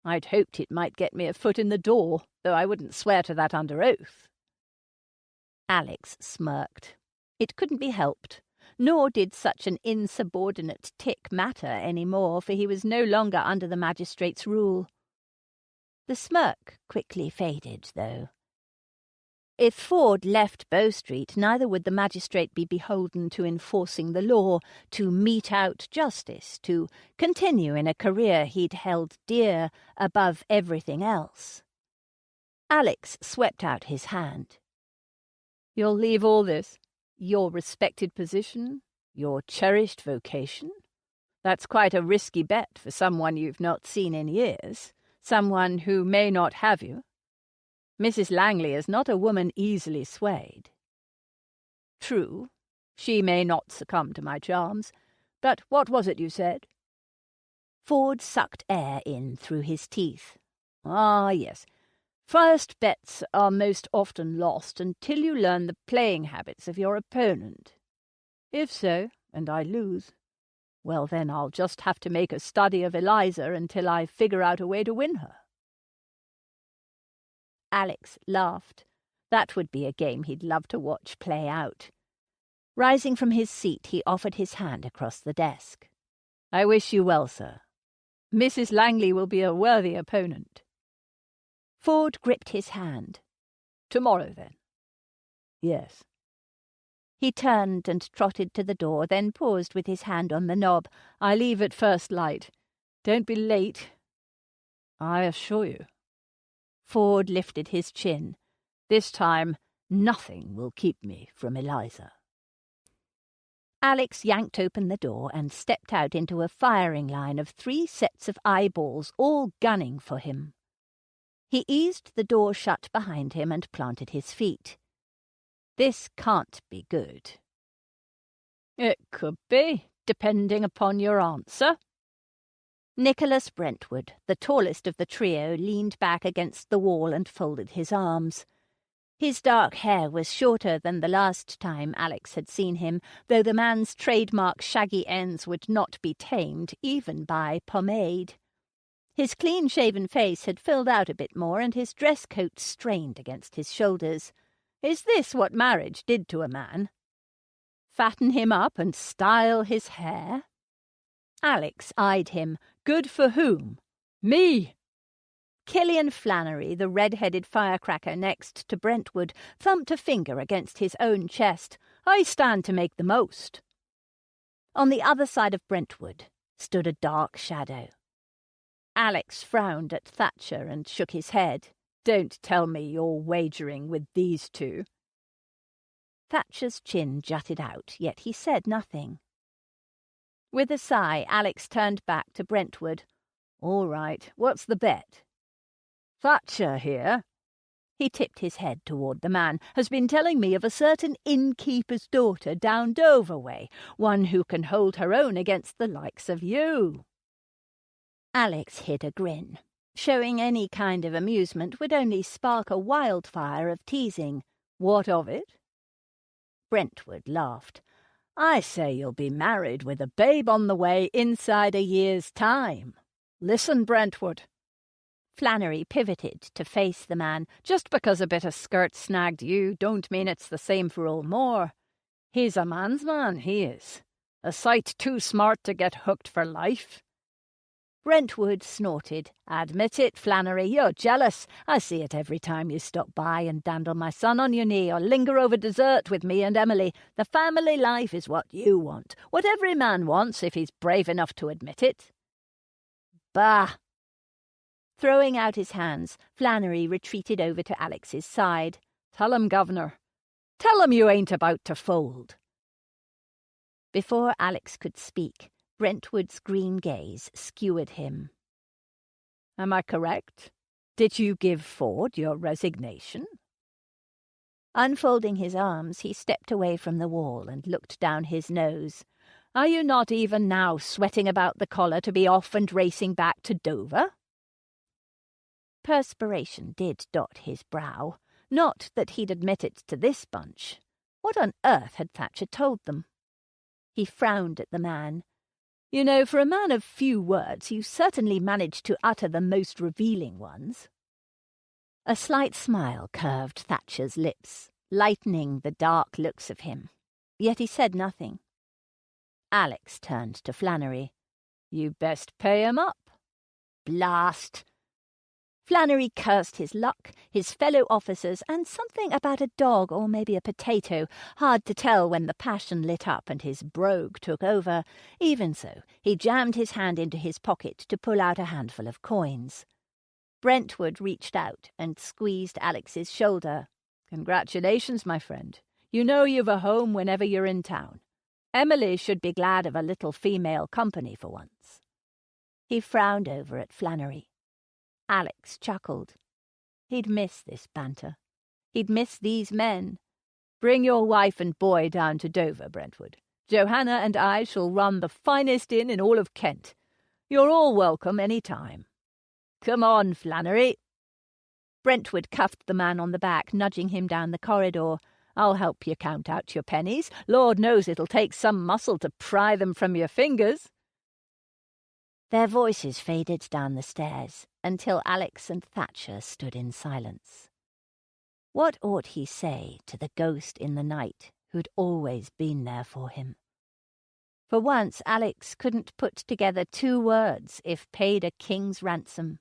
I'd hoped it might get me a foot in the door, though I wouldn't swear to that under oath. Alex smirked. It couldn't be helped, nor did such an insubordinate tick matter any more, for he was no longer under the magistrate's rule. The smirk quickly faded, though. If Ford left Bow Street, neither would the magistrate be beholden to enforcing the law, to mete out justice, to continue in a career he'd held dear above everything else. Alex swept out his hand. You'll leave all this? Your respected position? Your cherished vocation? That's quite a risky bet for someone you've not seen in years, someone who may not have you. Mrs. Langley is not a woman easily swayed. True, she may not succumb to my charms, but what was it you said? Ford sucked air in through his teeth. Ah, yes. First bets are most often lost until you learn the playing habits of your opponent. If so, and I lose, well then I'll just have to make a study of Eliza until I figure out a way to win her. Alex laughed. That would be a game he'd love to watch play out. Rising from his seat, he offered his hand across the desk. I wish you well, sir. Mrs. Langley will be a worthy opponent. Ford gripped his hand. Tomorrow, then? Yes. He turned and trotted to the door, then paused with his hand on the knob. I leave at first light. Don't be late. I assure you. Ford lifted his chin. This time, nothing will keep me from Eliza. Alex yanked open the door and stepped out into a firing line of 3 sets of eyeballs, all gunning for him. He eased the door shut behind him and planted his feet. This can't be good. It could be, depending upon your answer. Nicholas Brentwood, the tallest of the trio, leaned back against the wall and folded his arms. His dark hair was shorter than the last time Alex had seen him, though the man's trademark shaggy ends would not be tamed, even by pomade. His clean-shaven face had filled out a bit more, and his dress coat strained against his shoulders. Is this what marriage did to a man? Fatten him up and style his hair? Alex eyed him. Good for whom? Me! Killian Flannery, the red-headed firecracker next to Brentwood, thumped a finger against his own chest. I stand to make the most. On the other side of Brentwood stood a dark shadow. Alex frowned at Thatcher and shook his head. Don't tell me you're wagering with these two. Thatcher's chin jutted out, yet he said nothing. With a sigh, Alex turned back to Brentwood. All right, what's the bet? Thatcher here, he tipped his head toward the man, has been telling me of a certain innkeeper's daughter down Dover way, one who can hold her own against the likes of you. Alex hid a grin. Showing any kind of amusement would only spark a wildfire of teasing. What of it? Brentwood laughed. I say you'll be married with a babe on the way inside a year's time. Listen, Brentwood. Flannery pivoted to face the man. Just because a bit of skirt snagged you, don't mean it's the same for old Moore. He's a man's man, he is. A sight too smart to get hooked for life. Brentwood snorted. Admit it, Flannery, you're jealous. I see it every time you stop by and dandle my son on your knee or linger over dessert with me and Emily. The family life is what you want, what every man wants if he's brave enough to admit it. Bah! Throwing out his hands, Flannery retreated over to Alex's side. Tell him, Governor. Tell him you ain't about to fold. Before Alex could speak, Brentwood's green gaze skewered him. Am I correct? Did you give Ford your resignation? Unfolding his arms, he stepped away from the wall and looked down his nose. Are you not even now sweating about the collar to be off and racing back to Dover? Perspiration did dot his brow. Not that he'd admit it to this bunch. What on earth had Thatcher told them? He frowned at the man. You know, for a man of few words, you certainly managed to utter the most revealing ones. A slight smile curved Thatcher's lips, lightening the dark looks of him. Yet he said nothing. Alex turned to Flannery. You best pay him up. Blast! Flannery cursed his luck, his fellow officers, and something about a dog or maybe a potato, hard to tell when the passion lit up and his brogue took over. Even so, he jammed his hand into his pocket to pull out a handful of coins. Brentwood reached out and squeezed Alex's shoulder. "Congratulations, my friend. You know you've a home whenever you're in town. Emily should be glad of a little female company for once." He frowned over at Flannery. Alex chuckled. He'd miss this banter. He'd miss these men. "Bring your wife and boy down to Dover, Brentwood. Johanna and I shall run the finest inn in all of Kent. You're all welcome any time. Come on, Flannery." Brentwood cuffed the man on the back, nudging him down the corridor. "I'll help you count out your pennies. Lord knows it'll take some muscle to pry them from your fingers." Their voices faded down the stairs until Alex and Thatcher stood in silence. What ought he say to the ghost in the night who'd always been there for him? For once, Alex couldn't put together 2 words if paid a king's ransom.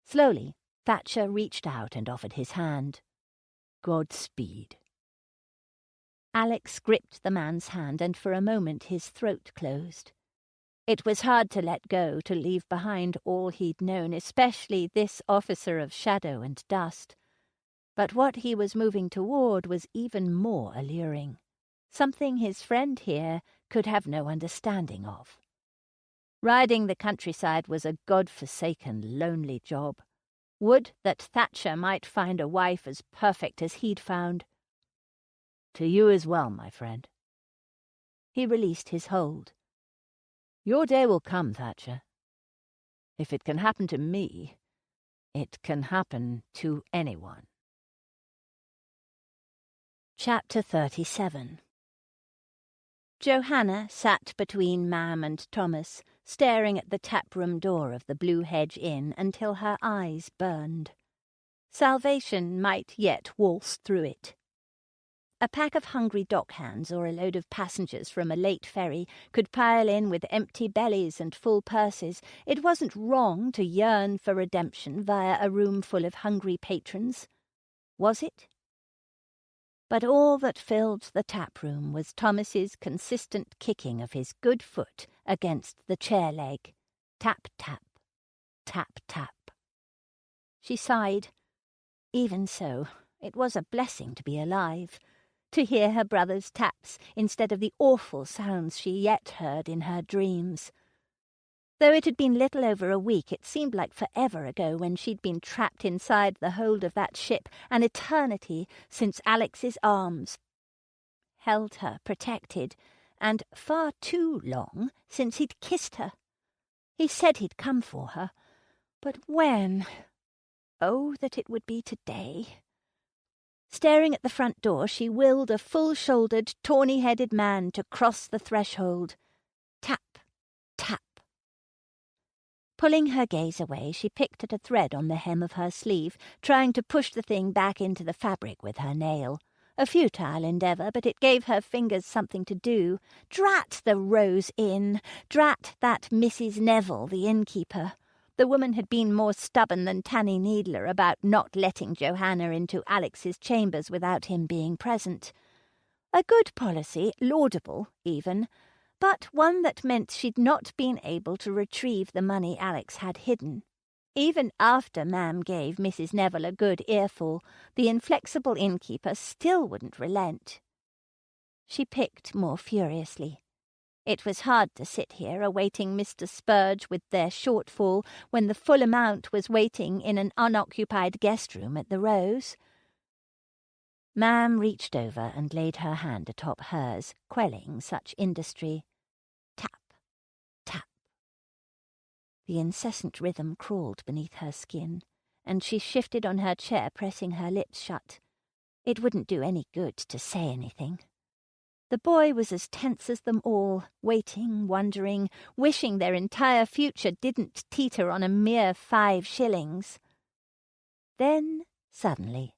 Slowly, Thatcher reached out and offered his hand. "Godspeed." Alex gripped the man's hand, and for a moment his throat closed. It was hard to let go, to leave behind all he'd known, especially this officer of shadow and dust. But what he was moving toward was even more alluring, something his friend here could have no understanding of. Riding the countryside was a god-forsaken, lonely job. Would that Thatcher might find a wife as perfect as he'd found. "To you as well, my friend." He released his hold. "Your day will come, Thatcher. If it can happen to me, it can happen to anyone." Chapter 37. Johanna sat between Mam and Thomas, staring at the tap-room door of the Blue Hedge Inn until her eyes burned. Salvation might yet waltz through it. A pack of hungry dockhands or a load of passengers from a late ferry could pile in with empty bellies and full purses. It wasn't wrong to yearn for redemption via a room full of hungry patrons. Was it? But all that filled the tap-room was Thomas's consistent kicking of his good foot against the chair leg. Tap, tap, tap, tap. She sighed. Even so, it was a blessing to be alive, to hear her brother's taps instead of the awful sounds she yet heard in her dreams. Though it had been little over a week, it seemed like forever ago when she'd been trapped inside the hold of that ship, an eternity since Alex's arms held her protected, and far too long since he'd kissed her. He said he'd come for her, but when? Oh, that it would be today. Staring at the front door, she willed a full-shouldered, tawny-headed man to cross the threshold. Tap, tap. Pulling her gaze away, she picked at a thread on the hem of her sleeve, trying to push the thing back into the fabric with her nail. A futile endeavour, but it gave her fingers something to do. Drat the Rose Inn! Drat that Mrs. Neville, the innkeeper! The woman had been more stubborn than Tanny Needler about not letting Johanna into Alex's chambers without him being present. A good policy, laudable even, but one that meant she'd not been able to retrieve the money Alex had hidden. Even after Mam gave Mrs. Neville a good earful, the inflexible innkeeper still wouldn't relent. She picked more furiously. It was hard to sit here awaiting Mr. Spurge with their shortfall when the full amount was waiting in an unoccupied guest room at the Rose. Mam reached over and laid her hand atop hers, quelling such industry. Tap, tap. The incessant rhythm crawled beneath her skin, and she shifted on her chair, pressing her lips shut. It wouldn't do any good to say anything. The boy was as tense as them all, waiting, wondering, wishing their entire future didn't teeter on a mere 5 shillings. Then, suddenly,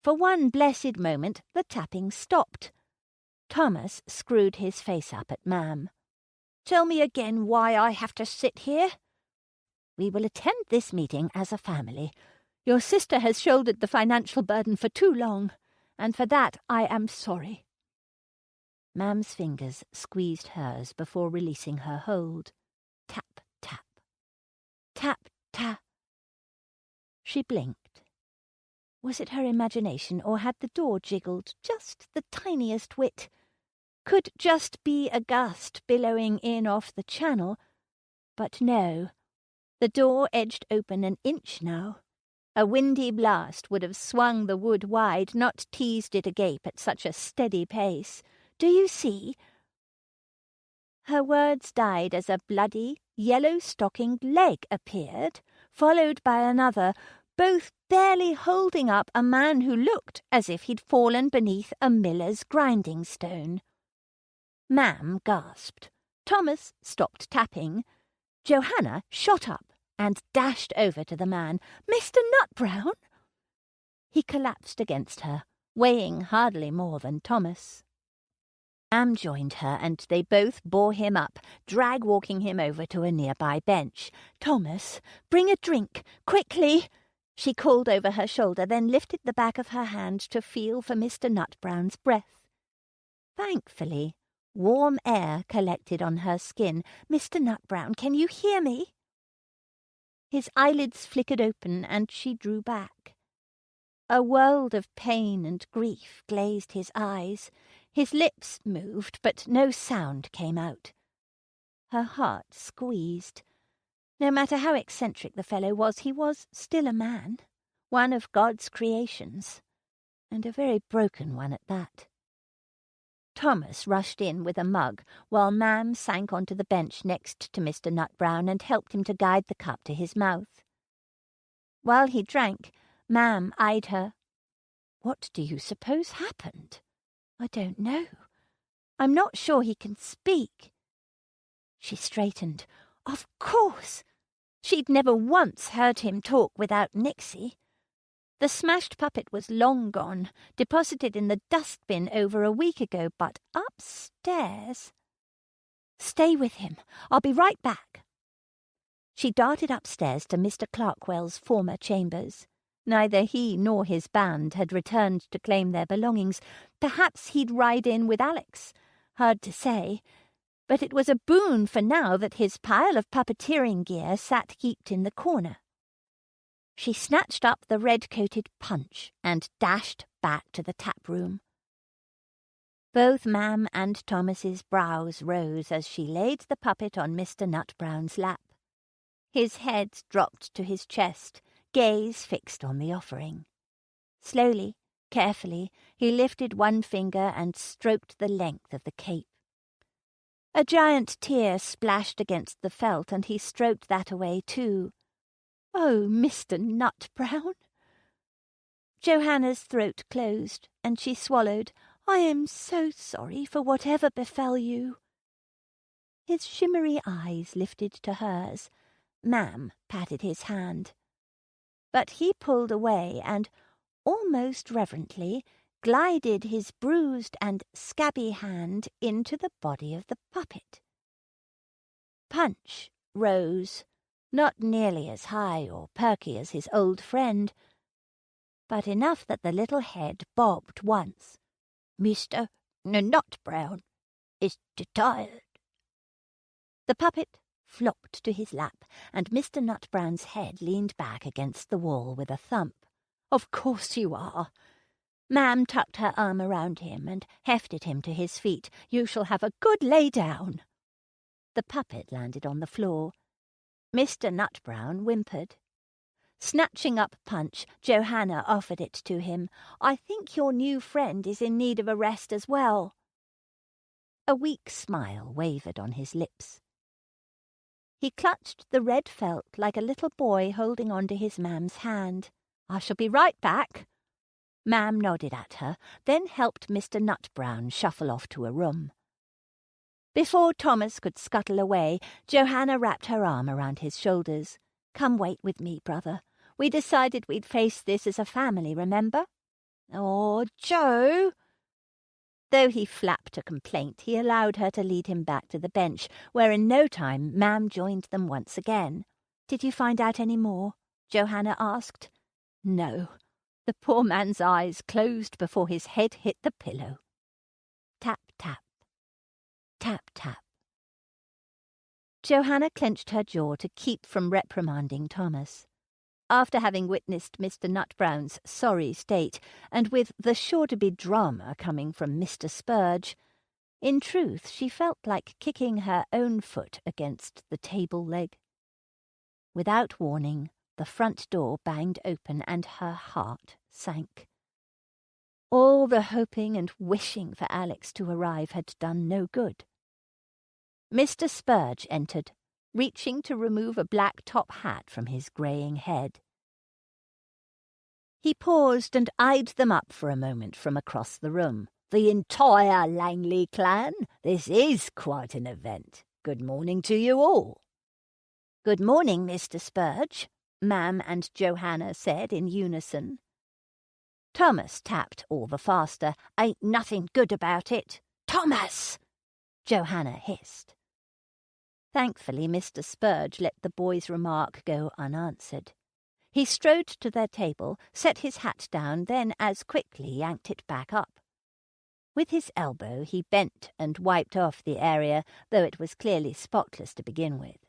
for one blessed moment, the tapping stopped. Thomas screwed his face up at Mam. "Tell me again why I have to sit here?" We will attend this meeting as a family. Your sister has shouldered the financial burden for too long, and for that I am sorry." Mam's fingers squeezed hers before releasing her hold. Tap, tap. Tap, tap. She blinked. Was it her imagination, or had the door jiggled just the tiniest whit? Could just be a gust billowing in off the channel? But no. The door edged open an inch now. A windy blast would have swung the wood wide, not teased it agape at such a steady pace. "Do you see?" Her words died as a bloody, yellow-stockinged leg appeared, followed by another, both barely holding up a man who looked as if he'd fallen beneath a miller's grinding stone. Mam gasped. Thomas stopped tapping. Johanna shot up and dashed over to the man. "Mr. Nutbrown!" He collapsed against her, weighing hardly more than Thomas. Mam joined her, and they both bore him up, drag-walking him over to a nearby bench. "Thomas, bring a drink, quickly!" She called over her shoulder, then lifted the back of her hand to feel for Mr. Nutbrown's breath. Thankfully, warm air collected on her skin. "Mr. Nutbrown, can you hear me?" His eyelids flickered open, and she drew back. A world of pain and grief glazed his eyes. His lips moved, but no sound came out. Her heart squeezed. No matter how eccentric the fellow was, he was still a man, one of God's creations, and a very broken one at that. Thomas rushed in with a mug, while Mam sank onto the bench next to Mr. Nutbrown and helped him to guide the cup to his mouth. While he drank, Mam eyed her. "What do you suppose happened?" "I don't know. I'm not sure he can speak." She straightened. Of course! She'd never once heard him talk without Nixie. The smashed puppet was long gone, deposited in the dustbin over a week ago, but upstairs... "Stay with him. I'll be right back." She darted upstairs to Mr. Clarkwell's former chambers. Neither he nor his band had returned to claim their belongings. Perhaps he'd ride in with Alex. Hard to say. But it was a boon for now that his pile of puppeteering gear sat heaped in the corner. She snatched up the red-coated Punch and dashed back to the tap-room. Both Mam and Thomas's brows rose as she laid the puppet on Mr. Nutbrown's lap. His head dropped to his chest, gaze fixed on the offering. Slowly, carefully, he lifted one finger and stroked the length of the cape. A giant tear splashed against the felt, and he stroked that away too. "Oh, Mr. Nutbrown!" Johanna's throat closed, and she swallowed. "I am so sorry for whatever befell you." His shimmery eyes lifted to hers. Mam patted his hand. But he pulled away and, almost reverently, glided his bruised and scabby hand into the body of the puppet. Punch rose, not nearly as high or perky as his old friend, but enough that the little head bobbed once. "Mr. Nutbrown is tired." The puppet flopped to his lap, and Mr. Nutbrown's head leaned back against the wall with a thump. "Of course you are." Mam tucked her arm around him and hefted him to his feet. "You shall have a good lay down." The puppet landed on the floor. Mr. Nutbrown whimpered. Snatching up Punch, Johanna offered it to him. "I think your new friend is in need of a rest as well." A weak smile wavered on his lips. He clutched the red felt like a little boy holding on to his Mam's hand. "I shall be right back." Mam nodded at her, then helped Mr. Nutbrown shuffle off to a room. Before Thomas could scuttle away, Johanna wrapped her arm around his shoulders. "Come wait with me, brother. We decided we'd face this as a family, remember?" "Oh, Joe!" Though he flapped a complaint, he allowed her to lead him back to the bench, where in no time Mam joined them once again. "Did you find out any more?" Johanna asked. "No." The poor man's eyes closed before his head hit the pillow. Tap, tap. Tap, tap. Johanna clenched her jaw to keep from reprimanding Thomas. After having witnessed Mr. Nutbrown's sorry state, and with the sure-to-be drama coming from Mr. Spurge, in truth she felt like kicking her own foot against the table leg. Without warning, the front door banged open and her heart sank. All the hoping and wishing for Alex to arrive had done no good. Mr. Spurge entered, reaching to remove a black top hat from his greying head. He paused and eyed them up for a moment from across the room. "The entire Langley clan? This is quite an event. Good morning to you all." "Good morning, Mr. Spurge," Ma'am and Johanna said in unison. Thomas tapped all the faster. "Ain't nothing good about it." "Thomas!" Johanna hissed. Thankfully, Mr. Spurge let the boy's remark go unanswered. He strode to their table, set his hat down, then as quickly yanked it back up. With his elbow he bent and wiped off the area, though it was clearly spotless to begin with.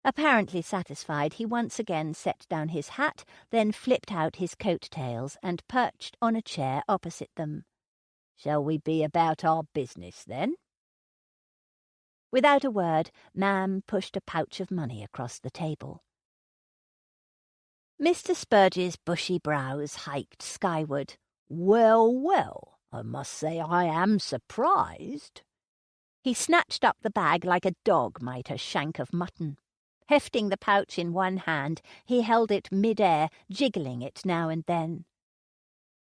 Apparently satisfied, he once again set down his hat, then flipped out his coat-tails and perched on a chair opposite them. "Shall we be about our business, then?" Without a word, Ma'am pushed a pouch of money across the table. Mr. Spurge's bushy brows hiked skyward. "Well, well, I must say I am surprised." He snatched up the bag like a dog might a shank of mutton. Hefting the pouch in one hand, he held it mid-air, jiggling it now and then.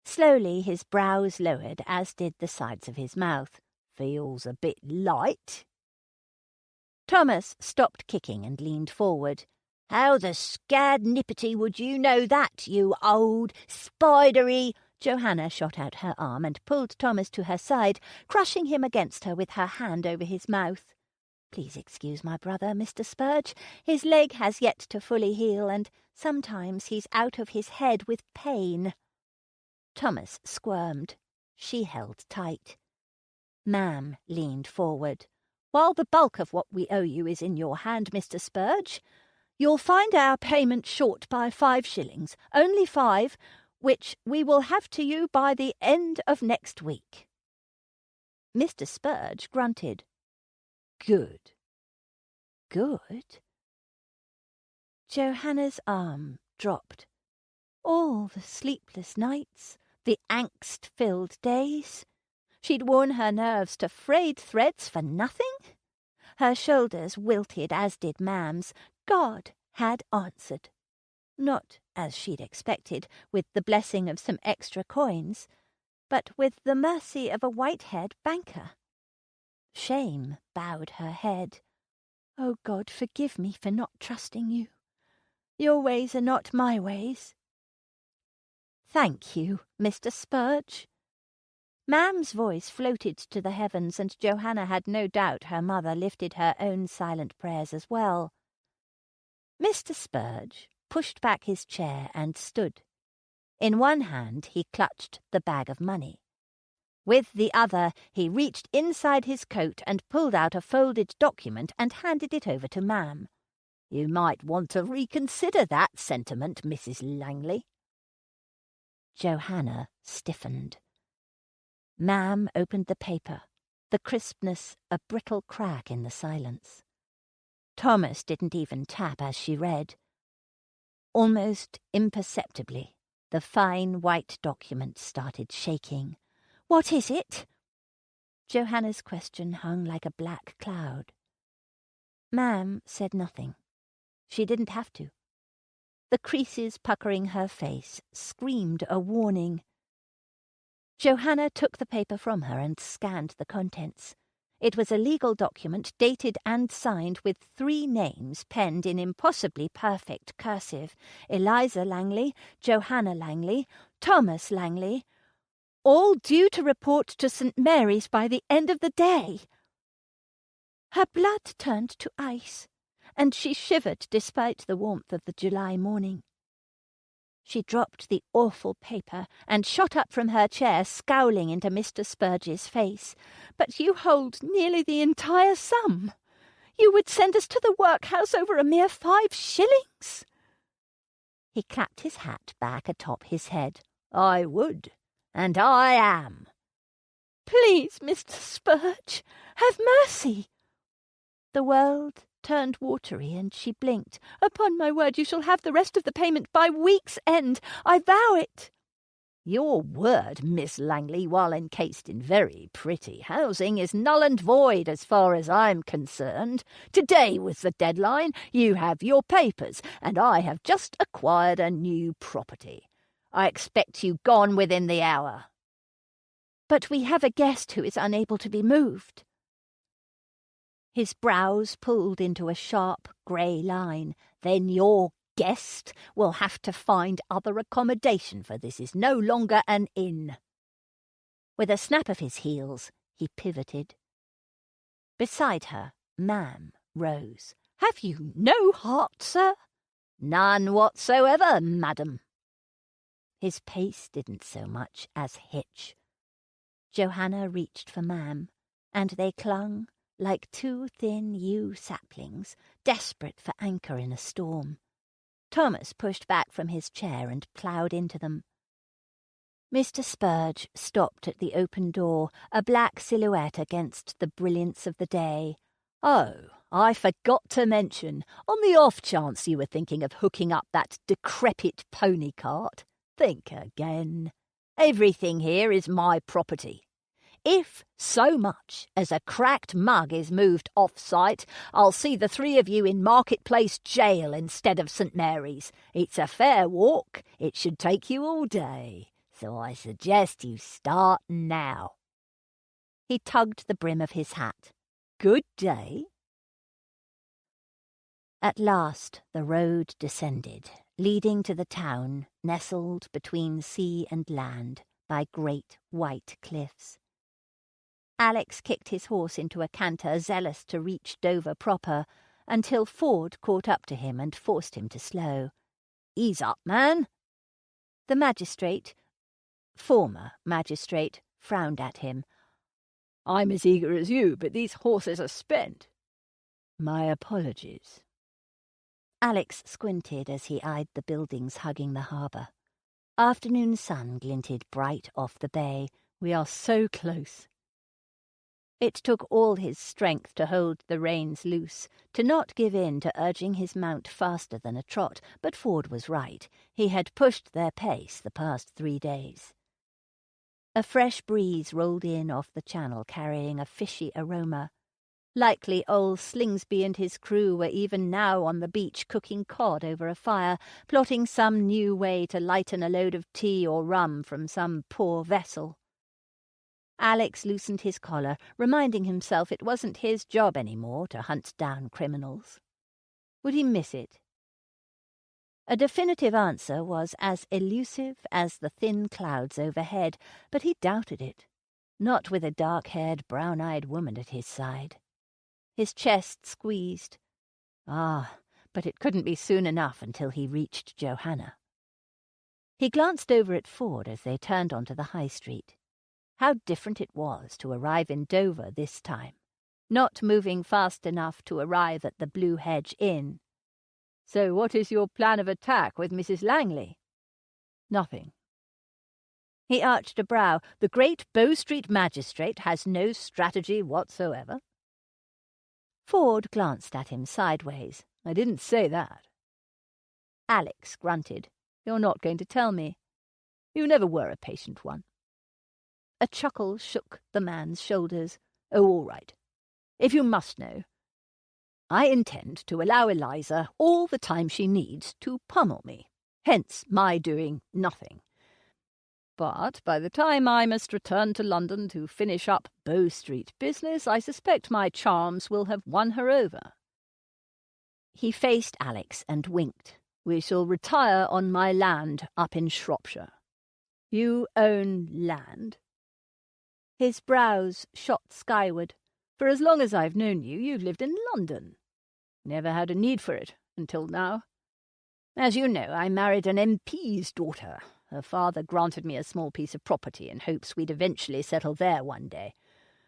Slowly his brows lowered, as did the sides of his mouth. "Feels a bit light." Thomas stopped kicking and leaned forward. "How the scad nippety would you know that, you old spidery—" Johanna shot out her arm and pulled Thomas to her side, crushing him against her with her hand over his mouth. "Please excuse my brother, Mr. Spurge. His leg has yet to fully heal, and sometimes he's out of his head with pain." Thomas squirmed. She held tight. Ma'am leaned forward. "While the bulk of what we owe you is in your hand, Mr. Spurge, you'll find our payment short by 5 shillings, only 5, which we will have to you by the end of next week." Mr. Spurge grunted. "Good." "Good?" Johanna's arm dropped. All the sleepless nights, the angst-filled days. She'd worn her nerves to frayed threads for nothing? Her shoulders wilted, as did Ma'am's. God had answered. Not, as she'd expected, with the blessing of some extra coins, but with the mercy of a white-haired banker. Shame bowed her head. "Oh, God, forgive me for not trusting you. Your ways are not my ways." "Thank you, Mr. Spurge." Ma'am's voice floated to the heavens, and Johanna had no doubt her mother lifted her own silent prayers as well. Mr. Spurge pushed back his chair and stood. In one hand he clutched the bag of money. With the other he reached inside his coat and pulled out a folded document and handed it over to Ma'am. "You might want to reconsider that sentiment, Mrs. Langley." Johanna stiffened. Ma'am opened the paper, the crispness a brittle crack in the silence. Thomas didn't even tap as she read. Almost imperceptibly, the fine white document started shaking. "What is it?" Johanna's question hung like a black cloud. Ma'am said nothing. She didn't have to. The creases puckering her face screamed a warning. Johanna took the paper from her and scanned the contents. It was a legal document dated and signed with 3 names penned in impossibly perfect cursive: Eliza Langley, Johanna Langley, Thomas Langley, all due to report to St. Mary's by the end of the day. Her blood turned to ice, and she shivered despite the warmth of the July morning. She dropped the awful paper and shot up from her chair, scowling into Mr. Spurge's face. "But you hold nearly the entire sum. You would send us to the workhouse over a mere 5 shillings?" He clapped his hat back atop his head. "I would, and I am." "Please, Mr. Spurge, have mercy." The world turned watery, and she blinked. "Upon my word, you shall have the rest of the payment by week's end. I vow it." "Your word, Miss Langley, while encased in very pretty housing, is null and void as far as I'm concerned. Today was the deadline. You have your papers, and I have just acquired a new property. I expect you gone within the hour." "But we have a guest who is unable to be moved." His brows pulled into a sharp grey line. "Then your guest will have to find other accommodation, for this is no longer an inn." With a snap of his heels, he pivoted. Beside her, Ma'am rose. "Have you no heart, sir?" "None whatsoever, madam." His pace didn't so much as hitch. Johanna reached for Ma'am, and they clung like 2 thin yew saplings, desperate for anchor in a storm. Thomas pushed back from his chair and ploughed into them. Mr. Spurge stopped at the open door, a black silhouette against the brilliance of the day. "Oh, I forgot to mention, on the off chance you were thinking of hooking up that decrepit pony cart, think again. Everything here is my property. If so much as a cracked mug is moved off-site, I'll see the 3 of you in Market-place Jail instead of St. Mary's. It's a fair walk. It should take you all day. So I suggest you start now." He tugged the brim of his hat. "Good day." At last the road descended, leading to the town, nestled between sea and land by great white cliffs. Alex kicked his horse into a canter, zealous to reach Dover proper, until Ford caught up to him and forced him to slow. "Ease up, man." The former magistrate, frowned at him. "I'm as eager as you, but these horses are spent." "My apologies." Alex squinted as he eyed the buildings hugging the harbour. Afternoon sun glinted bright off the bay. "We are so close." It took all his strength to hold the reins loose, to not give in to urging his mount faster than a trot, but Ford was right. He had pushed their pace the past 3 days. A fresh breeze rolled in off the channel, carrying a fishy aroma. Likely old Slingsby and his crew were even now on the beach cooking cod over a fire, plotting some new way to lighten a load of tea or rum from some poor vessel. Alex loosened his collar, reminding himself it wasn't his job anymore to hunt down criminals. Would he miss it? A definitive answer was as elusive as the thin clouds overhead, but he doubted it, not with a dark-haired, brown-eyed woman at his side. His chest squeezed. But it couldn't be soon enough until he reached Johanna. He glanced over at Ford as they turned onto the high street. How different it was to arrive in Dover this time, not moving fast enough to arrive at the Blue Hedge Inn. "So what is your plan of attack with Mrs. Langley?" "Nothing." He arched a brow. "The great Bow Street magistrate has no strategy whatsoever." Ford glanced at him sideways. "I didn't say that." Alex grunted. "You're not going to tell me. You never were a patient one." A chuckle shook the man's shoulders. "Oh, all right. If you must know, I intend to allow Eliza all the time she needs to pummel me, hence my doing nothing. But by the time I must return to London to finish up Bow Street business, I suspect my charms will have won her over." He faced Alex and winked. "We shall retire on my land up in Shropshire." "You own land?" His brows shot skyward. "For as long as I've known you, you've lived in London." Never had a need for it, until now. As you know, I married an MP's daughter. Her father granted me a small piece of property in hopes we'd eventually settle there one day.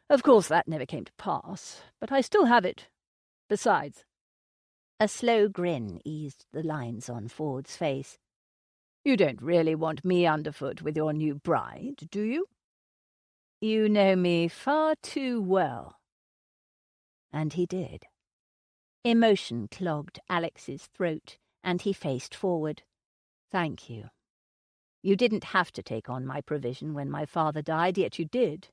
Of course, that never came to pass, but I still have it. Besides—" A slow grin eased the lines on Ford's face. "You don't really want me underfoot with your new bride, do you? You know me far too well." And he did. Emotion clogged Alex's throat, and he faced forward. "Thank you. You didn't have to take on my provision when my father died, yet you did.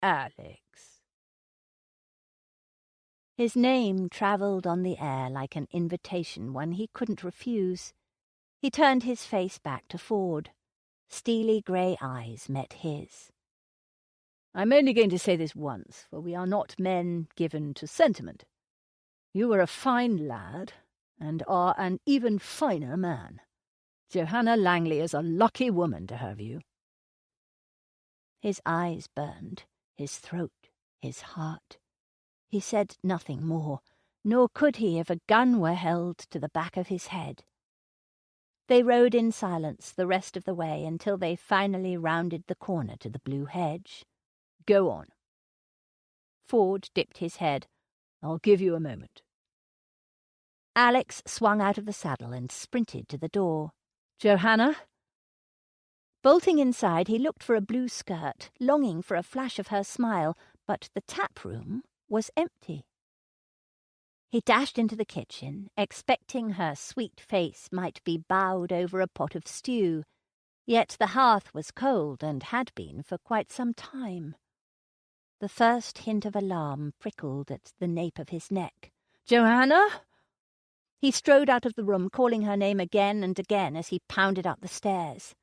Alex." His name travelled on the air like an invitation one he couldn't refuse. He turned his face back to Ford. Steely grey eyes met his. "I'm only going to say this once, for we are not men given to sentiment. You are a fine lad, and are an even finer man. Johanna Langley is a lucky woman to have you." His eyes burned, his throat, his heart. He said nothing more, nor could he if a gun were held to the back of his head. They rode in silence the rest of the way until they finally rounded the corner to the blue hedge. "Go on." Ford dipped his head. "I'll give you a moment." Alex swung out of the saddle and sprinted to the door. "Johanna?" Bolting inside, he looked for a blue skirt, longing for a flash of her smile, but the tap room was empty. He dashed into the kitchen, expecting her sweet face might be bowed over a pot of stew, yet the hearth was cold and had been for quite some time. The first hint of alarm prickled at the nape of his neck. "Johanna?" He strode out of the room, calling her name again and again as he pounded up the stairs.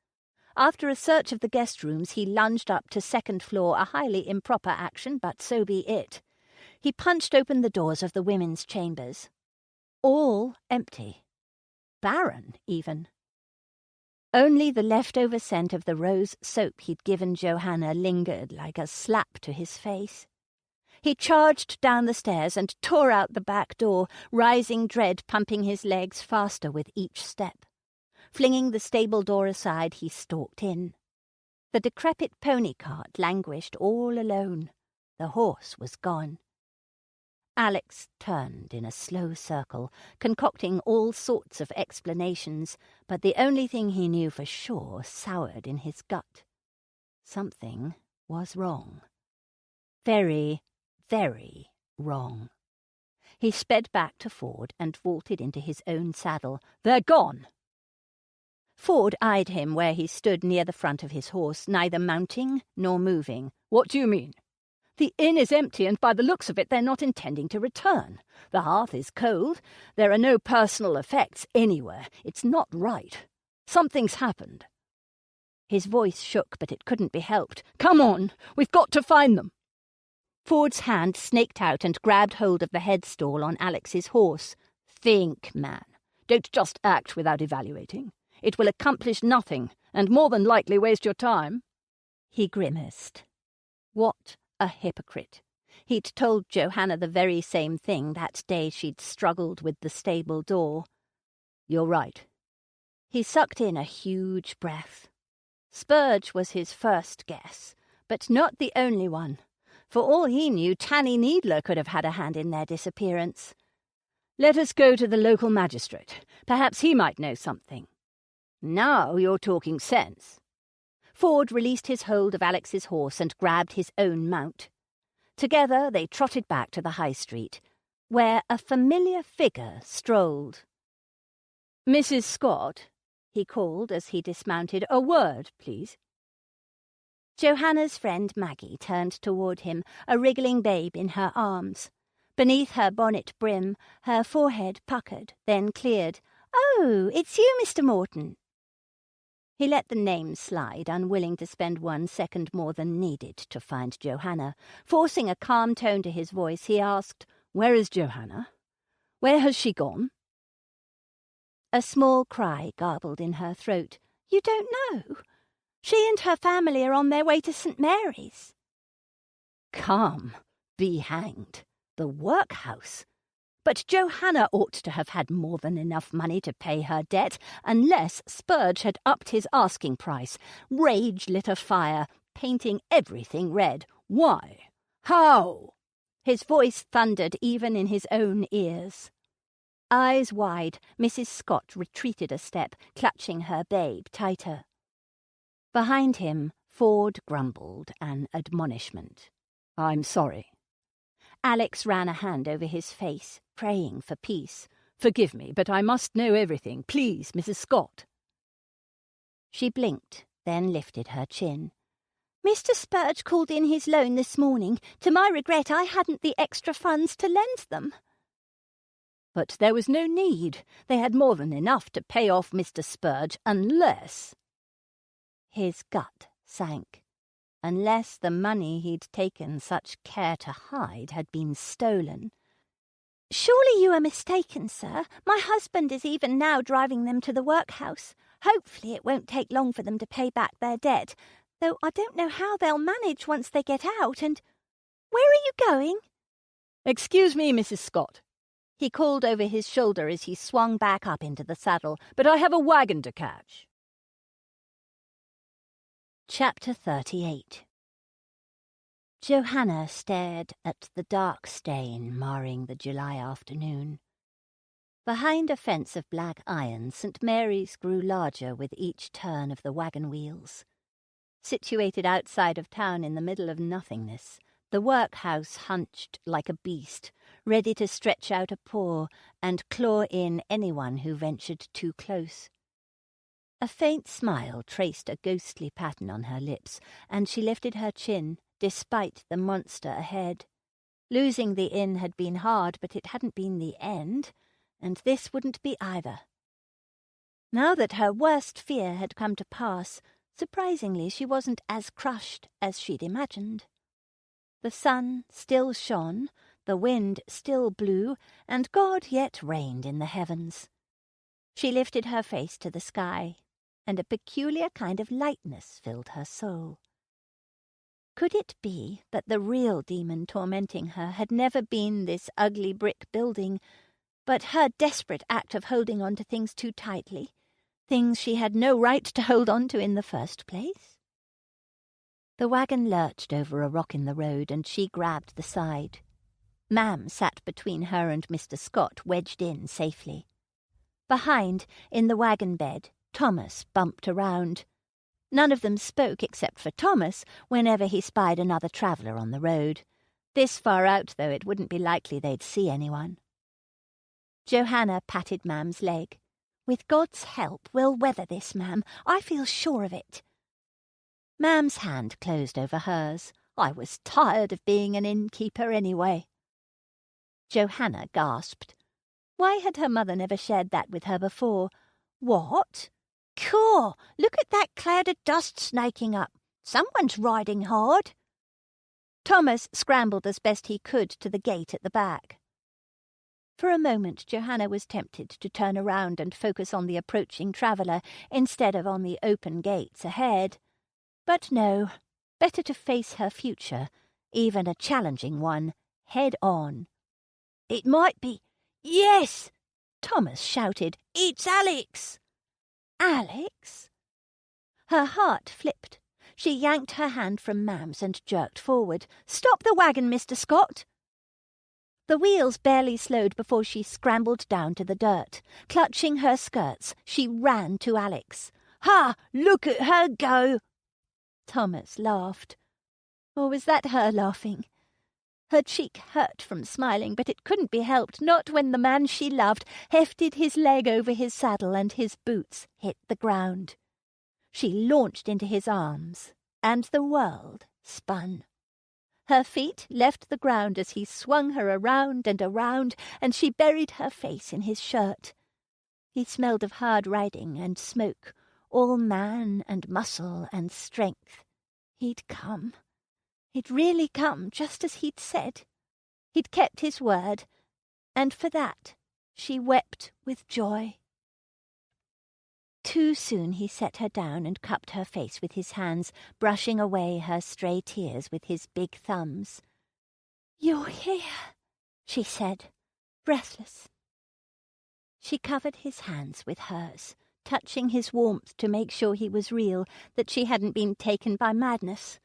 After a search of the guest rooms, he lunged up to second floor, a highly improper action, but so be it. He punched open the doors of the women's chambers. All empty. Barren, even. Only the leftover scent of the rose soap he'd given Johanna lingered like a slap to his face. He charged down the stairs and tore out the back door, rising dread pumping his legs faster with each step. Flinging the stable door aside, he stalked in. The decrepit pony cart languished all alone. The horse was gone. Alex turned in a slow circle, concocting all sorts of explanations, but the only thing he knew for sure soured in his gut. Something was wrong. Very, very wrong. He sped back to Ford and vaulted into his own saddle. "They're gone!" Ford eyed him where he stood near the front of his horse, neither mounting nor moving. "What do you mean?" "The inn is empty, and by the looks of it they're not intending to return. The hearth is cold. There are no personal effects anywhere. It's not right. Something's happened." His voice shook, but it couldn't be helped. "Come on! We've got to find them!" Ford's hand snaked out and grabbed hold of the headstall on Alex's horse. "Think, man. Don't just act without evaluating. It will accomplish nothing, and more than likely waste your time." He grimaced. What a hypocrite. He'd told Johanna the very same thing that day she'd struggled with the stable door. "You're right." He sucked in a huge breath. Spurge was his first guess, but not the only one. For all he knew, Tanny Needler could have had a hand in their disappearance. "Let us go to the local magistrate. Perhaps he might know something." "Now you're talking sense." Ford released his hold of Alex's horse and grabbed his own mount. Together they trotted back to the high street, where a familiar figure strolled. "Mrs. Scott," he called as he dismounted. "A word, please." Johanna's friend Maggie turned toward him, a wriggling babe in her arms. Beneath her bonnet brim, her forehead puckered, then cleared. "Oh, it's you, Mr. Morton." He let the name slide, unwilling to spend 1 second more than needed to find Johanna. Forcing a calm tone to his voice, he asked, "Where is Johanna? Where has she gone?" A small cry garbled in her throat. "You don't know? She and her family are on their way to St. Mary's." "Come, be hanged. The workhouse. But Johanna ought to have had more than enough money to pay her debt, unless Spurge had upped his asking price. Rage lit a fire, painting everything red. Why? How? His voice thundered even in his own ears. Eyes wide, Mrs. Scott retreated a step, clutching her babe tighter. Behind him, Ford grumbled an admonishment. "I'm sorry." Alex ran a hand over his face, praying for peace. "Forgive me, but I must know everything. Please, Mrs. Scott." She blinked, then lifted her chin. "Mr. Spurge called in his loan this morning. To my regret, I hadn't the extra funds to lend them." But there was no need. They had more than enough to pay off Mr. Spurge, unless... His gut sank. Unless the money he'd taken such care to hide had been stolen. "Surely you are mistaken, sir. My husband is even now driving them to the workhouse. Hopefully it won't take long for them to pay back their debt, though I don't know how they'll manage once they get out, and... Where are you going?" "Excuse me, Mrs. Scott," he called over his shoulder as he swung back up into the saddle, "but I have a wagon to catch." Chapter 38. Johanna stared at the dark stain marring the July afternoon. Behind a fence of black iron, St. Mary's grew larger with each turn of the wagon wheels. Situated outside of town in the middle of nothingness, the workhouse hunched like a beast, ready to stretch out a paw and claw in anyone who ventured too close. A faint smile traced a ghostly pattern on her lips, and she lifted her chin, despite the monster ahead. Losing the inn had been hard, but it hadn't been the end, and this wouldn't be either. Now that her worst fear had come to pass, surprisingly she wasn't as crushed as she'd imagined. The sun still shone, the wind still blew, and God yet reigned in the heavens. She lifted her face to the sky, and a peculiar kind of lightness filled her soul. Could it be that the real demon tormenting her had never been this ugly brick building, but her desperate act of holding on to things too tightly, things she had no right to hold on to in the first place? The wagon lurched over a rock in the road, and she grabbed the side. Ma'am sat between her and Mr. Scott, wedged in safely. Behind, in the wagon bed, Thomas bumped around. None of them spoke except for Thomas whenever he spied another traveller on the road. This far out, though, it wouldn't be likely they'd see anyone. Johanna patted Ma'am's leg. "With God's help, we'll weather this, Ma'am. I feel sure of it." Ma'am's hand closed over hers. "I was tired of being an innkeeper anyway." Johanna gasped. Why had her mother never shared that with her before? "What? Caw, look at that cloud of dust snaking up. Someone's riding hard." Thomas scrambled as best he could to the gate at the back. For a moment Johanna was tempted to turn around and focus on the approaching traveller instead of on the open gates ahead. But no, better to face her future, even a challenging one, head on. "It might be... Yes!" Thomas shouted. "It's Alex!" "Alex?" Her heart flipped. She yanked her hand from Ma'am's and jerked forward. "Stop the wagon, Mr. Scott!" The wheels barely slowed before she scrambled down to the dirt. Clutching her skirts, she ran to Alex. "Ha! Look at her go!" Thomas laughed. Or was that her laughing? Her cheek hurt from smiling, but it couldn't be helped, not when the man she loved hefted his leg over his saddle and his boots hit the ground. She launched into his arms, and the world spun. Her feet left the ground as he swung her around and around, and she buried her face in his shirt. He smelled of hard riding and smoke, all man and muscle and strength. He'd come. He'd really come, just as he'd said. He'd kept his word, and for that she wept with joy. Too soon he set her down and cupped her face with his hands, brushing away her stray tears with his big thumbs. "You're here," she said, breathless. She covered his hands with hers, touching his warmth to make sure he was real, that she hadn't been taken by madness.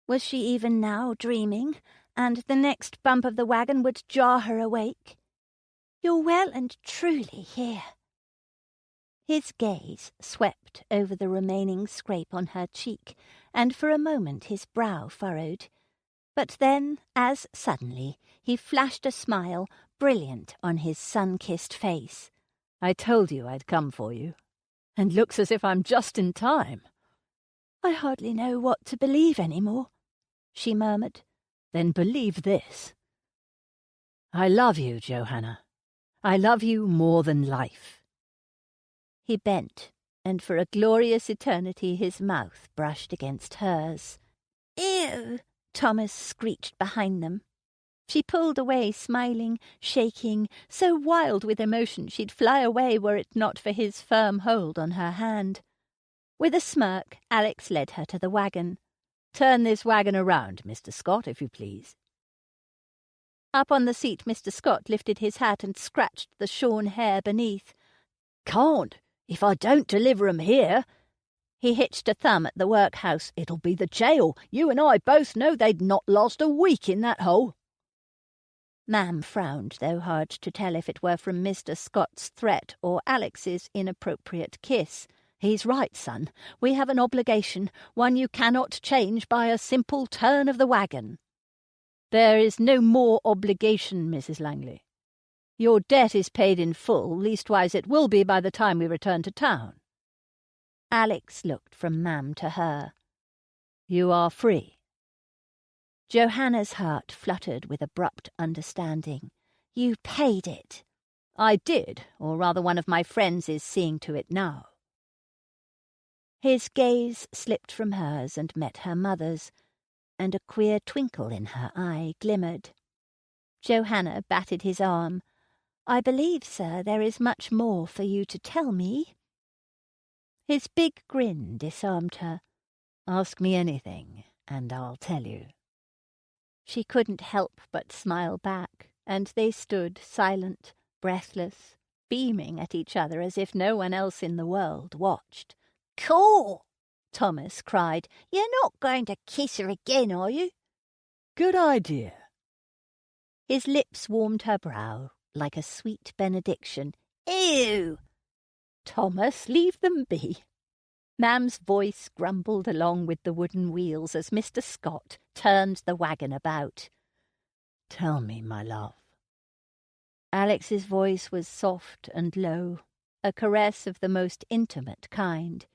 Was she even now dreaming, and the next bump of the wagon would jar her awake? "You're well and truly here." His gaze swept over the remaining scrape on her cheek, and for a moment his brow furrowed. But then, as suddenly, he flashed a smile, brilliant on his sun-kissed face. "I told you I'd come for you. And looks as if I'm just in time." "I hardly know what to believe any more," she murmured. "Then believe this. I love you, Johanna. I love you more than life." He bent, and for a glorious eternity his mouth brushed against hers. "Ew!" Thomas screeched behind them. She pulled away, smiling, shaking, so wild with emotion she'd fly away were it not for his firm hold on her hand. With a smirk, Alex led her to the wagon. "Turn this wagon around, Mr. Scott, if you please." Up on the seat, Mr. Scott lifted his hat and scratched the shorn hair beneath. "Can't, if I don't deliver 'em here." He hitched a thumb at the workhouse. "It'll be the jail. You and I both know they'd not last a week in that hole." Mam frowned, though hard to tell if it were from Mr. Scott's threat or Alex's inappropriate kiss. "He's right, son. We have an obligation, one you cannot change by a simple turn of the wagon." "There is no more obligation, Mrs. Langley. Your debt is paid in full, leastwise it will be by the time we return to town." Alex looked from Mam to her. "You are free." Johanna's heart fluttered with abrupt understanding. "You paid it." "I did, or rather one of my friends is seeing to it now." His gaze slipped from hers and met her mother's, and a queer twinkle in her eye glimmered. Johanna batted his arm. "I believe, sir, there is much more for you to tell me." His big grin disarmed her. "Ask me anything, and I'll tell you." She couldn't help but smile back, and they stood silent, breathless, beaming at each other as if no one else in the world watched. "Cool!" Thomas cried. "You're not going to kiss her again, are you?" "Good idea." His lips warmed her brow like a sweet benediction. "Ew!" "Thomas, leave them be." Mam's voice grumbled along with the wooden wheels as Mr. Scott turned the wagon about. "Tell me, my love." Alex's voice was soft and low, a caress of the most intimate kind.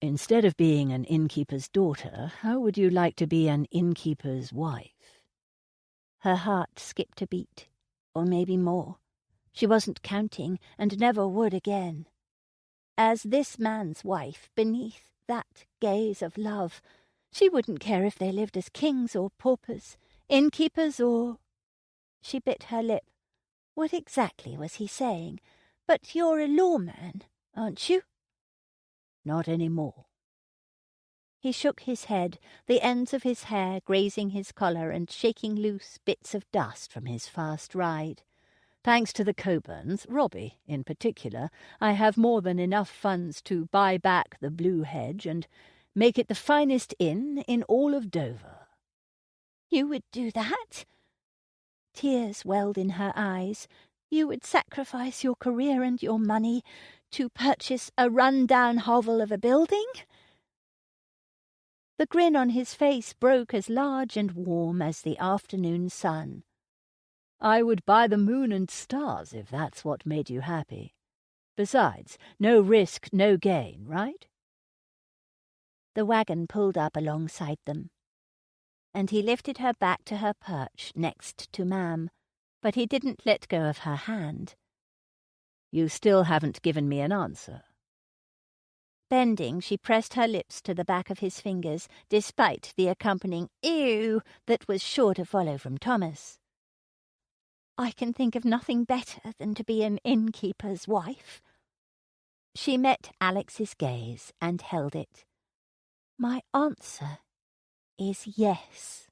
"Instead of being an innkeeper's daughter, how would you like to be an innkeeper's wife?" Her heart skipped a beat, or maybe more. She wasn't counting, and never would again. As this man's wife, beneath that gaze of love, she wouldn't care if they lived as kings or paupers, innkeepers or... She bit her lip. What exactly was he saying? "But you're a lawman, aren't you?" "Not any more." He shook his head, the ends of his hair grazing his collar and shaking loose bits of dust from his fast ride. "Thanks to the Coburns, Robbie in particular, I have more than enough funds to buy back the Blue Hedge and make it the finest inn in all of Dover." "You would do that?" Tears welled in her eyes. "You would sacrifice your career and your money to purchase a run-down hovel of a building?" The grin on his face broke as large and warm as the afternoon sun. "I would buy the moon and stars if that's what made you happy. Besides, no risk, no gain, right?" The wagon pulled up alongside them, and he lifted her back to her perch next to Mam, but he didn't let go of her hand. "You still haven't given me an answer." Bending, she pressed her lips to the back of his fingers, despite the accompanying "ew" that was sure to follow from Thomas. "I can think of nothing better than to be an innkeeper's wife." She met Alex's gaze and held it. "My answer is yes."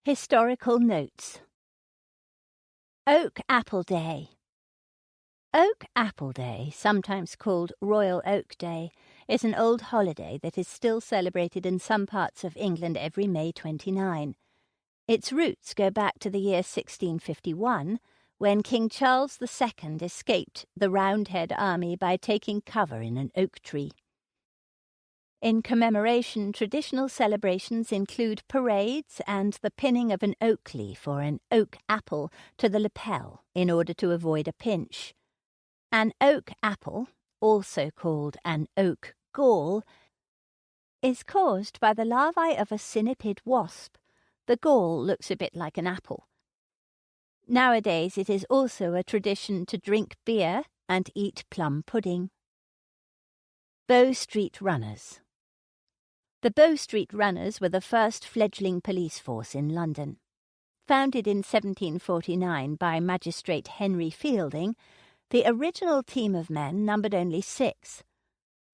Historical notes. Oak Apple Day. Oak Apple Day, sometimes called Royal Oak Day, is an old holiday that is still celebrated in some parts of England every May 29. Its roots go back to the year 1651, when King Charles II escaped the Roundhead army by taking cover in an oak tree. In commemoration, traditional celebrations include parades and the pinning of an oak leaf or an oak apple to the lapel in order to avoid a pinch. An oak apple, also called an oak gall, is caused by the larvae of a cynnipid wasp. The gall looks a bit like an apple. Nowadays it is also a tradition to drink beer and eat plum pudding. Bow Street Runners. The Bow Street Runners were the first fledgling police force in London. Founded in 1749 by Magistrate Henry Fielding, the original team of men numbered only 6.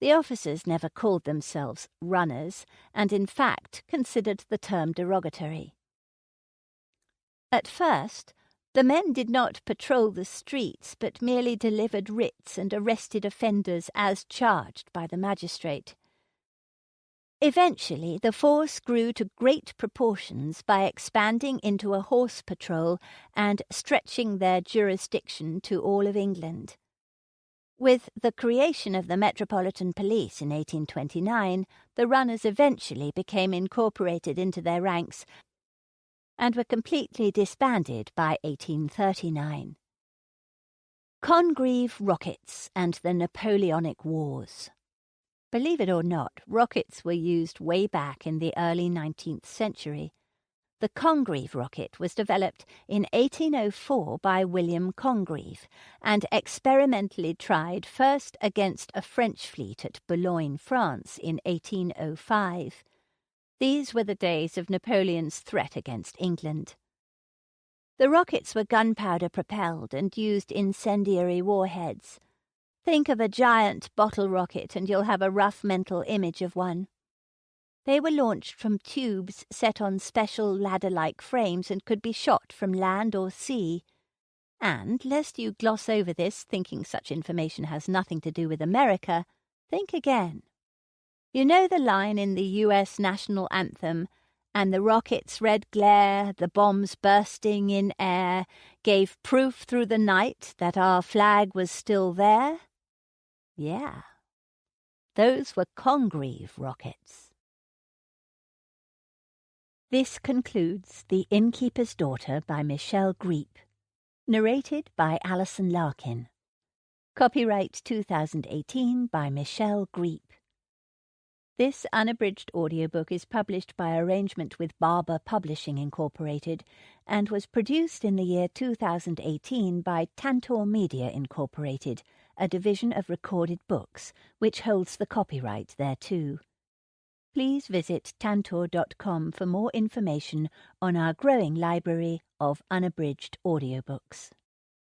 The officers never called themselves runners, and in fact considered the term derogatory. At first, the men did not patrol the streets, but merely delivered writs and arrested offenders as charged by the magistrate. Eventually, the force grew to great proportions by expanding into a horse patrol and stretching their jurisdiction to all of England. With the creation of the Metropolitan Police in 1829, the runners eventually became incorporated into their ranks and were completely disbanded by 1839. Congreve rockets and the Napoleonic Wars. Believe it or not, rockets were used way back in the early 19th century. The Congreve rocket was developed in 1804 by William Congreve and experimentally tried first against a French fleet at Boulogne, France in 1805. These were the days of Napoleon's threat against England. The rockets were gunpowder propelled and used incendiary warheads. Think of a giant bottle rocket and you'll have a rough mental image of one. They were launched from tubes set on special ladder-like frames and could be shot from land or sea. And, lest you gloss over this thinking such information has nothing to do with America, think again. You know the line in the U.S. national anthem, "And the rocket's red glare, the bombs bursting in air, gave proof through the night that our flag was still there"? Yeah, those were Congreve rockets. This concludes The Innkeeper's Daughter by Michelle Griep, narrated by Alison Larkin. Copyright 2018 by Michelle Griep. This unabridged audiobook is published by arrangement with Barber Publishing Incorporated and was produced in the year 2018 by Tantor Media Incorporated, a division of Recorded Books, which holds the copyright thereto. Please visit tantor.com for more information on our growing library of unabridged audiobooks.